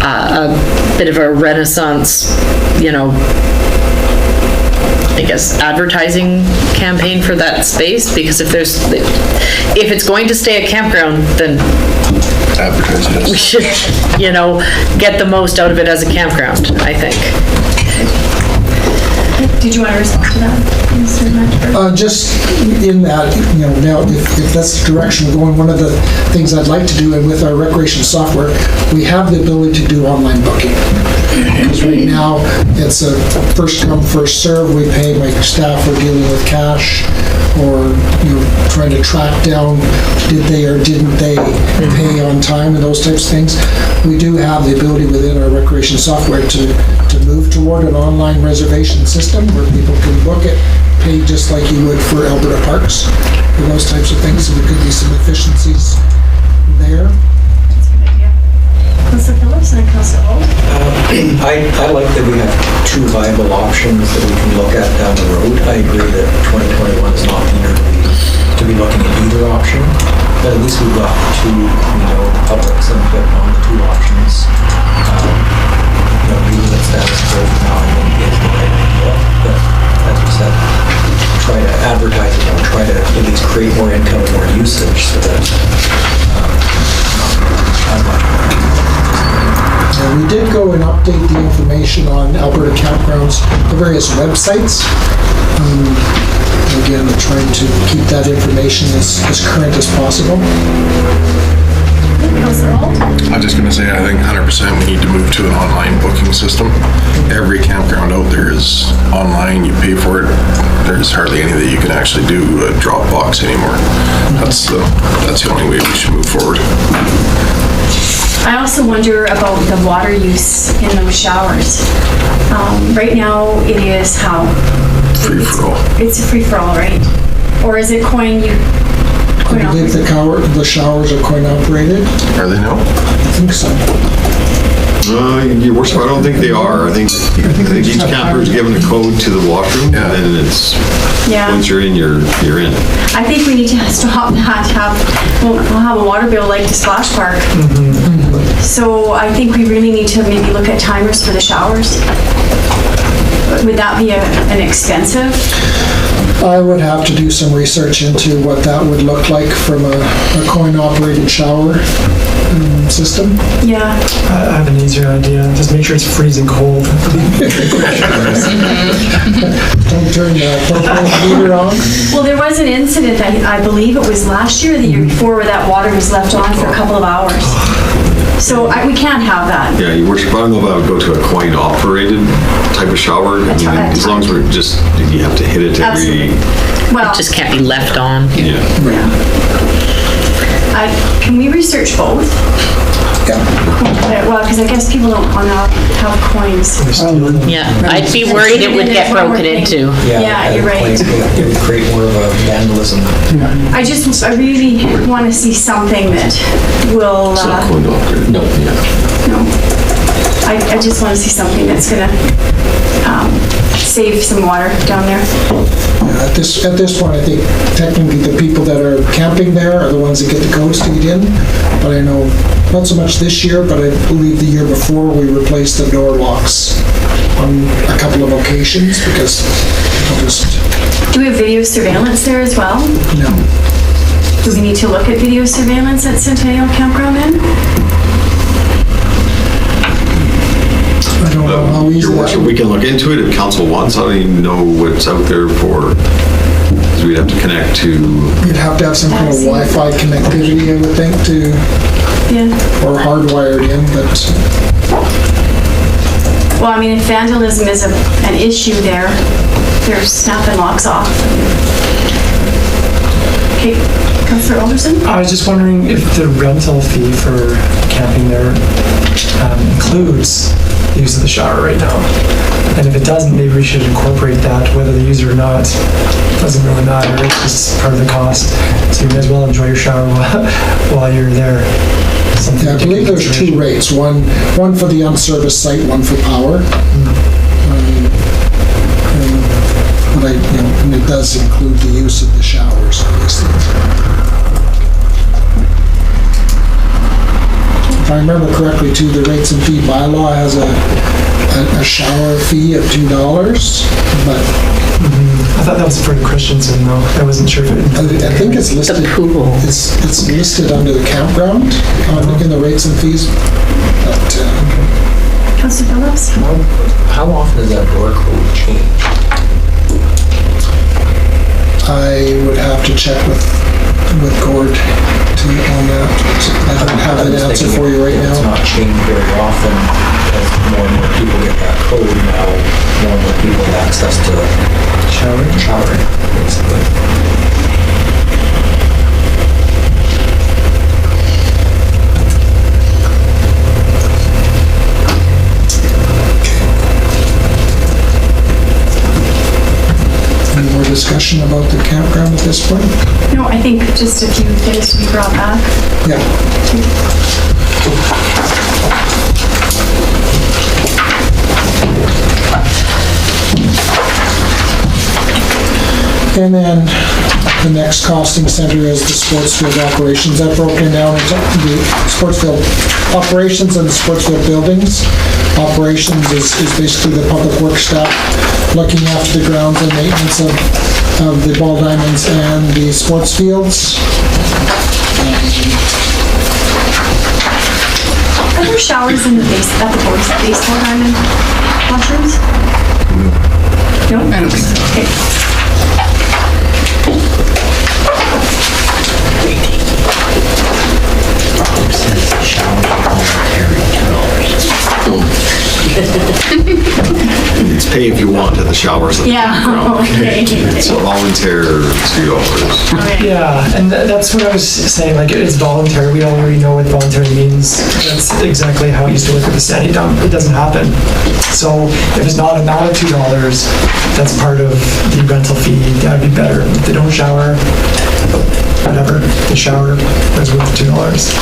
a bit of a renaissance, I guess, advertising campaign for that space, because if it's going to stay a campground, then Advertise, we should, get the most out of it as a campground, I think. Did you want to respond to that, Mr. Matchberg? Just in that, now, if that's the direction we're going, one of the things I'd like to do, and with our recreation software, we have the ability to do online booking. Because right now, it's a first come, first serve. We pay, my staff are dealing with cash, or, trying to track down, did they or didn't they pay on time, and those types of things. We do have the ability within our recreation software to move toward an online reservation system where people can book it, pay just like you would for Alberta Parks, or those types of things. So there could be some efficiencies there. That's a good idea. Councillor Phillips and Councillor Alt? I like that we have two viable options that we can look at down the road. I agree that 2021 is not the year to be looking at either option, but at least we've got two, public's input on the two options. Leaving it status quo now, I think is the right idea, but as you said, try to advertise it or try to at least create more income and more usage so that We did go and update the information on Alberta Campgrounds, the various websites. Again, we're trying to keep that information as current as possible. Councillor Holt? I'm just gonna say, I think 100% we need to move to an online booking system. Every campground out there is online, you pay for it. There's hardly any that you can actually do a Dropbox anymore. That's the only way we should move forward. I also wonder about the water use in those showers. Right now, it is how? Free for all. It's a free-for-all, right? Or is it coin I believe the showers are coin operated. Are they now? I think so. Your worship, I don't think they are. I think each camper is given a code to the washroom, and then it's, Yeah. once you're in, you're in. I think we need to stop that, we'll have a water bill like the splash park. So I think we really need to maybe look at timers for the showers. Would that be an expensive? I would have to do some research into what that would look like from a coin-operated shower system. Yeah. I have an easier idea. Just make sure it's freezing cold. Don't turn the propane heater on. Well, there was an incident, I believe it was last year or the year before, where that water was left on for a couple of hours. So we can't have that. Yeah, your worship, I don't know if I would go to a coin-operated type of shower. I mean, as long as we're just, you have to hit it every... Well, Just can't be left on. Yeah. can we research both? Yeah. Well, because I guess people don't want to have coins. Yeah, I'd be worried it would get broken into. Yeah, you're right. It would create more of a vandalism. I really want to see something that will, No, no. I just want to see something that's gonna save some water down there. At this point, I think technically the people that are camping there are the ones that get the codes to get in. But I know, not so much this year, but I believe the year before, we replaced the door locks on a couple of occasions because I'll just, Do we have video surveillance there as well? no. Do we need to look at video surveillance at Centennial Campground then? I don't know how easy Your that worship, would we can look into it if council wants. I don't even know what's out there for, because we'd have to connect to... You'd have to have some kind of Wi-Fi connectivity, I would think, or hardwired in, but Well, I mean, if vandalism is an issue there, they're snapping locks off. Okay, Councillor Alderson? I was just wondering if the rental fee for camping there includes the use of the shower right now. And if it doesn't, maybe we should incorporate that, whether they use it or not. Doesn't really matter, it's just part of the cost. So you may as well enjoy your shower while you're there. yeah, I believe there's two rates, one for the unserviced site, one for power. But and it does include the use of the showers, obviously. If I remember correctly too, the rates and fee bylaw has a shower fee of $2, but I thought that was for Christensen though. I wasn't sure if it... I think it's listed. The pool. It's listed under the campground, in the rates and fees. But, Councillor Phillips? How often does that door code change? I would have to check with Gord on that. I don't have that answer for you right It's now. not changed very often, as more and more people get that code now, more and more people have access to showering, basically. Any more discussion about the campground at this point? No, I think just a few things to be brought back. Yeah. And then the next costing center is the sports field operations. I've broken down into the sports field operations and the sports field buildings. Operations is basically the public works staff looking after the grounds and maintenance of the ball diamonds and the sports fields. Are there showers in the at the baseball diamond washrooms? No? I don't think so. Okay. Says showers voluntary, It's pay if you want at the showers. Yeah, okay. So volunteer $2. Yeah, and that's what I was saying, like, it's voluntary, we don't really know what voluntary means. That's exactly how I used to look at the standing dump, it doesn't happen. So if it's not amount of $2, that's part of the rental fee, that'd be better. If they don't shower, whatever, the shower is worth $2.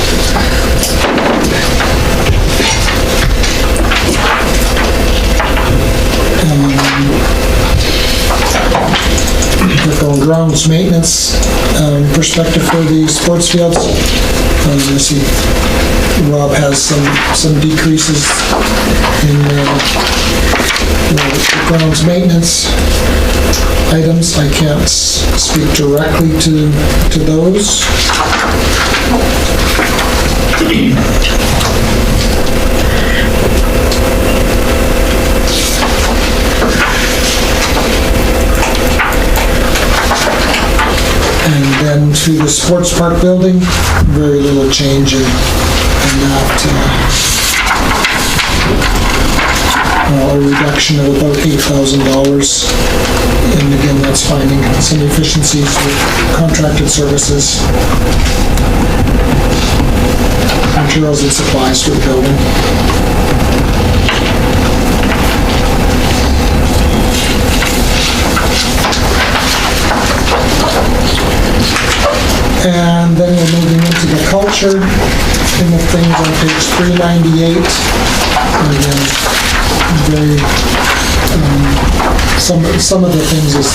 From grounds maintenance perspective for the sports fields, I see Rob has some decreases in the grounds maintenance items. I can't speak directly to those. And then to the sports park building, very little change in that. A reduction of about $8,000. And again, that's finding some efficiencies with contracted services, materials and supplies for the building. And then we're moving into the culture and the things on page 398. And again, very, some of the things is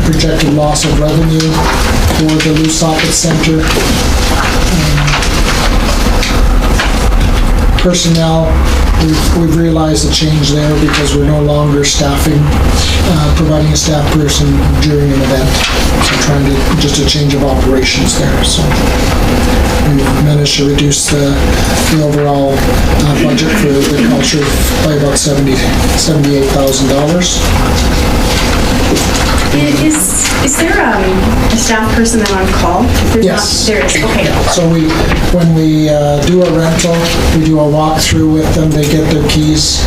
projected loss of revenue for the Lousopet Center. Personnel, we've realized a change there because we're no longer staffing, providing a staff person during an event. So trying to, just a change of operations there. So we've managed to reduce the overall budget for the culture by about $78,000. Is there a staff person that on call? Yes. There is, okay. So when we do a rental, we do a walkthrough with them, they get their keys,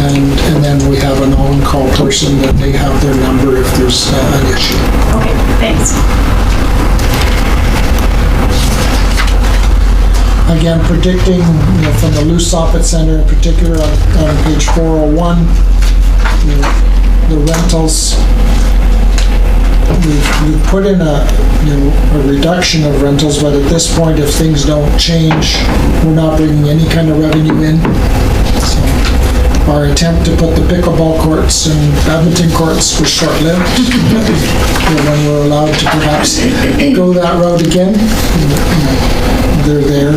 and then we have an on-call person that they have their number if there's an issue. Okay, thanks. Again, predicting, from the Lousopet Center in particular, on page 401, the rentals, we've put in a reduction of rentals, but at this point, if things don't change, we're not bringing any kind of revenue in. So our attempt to put the pickleball courts and badminton courts was short-lived. When we're allowed to perhaps go that route again, they're there.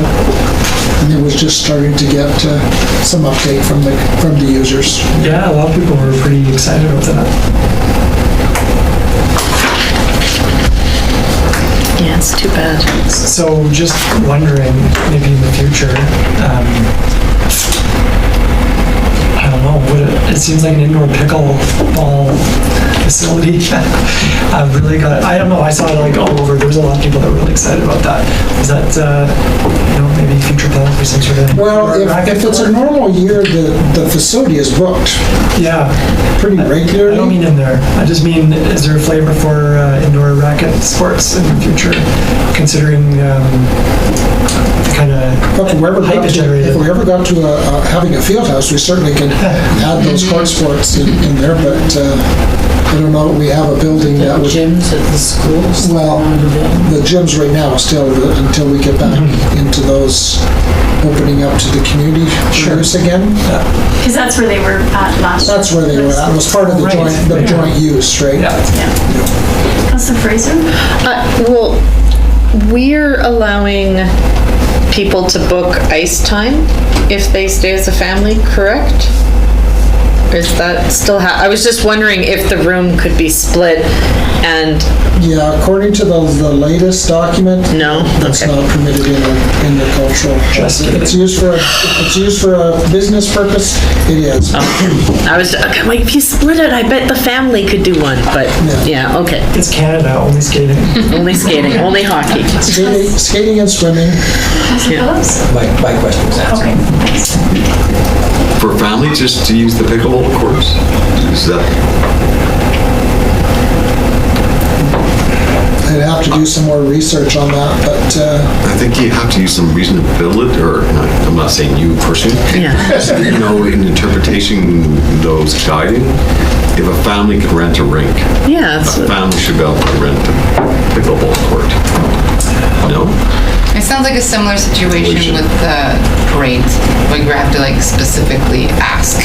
And it was just starting to get some uptake from the users. Yeah, a lot of people were pretty excited about that. Yeah, it's too bad. So just wondering, maybe in the future, I don't know, it seems like an indoor pickleball facility. I don't know, I saw it like all over, there was a lot of people that were really excited about that. Is that, maybe future plan for some sort of... Well, if it's a normal year, the facility is booked. Yeah. Pretty regularly. I don't mean in there. I just mean, is there a flavor for indoor racket sports in the future, considering the kind of hype it generated? If we ever got to having a field house, we certainly can add those court sports in there, but I don't know, we have a building that would... Gyms at the schools? Well, the gyms right now still, until we get back into those, opening up to the community for use again. Because that's where they were at last year. That's where they were at. It was part of the joint use, right? Yeah. Councilor Fraser? Well, we're allowing people to book ice time if they stay as a family, correct? Is that still, I was just wondering if the room could be split and, Yeah, according to the latest document. No? That's Okay. not permitted in the cultural. If it's used for a business purpose, it is. I was, okay, like, if you split it, I bet the family could do one, but, yeah, okay. It's Canada, only skating. Only skating, only hockey. Skating and swimming. My question was answered. Okay, thanks. For families, just to use the pickleball courts? Is that, I'd have to do some more research on that, but I think you have to use some reason to build it, or, I'm not saying you personally. Yeah. You know, in interpretation, those guiding, if a family could rent a rink, Yeah, it's, a family should be able to rent a pickleball court. No? It sounds like a similar situation with the parades, like you have to like specifically ask,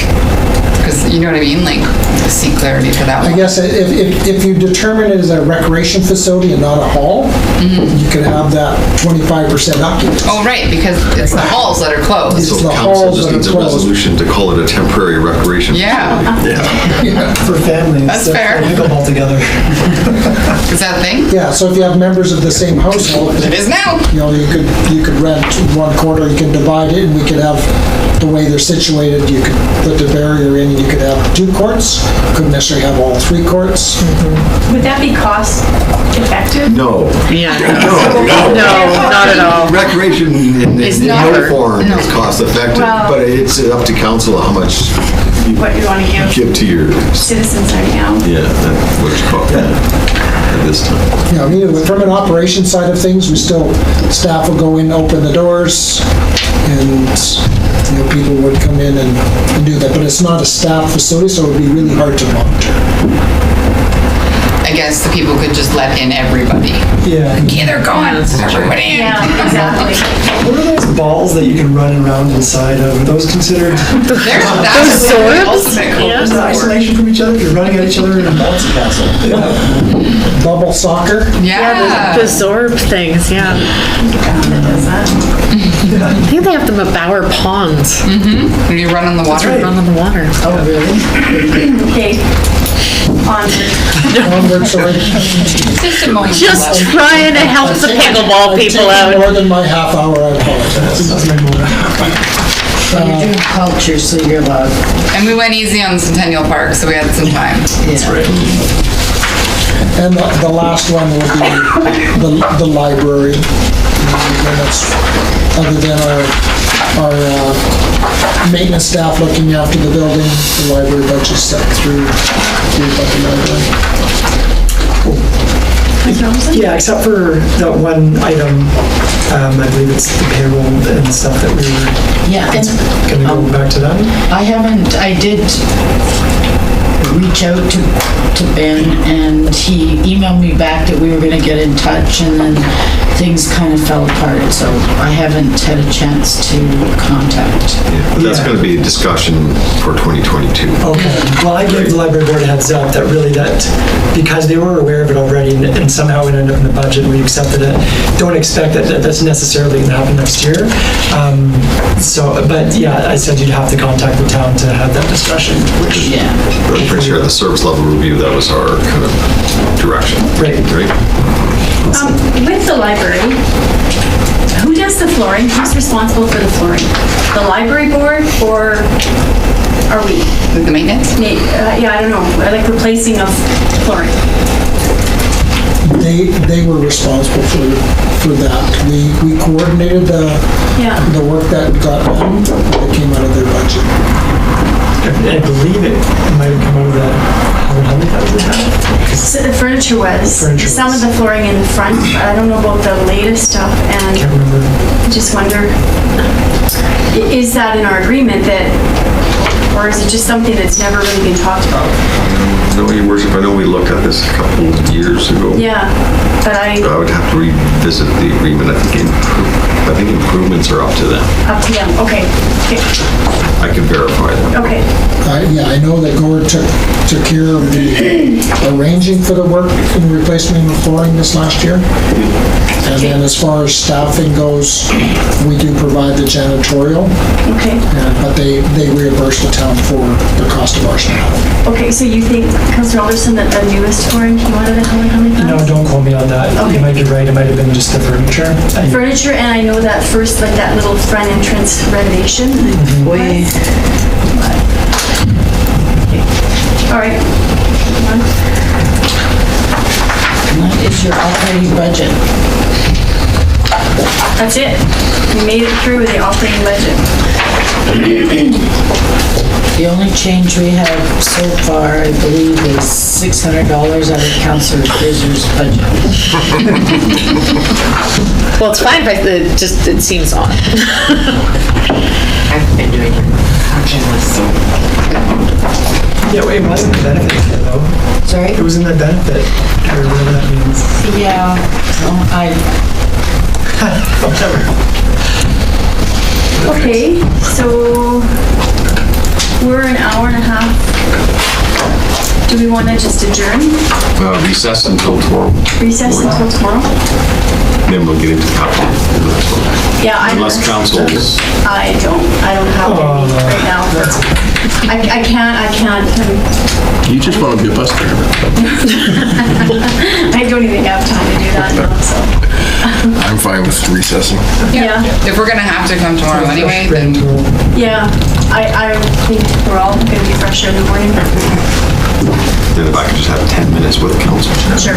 because you know what I mean, like seek clarity for that I one. guess if you determine it as a recreation facility and not a hall, you could have that 25% occupancy. Oh, right, because it's the halls that are closed. So the council halls just that are needs a closed. resolution to call it a temporary recreation. Yeah, Yeah. For families. That's fair. Pickleball together. is that a thing? Yeah, so if you have members of the same household, It is now. you know, you could rent one court, or you can divide it, and we could have, the way they're situated, you could put the barrier in, and you could have 2 courts, couldn't necessarily have all 3 courts. Would that be cost effective? No. yeah. No. No, not at all. Recreation in It's no never- form no. is cost effective, Well- but it's up to council how much you What you want to give give to your, citizens right now? yeah, what you call it, at this time. Yeah, I mean, from an operation side of things, staff will go in, open the doors, and, you know, people would come in and do that, but it's not a staff facility, so it would be really hard to monitor. I guess the people could just let in everybody. Yeah. Yeah, they're gone. Everybody in. Yeah, exactly. What are those balls that you can run around inside of? Are those considered That's the swords? ultimate cool is that sport. isolation from each other? You're running at each other in a bouncy castle. Yeah. Bubble soccer, Yeah. The Zorb things, yeah. I think they have them at Bower Ponds. When you run on the water. Run on the water. oh, really? Okay, onward. Onward, sorry. Just a moment. Just left. trying to help the pickleball people I've taken out. more than my half hour, I apologize. You're doing culture, so you're allowed. And we went easy on Centennial Park, so we had some time. That's right. And the last one will be the library. And that's, other than our maintenance staff looking after the building, the library budget's set through the library. Yeah, except for that one item, I believe it's the payroll and stuff that we were Yeah, and gonna go back to that. I did reach out to Ben, and he emailed me back that we were gonna get in touch, and then things kind of fell apart, so I haven't had a chance to contact. But that's Yeah. going to be a discussion for 2022. Okay, well, I gave the library board a heads up that because they were aware of it already and somehow it ended up in the budget and we accepted it, don't expect that that's necessarily gonna happen next year. But yeah, I said you'd have to contact the town to have that discussion, which. Yeah. But I'm pretty sure the service level review, that was our kind of direction. Right. Right? With the library, who does the flooring? Who's responsible for the flooring? The library board, or are we? With the maintenance? Yeah, I don't know, like replacing of flooring. They were responsible for that. We coordinated Yeah. the work that got done, but it came out of their budget. I believe it might have come out of the, how many thousand? So the furniture was, Furniture some of was. the flooring in the front, but I don't know about the latest stuff, and Can't remember. I just wonder, is that in our agreement that, or is it just something that's never really been talked about? No, Your Worship, I know we looked at this a couple of years ago. Yeah, but I would have to revisit the agreement. I think improvements are up to them. up to them, okay, I can verify that. okay. I know that Gord took care of the arranging for the work in replacement of flooring this last year. And then as far as staffing goes, we do provide the janitorial, Okay, but they reimburse the town for the cost of our staff. okay, so you think, Councillor Alderson, that the newest flooring came out of the how many No, pounds? don't quote me on that. Okay. You might be right, it might have been just the furniture. Furniture, and I know that first, like that little front entrance renovation. We, All right. that is your operating budget. That's it. We made it through the operating budget. The only change we have so far, I believe, is $600 out of Councillor Fraser's budget. Well, it's fine if it seems odd. I've been doing so. Yeah, wait, it wasn't the benefit though. Sorry? It was in the benefit, or whatever that means. Yeah, Whatever. Okay, so we're an hour and a half. Do we want to just adjourn? Recess until tomorrow. Recess until tomorrow? Then we'll get into capital. Yeah, Unless council's... I don't have any right now. I can't. You just want to be a bus driver. I don't even have time to do that now, so. I'm fine with recessing. Yeah, If we're gonna have to come tomorrow anyway, then yeah. I think we're all going to be fresher in the morning. Then if I could just have 10 minutes with council. Sure.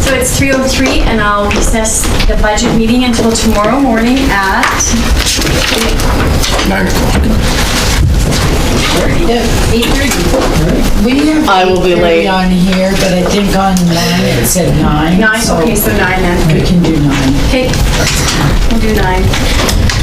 So it's 3:03 and I'll recess the budget meeting until tomorrow morning at 9 o'clock. 8:30. We have I will be 8:30 late. on here, but I think on mine it said 9. 9, okay, so 9 then. We can do 9. Okay, we'll do 9.